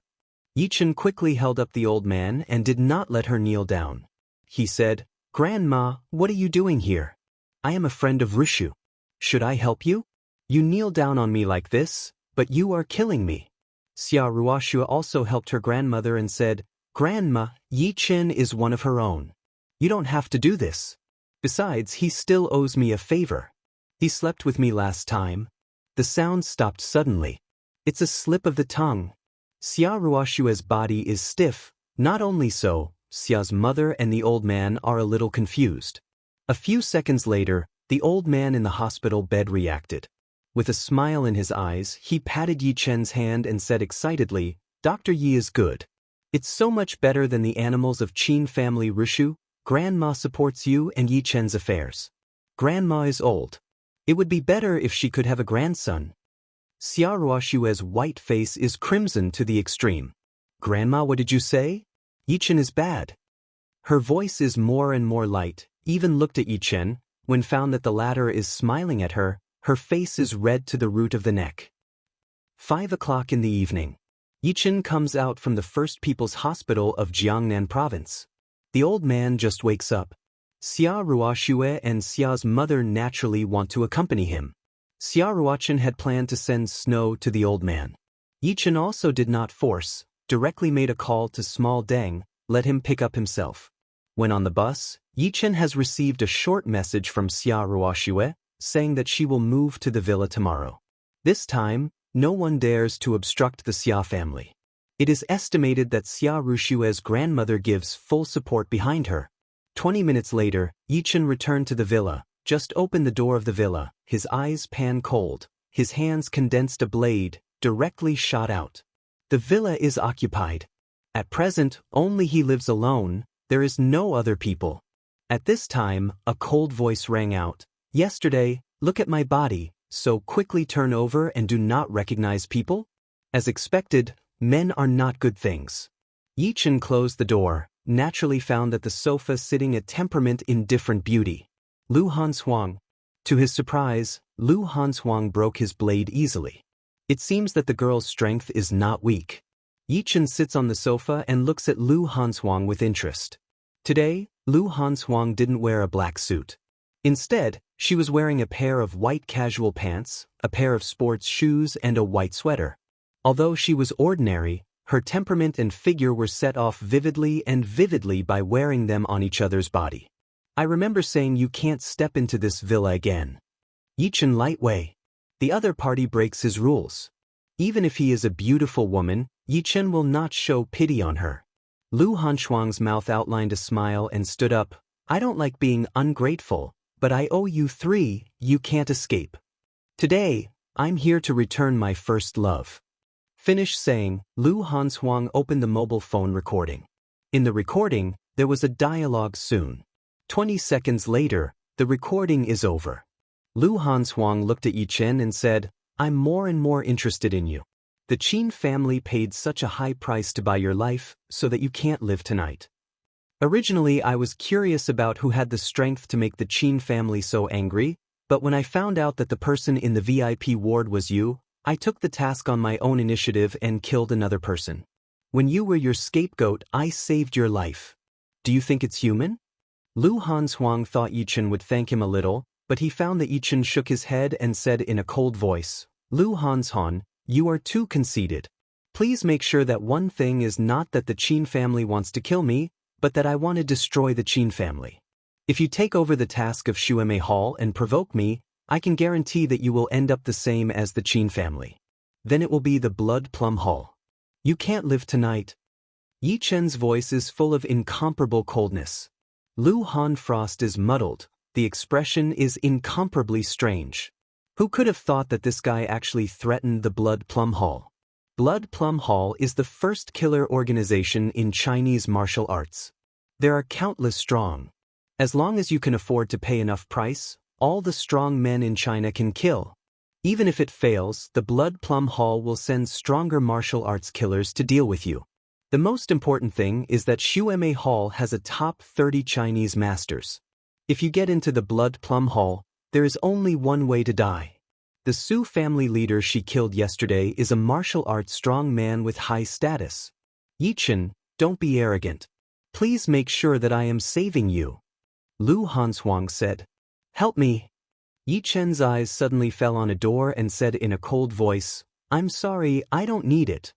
A: Yi Chen quickly held up the old man and did not let her kneel down. He said, Grandma, what are you doing here? I am a friend of Rishu. Should I help you? You kneel down on me like this, but you are killing me. Xia Ruoxue also helped her grandmother and said, Grandma, Yi Chen is one of her own. You don't have to do this. Besides, he still owes me a favor. He slept with me last time. The sound stopped suddenly. It's a slip of the tongue. Xia Ruoxue's body is stiff. Not only so, Xia's mother and the old man are a little confused. A few seconds later, the old man in the hospital bed reacted. With a smile in his eyes, he patted Yi Chen's hand and said excitedly, Dr. Yi is good. It's so much better than the animals of Qin family Rishu. Grandma supports you and Yi Chen's affairs. Grandma is old. It would be better if she could have a grandson. Xia Ruoxue's white face is crimson to the extreme. Grandma, what did you say? Yi Chen is bad. Her voice is more and more light, even looked at Yi Chen, when found that the latter is smiling at her, her face is red to the root of the neck. 5 o'clock in the evening. Yi Chen comes out from the First People's Hospital of Jiangnan Province. The old man just wakes up. Xia Ruoxue and Xia's mother naturally want to accompany him. Xia Ruochen had planned to send Snow to the old man. Yi Chen also did not force, directly made a call to Small Deng, let him pick up himself. When on the bus, Yi Chen has received a short message from Xia Ruoxue, saying that she will move to the villa tomorrow. This time, no one dares to obstruct the Xia family. It is estimated that Xia Ruoxue's grandmother gives full support behind her. 20 minutes later, Yi Chen returned to the villa, just opened the door of the villa, his eyes pan cold, his hands condensed a blade, directly shot out. The villa is occupied. At present, only he lives alone, there is no other people. At this time, a cold voice rang out. Yesterday, look at my body, so quickly turn over and do not recognize people? As expected, men are not good things. Yi Chen closed the door, naturally found that the sofa sitting a temperament in different beauty. Lu Hanshuang. To his surprise, Lu Hanshuang broke his blade easily. It seems that the girl's strength is not weak. Yi Chen sits on the sofa and looks at Lu Hanshuang with interest. Today, Lu Hanshuang didn't wear a black suit. Instead, she was wearing a pair of white casual pants, a pair of sports shoes and a white sweater. Although she was ordinary, her temperament and figure were set off vividly by wearing them on each other's body. I remember saying you can't step into this villa again. Yichen Lightway. The other party breaks his rules. Even if he is a beautiful woman, Yichen will not show pity on her. Lu Hanshuang's mouth outlined a smile and stood up. I don't like being ungrateful, but I owe you 3, you can't escape. Today, I'm here to return my first love. Finish saying, Lu Hanshuang opened the mobile phone recording. In the recording, there was a dialogue soon. 20 seconds later, the recording is over. Lu Hanshuang looked at Yichen and said, I'm more and more interested in you. The Qin family paid such a high price to buy your life, so that you can't live tonight. Originally, I was curious about who had the strength to make the Qin family so angry, but when I found out that the person in the VIP ward was you, I took the task on my own initiative and killed another person. When you were your scapegoat, I saved your life. Do you think it's human? Lu Hanshuang thought Yichen would thank him a little, but he found that Yichen shook his head and said in a cold voice, Lu Hanshan, you are too conceited. Please make sure that one thing is not that the Qin family wants to kill me, but that I want to destroy the Qin family. If you take over the task of Shuemei Hall and provoke me, I can guarantee that you will end up the same as the Qin family. Then it will be the Blood Plum Hall. You can't live tonight. Yi Chen's voice is full of incomparable coldness. Lu Han Frost is muddled, the expression is incomparably strange. Who could have thought that this guy actually threatened the Blood Plum Hall? Blood Plum Hall is the first killer organization in Chinese martial arts. There are countless strong. As long as you can afford to pay enough price, all the strong men in China can kill. Even if it fails, the Blood Plum Hall will send stronger martial arts killers to deal with you. The most important thing is that Shuemei Hall has a top 30 Chinese masters. If you get into the Blood Plum Hall, there is only one way to die. The Su family leader she killed yesterday is a martial arts strong man with high status. Yichen, don't be arrogant. Please make sure that I am saving you. Lu Hanshuang said. Help me. Yichen's eyes suddenly fell on a door and said in a cold voice, I'm sorry, I don't need it.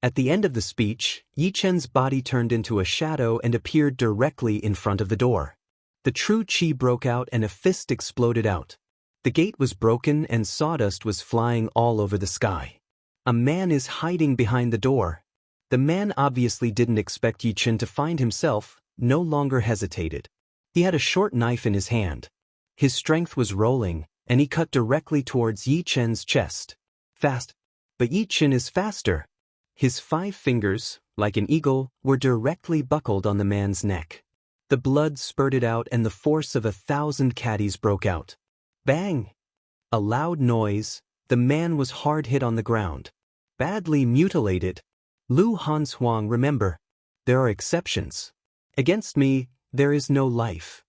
A: At the end of the speech, Yichen's body turned into a shadow and appeared directly in front of the door. The true qi broke out and a fist exploded out. The gate was broken and sawdust was flying all over the sky. A man is hiding behind the door. The man obviously didn't expect Yichen to find himself, no longer hesitated. He had a short knife in his hand. His strength was rolling, and he cut directly towards Yichen's chest. Fast. But Yichen is faster. His 5 fingers, like an eagle, were directly buckled on the man's neck. The blood spurted out and the force of 1,000 caddies broke out. Bang! A loud noise, the man was hard hit on the ground. Badly mutilated. Lu Hanshuang, remember, there are exceptions. Against me, there is no life.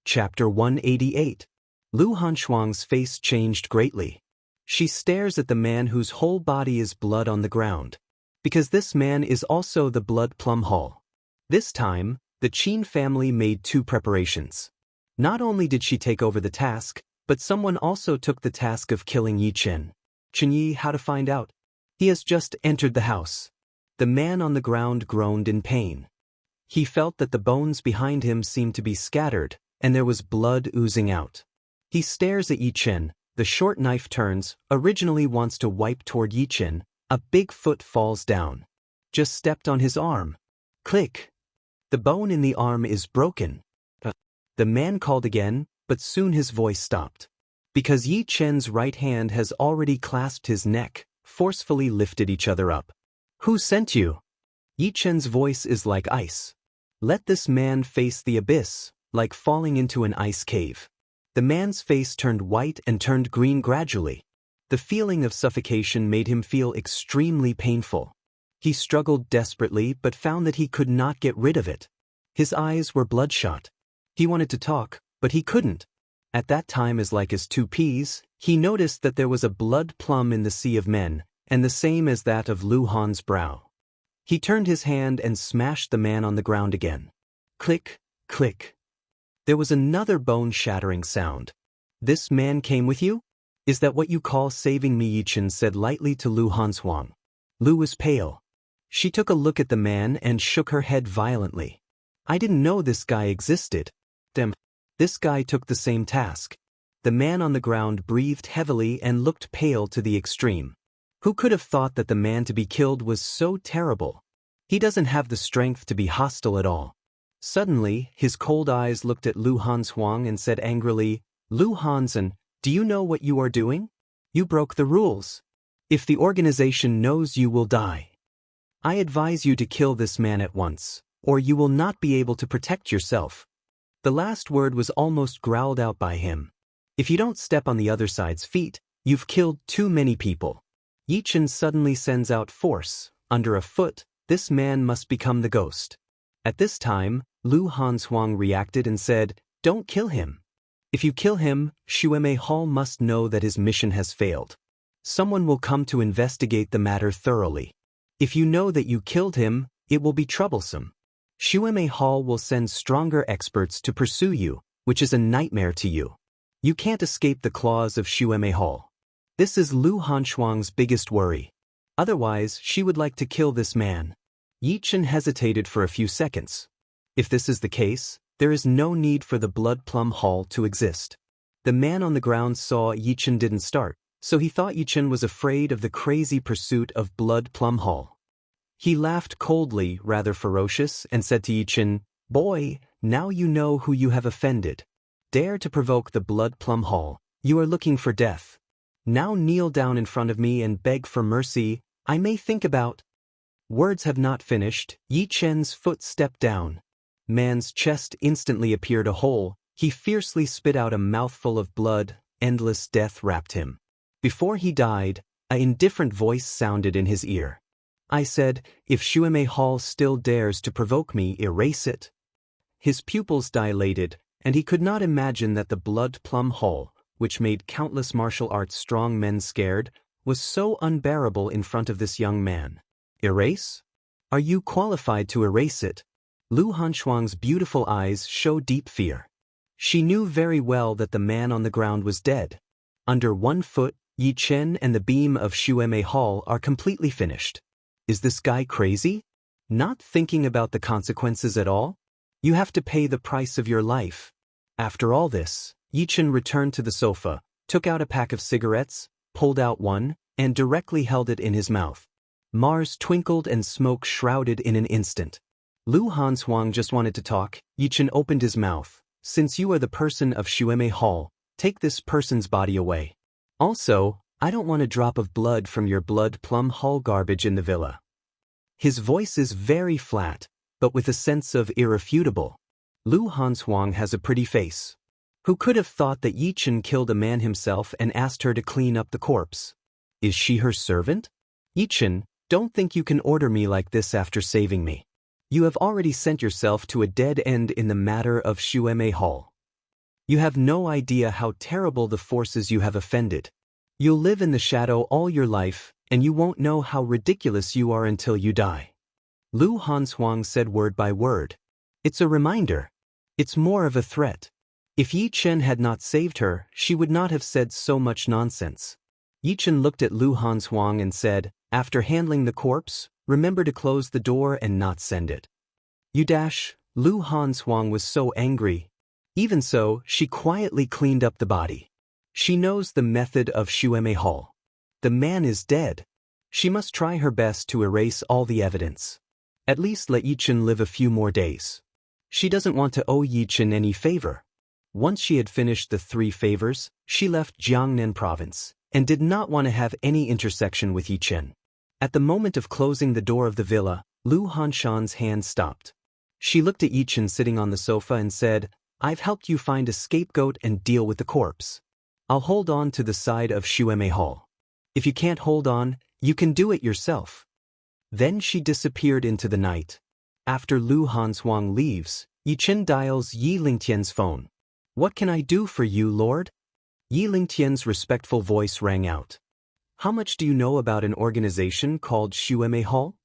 A: Chapter 188. Lu Hanshuang's face changed greatly. She stares at the man whose whole body is blood on the ground. Because this man is also the Blood Plum Hall. This time, the Qin family made 2 preparations. Not only did she take over the task, but someone also took the task of killing Yichen. Chenyi, how to find out? He has just entered the house. The man on the ground groaned in pain. He felt that the bones behind him seemed to be scattered, and there was blood oozing out. He stares at Yichen, the short knife turns, originally wants to wipe toward Yichen, a big foot falls down. Just stepped on his arm. Click. The bone in the arm is broken. The man called again, but soon his voice stopped. Because Yichen's right hand has already clasped his neck, forcefully lifted each other up. Who sent you? Yichen's voice is like ice. Let this man face the abyss, like falling into an ice cave. The man's face turned white and turned green gradually. The feeling of suffocation made him feel extremely painful. He struggled desperately but found that he could not get rid of it. His eyes were bloodshot. He wanted to talk, but he couldn't. At that time, as like as 2 peas, he noticed that there was a blood plum in the sea of men, and the same as that of Lu Han's brow. He turned his hand and smashed the man on the ground again. Click, Click. There was another bone-shattering sound. This man came with you? Is that what you call saving me? Yichen said lightly to Lu Hansuang. Lu was pale. She took a look at the man and shook her head violently. I didn't know this guy existed. Damn. This guy took the same task. The man on the ground breathed heavily and looked pale to the extreme. Who could have thought that the man to be killed was so terrible? He doesn't have the strength to be hostile at all. Suddenly, his cold eyes looked at Lu Hansuang and said angrily, Lu Hansen, do you know what you are doing? You broke the rules. If the organization knows you will die, I advise you to kill this man at once, or you will not be able to protect yourself. The last word was almost growled out by him. If you don't step on the other side's feet, you've killed too many people. Yichen suddenly sends out force. Under a foot, this man must become the ghost. At this time, Lu Hansuang reacted and said, don't kill him. If you kill him, Xueme Hall must know that his mission has failed. Someone will come to investigate the matter thoroughly. If you know that you killed him, it will be troublesome. Xueme Hall will send stronger experts to pursue you, which is a nightmare to you. You can't escape the claws of Xueme Hall. This is Lu Hansuang's biggest worry. Otherwise, she would like to kill this man. Yichen hesitated for a few seconds. If this is the case, there is no need for the Blood Plum Hall to exist. The man on the ground saw Yichen didn't start, so he thought Yichen was afraid of the crazy pursuit of Blood Plum Hall. He laughed coldly, rather ferocious, and said to Yichen, boy, now you know who you have offended. Dare to provoke the Blood Plum Hall, you are looking for death. Now kneel down in front of me and beg for mercy, I may think about. Words have not finished, Yichen's foot stepped down. Man's chest instantly appeared a hole, he fiercely spit out a mouthful of blood, endless death wrapped him. Before he died, an indifferent voice sounded in his ear. I said, if Xueme Hall still dares to provoke me, erase it. His pupils dilated, and he could not imagine that the Blood Plum Hall, which made countless martial arts strong men scared, was so unbearable in front of this young man. Erase? Are you qualified to erase it? Lu Hansuang's beautiful eyes showed deep fear. She knew very well that the man on the ground was dead. Under 1 foot, Yichen and the beam of Xueme Hall are completely finished. Is this guy crazy? Not thinking about the consequences at all? You have to pay the price of your life. After all this, Yichen returned to the sofa, took out a pack of cigarettes, pulled out one, and directly held it in his mouth. Mars twinkled and smoke shrouded in an instant. Lu Hansuang just wanted to talk. Yichen opened his mouth. Since you are the person of Xueme Hall, take this person's body away. Also, I don't want a drop of blood from your Blood Plum Hall garbage in the villa. His voice is very flat, but with a sense of irrefutable. Lu Hansuang has a pretty face. Who could have thought that Yichen killed a man himself and asked her to clean up the corpse? Is she her servant? Yichen, don't think you can order me like this after saving me. You have already sent yourself to a dead end in the matter of Xueme Hall. You have no idea how terrible the forces you have offended. You'll live in the shadow all your life, and you won't know how ridiculous you are until you die. Lu Hansuang said word by word. It's a reminder. It's more of a threat. If Yichen had not saved her, she would not have said so much nonsense. Yichen looked at Lu Hansuang and said, after handling the corpse, remember to close the door and not send it. You dash. Lu Hansuang was so angry. Even so, she quietly cleaned up the body. She knows the method of Xueme Hall. The man is dead. She must try her best to erase all the evidence. At least let Yichen live a few more days. She doesn't want to owe Yichen any favor. Once she had finished the 3 favors, she left Jiangnan province, and did not want to have any intersection with Yichen. At the moment of closing the door of the villa, Lu Hanshan's hand stopped. She looked at Yichen sitting on the sofa and said, I've helped you find a scapegoat and deal with the corpse. I'll hold on to the side of Xueme Hall. If you can't hold on, you can do it yourself. Then she disappeared into the night. After Lu Hansuang leaves, Yichen dials Yi Lingtian's phone. What can I do for you, Lord? Yi Lingtian's respectful voice rang out. How much do you know about an organization called Xueme Hall?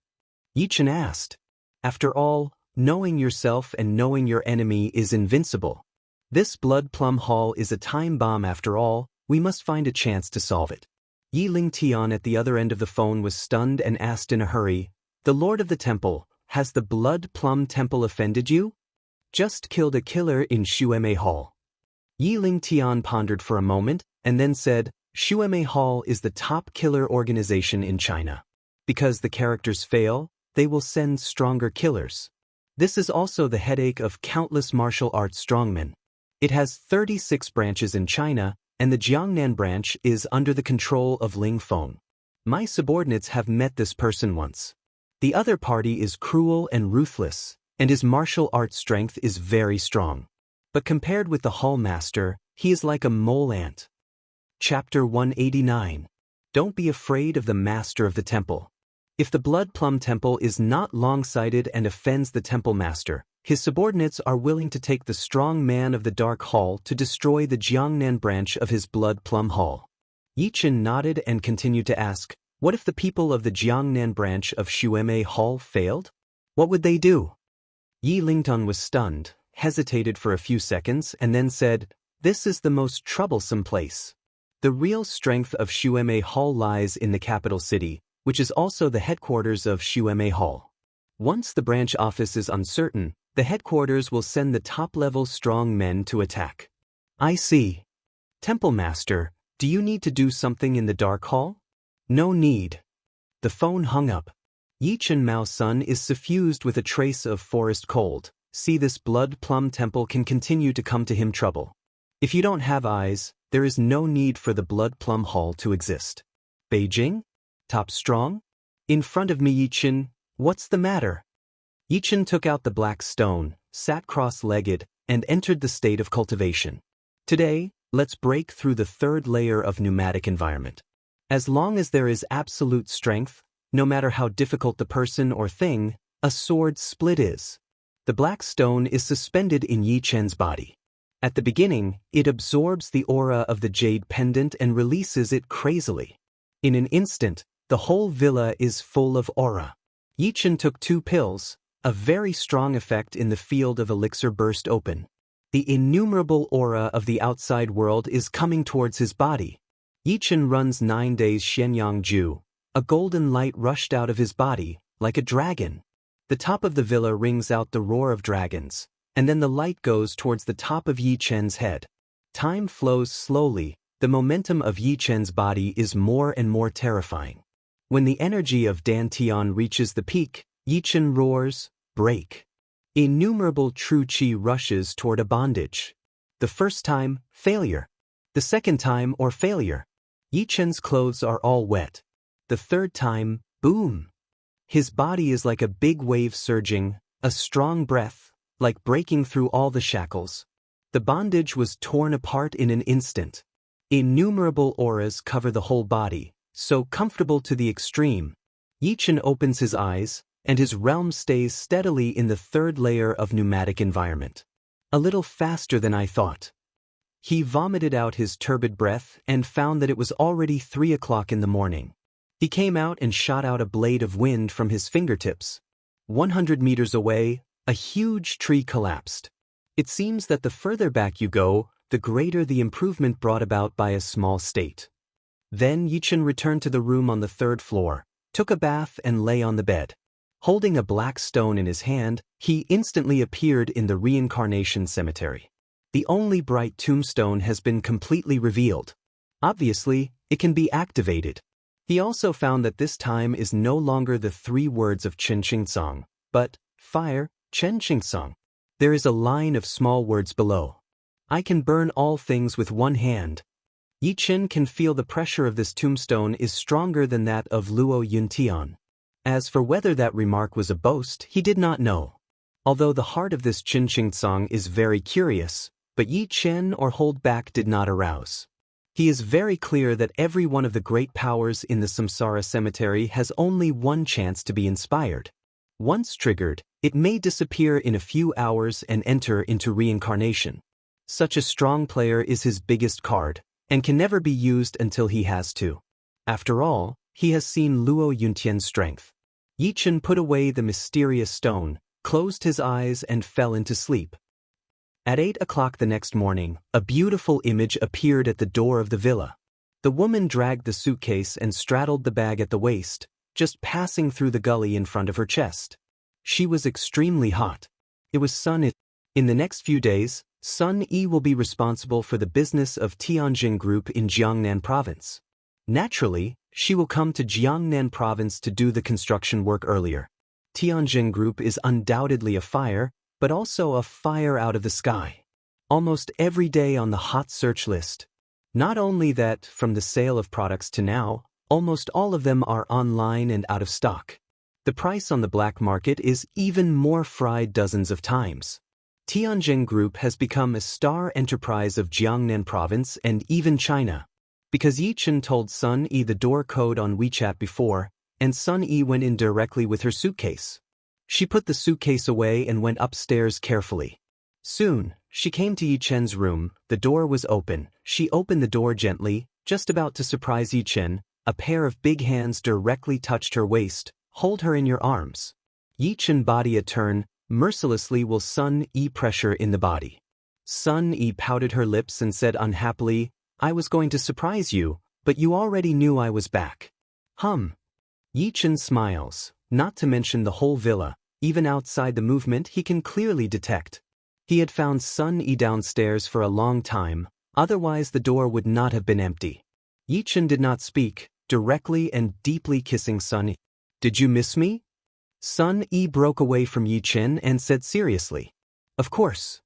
A: Yichen asked. After all, Knowing yourself and knowing your enemy is invincible. This blood plum hall is a time bomb after all, we must find a chance to solve it. Yi Ling Tian at the other end of the phone was stunned and asked in a hurry, "The Lord of the Temple, has the blood plum temple offended you? Just killed a killer in Xuemei Hall." Yi Ling Tian pondered for a moment, and then said, "Xuemei Hall is the top killer organization in China. Because the characters fail, they will send stronger killers. This is also the headache of countless martial arts strongmen. It has 36 branches in China, and the Jiangnan branch is under the control of Ling Feng. My subordinates have met this person once. The other party is cruel and ruthless, and his martial arts strength is very strong. But compared with the hall master, he is like a mole ant." Chapter 189. Don't be afraid of the master of the temple. If the blood plum temple is not long-sighted and offends the temple master, his subordinates are willing to take the strong man of the dark hall to destroy the Jiangnan branch of his blood plum hall. Yi Chen nodded and continued to ask, "What if the people of the Jiangnan branch of Xuemei Hall failed? What would they do?" Yi Lingtong was stunned, hesitated for a few seconds, and then said, "This is the most troublesome place. The real strength of Xuemei Hall lies in the capital city, which is also the headquarters of Xuemei Hall. Once the branch office is uncertain, the headquarters will send the top-level strong men to attack." "I see. Temple Master, do you need to do something in the Dark Hall?" "No need." The phone hung up. Yi Chen Mao's sun is suffused with a trace of forest cold. See, this blood plum temple can continue to come to him trouble. If you don't have eyes, there is no need for the blood plum hall to exist. "Beijing? Top strong? In front of me, Yi Chen, what's the matter?" Yi Chen took out the black stone, sat cross-legged, and entered the state of cultivation. "Today, let's break through the third layer of pneumatic environment. As long as there is absolute strength, no matter how difficult the person or thing, a sword split is." The black stone is suspended in Yi Chen's body. At the beginning, it absorbs the aura of the jade pendant and releases it crazily. In an instant, the whole villa is full of aura. Yi Chen took 2 pills, a very strong effect in the field of elixir burst open. The innumerable aura of the outside world is coming towards his body. Yi Chen runs 9 days Shenyang Ju. A golden light rushed out of his body, like a dragon. The top of the villa rings out the roar of dragons, and then the light goes towards the top of Yi Chen's head. Time flows slowly, the momentum of Yi Chen's body is more and more terrifying. When the energy of Dan Tian reaches the peak, Yi Chen roars, "Break." Innumerable true qi rushes toward a bondage. The first time, failure. The second time, or failure. Yi Chen's clothes are all wet. The third time, boom. His body is like a big wave surging, a strong breath, like breaking through all the shackles. The bondage was torn apart in an instant. Innumerable auras cover the whole body, so comfortable to the extreme. Yi Chen opens his eyes, and his realm stays steadily in the third layer of pneumatic environment. A little faster than I thought. He vomited out his turbid breath and found that it was already 3 o'clock in the morning. He came out and shot out a blade of wind from his fingertips. 100 meters away, a huge tree collapsed. It seems that the further back you go, the greater the improvement brought about by a small state. Then Yi Chen returned to the room on the 3rd floor, took a bath and lay on the bed. Holding a black stone in his hand, he instantly appeared in the reincarnation cemetery. The only bright tombstone has been completely revealed. Obviously, it can be activated. He also found that this time is no longer the 3 words of Chen Xingcong, but fire, Chen Xingcong. There is a line of small words below. I can burn all things with one hand. Yi Chen can feel the pressure of this tombstone is stronger than that of Luo Yuntian. As for whether that remark was a boast, he did not know. Although the heart of this Chen Xingcong is very curious, but Yi Chen or hold back did not arouse. He is very clear that every one of the great powers in the samsara cemetery has only one chance to be inspired. Once triggered, it may disappear in a few hours and enter into reincarnation. Such a strong player is his biggest card, and can never be used until he has to. After all, he has seen Luo Yuntian's strength. Yi Chen put away the mysterious stone, closed his eyes and fell into sleep. At 8 o'clock the next morning, a beautiful image appeared at the door of the villa. The woman dragged the suitcase and straddled the bag at the waist, just passing through the gully in front of her chest. She was extremely hot. It was Sun E. In the next few days, Sun E will be responsible for the business of Tianjin Group in Jiangnan Province. Naturally, she will come to Jiangnan Province to do the construction work earlier. Tianjin Group is undoubtedly a fire, but also a fire out of the sky. Almost every day on the hot search list. Not only that, from the sale of products to now, almost all of them are online and out of stock. The price on the black market is even more fried dozens of times. Tianjin Group has become a star enterprise of Jiangnan Province and even China. Because Yi Chen told Sun E the door code on WeChat before, and Sun E went in directly with her suitcase. She put the suitcase away and went upstairs carefully. Soon, she came to Yi Chen's room. The door was open. She opened the door gently, just about to surprise Yi Chen. A pair of big hands directly touched her waist. Hold her in your arms. Yi Chen body a turn, mercilessly will Sun E pressure in the body. Sun E pouted her lips and said unhappily, I was going to surprise you, but you already knew I was back. Yi Chen smiles, not to mention the whole villa, even outside the movement he can clearly detect. He had found Sun E downstairs for a long time, otherwise the door would not have been empty. Yi Chen did not speak, directly and deeply kissing Sun E. Did you miss me? Sun E broke away from Yi Chen and said seriously. Of course.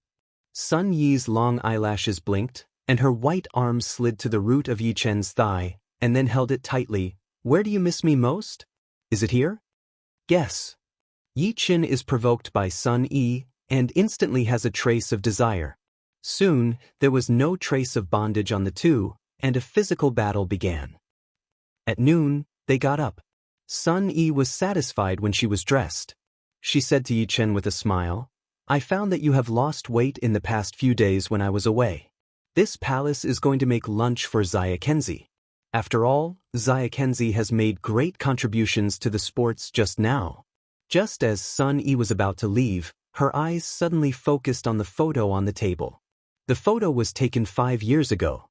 A: Sun Yi's long eyelashes blinked, and her white arms slid to the root of Yi Chen's thigh, and then held it tightly. Where do you miss me most? Is it here? Guess. Yi Chen is provoked by Sun E, and instantly has a trace of desire. Soon, there was no trace of bondage on the two, and a physical battle began. At noon, they got up. Sun E was satisfied when she was dressed. She said to Yi Chen with a smile, I found that you have lost weight in the past few days when I was away. This palace is going to make lunch for Xia Kenzi. After all, Xia Kenzi has made great contributions to the sports just now. Just as Sun E was about to leave, her eyes suddenly focused on the photo on the table. The photo was taken 5 years ago.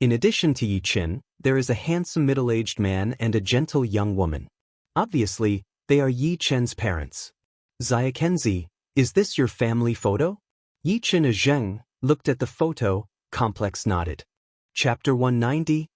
A: In addition to Yi Chen, there is a handsome middle-aged man and a gentle young woman. Obviously, they are Yi Chen's parents. Xia Kenzi, is this your family photo? Yi Chen Zheng looked at the photo, complex nodded. Chapter 190.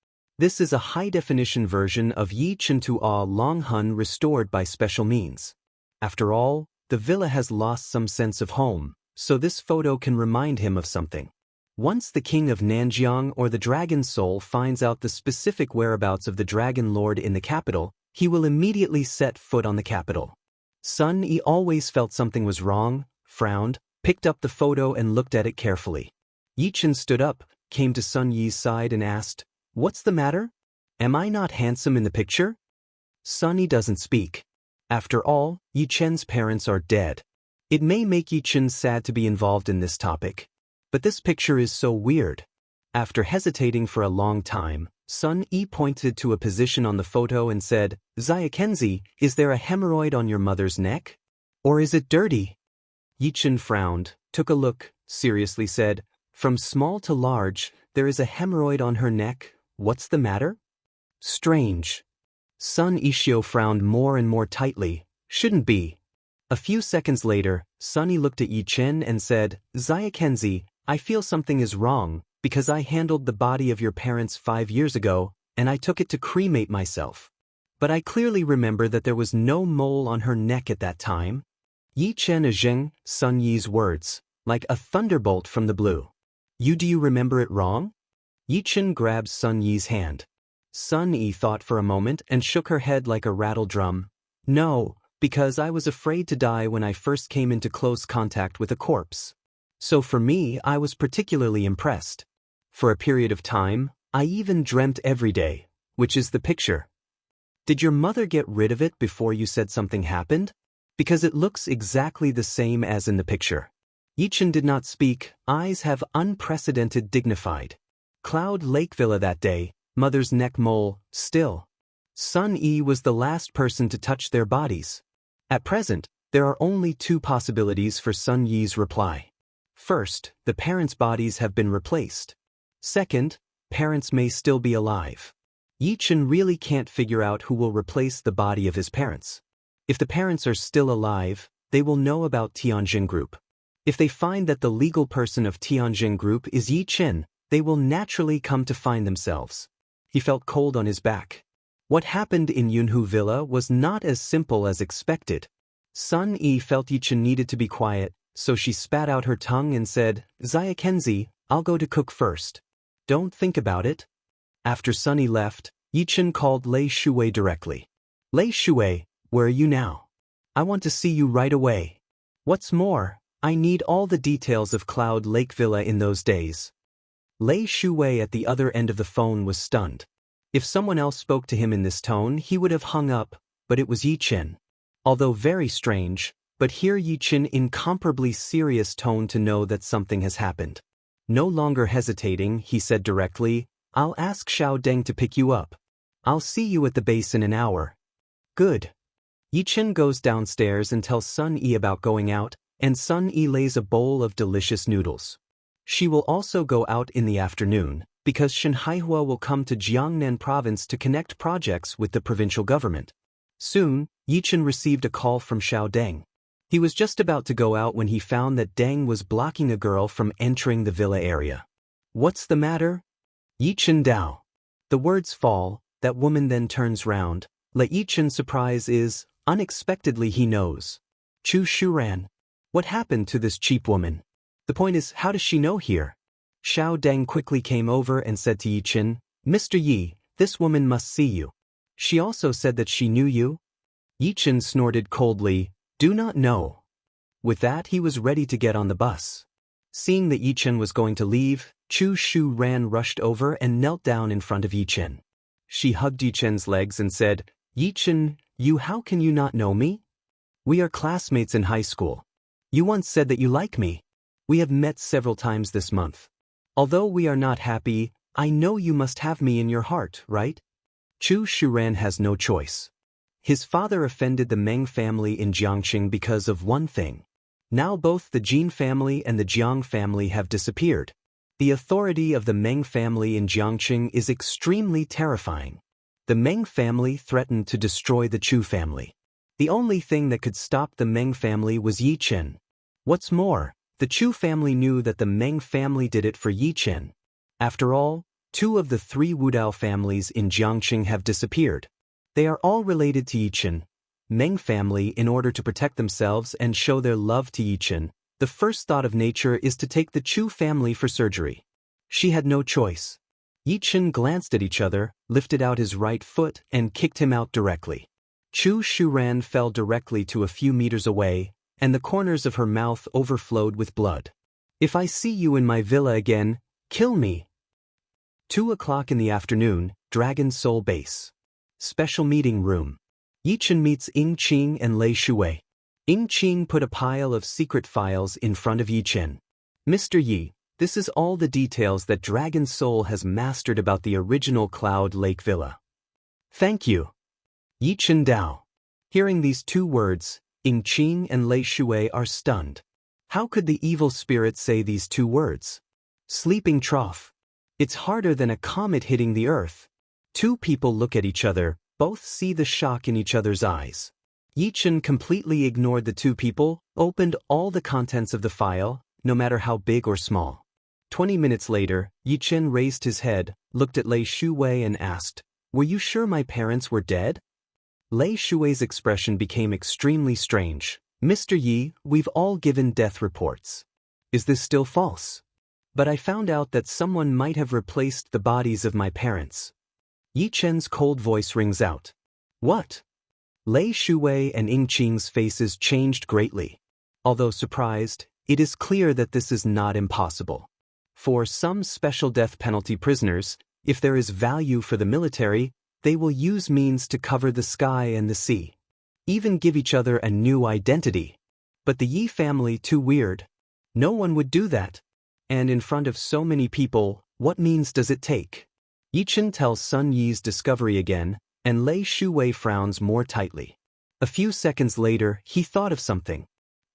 A: This is a high-definition version of Yi Chen to Long Hun restored by special means. After all, the villa has lost some sense of home, so this photo can remind him of something. Once the king of Nanjiang or the Dragon Soul finds out the specific whereabouts of the Dragon Lord in the capital, he will immediately set foot on the capital. Sun E always felt something was wrong, frowned, picked up the photo and looked at it carefully. Yi Chen stood up, came to Sun Yi's side and asked, What's the matter? Am I not handsome in the picture? Sun E doesn't speak. After all, Yi Chen's parents are dead. It may make Yi Chen sad to be involved in this topic. But this picture is so weird. After hesitating for a long time, Sun E pointed to a position on the photo and said, Xia Kenzi, is there a hemorrhoid on your mother's neck? Or is it dirty? Yi Chen frowned, took a look, seriously said, From small to large, there is a hemorrhoid on her neck. What's the matter? Strange. Sun Ishio frowned more and more tightly. Shouldn't be. A few seconds later, Sun E looked at Yi Chen and said, Xia Kenzi, I feel something is wrong, because I handled the body of your parents 5 years ago, and I took it to cremate myself. But I clearly remember that there was no mole on her neck at that time. Yi Chen Zheng, Sun Yi's words, like a thunderbolt from the blue. Do you remember it wrong? Yi Chen grabbed Sun Yi's hand. Sun E thought for a moment and shook her head like a rattle drum. No, because I was afraid to die when I first came into close contact with a corpse. So for me, I was particularly impressed. For a period of time, I even dreamt every day, which is the picture. Did your mother get rid of it before you said something happened? Because it looks exactly the same as in the picture. Yi Chen did not speak, eyes have unprecedented dignified. Cloud Lake Villa that day, mother's neck mole, still. Sun E was the last person to touch their bodies. At present, There are only two possibilities for Sun Yi's reply. First, the parents' bodies have been replaced. Second, parents may still be alive. Yi Chen really can't figure out who will replace the body of his parents. If the parents are still alive, they will know about Tianjin Group. If they find that the legal person of Tianjin Group is Yi Chen, they will naturally come to find themselves. He felt cold on his back. What happened in Yunhu Villa was not as simple as expected. Sun Yi felt Yi Chen needed to be quiet, so she spat out her tongue and said, "Zaya Kenzi, I'll go to cook first. Don't think about it." After Sun Yi left, Yi Chen called Lei Shuwei directly. "Lei Shuwei, where are you now? I want to see you right away. What's more, I need all the details of Cloud Lake Villa in those days." Lei Shuwei at the other end of the phone was stunned. If someone else spoke to him in this tone, he would have hung up, but it was Yi Chen. Although very strange, but hear Yi Chen incomparably serious tone to know that something has happened. No longer hesitating, he said directly, "I'll ask Xiao Deng to pick you up. I'll see you at the base in an hour." Good. Yi Chen goes downstairs and tells Sun Yi about going out, and Sun Yi lays a bowl of delicious noodles. She will also go out in the afternoon, because Shen Haihua will come to Jiangnan province to connect projects with the provincial government. Soon, Yi Chen received a call from Xiao Deng. He was just about to go out when he found that Deng was blocking a girl from entering the villa area. "What's the matter?" "Yi Chen Dao." The words fall, that woman then turns round. Let Yi Chen's surprise is, unexpectedly he knows. Chu Shuran. What happened to this cheap woman? The point is, how does she know here? Xiao Deng quickly came over and said to Yi Chen, "Mr. Yi, this woman must see you. She also said that she knew you?" Yi Chen snorted coldly, "Do not know." With that he was ready to get on the bus. Seeing that Yi Chen was going to leave, Chu Shu Ran rushed over and knelt down in front of Yi Chen. She hugged Yi Chen's legs and said, "Yi Chen, how can you not know me? We are classmates in high school. You once said that you like me. We have met several times this month. Although we are not happy, I know you must have me in your heart, right?" Chu Shuran has no choice. His father offended the Meng family in Jiangqing because of one thing. Now both the Jin family and the Jiang family have disappeared. The authority of the Meng family in Jiangqing is extremely terrifying. The Meng family threatened to destroy the Chu family. The only thing that could stop the Meng family was Yi Chen. What's more, the Chu family knew that the Meng family did it for Yi Chen. After all, 2 of the 3 Wudao families in Jiangqing have disappeared. They are all related to Yi Chen. Meng family, in order to protect themselves and show their love to Yi Chen, the first thought of nature is to take the Chu family for surgery. She had no choice. Yi Chen glanced at each other, lifted out his right foot, and kicked him out directly. Chu Shuran fell directly to a few meters away, and the corners of her mouth overflowed with blood. "If I see you in my villa again, kill me." 2 o'clock in the afternoon, Dragon Soul Base. Special meeting room. Yi Chen meets Ying Qing and Lei Shuwei. Ying Qing put a pile of secret files in front of Yi Chen. "Mr. Yi, this is all the details that Dragon Soul has mastered about the original Cloud Lake Villa." "Thank you." Yi Chen Dao. Hearing these 2 words, Ying Qing and Lei Shuwei are stunned. How could the evil spirit say these 2 words? Sleeping trough. It's harder than a comet hitting the earth. 2 people look at each other, both see the shock in each other's eyes. Yi Chen completely ignored the 2 people, opened all the contents of the file, no matter how big or small. 20 minutes later, Yi Chen raised his head, looked at Lei Shuwei and asked, "Were you sure my parents were dead?" Lei Shuwei's expression became extremely strange. "Mr. Yi, we've all given death reports. Is this still false? But I found out that someone might have replaced the bodies of my parents." Yi Chen's cold voice rings out. "What?" Lei Shuwei and Ying Qing's faces changed greatly. Although surprised, it is clear that this is not impossible. For some special death penalty prisoners, if there is value for the military, they will use means to cover the sky and the sea. Even give each other a new identity. But the Yi family too weird. No one would do that. And in front of so many people, what means does it take? Yi Chen tells Sun Yi's discovery again, and Lei Shuwei frowns more tightly. A few seconds later, he thought of something.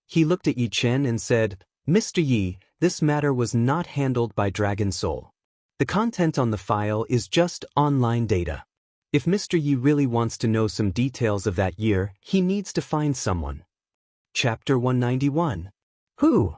A: He looked at Yi Chen and said, "Mr. Yi, this matter was not handled by Dragon Soul. The content on the file is just online data. If Mr. Yi really wants to know some details of that year, he needs to find someone." Chapter 191. Who?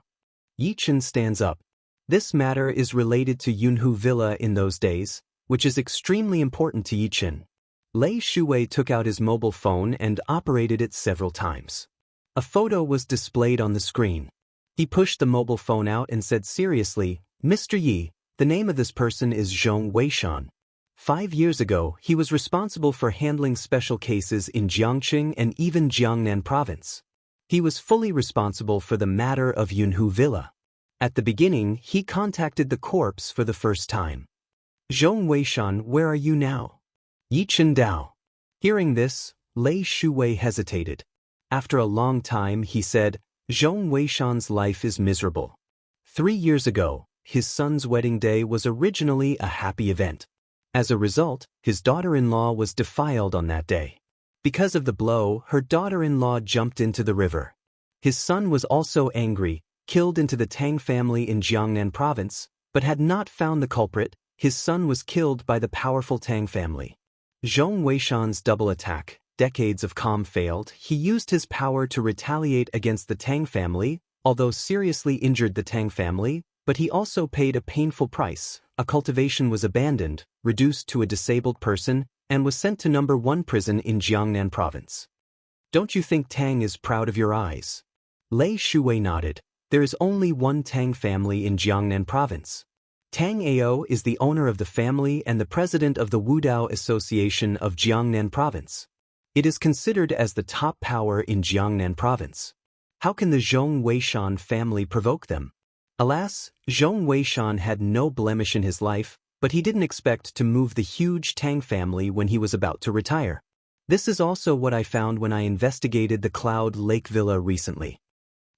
A: Yi Chen stands up. This matter is related to Yunhu Villa in those days, which is extremely important to Yi Chen. Lei Shuwei took out his mobile phone and operated it several times. A photo was displayed on the screen. He pushed the mobile phone out and said seriously, "Mr. Yi, the name of this person is Zhong Weishan. 5 years ago, he was responsible for handling special cases in Jiangqing and even Jiangnan province. He was fully responsible for the matter of Yunhu Villa. At the beginning, he contacted the corpse for the first time. Zhong Weishan, where are you now?" Yi Chen Dao. Hearing this, Lei Shuwei hesitated. After a long time, he said, "Zhong Weishan's life is miserable. 3 years ago, his son's wedding day was originally a happy event. As a result, his daughter-in-law was defiled on that day. Because of the blow, her daughter-in-law jumped into the river. His son was also angry, killed into the Tang family in Jiangnan province, but had not found the culprit. His son was killed by the powerful Tang family. Zhong Weishan's double attack, decades of calm failed. He used his power to retaliate against the Tang family, although seriously injured the Tang family, but he also paid a painful price. A cultivation was abandoned, reduced to a disabled person, and was sent to No. 1 prison in Jiangnan province. Don't you think Tang is proud of your eyes?" Lei Shuwei nodded. There is only one Tang family in Jiangnan province. Tang Ao is the owner of the family and the president of the Wudao Association of Jiangnan province. It is considered as the top power in Jiangnan province. How can the Zhong Weishan family provoke them? Alas, Zhong Weishan had no blemish in his life, but he didn't expect to move the huge Tang family when he was about to retire. This is also what I found when I investigated the Cloud Lake Villa recently.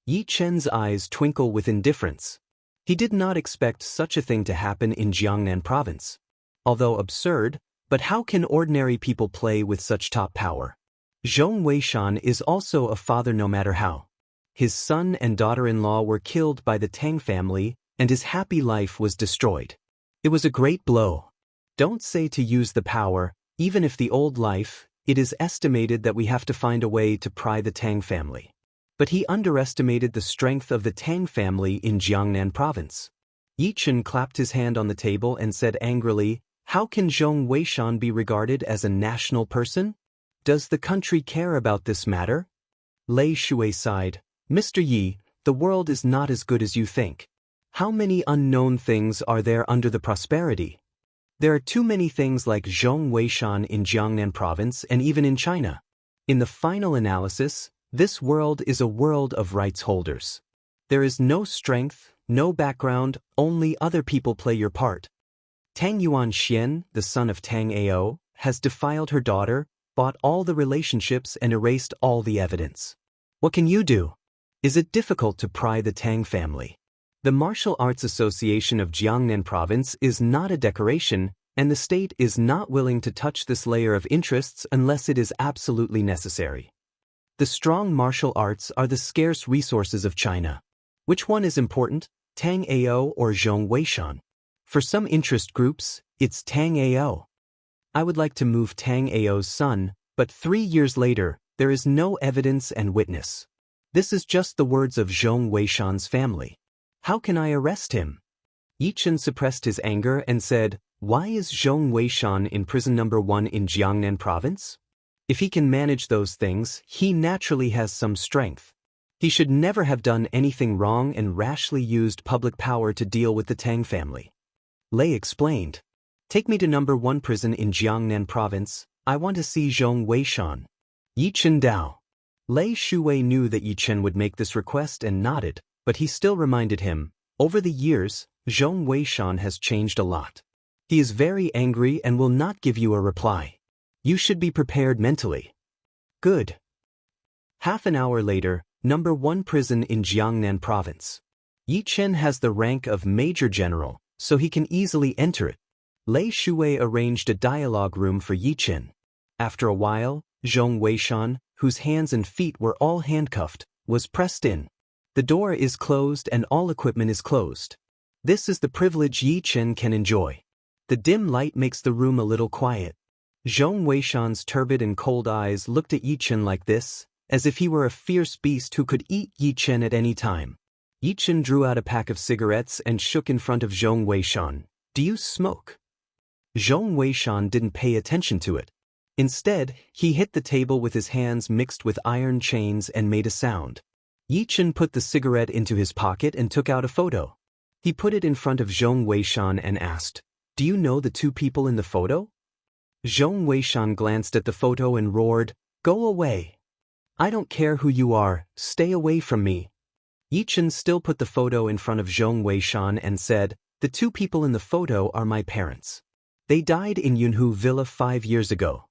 A: Yi Chen's eyes twinkle with indifference. He did not expect such a thing to happen in Jiangnan province. Although absurd, but how can ordinary people play with such top power? Zhong Weishan is also a father no matter how. His son and daughter-in-law were killed by the Tang family, and his happy life was destroyed. It was a great blow. Don't say to use the power, even if the old life. It is estimated that we have to find a way to pry the Tang family. But he underestimated the strength of the Tang family in Jiangnan province. Yi Chen clapped his hand on the table and said angrily, "How can Zhong Weishan be regarded as a national person? Does the country care about this matter?" Lei Shuwei sighed. "Mr. Yi, the world is not as good as you think. How many unknown things are there under the prosperity? There are too many things like Zhong Weishan in Jiangnan province and even in China. In the final analysis, this world is a world of rights holders. There is no strength, no background, only other people play your part. Tang Yuan Xian, the son of Tang Ao, has defiled her daughter, bought all the relationships and erased all the evidence. What can you do? Is it difficult to pry the Tang family? The Martial Arts Association of Jiangnan province is not a decoration, and the state is not willing to touch this layer of interests unless it is absolutely necessary. The strong martial arts are the scarce resources of China. Which one is important, Tang Ao or Zhong Weishan? For some interest groups, it's Tang Ao. I would like to move Tang Ao's son, but 3 years later, there is no evidence and witness. This is just the words of Zhong Weishan's family. How can I arrest him?" Yi Chen suppressed his anger and said, "Why is Zhong Weishan in prison No. 1 in Jiangnan province? If he can manage those things, he naturally has some strength. He should never have done anything wrong and rashly used public power to deal with the Tang family." Lei explained, "Take me to No. 1 prison in Jiangnan province. I want to see Zhong Weishan." Yi Chen Dao. Lei Shuwei knew that Yi Chen would make this request and nodded, but he still reminded him, "Over the years, Zhong Weishan has changed a lot. He is very angry and will not give you a reply. You should be prepared mentally." "Good." Half an hour later, No. 1 prison in Jiangnan province. Yi Chen has the rank of Major General, so he can easily enter it. Lei Shuwei arranged a dialogue room for Yi Chen. After a while, Zhong Weishan, whose hands and feet were all handcuffed, was pressed in. The door is closed and all equipment is closed. This is the privilege Yi Chen can enjoy. The dim light makes the room a little quiet. Zhong Weishan's turbid and cold eyes looked at Yi Chen like this, as if he were a fierce beast who could eat Yi Chen at any time. Yi Chen drew out a pack of cigarettes and shook in front of Zhong Weishan. "Do you smoke?" Zhong Weishan didn't pay attention to it. Instead, he hit the table with his hands mixed with iron chains and made a sound. Yi Chen put the cigarette into his pocket and took out a photo. He put it in front of Zhong Weishan and asked, "Do you know the two people in the photo?" Zhong Weishan glanced at the photo and roared, "Go away. I don't care who you are, stay away from me." Yi Chen still put the photo in front of Zhong Weishan and said, "The two people in the photo are my parents. They died in Yunhu Villa 5 years ago.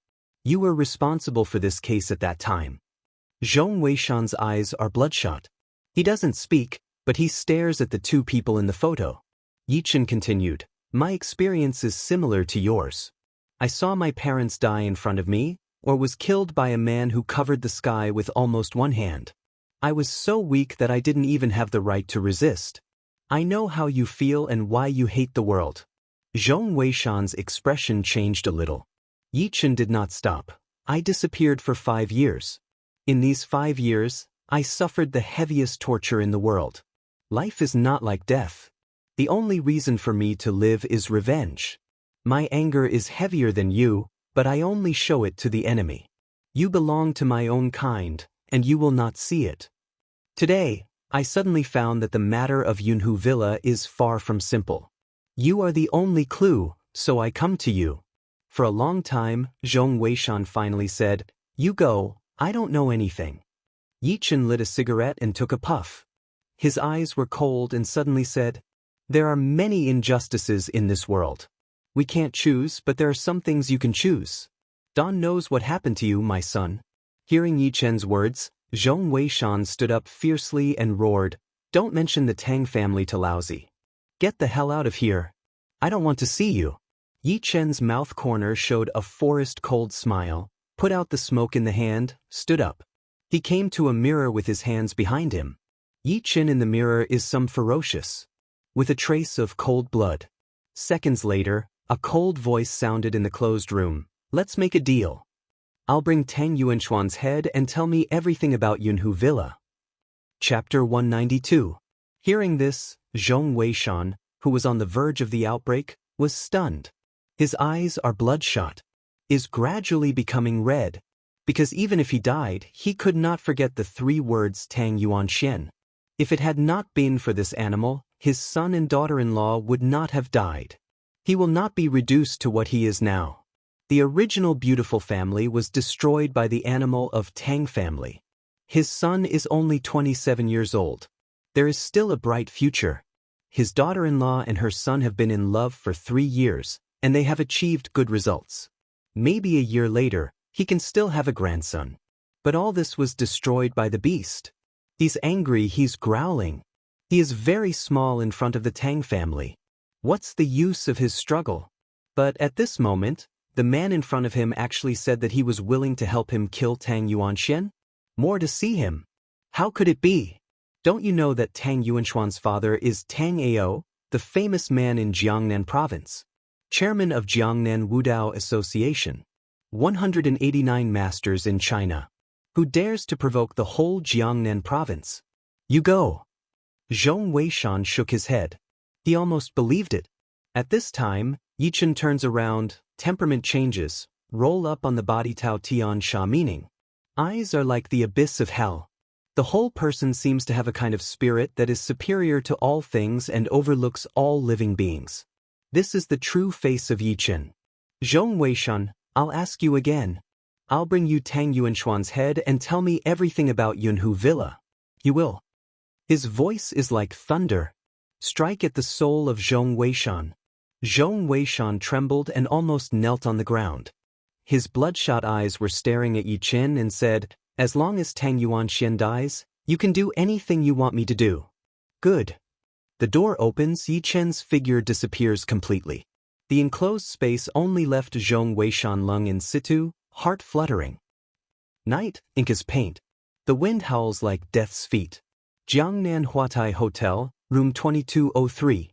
A: You were responsible for this case at that time." Zhong Weishan's eyes are bloodshot. He doesn't speak, but he stares at the two people in the photo. Yi Chen continued, "My experience is similar to yours. I saw my parents die in front of me, or was killed by a man who covered the sky with almost one hand. I was so weak that I didn't even have the right to resist. I know how you feel and why you hate the world." Zhong Weishan's expression changed a little. Yi Chen did not stop. "I disappeared for 5 years. In these 5 years, I suffered the heaviest torture in the world. Life is not like death. The only reason for me to live is revenge. My anger is heavier than you, but I only show it to the enemy. You belong to my own kind, and you will not see it. Today, I suddenly found that the matter of Yunhu Villa is far from simple. You are the only clue, so I come to you." For a long time, Zhong Weishan finally said, "You go, I don't know anything." Yi Chen lit a cigarette and took a puff. His eyes were cold and suddenly said, "There are many injustices in this world. We can't choose, but there are some things you can choose. Don knows what happened to you, my son." Hearing Yi Chen's words, Zhong Weishan stood up fiercely and roared, "Don't mention the Tang family to Laozi. Get the hell out of here. I don't want to see you." Yi Chen's mouth corner showed a forest-cold smile, put out the smoke in the hand, stood up. He came to a mirror with his hands behind him. Yi Chen in the mirror is some ferocious, with a trace of cold blood. Seconds later, a cold voice sounded in the closed room. "Let's make a deal. I'll bring Tang Yuanchuan's head and tell me everything about Yunhu Villa." Chapter 192. Hearing this, Zhong Weishan, who was on the verge of the outbreak, was stunned. His eyes are bloodshot, is gradually becoming red, because even if he died, he could not forget the 3 words Tang Yuanxian. If it had not been for this animal, his son and daughter-in-law would not have died. He will not be reduced to what he is now. The original beautiful family was destroyed by the animal of Tang family. His son is only 27 years old. There is still a bright future. His daughter-in-law and her son have been in love for 3 years, and they have achieved good results. Maybe a year later, he can still have a grandson. But all this was destroyed by the beast. He's angry, he's growling. He is very small in front of the Tang family. What's the use of his struggle? But at this moment, the man in front of him actually said that he was willing to help him kill Tang Yuanxian. More to see him. How could it be? Don't you know that Tang Yuanchuan's father is Tang Ao, the famous man in Jiangnan province, chairman of Jiangnan Wudao Association, 189 masters in China, who dares to provoke the whole Jiangnan province? You go. Zhong Weishan shook his head. He almost believed it. At this time, Yi Chen turns around, temperament changes, roll up on the body Tao Tian Sha, meaning eyes are like the abyss of hell. The whole person seems to have a kind of spirit that is superior to all things and overlooks all living beings. This is the true face of Yi Chen. Zhong Weishan, I'll ask you again. I'll bring you Tang Yuanchuan's head and tell me everything about Yunhu Villa. You will. His voice is like thunder. Strike at the soul of Zhong Weishan. Zhong Weishan trembled and almost knelt on the ground. His bloodshot eyes were staring at Yi Chen and said, "As long as Tang Yuanxian dies, you can do anything you want me to do." Good. The door opens, Yi Chen's figure disappears completely. The enclosed space only left Zhong Weishan lung in situ, heart fluttering. Night, ink as paint. The wind howls like death's feet. Jiangnan Huatai Hotel, room 2203.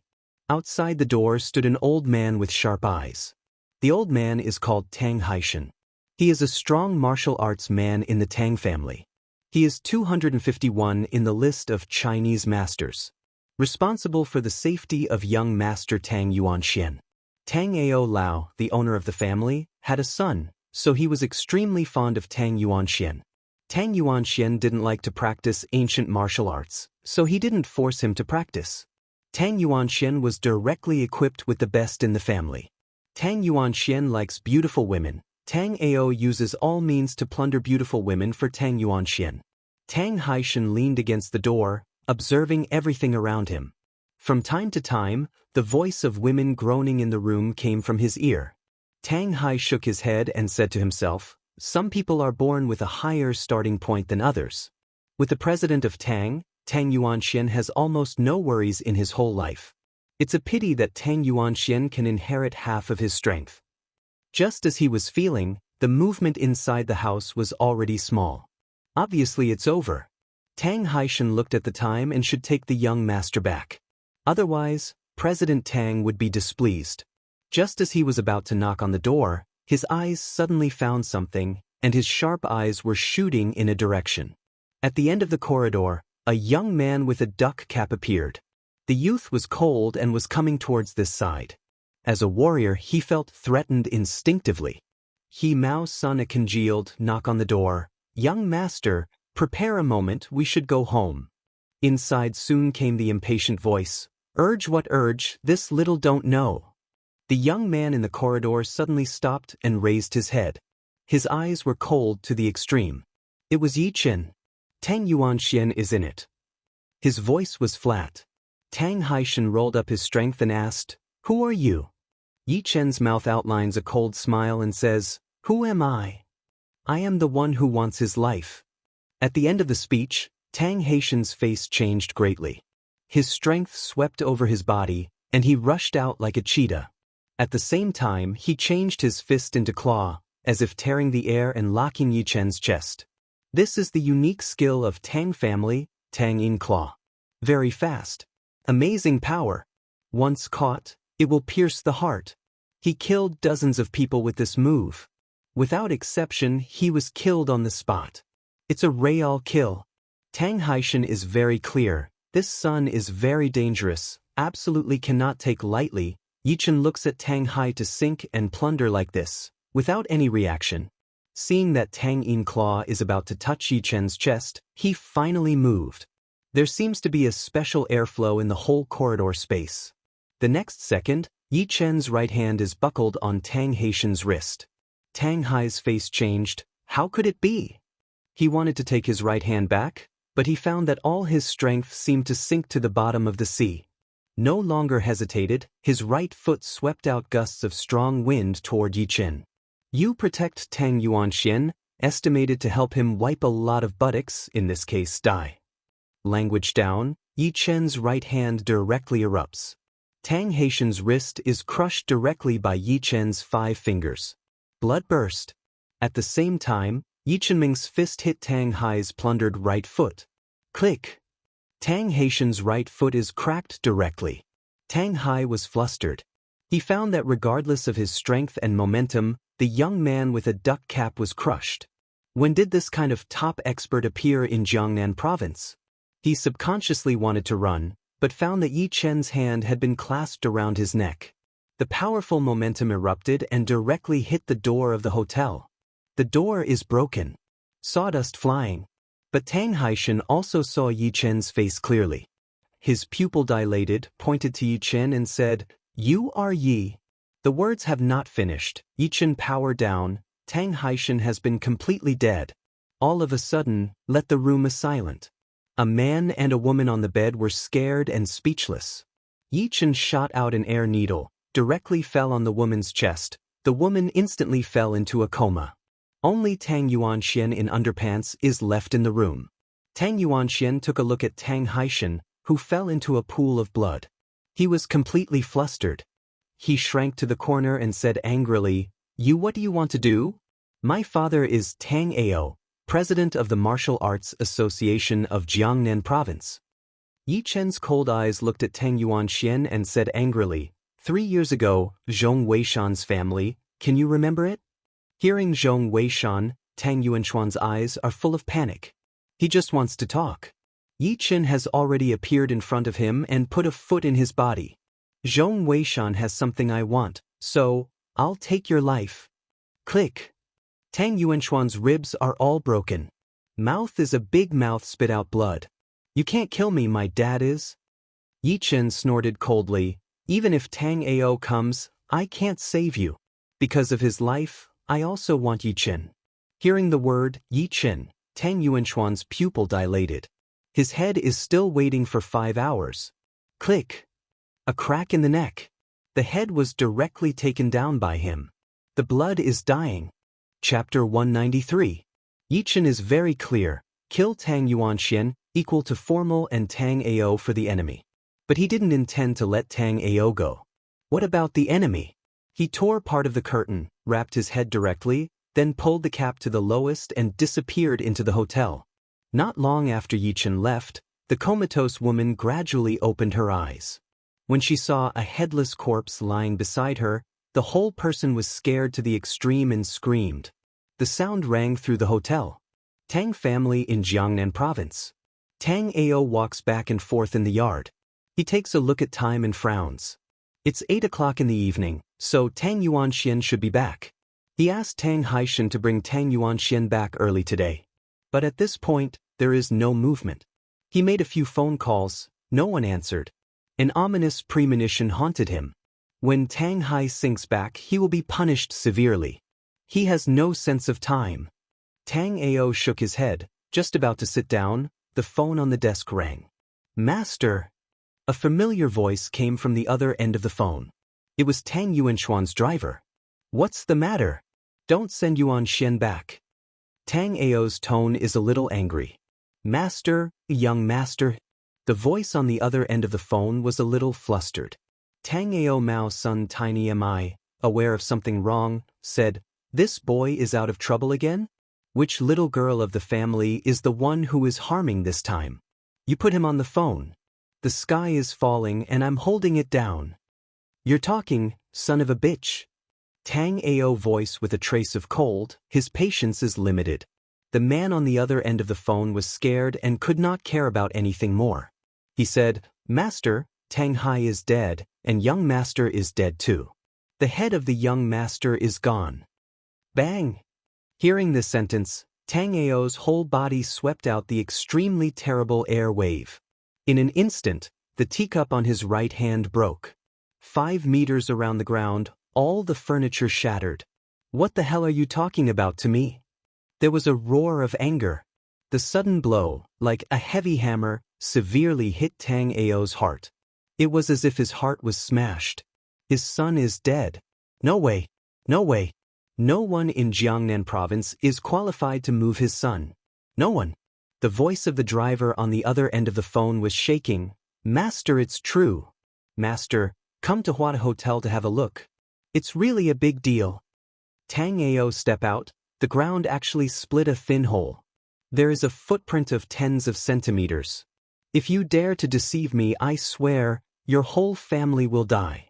A: Outside the door stood an old man with sharp eyes. The old man is called Tang Haishan. He is a strong martial arts man in the Tang family. He is 251 in the list of Chinese masters. Responsible for the safety of young master Tang Yuanxian. Tang Ao Lao, the owner of the family, had a son, so he was extremely fond of Tang Yuanxian. Tang Yuanxian didn't like to practice ancient martial arts, so he didn't force him to practice. Tang Yuanxian was directly equipped with the best in the family. Tang Yuanxian likes beautiful women. Tang Ao uses all means to plunder beautiful women for Tang Yuanxian. Tang Haishan leaned against the door, observing everything around him. From time to time, the voice of women groaning in the room came from his ear. Tang Hai shook his head and said to himself, "Some people are born with a higher starting point than others." With the president of Tang, Tang Yuanxian has almost no worries in his whole life. It's a pity that Tang Yuanxian can inherit half of his strength. Just as he was feeling, the movement inside the house was already small. Obviously it's over. Tang Haishan looked at the time and should take the young master back. Otherwise, President Tang would be displeased. Just as he was about to knock on the door, his eyes suddenly found something, and his sharp eyes were shooting in a direction. At the end of the corridor, a young man with a duck cap appeared. The youth was cold and was coming towards this side. As a warrior, he felt threatened instinctively. He Mao's son a congealed knock on the door. "Young master, prepare a moment, we should go home." Inside soon came the impatient voice. "Urge what urge, this little don't know." The young man in the corridor suddenly stopped and raised his head. His eyes were cold to the extreme. It was Yi Chen. "Tang Yuanxian is in it." His voice was flat. Tang Haishan rolled up his strength and asked, "Who are you?" Yi Chen's mouth outlines a cold smile and says, "Who am I? I am the one who wants his life." At the end of the speech, Tang Haishan's face changed greatly. His strength swept over his body, and he rushed out like a cheetah. At the same time, he changed his fist into claw, as if tearing the air and locking Yi Chen's chest. This is the unique skill of Tang family, Tang in Claw. Very fast. Amazing power. Once caught, it will pierce the heart. He killed dozens of people with this move. Without exception, he was killed on the spot. It's a real kill. Tang Haishan is very clear. This son is very dangerous, absolutely cannot take lightly. Yi Chen looks at Tang Hai to sink and plunder like this, without any reaction. Seeing that Tang in Claw is about to touch Yi Chen's chest, he finally moved. There seems to be a special airflow in the whole corridor space. The next second, Yi Chen's right hand is buckled on Tang Haishan's wrist. Tang Hai's face changed. How could it be? He wanted to take his right hand back, but he found that all his strength seemed to sink to the bottom of the sea. No longer hesitated, his right foot swept out gusts of strong wind toward Yi Chen. You protect Tang Yuanxian, estimated to help him wipe a lot of buttocks, in this case die. Language down, Yi Chen's right hand directly erupts. Tang Haishan's wrist is crushed directly by Yi Chen's 5 fingers. Blood burst. At the same time, Yi Chenming's fist hit Tang Hai's plundered right foot. Click. Tang Haishan's right foot is cracked directly. Tang Hai was flustered. He found that regardless of his strength and momentum, the young man with a duck cap was crushed. When did this kind of top expert appear in Jiangnan province? He subconsciously wanted to run, but found that Yi Chen's hand had been clasped around his neck. The powerful momentum erupted and directly hit the door of the hotel. The door is broken. Sawdust flying. But Tang Haishan also saw Yi Chen's face clearly. His pupil dilated, pointed to Yi Chen and said, "You are Yi." The words have not finished. Yi Chen power down. Tang Haishan has been completely dead. All of a sudden, let the room is silent. A man and a woman on the bed were scared and speechless. Yi Chen shot out an air needle, directly fell on the woman's chest. The woman instantly fell into a coma. Only Tang Yuanxian in underpants is left in the room. Tang Yuanxian took a look at Tang Haishan, who fell into a pool of blood. He was completely flustered. He shrank to the corner and said angrily, "You, what do you want to do?" "My father is Tang Ao. president of the Martial Arts Association of Jiangnan Province. Yi Chen's cold eyes looked at Tang Yuanxian and said angrily, 3 years ago, Zhong Weishan's family, can you remember it? Hearing Zhong Weishan, Tang Yuanxuan's eyes are full of panic. He just wants to talk. Yi Chen has already appeared in front of him and put a foot in his body. Zhong Weishan has something I want, so, I'll take your life. Click. Tang Yuanxuan's ribs are all broken. Mouth is a big mouth spit out blood. You can't kill me, my dad is. Yi Chen snorted coldly, even if Tang Ao comes, I can't save you. Because of his life, I also want Yi Chen. Hearing the word, Yi Chen, Tang Yuanxuan's pupil dilated. His head is still waiting for 5 hours. Click. A crack in the neck. The head was directly taken down by him. The blood is dying. Chapter 193. Yi Chen is very clear. Kill Tang Yuanxian, equal to formal and Tang Ao for the enemy. But he didn't intend to let Tang Ao go. What about the enemy? He tore part of the curtain, wrapped his head directly, then pulled the cap to the lowest and disappeared into the hotel. Not long after Yi Chen left, the comatose woman gradually opened her eyes. When she saw a headless corpse lying beside her, the whole person was scared to the extreme and screamed. The sound rang through the hotel. Tang family in Jiangnan province. Tang Ao walks back and forth in the yard. He takes a look at time and frowns. It's 8 o'clock in the evening, so Tang Yuanxian should be back. He asked Tang Haishan to bring Tang Yuanxian back early today. But at this point, there is no movement. He made a few phone calls, no one answered. An ominous premonition haunted him. When Tang Hai sinks back, he will be punished severely. He has no sense of time. Tang Ao shook his head, just about to sit down, the phone on the desk rang. Master! A familiar voice came from the other end of the phone. It was Tang Yuanxuan's driver. What's the matter? Don't send Yuanxian back. Tang Ao's tone is a little angry. Master, young master. The voice on the other end of the phone was a little flustered. Tang Ao Mao's son Tiny Mi, aware of something wrong, said, This boy is out of trouble again? Which little girl of the family is the one who is harming this time? You put him on the phone. The sky is falling and I'm holding it down. You're talking, son of a bitch. Tang Ao voice with a trace of cold, his patience is limited. The man on the other end of the phone was scared and could not care about anything more. He said, Master, Tang Hai is dead, and young master is dead too. The head of the young master is gone. Bang! Hearing this sentence, Tang Ao's whole body swept out the extremely terrible air wave. In an instant, the teacup on his right hand broke. 5 meters around the ground, all the furniture shattered. What the hell are you talking about to me? There was a roar of anger. The sudden blow, like a heavy hammer, severely hit Tang Ao's heart. It was as if his heart was smashed. His son is dead. No way. No way. No one in Jiangnan province is qualified to move his son. No one. The voice of the driver on the other end of the phone was shaking. Master, it's true. Master, come to Huada Hotel to have a look. It's really a big deal. Tang Ao step out, the ground actually split a thin hole. There is a footprint of tens of centimeters. If you dare to deceive me, I swear, your whole family will die.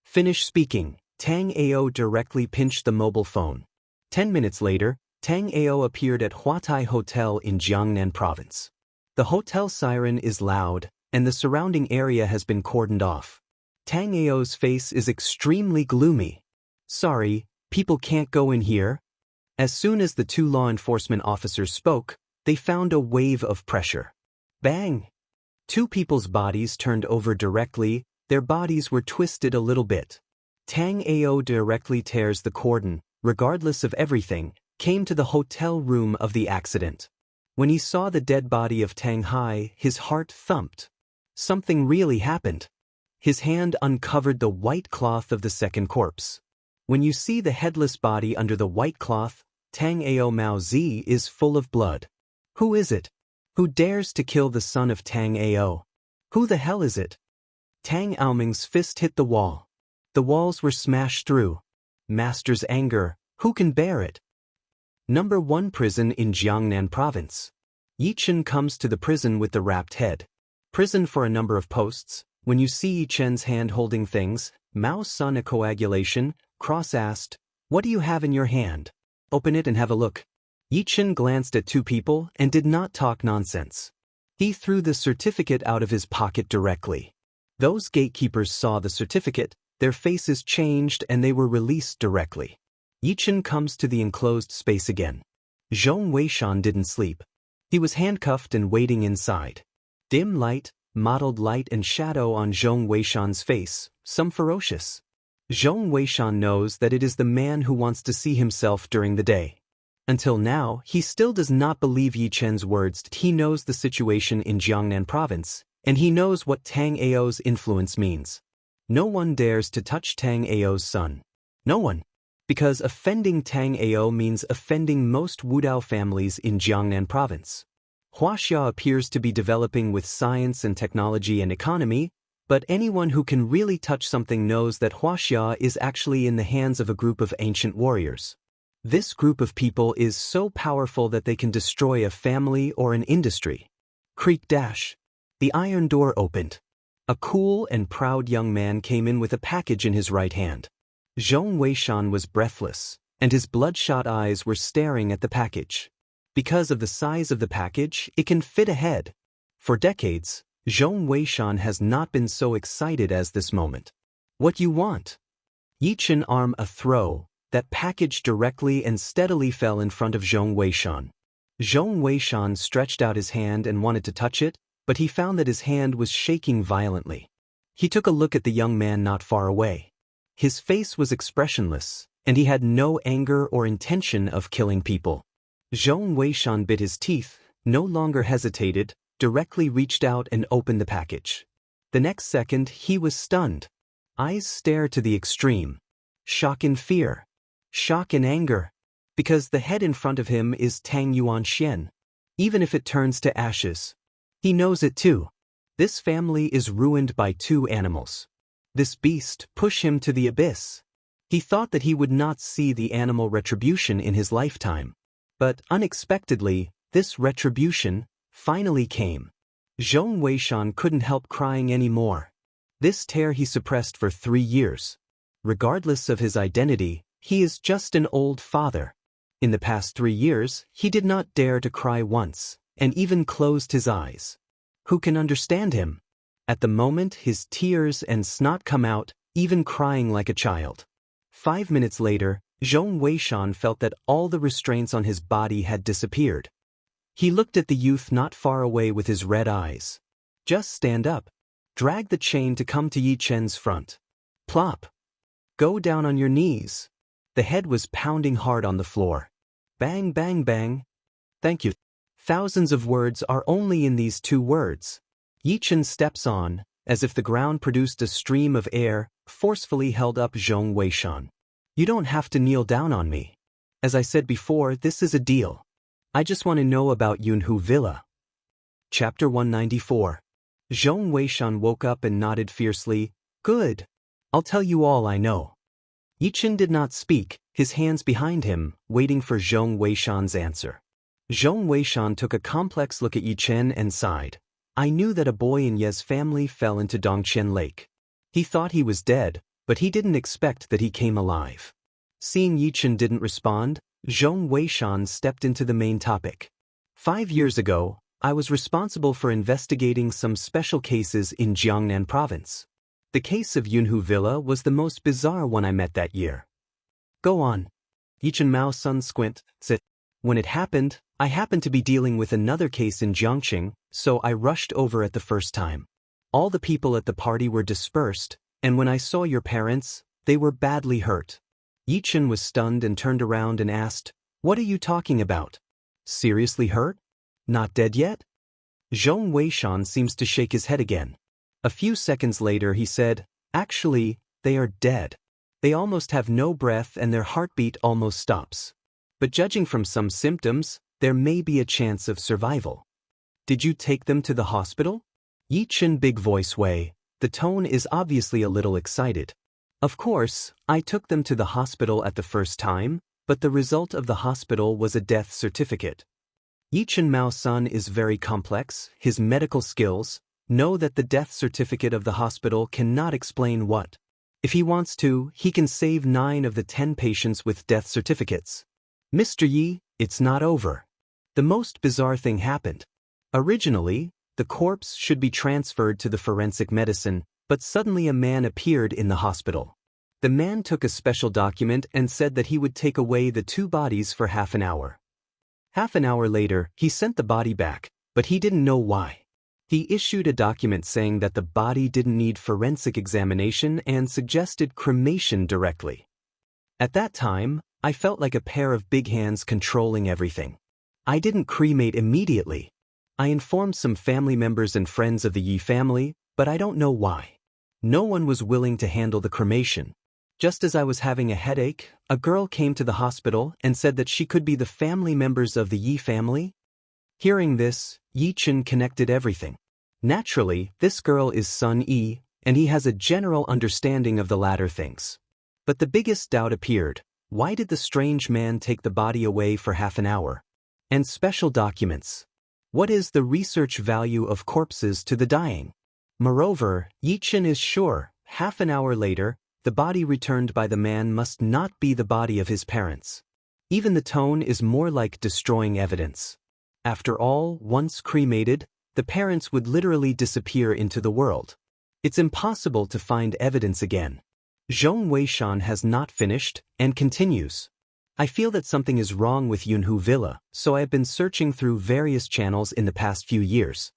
A: Finish speaking. Tang Ao directly pinched the mobile phone. 10 minutes later, Tang Ao appeared at Huatai Hotel in Jiangnan province. The hotel siren is loud, and the surrounding area has been cordoned off. Tang Ao's face is extremely gloomy. Sorry, people can't go in here. As soon as the 2 law enforcement officers spoke, they found a wave of pressure. Bang! 2 people's bodies turned over directly, their bodies were twisted a little bit. Tang Ao directly tears the cordon, regardless of everything, came to the hotel room of the accident. When he saw the dead body of Tang Hai, his heart thumped. Something really happened. His hand uncovered the white cloth of the second corpse. When you see the headless body under the white cloth, Tang Ao Mao Zi is full of blood. Who is it? Who dares to kill the son of Tang Ao? Who the hell is it? Tang Aoming's fist hit the wall. The walls were smashed through. Master's anger, who can bear it? Number 1 Prison in Jiangnan Province. Yichen comes to the prison with the wrapped head. Prison for a number of posts. When you see Yichen's hand holding things, Mao Sun a coagulation, Cross asked, "What do you have in your hand? Open it and have a look." Yichen glanced at 2 people and did not talk nonsense. He threw the certificate out of his pocket directly. Those gatekeepers saw the certificate, their faces changed and they were released directly. Yichen comes to the enclosed space again. Zhong Weishan didn't sleep. He was handcuffed and waiting inside. Dim light, mottled light and shadow on Zhong Weishan's face, some ferocious. Zhong Weishan knows that it is the man who wants to see himself during the day. Until now, he still does not believe Yichen's words. He knows the situation in Jiangnan Province, and he knows what Tang Ao's influence means. No one dares to touch Tang Ao's son. No one. Because offending Tang Ao means offending most Wudao families in Jiangnan Province. Huaxia appears to be developing with science and technology and economy, but anyone who can really touch something knows that Huaxia is actually in the hands of a group of ancient warriors. This group of people is so powerful that they can destroy a family or an industry. Creak dash. The iron door opened. A cool and proud young man came in with a package in his right hand. Zhong Weishan was breathless, and his bloodshot eyes were staring at the package. Because of the size of the package, it can fit a head. For decades, Zhong Weishan has not been so excited as this moment. What you want? Yichen arm a throw. That package directly and steadily fell in front of Zhong Weishan. Zhong Weishan stretched out his hand and wanted to touch it, but he found that his hand was shaking violently. He took a look at the young man not far away. His face was expressionless, and he had no anger or intention of killing people. Zhong Weishan bit his teeth, no longer hesitated, directly reached out and opened the package. The next second, he was stunned. Eyes stare to the extreme. Shock and fear. Shock and anger. Because the head in front of him is Tang Yuanxian. Even if it turns to ashes. He knows it too. This family is ruined by 2 animals. This beast pushed him to the abyss. He thought that he would not see the animal retribution in his lifetime. But unexpectedly, this retribution finally came. Zhong Weishan couldn't help crying anymore. This tear he suppressed for 3 years. Regardless of his identity, he is just an old father. In the past 3 years, he did not dare to cry once, and even closed his eyes. Who can understand him? At the moment, his tears and snot come out, even crying like a child. 5 minutes later, Zhong Weishan felt that all the restraints on his body had disappeared. He looked at the youth not far away with his red eyes. Just stand up. Drag the chain to come to Yichen's front. Plop. Go down on your knees. The head was pounding hard on the floor. Bang, bang, bang. Thank you. Thousands of words are only in these 2 words. Yichen steps on, as if the ground produced a stream of air, forcefully held up Zhong Weishan. You don't have to kneel down on me. As I said before, this is a deal. I just want to know about Yunhu Villa. Chapter 194. Zhong Weishan woke up and nodded fiercely. Good. I'll tell you all I know. Yichen did not speak, his hands behind him, waiting for Zhong Weishan's answer. Zhong Weishan took a complex look at Yichen and sighed. I knew that a boy in Ye's family fell into Dongqian Lake. He thought he was dead, but he didn't expect that he came alive. Seeing Yichen didn't respond, Zhong Weishan stepped into the main topic. 5 years ago, I was responsible for investigating some special cases in Jiangnan Province. The case of Yunhu Villa was the most bizarre one I met that year. Go on. Yichen Mao Sun squint, sit. When it happened, I happened to be dealing with another case in Jiangxing, so I rushed over at the first time. All the people at the party were dispersed, and when I saw your parents, they were badly hurt. Yichen was stunned and turned around and asked, What are you talking about? Seriously hurt? Not dead yet? Zhong Weishan seems to shake his head again. A few seconds later he said, Actually, they are dead. They almost have no breath and their heartbeat almost stops. But judging from some symptoms, there may be a chance of survival. Did you take them to the hospital? Yichen big voice way. The tone is obviously a little excited. Of course, I took them to the hospital at the first time, but the result of the hospital was a death certificate. Yichen Mao's son is very complex. His medical skills know that the death certificate of the hospital cannot explain what. If he wants to, he can save 9 of the 10 patients with death certificates. Mr. Yi, it's not over. The most bizarre thing happened. Originally, the corpse should be transferred to the forensic medicine, but suddenly a man appeared in the hospital. The man took a special document and said that he would take away the 2 bodies for half an hour. Half an hour later, he sent the body back, but he didn't know why. He issued a document saying that the body didn't need forensic examination and suggested cremation directly. At that time, I felt like a pair of big hands controlling everything. I didn't cremate immediately. I informed some family members and friends of the Yi family, but I don't know why. No one was willing to handle the cremation. Just as I was having a headache, a girl came to the hospital and said that she could be the family members of the Yi family. Hearing this, Yichen connected everything. Naturally, this girl is Sun Yi, and he has a general understanding of the latter things. But the biggest doubt appeared. Why did the strange man take the body away for half an hour? And special documents. What is the research value of corpses to the dying? Moreover, Yichen is sure, half an hour later, the body returned by the man must not be the body of his parents. Even the tone is more like destroying evidence. After all, once cremated, the parents would literally disappear into the world. It's impossible to find evidence again. Zhong Weishan has not finished, and continues. I feel that something is wrong with Yunhu Villa, so I have been searching through various channels in the past few years.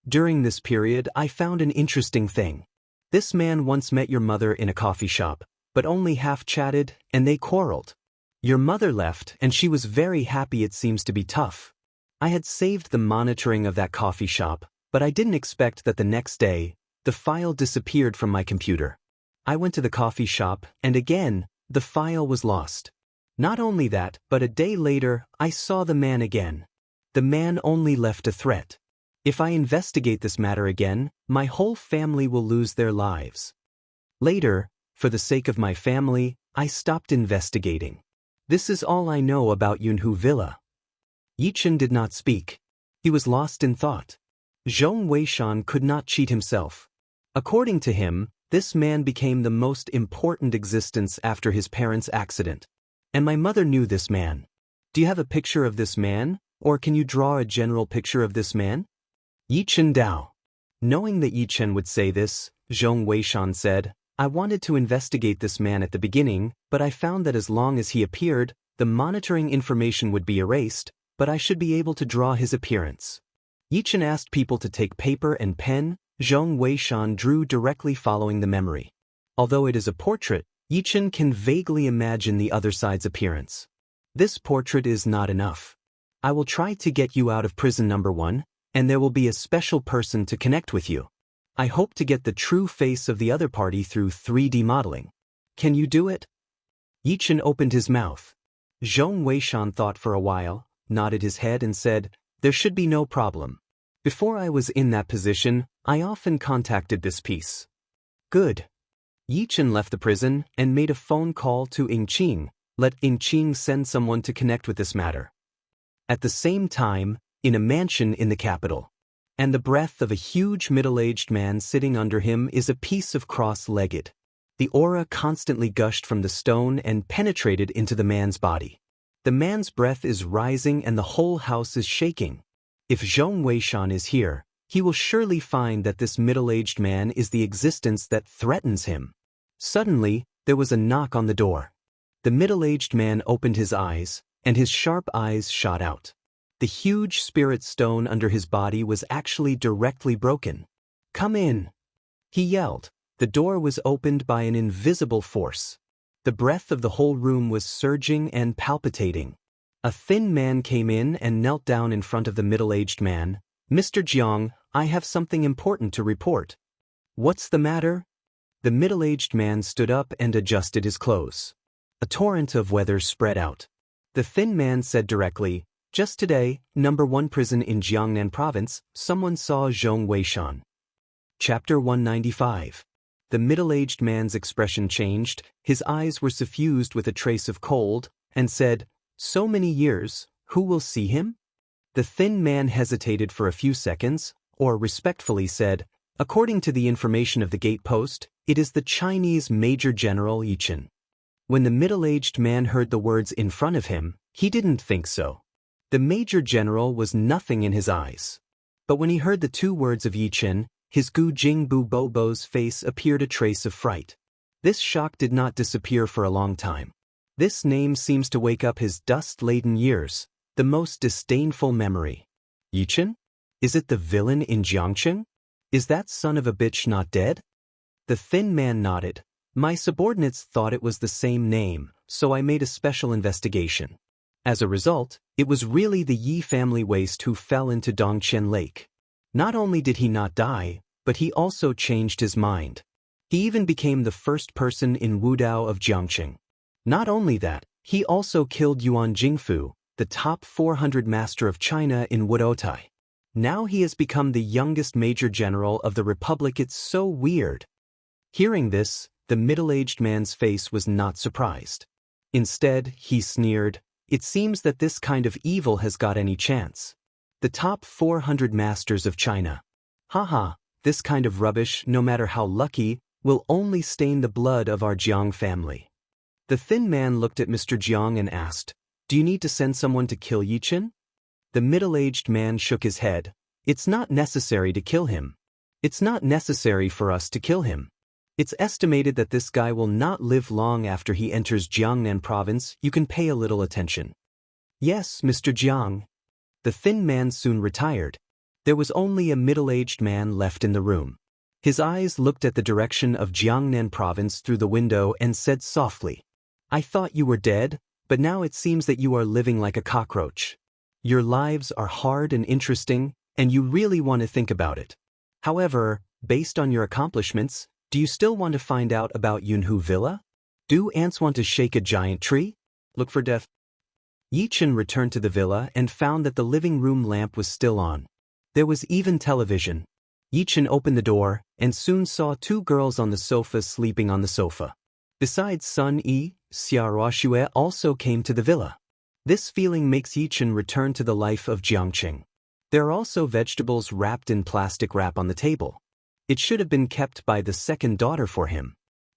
A: During this period, I found an interesting thing. This man once met your mother in a coffee shop, but only half chatted, and they quarreled. Your mother left, and she was very happy. It seems to be tough. I had saved the monitoring of that coffee shop, but I didn't expect that the next day, the file disappeared from my computer. I went to the coffee shop, and again, the file was lost. Not only that, but a day later, I saw the man again. The man only left a threat. If I investigate this matter again, my whole family will lose their lives. Later, for the sake of my family, I stopped investigating. This is all I know about Yunhu Villa. Yichen did not speak. He was lost in thought. Zhong Weishan could not cheat himself. According to him, this man became the most important existence after his parents' accident. And my mother knew this man. Do you have a picture of this man, or can you draw a general picture of this man? Yichen Dao. Knowing that Yichen would say this, Zhong Weishan said, I wanted to investigate this man at the beginning, but I found that as long as he appeared, the monitoring information would be erased, but I should be able to draw his appearance. Yichen asked people to take paper and pen. Zhong Weishan drew directly following the memory. Although it is a portrait, Yichen can vaguely imagine the other side's appearance. This portrait is not enough. I will try to get you out of prison number 1, and there will be a special person to connect with you. I hope to get the true face of the other party through 3D modeling. Can you do it? Yichen opened his mouth. Zhong Weishan thought for a while, nodded his head and said, there should be no problem. Before I was in that position, I often contacted this piece. Good. Yichen left the prison and made a phone call to Yingqing. Let Yingqing send someone to connect with this matter. At the same time, in a mansion in the capital. And the breath of a huge middle-aged man sitting under him is a piece of cross-legged. The aura constantly gushed from the stone and penetrated into the man's body. The man's breath is rising and the whole house is shaking. If Zhong Weishan is here, he will surely find that this middle-aged man is the existence that threatens him. Suddenly, there was a knock on the door. The middle-aged man opened his eyes, and his sharp eyes shot out. The huge spirit stone under his body was actually directly broken. Come in, he yelled. The door was opened by an invisible force. The breath of the whole room was surging and palpitating. A thin man came in and knelt down in front of the middle-aged man. Mr. Jiang, I have something important to report. What's the matter? The middle-aged man stood up and adjusted his clothes. A torrent of weather spread out. The thin man said directly, just today, number 1 prison in Jiangnan province, someone saw Zhong Weishan. Chapter 195. The middle-aged man's expression changed, his eyes were suffused with a trace of cold, and said, "So many years, who will see him?" The thin man hesitated for a few seconds, or respectfully said, "According to the information of the gate post, it is the Chinese Major General Yichen." When the middle-aged man heard the words in front of him, he didn't think so. The Major General was nothing in his eyes. But when he heard the two words of Yichen, his Gu Jing Bu Bobo's face appeared a trace of fright. This shock did not disappear for a long time. This name seems to wake up his dust-laden years, the most disdainful memory. Yichen? Is it the villain in Jiangcheng? Is that son of a bitch not dead? The thin man nodded. My subordinates thought it was the same name, so I made a special investigation. As a result, it was really the Yi family waste who fell into Dongchen Lake. Not only did he not die, but he also changed his mind. He even became the first person in Wudao of Jiangcheng. Not only that, he also killed Yuan Jingfu, the top 400 master of China in Wudotai. Now he has become the youngest major general of the republic. It's so weird. Hearing this, the middle-aged man's face was not surprised. Instead, he sneered, "It seems that this kind of evil has got any chance. The top 400 masters of China. Haha, this kind of rubbish, no matter how lucky, will only stain the blood of our Jiang family." The thin man looked at Mr. Jiang and asked, "Do you need to send someone to kill Yichen?" The middle-aged man shook his head. "It's not necessary to kill him. It's not necessary for us to kill him. It's estimated that this guy will not live long after he enters Jiangnan province. You can pay a little attention." "Yes, Mr. Jiang." The thin man soon retired. There was only a middle-aged man left in the room. His eyes looked at the direction of Jiangnan province through the window and said softly, "I thought you were dead, but now it seems that you are living like a cockroach. Your lives are hard and interesting, and you really want to think about it. However, based on your accomplishments, do you still want to find out about Yunhu Villa? Do ants want to shake a giant tree? Look for death?" Yichen returned to the villa and found that the living room lamp was still on. There was even television. Yichen opened the door and soon saw two girls on the sofa sleeping on the sofa. Besides Sun Yi, Xia Ruoxue also came to the villa. This feeling makes Yichen return to the life of Jiangcheng. There are also vegetables wrapped in plastic wrap on the table. It should have been kept by the second daughter for him.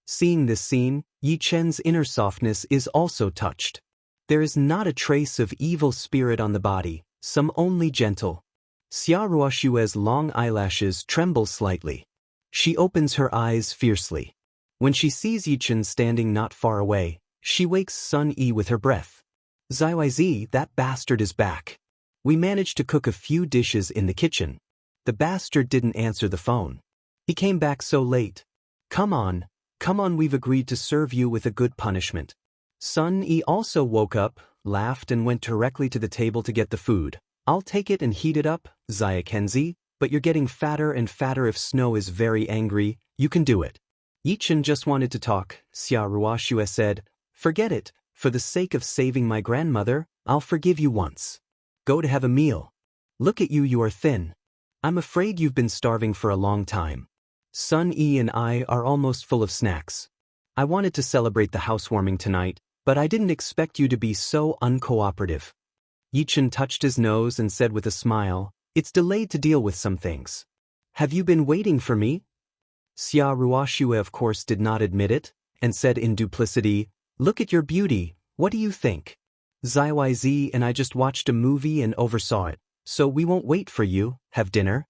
A: Seeing this scene, Yichen's inner softness is also touched. There is not a trace of evil spirit on the body, some only gentle. Xia Ruoxue's long eyelashes tremble slightly. She opens her eyes fiercely. When she sees Yichen standing not far away, she wakes Sun Yi with her breath. "Ziyizi, that bastard is back. We managed to cook a few dishes in the kitchen. The bastard didn't answer the phone. He came back so late. Come on, we've agreed to serve you with a good punishment." Sun Yi also woke up, laughed and went directly to the table to get the food. "I'll take it and heat it up, Ziyikenzi, but you're getting fatter and fatter. If Snow is very angry, you can do it." Yichen just wanted to talk, Xia Ruoxue said. "Forget it, for the sake of saving my grandmother, I'll forgive you once. Go to have a meal. Look at you, you are thin. I'm afraid you've been starving for a long time. Sun Yi and I are almost full of snacks. I wanted to celebrate the housewarming tonight, but I didn't expect you to be so uncooperative." Yichen touched his nose and said with a smile, "It's delayed to deal with some things. Have you been waiting for me?" Xia Ruoxue of course did not admit it, and said in duplicity, "Look at your beauty, what do you think? Ziyizi and I just watched a movie and oversaw it, so we won't wait for you. Have dinner."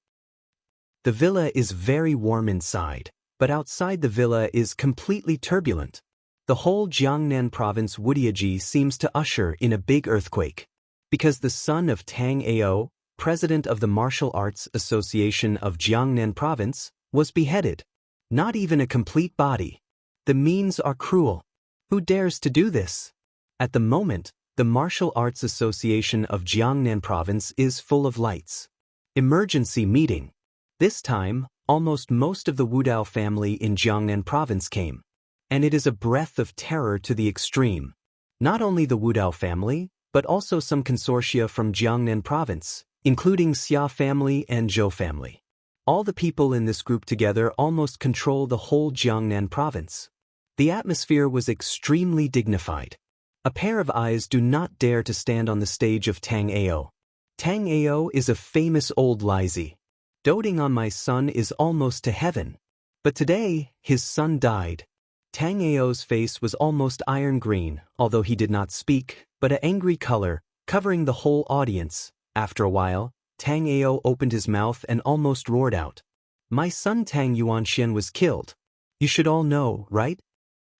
A: The villa is very warm inside, but outside the villa is completely turbulent. The whole Jiangnan province Wudiaji seems to usher in a big earthquake. Because the son of Tang Ao, president of the Martial Arts Association of Jiangnan province, was beheaded. Not even a complete body. The means are cruel. Who dares to do this? At the moment, the Martial Arts Association of Jiangnan province is full of lights. Emergency meeting. This time, almost most of the Wudao family in Jiangnan province came. And it is a breath of terror to the extreme. Not only the Wudao family, but also some consortia from Jiangnan province, including Xia family and Zhou family. All the people in this group together almost control the whole Jiangnan province. The atmosphere was extremely dignified. A pair of eyes do not dare to stand on the stage of Tang Ao. Tang Ao is a famous old Lizy. Doting on my son is almost to heaven. But today, his son died. Tang Ao's face was almost iron green, although he did not speak, but an angry color, covering the whole audience. After a while, Tang Ao opened his mouth and almost roared out. My son Tang Yuanxian was killed. You should all know, right?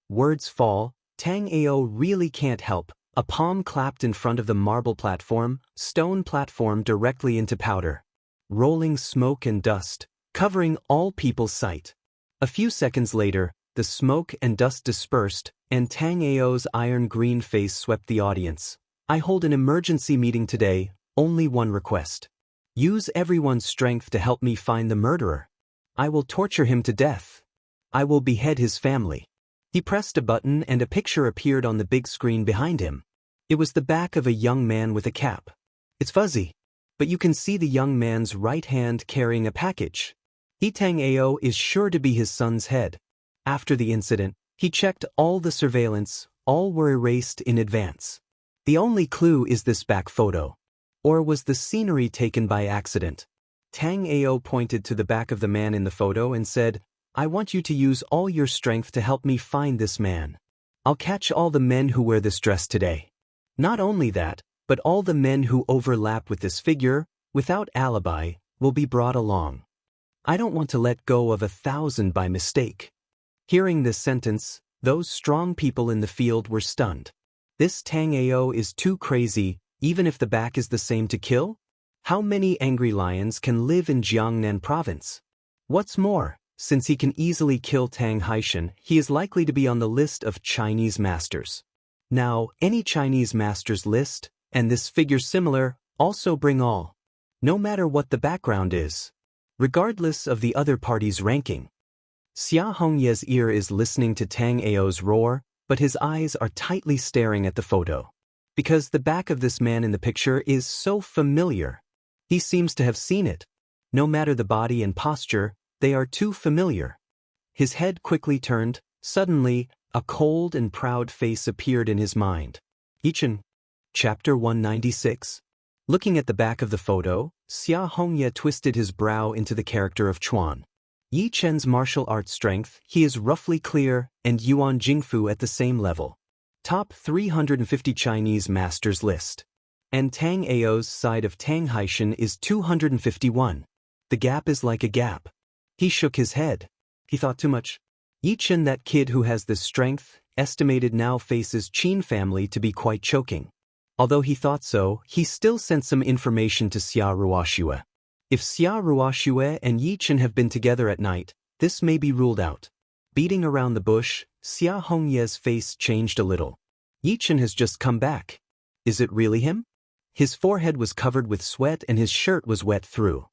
A: Words fall. Tang Ao really can't help. A palm clapped in front of the marble platform, stone platform directly into powder. Rolling smoke and dust, covering all people's sight. A few seconds later, the smoke and dust dispersed, and Tang Ao's iron-green face swept the audience. I hold an emergency meeting today, only one request. Use everyone's strength to help me find the murderer. I will torture him to death. I will behead his family. He pressed a button and a picture appeared on the big screen behind him. It was the back of a young man with a cap. It's fuzzy, but you can see the young man's right hand carrying a package. Tang Ao is sure to be his son's head. After the incident, he checked all the surveillance, all were erased in advance. The only clue is this back photo. Or was the scenery taken by accident? Tang Ao pointed to the back of the man in the photo and said, I want you to use all your strength to help me find this man. I'll catch all the men who wear this dress today. Not only that, but all the men who overlap with this figure, without alibi, will be brought along. I don't want to let go of 1,000 by mistake. Hearing this sentence, those strong people in the field were stunned. This Tang Ao is too crazy, even if the back is the same to kill? How many angry lions can live in Jiangnan province? What's more, since he can easily kill Tang Haishan, he is likely to be on the list of Chinese masters. Now, any Chinese masters list, and this figure similar, also bring all. No matter what the background is. Regardless of the other party's ranking. Xia Hongye's ear is listening to Tang Ao's roar, but his eyes are tightly staring at the photo. Because the back of this man in the picture is so familiar. He seems to have seen it. No matter the body and posture, they are too familiar. His head quickly turned. Suddenly, a cold and proud face appeared in his mind. Yichen. Chapter 196. Looking at the back of the photo, Xia Hongye twisted his brow into the character of Chuan. Yi Chen's martial arts strength, he is roughly clear, and Yuan Jingfu at the same level. Top 350 Chinese masters list. And Tang Ao's side of Tang Haishan is 251. The gap is like a gap. He shook his head. He thought too much. Yi Chen, that kid who has this strength, estimated now faces Qin family to be quite choking. Although he thought so, he still sent some information to Xia Ruoxue. If Xia Ruoxue and Yi Chen have been together at night, this may be ruled out. Beating around the bush, Xia Hongye's face changed a little. Yi Chen has just come back. Is it really him? His forehead was covered with sweat and his shirt was wet through.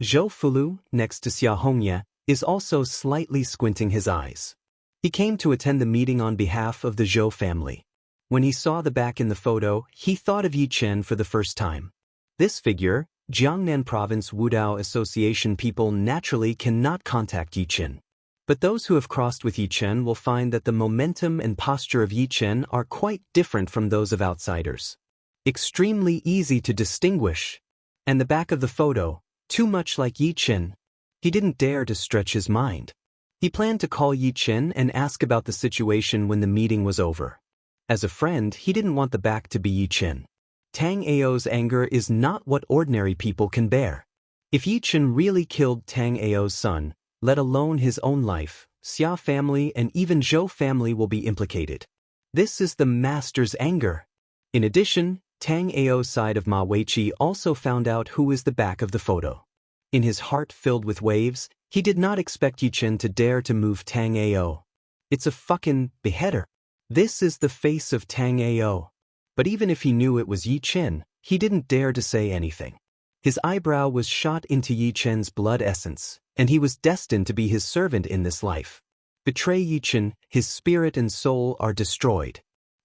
A: Zhou Fulu, next to Xia Hongye, is also slightly squinting his eyes. He came to attend the meeting on behalf of the Zhou family. When he saw the back in the photo, he thought of Yi Chen for the first time. This figure, Jiangnan Province Wudao Association people naturally cannot contact Yi Chen. But those who have crossed with Yi Chen will find that the momentum and posture of Yi Chen are quite different from those of outsiders. Extremely easy to distinguish. And the back of the photo, too much like Yi Chen. He didn't dare to stretch his mind. He planned to call Yi Chen and ask about the situation when the meeting was over. As a friend, he didn't want the back to be Yi Chen. Tang Ao's anger is not what ordinary people can bear. If Yi Chen really killed Tang Ao's son, let alone his own life, Xia family and even Zhou family will be implicated. This is the master's anger. In addition, Tang Ao's side of Ma Weiqi also found out who is the back of the photo. In his heart filled with waves, he did not expect Yi Chen to dare to move Tang Ao. It's a fucking beheader. This is the face of Tang Ao. But even if he knew it was Yi Chen, he didn't dare to say anything. His eyebrow was shot into Yi Chen's blood essence, and he was destined to be his servant in this life. Betray Yi Chen, his spirit and soul are destroyed.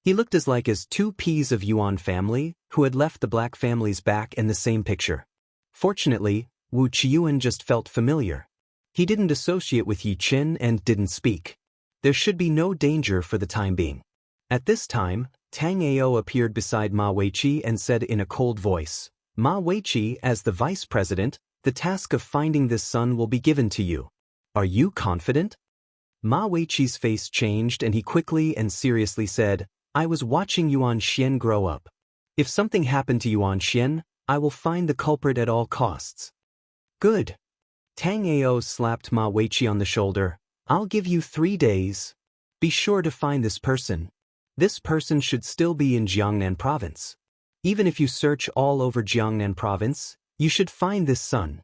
A: He looked as two peas of Yuan family, who had left the black family's back in the same picture. Fortunately, Wu Qiuan just felt familiar. He didn't associate with Yi Chen and didn't speak. There should be no danger for the time being. At this time, Tang Ao appeared beside Ma Weiqi and said in a cold voice, "Ma Weiqi, as the vice president, the task of finding this son will be given to you. Are you confident?" Ma Weiqi's face changed and he quickly and seriously said, "I was watching Yuan Xian grow up. If something happened to Yuan Xian, I will find the culprit at all costs." "Good." Tang Ao slapped Ma Weiqi on the shoulder. "I'll give you 3 days. Be sure to find this person. This person should still be in Jiangnan province. Even if you search all over Jiangnan province, you should find this son."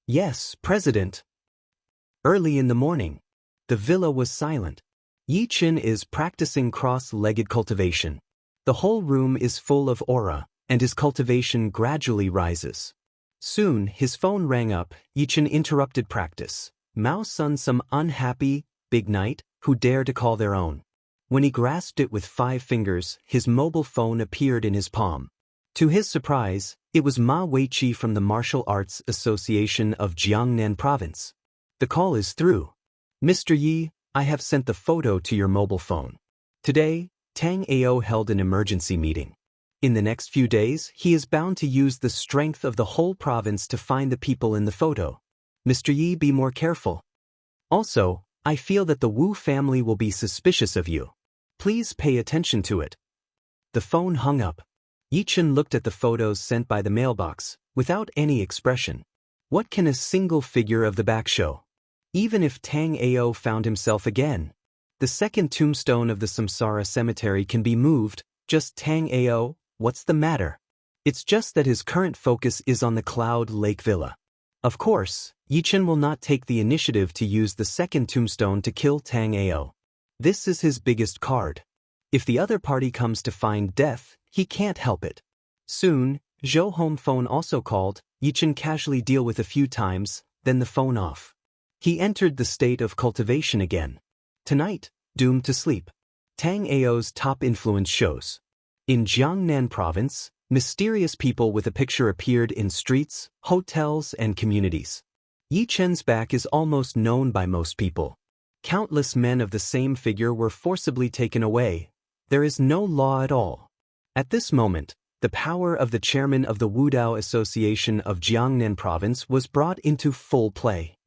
A: "Yes, President." Early in the morning, the villa was silent. Yi Chen is practicing cross-legged cultivation. The whole room is full of aura, and his cultivation gradually rises. Soon, his phone rang up. Yi Chen interrupted practice. Mao's son, some unhappy, big knight, who dared to call their own. When he grasped it with 5 fingers, his mobile phone appeared in his palm. To his surprise, it was Ma Weiqi from the Martial Arts Association of Jiangnan Province. "The call is through. Mr. Yi, I have sent the photo to your mobile phone." Today, Tang Ao held an emergency meeting. In the next few days, he is bound to use the strength of the whole province to find the people in the photo. "Mr. Yi, be more careful. Also, I feel that the Wu family will be suspicious of you. Please pay attention to it." The phone hung up. Yi Chen looked at the photos sent by the mailbox, without any expression. What can a single figure of the back show? Even if Tang Ao found himself again, the second tombstone of the Samsara cemetery can be moved. Just Tang Ao, what's the matter? It's just that his current focus is on the Cloud Lake Villa. Of course, Yi Chen will not take the initiative to use the second tombstone to kill Tang Ao. This is his biggest card. If the other party comes to find death, he can't help it. Soon, Zhou home phone also called. Yi Chen casually deal with a few times, then the phone off. He entered the state of cultivation again. Tonight, doomed to sleep. Tang Ao's top influence shows. In Jiangnan province, mysterious people with a picture appeared in streets, hotels, and communities. Yi Chen's back is almost known by most people. Countless men of the same figure were forcibly taken away. There is no law at all. At this moment, the power of the chairman of the Wudao Association of Jiangnan Province was brought into full play.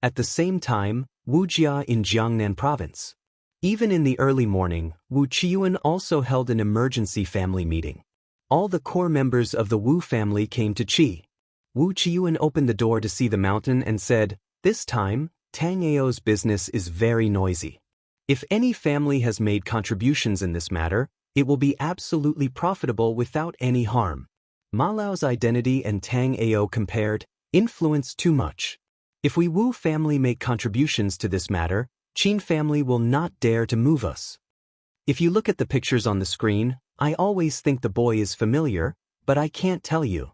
A: At the same time, Wujia in Jiangnan Province. Even in the early morning, Wu Qiyuan also held an emergency family meeting. All the core members of the Wu family came to Qi. Wu Qiyuan opened the door to see the mountain and said, "This time, Tang Ao's business is very noisy. If any family has made contributions in this matter, it will be absolutely profitable without any harm." Ma Lao's identity and Tang Ao compared, influence too much. If we Wu family make contributions to this matter, Qin family will not dare to move us. If you look at the pictures on the screen, I always think the boy is familiar, but I can't tell you.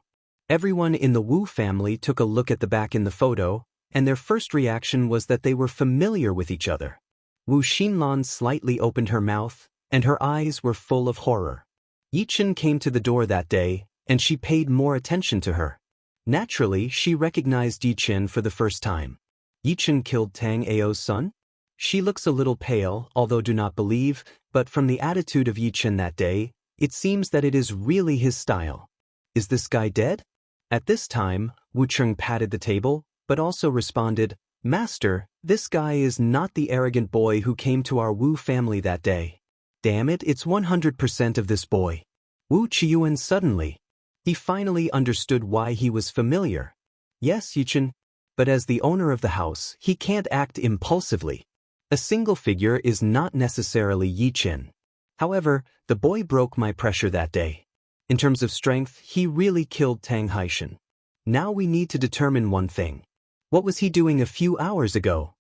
A: Everyone in the Wu family took a look at the back in the photo, and their first reaction was that they were familiar with each other. Wu Xinlan slightly opened her mouth, and her eyes were full of horror. Yi Chen came to the door that day, and she paid more attention to her. Naturally, she recognized Yi Chen for the first time. Yi Chen killed Tang Ao's son? She looks a little pale, although do not believe, but from the attitude of Yi Chen that day, it seems that it is really his style. Is this guy dead? At this time, Wu Cheng patted the table, but also responded, "Master, this guy is not the arrogant boy who came to our Wu family that day. Damn it, it's 100% of this boy." Wu Qiyuan suddenly. He finally understood why he was familiar. Yes, Yi Chen, but as the owner of the house, he can't act impulsively. A single figure is not necessarily Yi Chen. However, the boy broke my pressure that day. In terms of strength, he really killed Tang Haishan. Now we need to determine one thing. What was he doing a few hours ago?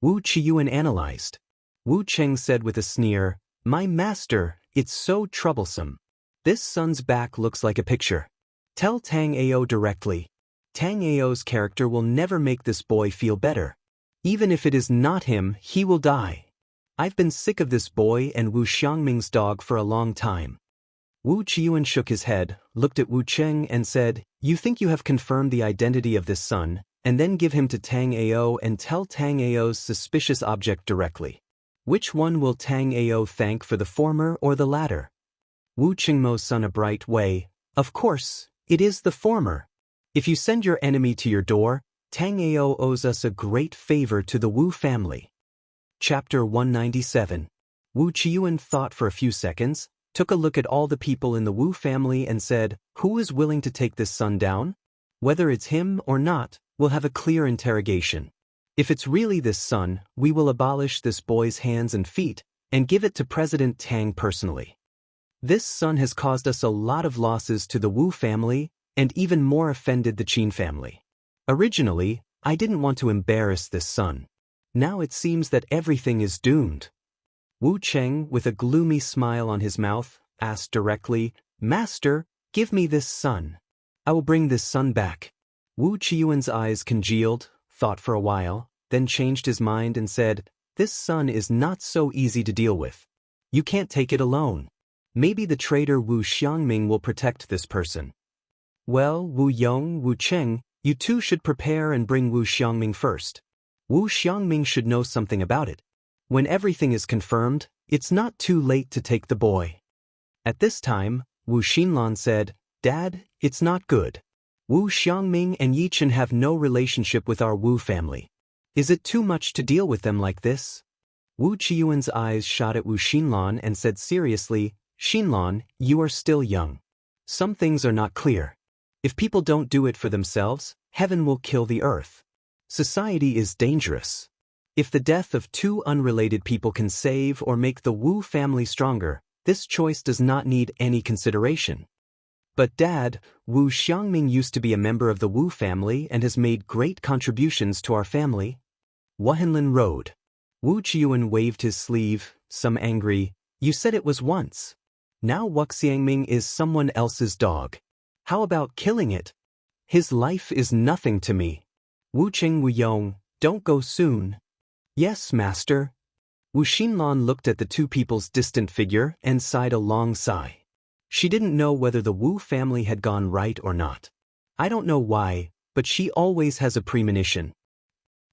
A: Wu Qiyuan analyzed. Wu Cheng said with a sneer, "My master, it's so troublesome. This son's back looks like a picture. Tell Tang Ao directly. Tang Ao's character will never make this boy feel better. Even if it is not him, he will die. I've been sick of this boy and Wu Xiangming's dog for a long time." Wu Qiyuan shook his head, looked at Wu Cheng and said, "You think you have confirmed the identity of this son, and then give him to Tang Ao and tell Tang Ao's suspicious object directly." Which one will Tang Ao thank for the former or the latter? Wu Qingmo Sun a bright way. Of course, it is the former. If you send your enemy to your door, Tang Ao owes us a great favor to the Wu family. Chapter 197. Wu Qiuan thought for a few seconds, took a look at all the people in the Wu family and said, "Who is willing to take this son down? Whether it's him or not, we'll have a clear interrogation. If it's really this son, we will abolish this boy's hands and feet, and give it to President Tang personally. This son has caused us a lot of losses to the Wu family, and even more offended the Qin family. Originally, I didn't want to embarrass this son. Now it seems that everything is doomed." Wu Cheng, with a gloomy smile on his mouth, asked directly, "Master, give me this son. I will bring this son back." Wu Qiuan's eyes congealed, thought for a while, then changed his mind and said, "This son is not so easy to deal with. You can't take it alone. Maybe the traitor Wu Xiangming will protect this person." "Well, Wu Yong, Wu Cheng, you two should prepare and bring Wu Xiangming first. Wu Xiangming should know something about it. When everything is confirmed, it's not too late to take the boy." At this time, Wu Xinlan said, "Dad, it's not good. Wu Xiangming and Yi Chen have no relationship with our Wu family. Is it too much to deal with them like this?" Wu Qiuan's eyes shot at Wu Xinlan and said seriously, "Xinlan, you are still young. Some things are not clear. If people don't do it for themselves, heaven will kill the earth. Society is dangerous. If the death of two unrelated people can save or make the Wu family stronger, this choice does not need any consideration." "But Dad, Wu Xiangming used to be a member of the Wu family and has made great contributions to our family." Wahenlin rode. Wu Qiuan waved his sleeve, some angry, "You said it was once. Now Wu Xiangming is someone else's dog. How about killing it? His life is nothing to me." Wu Cheng Wu Yong, "Don't go soon." "Yes, master." Wu Xinlan looked at the two people's distant figure and sighed a long sigh. She didn't know whether the Wu family had gone right or not. I don't know why, but she always has a premonition.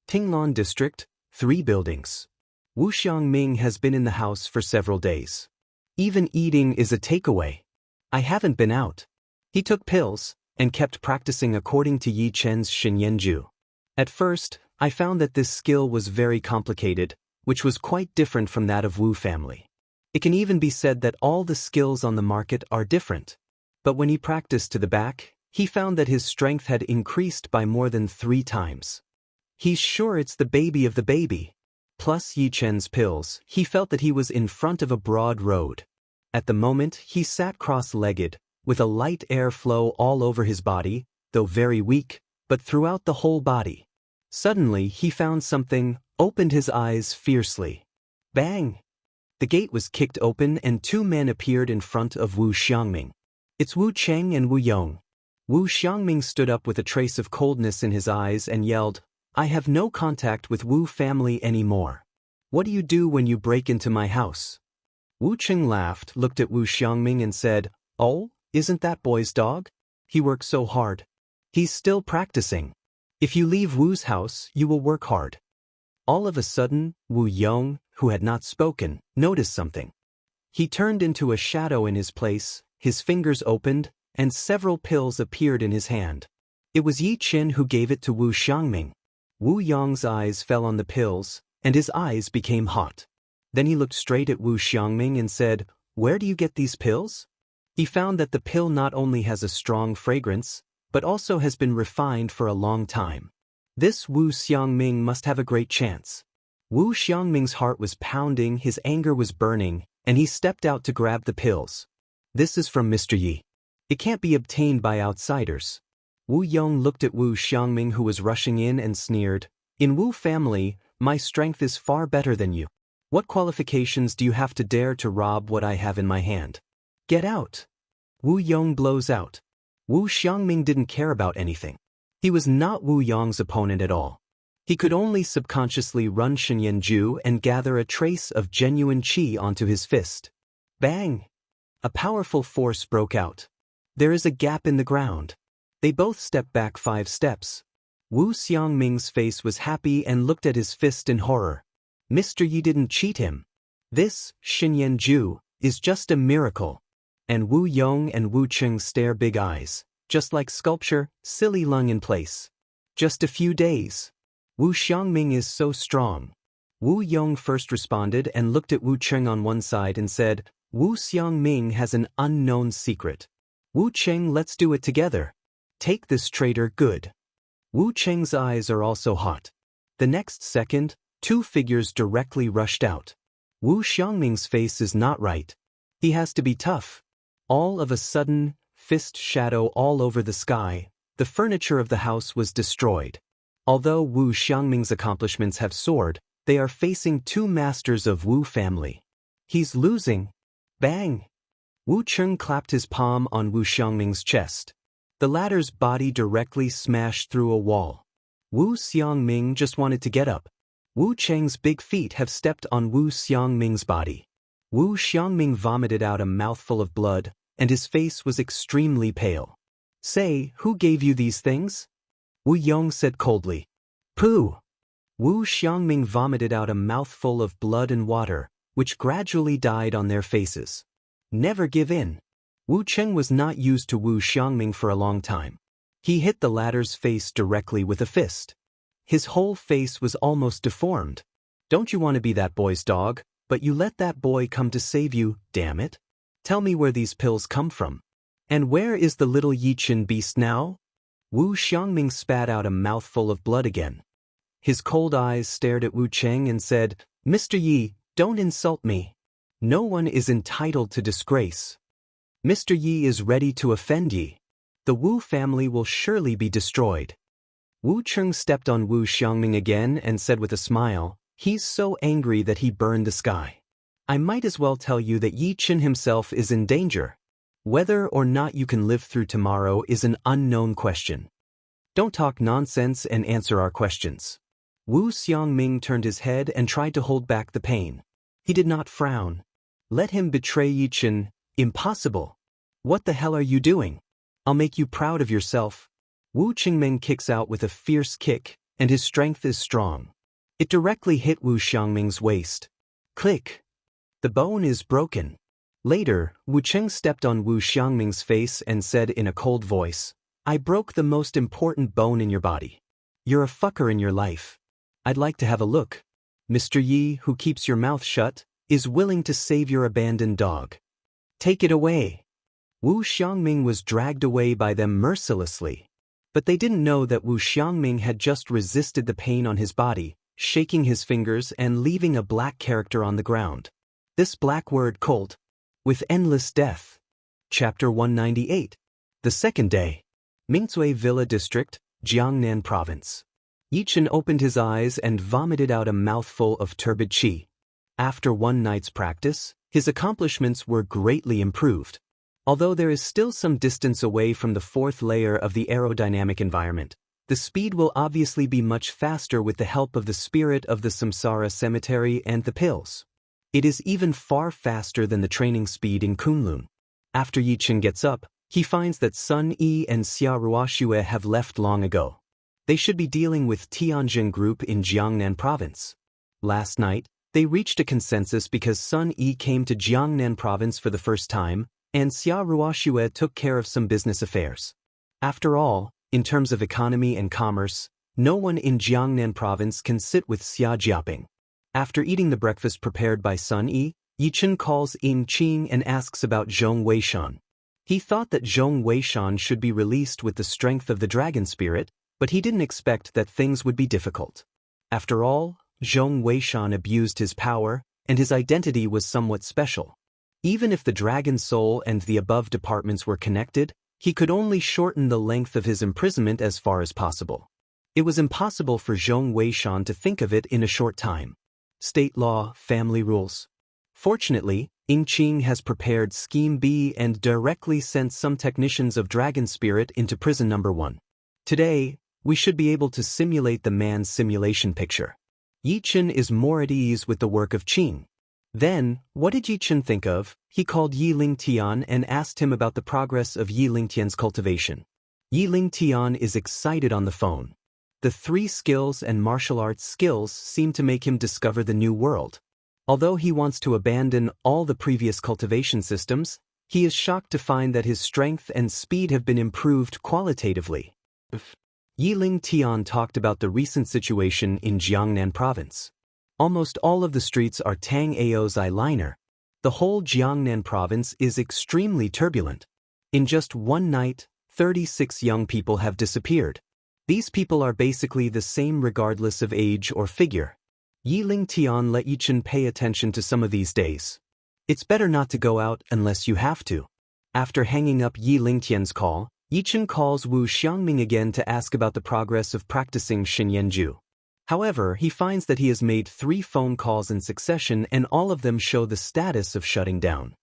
A: Tinglan District, 3 buildings. Wu Xiangming has been in the house for several days. Even eating is a takeaway. I haven't been out. He took pills and kept practicing according to Yi Chen's Shinyanju. At first, I found that this skill was very complicated, which was quite different from that of Wu family. It can even be said that all the skills on the market are different. But when he practiced to the back, he found that his strength had increased by more than 3 times. He's sure it's the baby of the baby. Plus Yi Chen's pills, he felt that he was in front of a broad road. At the moment, he sat cross-legged, with a light air flow all over his body, though very weak, but throughout the whole body. Suddenly, he found something, opened his eyes fiercely. Bang! The gate was kicked open and 2 men appeared in front of Wu Xiangming. "It's Wu Cheng and Wu Yong." Wu Xiangming stood up with a trace of coldness in his eyes and yelled, "I have no contact with Wu family anymore. What do you do when you break into my house?" Wu Cheng laughed, looked at Wu Xiangming and said, "Oh, isn't that boy's dog? He works so hard. He's still practicing. If you leave Wu's house, you will work hard." All of a sudden, Wu Yong, who had not spoken, noticed something. He turned into a shadow in his place, his fingers opened, and several pills appeared in his hand. It was Yi Chen who gave it to Wu Xiangming. Wu Yong's eyes fell on the pills, and his eyes became hot. Then he looked straight at Wu Xiangming and said, "Where do you get these pills?" He found that the pill not only has a strong fragrance, but also has been refined for a long time. This Wu Xiangming must have a great chance. Wu Xiangming's heart was pounding, his anger was burning, and he stepped out to grab the pills. "This is from Mr. Yi. It can't be obtained by outsiders." Wu Yong looked at Wu Xiangming who was rushing in and sneered, "In Wu family, my strength is far better than you. What qualifications do you have to dare to rob what I have in my hand? Get out." Wu Yong blows out. Wu Xiangming didn't care about anything. He was not Wu Yong's opponent at all. He could only subconsciously run Shinyanju and gather a trace of genuine qi onto his fist. Bang! A powerful force broke out. There is a gap in the ground. They both stepped back 5 steps. Wu Xiangming's face was happy and looked at his fist in horror. Mr. Yi didn't cheat him. This, Xinyan Ju, is just a miracle. And Wu Yong and Wu Cheng stare big eyes, just like sculpture, silly lung in place. Just a few days. Wu Xiangming is so strong. Wu Yong first responded and looked at Wu Cheng on one side and said, Wu Xiangming has an unknown secret. Wu Cheng, let's do it together. Take this traitor good. Wu Cheng's eyes are also hot. The next second, two figures directly rushed out. Wu Xiangming's face is not right. He has to be tough. All of a sudden, fist shadow all over the sky, the furniture of the house was destroyed. Although Wu Xiangming's accomplishments have soared, they are facing two masters of Wu family. He's losing. Bang! Wu Cheng clapped his palm on Wu Xiangming's chest. The latter's body directly smashed through a wall. Wu Xiangming just wanted to get up. Wu Cheng's big feet have stepped on Wu Xiangming's body. Wu Xiangming vomited out a mouthful of blood, and his face was extremely pale. Say, who gave you these things? Wu Yong said coldly. Pooh! Wu Xiangming vomited out a mouthful of blood and water, which gradually died on their faces. Never give in. Wu Cheng was not used to Wu Xiangming for a long time. He hit the latter's face directly with a fist. His whole face was almost deformed. Don't you want to be that boy's dog, but you let that boy come to save you, damn it? Tell me where these pills come from. And where is the little Yichen beast now? Wu Xiangming spat out a mouthful of blood again. His cold eyes stared at Wu Cheng and said, Mr. Yi, don't insult me. No one is entitled to disgrace. Mr. Yi is ready to offend Yi. The Wu family will surely be destroyed. Wu Cheng stepped on Wu Xiangming again and said with a smile, He's so angry that he burned the sky. I might as well tell you that Yi Chen himself is in danger. Whether or not you can live through tomorrow is an unknown question. Don't talk nonsense and answer our questions. Wu Xiangming turned his head and tried to hold back the pain. He did not frown. Let him betray Yi Chen. Impossible. What the hell are you doing? I'll make you proud of yourself. Wu Qingming kicks out with a fierce kick, and his strength is strong. It directly hit Wu Xiangming's waist. Click. The bone is broken. Later, Wu Cheng stepped on Wu Xiangming's face and said in a cold voice, I broke the most important bone in your body. You're a fucker in your life. I'd like to have a look. Mr. Yi, who keeps your mouth shut, is willing to save your abandoned dog. Take it away. Wu Xiangming was dragged away by them mercilessly. But they didn't know that Wu Xiangming had just resisted the pain on his body, shaking his fingers and leaving a black character on the ground. This black word colt. With endless death. Chapter 198. The second day. Mingcui Villa District, Jiangnan Province. Yichen opened his eyes and vomited out a mouthful of turbid qi. After one night's practice, his accomplishments were greatly improved. Although there is still some distance away from the fourth layer of the aerodynamic environment, the speed will obviously be much faster with the help of the spirit of the Samsara cemetery and the pills. It is even far faster than the training speed in Kunlun. After Yichen gets up, he finds that Sun Yi and Xia Ruoxue have left long ago. They should be dealing with Tianjin Group in Jiangnan Province. Last night, they reached a consensus because Sun Yi came to Jiangnan Province for the first time, and Xia Ruoxue took care of some business affairs. After all, in terms of economy and commerce, no one in Jiangnan Province can sit with Xia Jiaping. After eating the breakfast prepared by Sun Yi, Yichen calls Ying Qing and asks about Zhong Weishan. He thought that Zhong Weishan should be released with the strength of the dragon spirit, but he didn't expect that things would be difficult. After all, Zhong Weishan abused his power, and his identity was somewhat special. Even if the dragon soul and the above departments were connected, he could only shorten the length of his imprisonment as far as possible. It was impossible for Zhong Weishan to think of it in a short time. State law, family rules. Fortunately, Ying Qing has prepared Scheme B and directly sent some technicians of Dragon Spirit into prison number 1. Today, we should be able to simulate the man's simulation picture. Yichen is more at ease with the work of Qing. Then, what did Yichen think of? He called Yi Lingtian and asked him about the progress of Yi Lingtian's cultivation. Yi Lingtian is excited on the phone. The 3 skills and martial arts skills seem to make him discover the new world. Although he wants to abandon all the previous cultivation systems, he is shocked to find that his strength and speed have been improved qualitatively. Yiling Tian talked about the recent situation in Jiangnan province. Almost all of the streets are Tang Ao's eyeliner. The whole Jiangnan province is extremely turbulent. In just one night, 36 young people have disappeared. These people are basically the same regardless of age or figure. Yiling Tian let Yichen pay attention to some of these days. It's better not to go out unless you have to. After hanging up Yiling Tian's call, Yichen calls Wu Xiangming again to ask about the progress of practicing Shinyanju. However, he finds that he has made 3 phone calls in succession and all of them show the status of shutting down.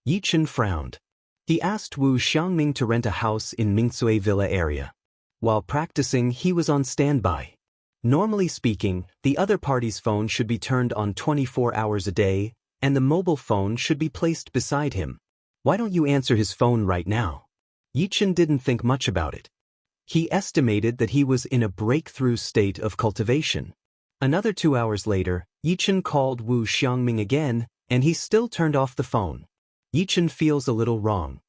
A: Yichen frowned. He asked Wu Xiangming to rent a house in Mingsui Villa area. While practicing, he was on standby. Normally speaking, the other party's phone should be turned on 24 hours a day, and the mobile phone should be placed beside him. Why don't you answer his phone right now? Yichen didn't think much about it. He estimated that he was in a breakthrough state of cultivation. Another 2 hours later, Yichen called Wu Xiangming again, and he still turned off the phone. Yichen feels a little wrong.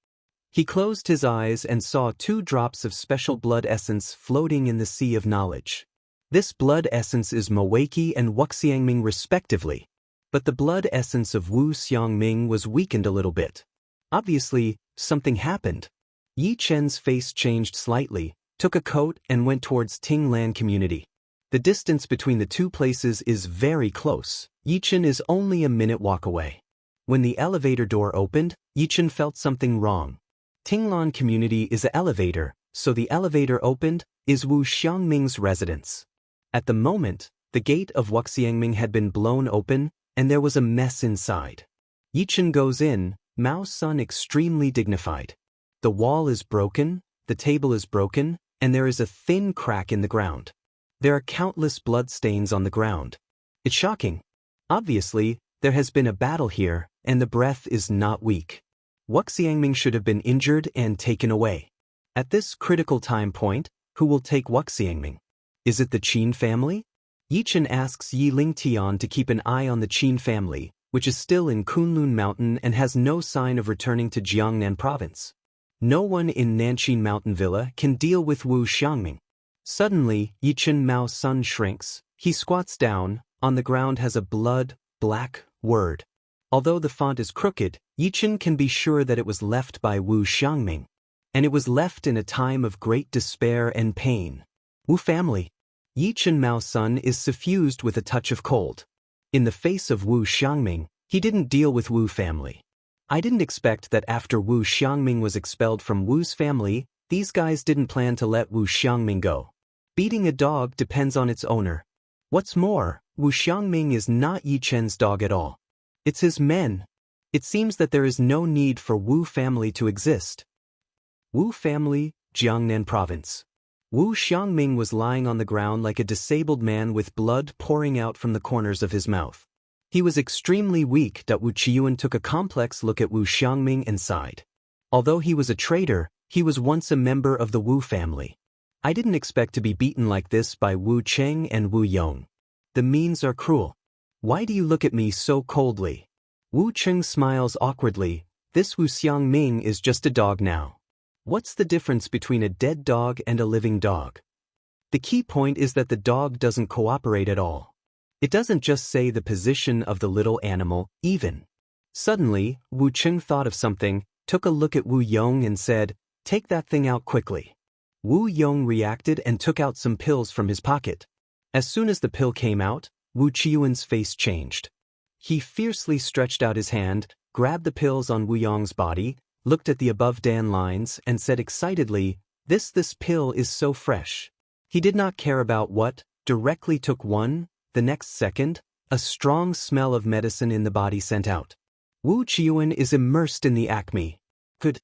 A: He closed his eyes and saw 2 drops of special blood essence floating in the sea of knowledge. This blood essence is Moeiki and Wuxiangming respectively. But the blood essence of Wu Xiangming was weakened a little bit. Obviously, something happened. Yi Chen's face changed slightly, took a coat and went towards Tinglan community. The distance between the 2 places is very close. Yi Chen is only a minute walk away. When the elevator door opened, Yi Chen felt something wrong. Tinglan community is an elevator, so the elevator opened, is Wu Xiangming's residence. At the moment, the gate of Wuxiangming had been blown open, and there was a mess inside. Yichen goes in, Mao's son extremely dignified. The wall is broken, the table is broken, and there is a thin crack in the ground. There are countless blood stains on the ground. It's shocking. Obviously, there has been a battle here, and the breath is not weak. Wuxiangming should have been injured and taken away. At this critical time point, who will take Wuxiangming? Is it the Qin family? Yichen asks Yiling Tian to keep an eye on the Qin family, which is still in Kunlun Mountain and has no sign of returning to Jiangnan province. No one in Nanqing Mountain Villa can deal with Wu Xiangming. Suddenly, Yichen Mao's son shrinks. He squats down. On the ground has a black word. Although the font is crooked, Yichen can be sure that it was left by Wu Xiangming. And it was left in a time of great despair and pain. Wu family. Yichen Mao's son is suffused with a touch of cold. In the face of Wu Xiangming, he didn't deal with Wu family. I didn't expect that after Wu Xiangming was expelled from Wu's family, these guys didn't plan to let Wu Xiangming go. Beating a dog depends on its owner. What's more, Wu Xiangming is not Yi Chen's dog at all. It's his men. It seems that there is no need for Wu family to exist. Wu family, Jiangnan province. Wu Xiangming was lying on the ground like a disabled man with blood pouring out from the corners of his mouth. He was extremely weak. Wu Qiyuan took a complex look at Wu Xiangming and sighed. Although he was a traitor, he was once a member of the Wu family. I didn't expect to be beaten like this by Wu Cheng and Wu Yong. The means are cruel. Why do you look at me so coldly? Wu Cheng smiles awkwardly. This Wu Xiangming is just a dog now. What's the difference between a dead dog and a living dog? The key point is that the dog doesn't cooperate at all. It doesn't just say the position of the little animal, even. Suddenly, Wu Cheng thought of something, took a look at Wu Yong and said, "Take that thing out quickly." Wu Yong reacted and took out some pills from his pocket. As soon as the pill came out, Wu Qiyuan's face changed. He fiercely stretched out his hand, grabbed the pills on Wu Yong's body, looked at the above Dan lines and said excitedly, This pill is so fresh." He did not care about what, directly took one. The next second, a strong smell of medicine in the body sent out. Wu Qiyuan is immersed in the acme. Good.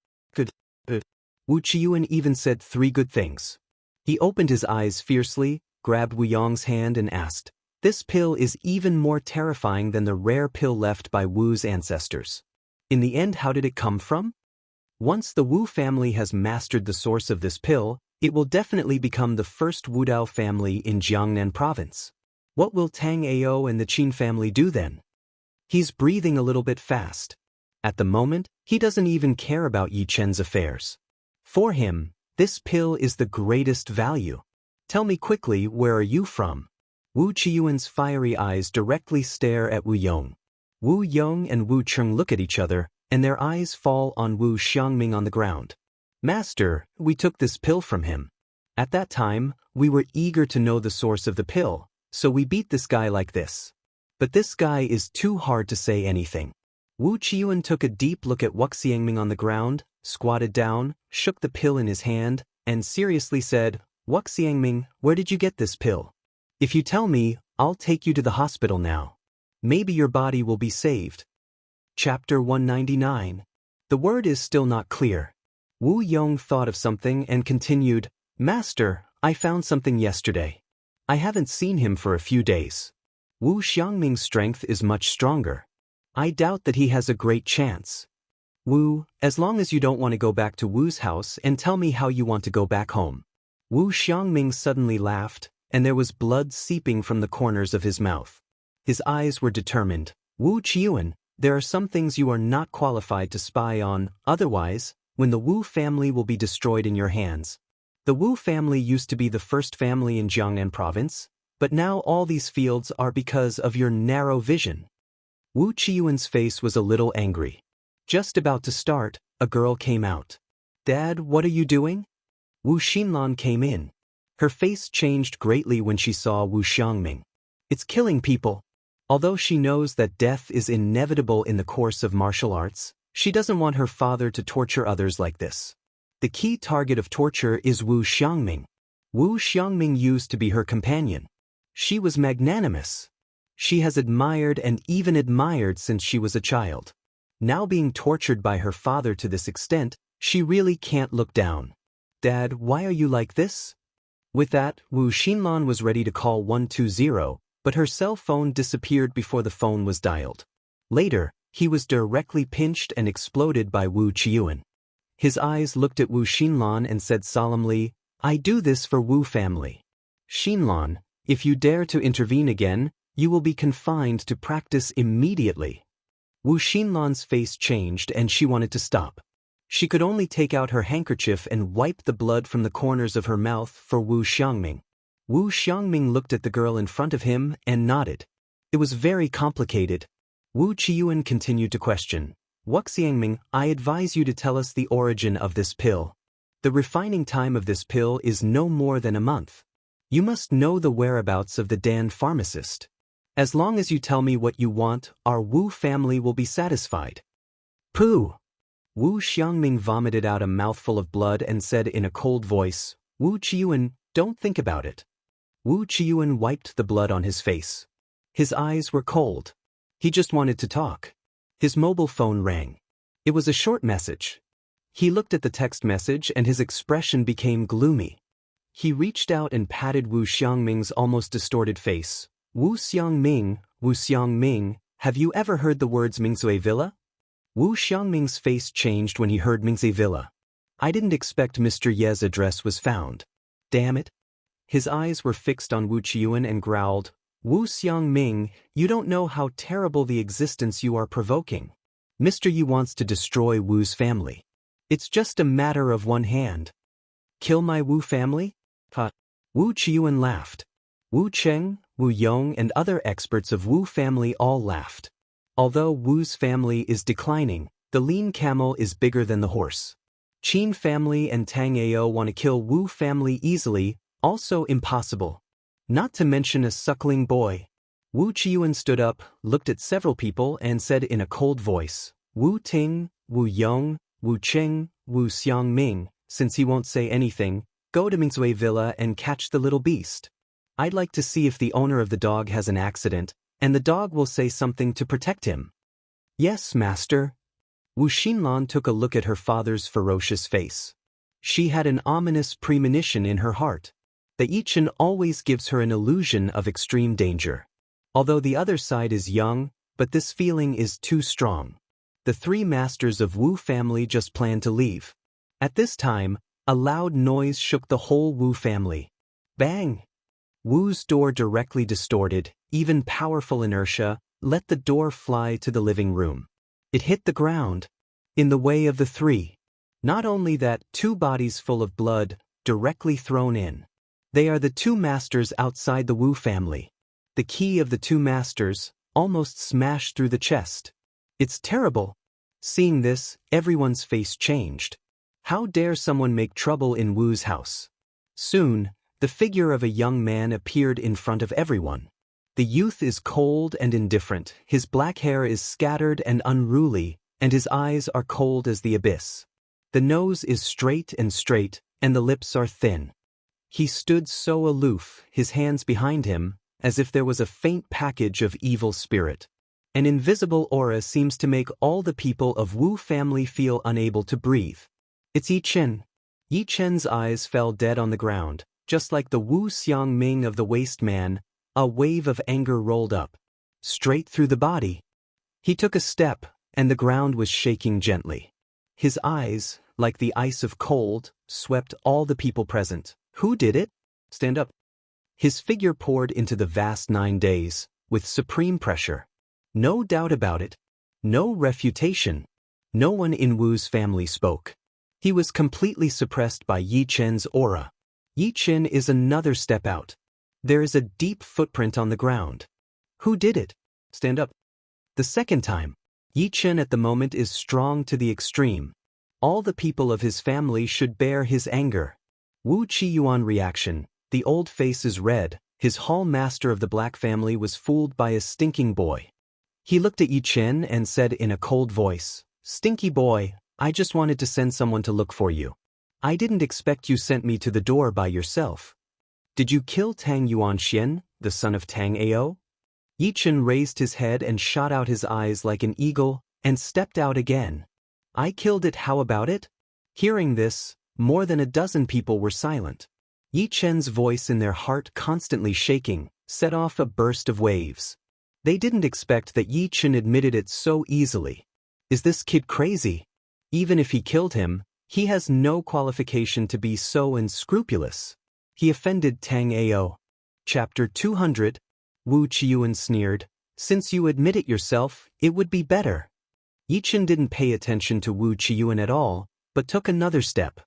A: Wu Qiyuan even said 3 good things. He opened his eyes fiercely, grabbed Wu Yong's hand and asked, "This pill is even more terrifying than the rare pill left by Wu's ancestors. In the end, how did it come from? Once the Wu family has mastered the source of this pill, it will definitely become the first Wudao family in Jiangnan province. What will Tang Ao and the Qin family do then? He's breathing a little bit fast. At the moment, he doesn't even care about Yi Chen's affairs. For him, this pill is the greatest value. Tell me quickly, where are you from? Wu Qiyuan's fiery eyes directly stare at Wu Yong. Wu Yong and Wu Cheng look at each other, and their eyes fall on Wu Xiangming on the ground. Master, we took this pill from him. At that time, we were eager to know the source of the pill, so we beat this guy like this. But this guy is too hard to say anything. Wu Qiyuan took a deep look at Wu Xiangming on the ground, squatted down, shook the pill in his hand, and seriously said, Wu Xiangming, where did you get this pill? If you tell me, I'll take you to the hospital now. Maybe your body will be saved. Chapter 199. The word is still not clear. Wu Yong thought of something and continued, Master, I found something yesterday. I haven't seen him for a few days. Wu Xiangming's strength is much stronger. I doubt that he has a great chance. Wu, as long as you don't want to go back to Wu's house and tell me how you want to go back home. Wu Xiangming suddenly laughed, and there was blood seeping from the corners of his mouth. His eyes were determined. Wu Qiyuan, there are some things you are not qualified to spy on, otherwise, when the Wu family will be destroyed in your hands. The Wu family used to be the first family in Jiangnan province, but now all these fields are because of your narrow vision. Wu Qiyuan's face was a little angry. Just about to start, a girl came out. Dad, what are you doing? Wu Xinlan came in. Her face changed greatly when she saw Wu Xiangming. It's killing people. Although she knows that death is inevitable in the course of martial arts, she doesn't want her father to torture others like this. The key target of torture is Wu Xiangming. Wu Xiangming used to be her companion. She was magnanimous. She has admired and even admired since she was a child. Now being tortured by her father to this extent, she really can't look down. Dad, why are you like this? With that, Wu Xinlan was ready to call 120, but her cell phone disappeared before the phone was dialed. Later, he was directly pinched and exploded by Wu Qiyuan. His eyes looked at Wu Xinlan and said solemnly, I do this for Wu family. Xinlan, if you dare to intervene again, you will be confined to practice immediately. Wu Xinlan's face changed and she wanted to stop. She could only take out her handkerchief and wipe the blood from the corners of her mouth for Wu Xiangming. Wu Xiangming looked at the girl in front of him and nodded. It was very complicated. Wu Qiyuan continued to question. Wu Xiangming, I advise you to tell us the origin of this pill. The refining time of this pill is no more than a month. You must know the whereabouts of the Dan pharmacist. As long as you tell me what you want, our Wu family will be satisfied. Pooh! Wu Xiangming vomited out a mouthful of blood and said in a cold voice, Wu Qiyuan, don't think about it. Wu Qiyuan wiped the blood on his face. His eyes were cold. He just wanted to talk. His mobile phone rang. It was a short message. He looked at the text message and his expression became gloomy. He reached out and patted Wu Xiangming's almost distorted face. Wu Xiangming, have you ever heard the words Mingzui Villa? Wu Xiangming's face changed when he heard Mingzui Villa. I didn't expect Mr. Ye's address was found. Damn it. His eyes were fixed on Wu Qiyuan and growled, Wu Xiangming, you don't know how terrible the existence you are provoking. Mr. Yi wants to destroy Wu's family. It's just a matter of one hand. Kill my Wu family? Ha! Wu Qiyuan laughed. Wu Cheng, Wu Yong and other experts of Wu family all laughed. Although Wu's family is declining, the lean camel is bigger than the horse. Qin family and Tang Ao want to kill Wu family easily, also impossible. Not to mention a suckling boy. Wu Qiyuan stood up, looked at several people and said in a cold voice, Wu Ting, Wu Yong, Wu Cheng, Wu Xiangming, since he won't say anything, go to Mingzui Villa and catch the little beast. I'd like to see if the owner of the dog has an accident, and the dog will say something to protect him. Yes, master. Wu Xinlan took a look at her father's ferocious face. She had an ominous premonition in her heart. The Yi Chen always gives her an illusion of extreme danger. Although the other side is young, but this feeling is too strong. The three masters of Wu family just planned to leave. At this time, a loud noise shook the whole Wu family. Bang! Wu's door directly distorted, even powerful inertia, let the door fly to the living room. It hit the ground, in the way of the three. Not only that, two bodies full of blood, directly thrown in. They are the two masters outside the Wu family. The key of the two masters, almost smashed through the chest. It's terrible. Seeing this, everyone's face changed. How dare someone make trouble in Wu's house? Soon, the figure of a young man appeared in front of everyone. The youth is cold and indifferent, his black hair is scattered and unruly, and his eyes are cold as the abyss. The nose is straight, and the lips are thin. He stood so aloof, his hands behind him, as if there was a faint package of evil spirit. An invisible aura seems to make all the people of Wu family feel unable to breathe. It's Yi Chen. Yi Chen's eyes fell dead on the ground, just like the Wu Xiangming of the waste man. A wave of anger rolled up, straight through the body. He took a step, and the ground was shaking gently. His eyes, like the ice of cold, swept all the people present. Who did it? Stand up. His figure poured into the vast 9 days, with supreme pressure. No doubt about it. No refutation. No one in Wu's family spoke. He was completely suppressed by Yi Chen's aura. Yi Chen is another step out. There is a deep footprint on the ground. Who did it? Stand up. The second time. Yi Chen at the moment is strong to the extreme. All the people of his family should bear his anger. Wu Qiyuan reaction. The old face is red. His hall master of the black family was fooled by a stinking boy. He looked at Yi Chen and said in a cold voice, "Stinky boy, I just wanted to send someone to look for you. I didn't expect you sent me to the door by yourself. Did you kill Tang Yuanxian, the son of Tang Ao?" Yi Chen raised his head and shot out his eyes like an eagle, and stepped out again. "I killed it, how about it?" Hearing this, more than a dozen people were silent. Yi Chen's voice, in their heart constantly shaking, set off a burst of waves. They didn't expect that Yi Chen admitted it so easily. Is this kid crazy? Even if he killed him, he has no qualification to be so unscrupulous. He offended Tang Ao. Chapter 200. Wu Qiyuan sneered, "Since you admit it yourself, it would be better." Yi Chen didn't pay attention to Wu Qiyuan at all, but took another step.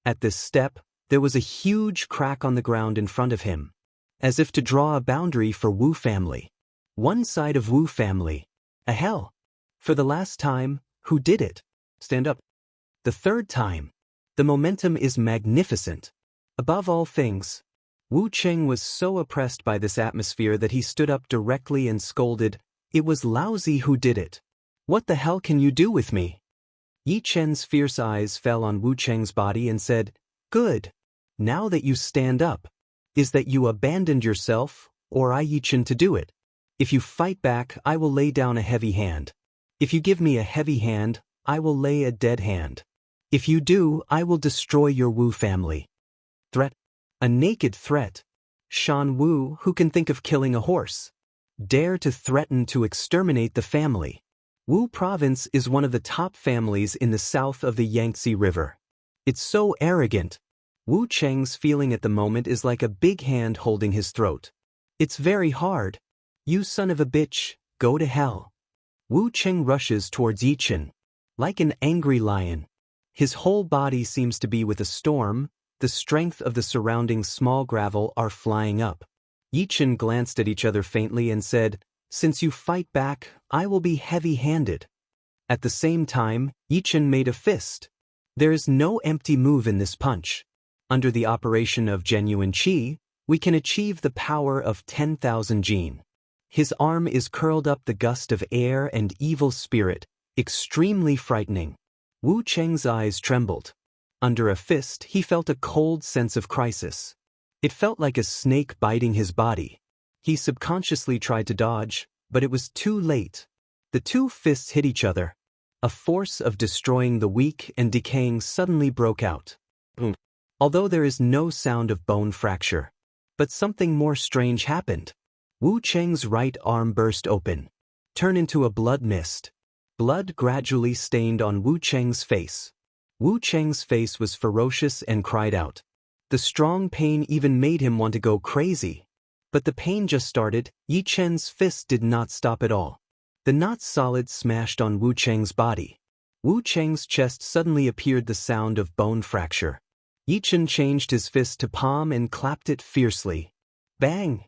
A: At this step, there was a huge crack on the ground in front of him, as if to draw a boundary for Wu family. One side of Wu family. A hell. For the last time, who did it? Stand up. The third time. The momentum is magnificent. Above all things, Wu Cheng was so oppressed by this atmosphere that he stood up directly and scolded, "It was lousy who did it. What the hell can you do with me?" Yi Chen's fierce eyes fell on Wu Cheng's body and said, "Good. Now that you stand up, is that you abandoned yourself, or I Yi Chen to do it? If you fight back, I will lay down a heavy hand. If you give me a heavy hand, I will lay a dead hand. If you do, I will destroy your Wu family." Threat. A naked threat. Shan Wu, who can think of killing a horse, dare to threaten to exterminate the family. Wu province is one of the top families in the south of the Yangtze River. It's so arrogant. Wu Cheng's feeling at the moment is like a big hand holding his throat. It's very hard. "You son of a bitch, go to hell." Wu Cheng rushes towards Yi Chen. Like an angry lion. His whole body seems to be with a storm. The strength of the surrounding small gravel are flying up. Yi Chen glanced at each other faintly and said, "Since you fight back, I will be heavy-handed." At the same time, Yi Chen made a fist. There is no empty move in this punch. Under the operation of genuine qi, we can achieve the power of 10,000 jin. His arm is curled up the gust of air and evil spirit, extremely frightening. Wu Cheng's eyes trembled. Under a fist, he felt a cold sense of crisis. It felt like a snake biting his body. He subconsciously tried to dodge, but it was too late. The two fists hit each other. A force of destroying the weak and decaying suddenly broke out. Although there is no sound of bone fracture. But something more strange happened. Wu Cheng's right arm burst open, turned into a blood mist. Blood gradually stained on Wu Cheng's face. Wu Cheng's face was ferocious and cried out. The strong pain even made him want to go crazy. But the pain just started. Yi Chen's fist did not stop at all. The not solid smashed on Wu Cheng's body. Wu Cheng's chest suddenly appeared the sound of bone fracture. Yichen changed his fist to palm and clapped it fiercely. Bang!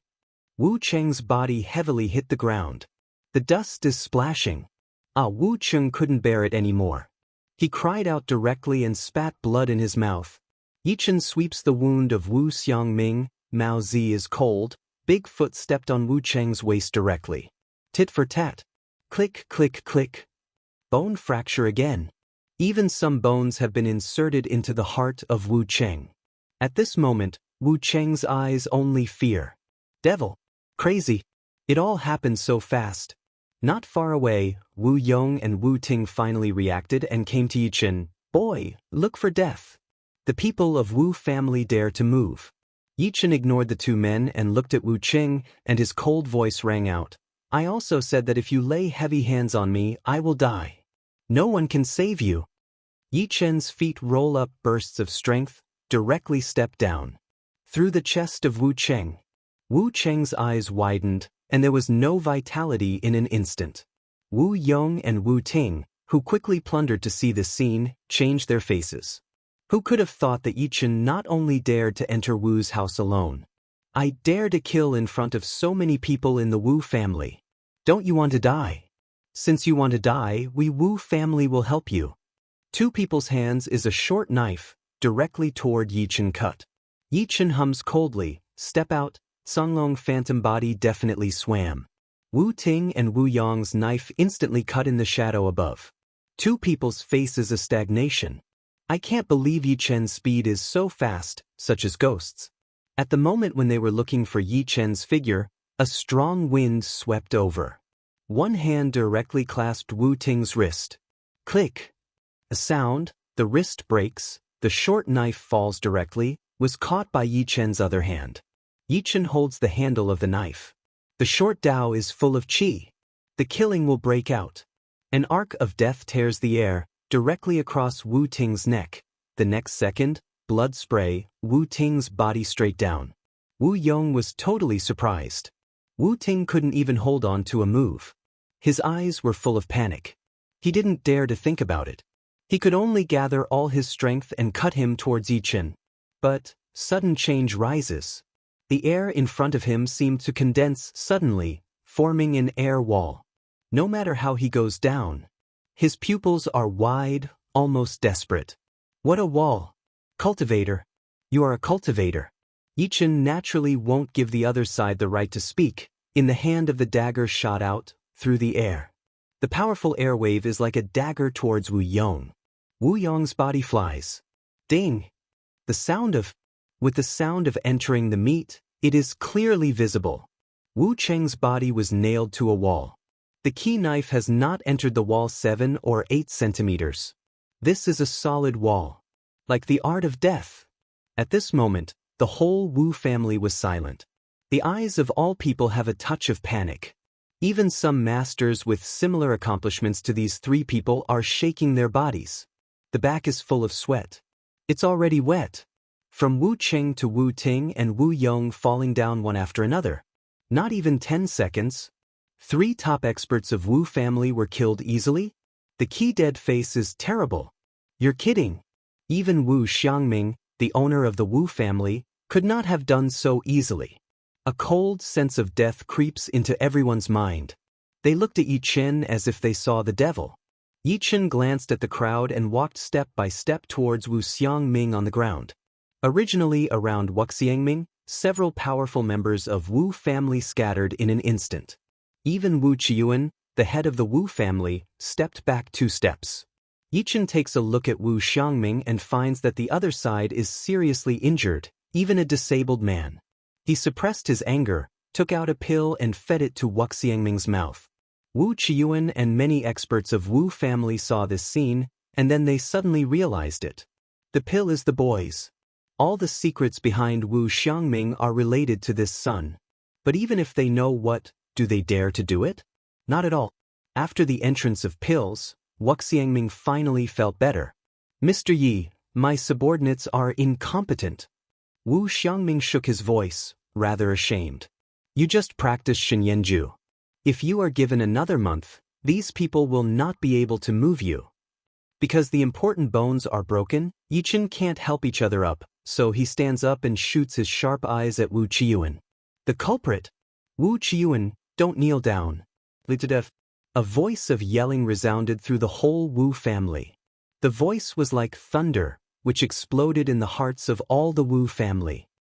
A: Wu Cheng's body heavily hit the ground. The dust is splashing. Wu Cheng couldn't bear it anymore. He cried out directly and spat blood in his mouth. Yichen sweeps the wound of Wu Xiangming. Mao Zi is cold. Big foot stepped on Wu Cheng's waist directly. Tit for tat. Click, click, click. Bone fracture again. Even some bones have been inserted into the heart of Wu Cheng. At this moment, Wu Cheng's eyes only fear. Devil. Crazy. It all happened so fast. Not far away, Wu Yong and Wu Ting finally reacted and came to Yichen. Boy, look for death. The people of Wu family dare to move. Yichen ignored the two men and looked at Wu Cheng, and his cold voice rang out. I also said that if you lay heavy hands on me, I will die. No one can save you. Yichen's feet roll up bursts of strength, directly step down. Through the chest of Wu Cheng. Wu Cheng's eyes widened, and there was no vitality in an instant. Wu Yong and Wu Ting, who quickly plundered to see the scene, changed their faces. Who could have thought that Yichen not only dared to enter Wu's house alone? I dare to kill in front of so many people in the Wu family. Don't you want to die? Since you want to die, we Wu family will help you. Two people's hands is a short knife, directly toward Yichen cut. Yichen hums coldly, step out. Songlong phantom body definitely swam. Wu Ting and Wu Yong's knife instantly cut in the shadow above. Two people's faces a stagnation. I can't believe Yichen's speed is so fast, such as ghosts. At the moment when they were looking for Yichen's figure, a strong wind swept over. One hand directly clasped Wu Ting's wrist. Click. A sound, the wrist breaks, the short knife falls directly, was caught by Yichen's other hand. Yichen holds the handle of the knife. The short dao is full of qi. The killing will break out. An arc of death tears the air, directly across Wu Ting's neck. The next second, blood spray, Wu Ting's body straight down. Wu Yong was totally surprised. Wu Ting couldn't even hold on to a move. His eyes were full of panic. He didn't dare to think about it. He could only gather all his strength and cut him towards Yichen. But sudden change rises. The air in front of him seemed to condense suddenly, forming an air wall. No matter how he goes down. His pupils are wide, almost desperate. What a wall! Cultivator. You are a cultivator. Yichen naturally won't give the other side the right to speak. In the hand of the dagger shot out, through the air. The powerful airwave is like a dagger towards Wu Yong. Wu Yong's body flies. Ding! With the sound of entering the meat, it is clearly visible. Wu Cheng's body was nailed to a wall. The key knife has not entered the wall 7 or 8 centimeters. This is a solid wall. Like the art of death. At this moment, the whole Wu family was silent. The eyes of all people have a touch of panic. Even some masters with similar accomplishments to these three people are shaking their bodies. The back is full of sweat. It's already wet. From Wu Cheng to Wu Ting and Wu Yong falling down one after another. Not even 10 seconds. 3 top experts of Wu family were killed easily? The key dead face is terrible. You're kidding. Even Wu Xiangming, the owner of the Wu family, could not have done so easily. A cold sense of death creeps into everyone's mind. They looked at Yichen as if they saw the devil. Yichen glanced at the crowd and walked step by step towards Wu Xiangming on the ground. Originally around Wu Xiangming, several powerful members of Wu family scattered in an instant. Even Wu Qiyuan, the head of the Wu family, stepped back 2 steps. Yichen takes a look at Wu Xiangming and finds that the other side is seriously injured, even a disabled man. He suppressed his anger, took out a pill and fed it to Wu Xiangming's mouth. Wu Qiyuan and many experts of Wu family saw this scene, and then they suddenly realized it. The pill is the boy's. All the secrets behind Wu Xiangming are related to this son. But even if they know what, do they dare to do it? Not at all. After the entrance of pills, Wu Xiangming finally felt better. Mr. Yi, my subordinates are incompetent. Wu Xiangming shook his voice, rather ashamed. You just practiced Shenyanju. If you are given another month, These people will not be able to move you. Because the important bones are broken, Yichen can't help each other up, so he stands up and shoots his sharp eyes at Wu Qiuan. The culprit? Wu Qiuan, don't kneel down. A voice of yelling resounded through the whole Wu family. The voice was like thunder, which exploded in the hearts of all the Wu family.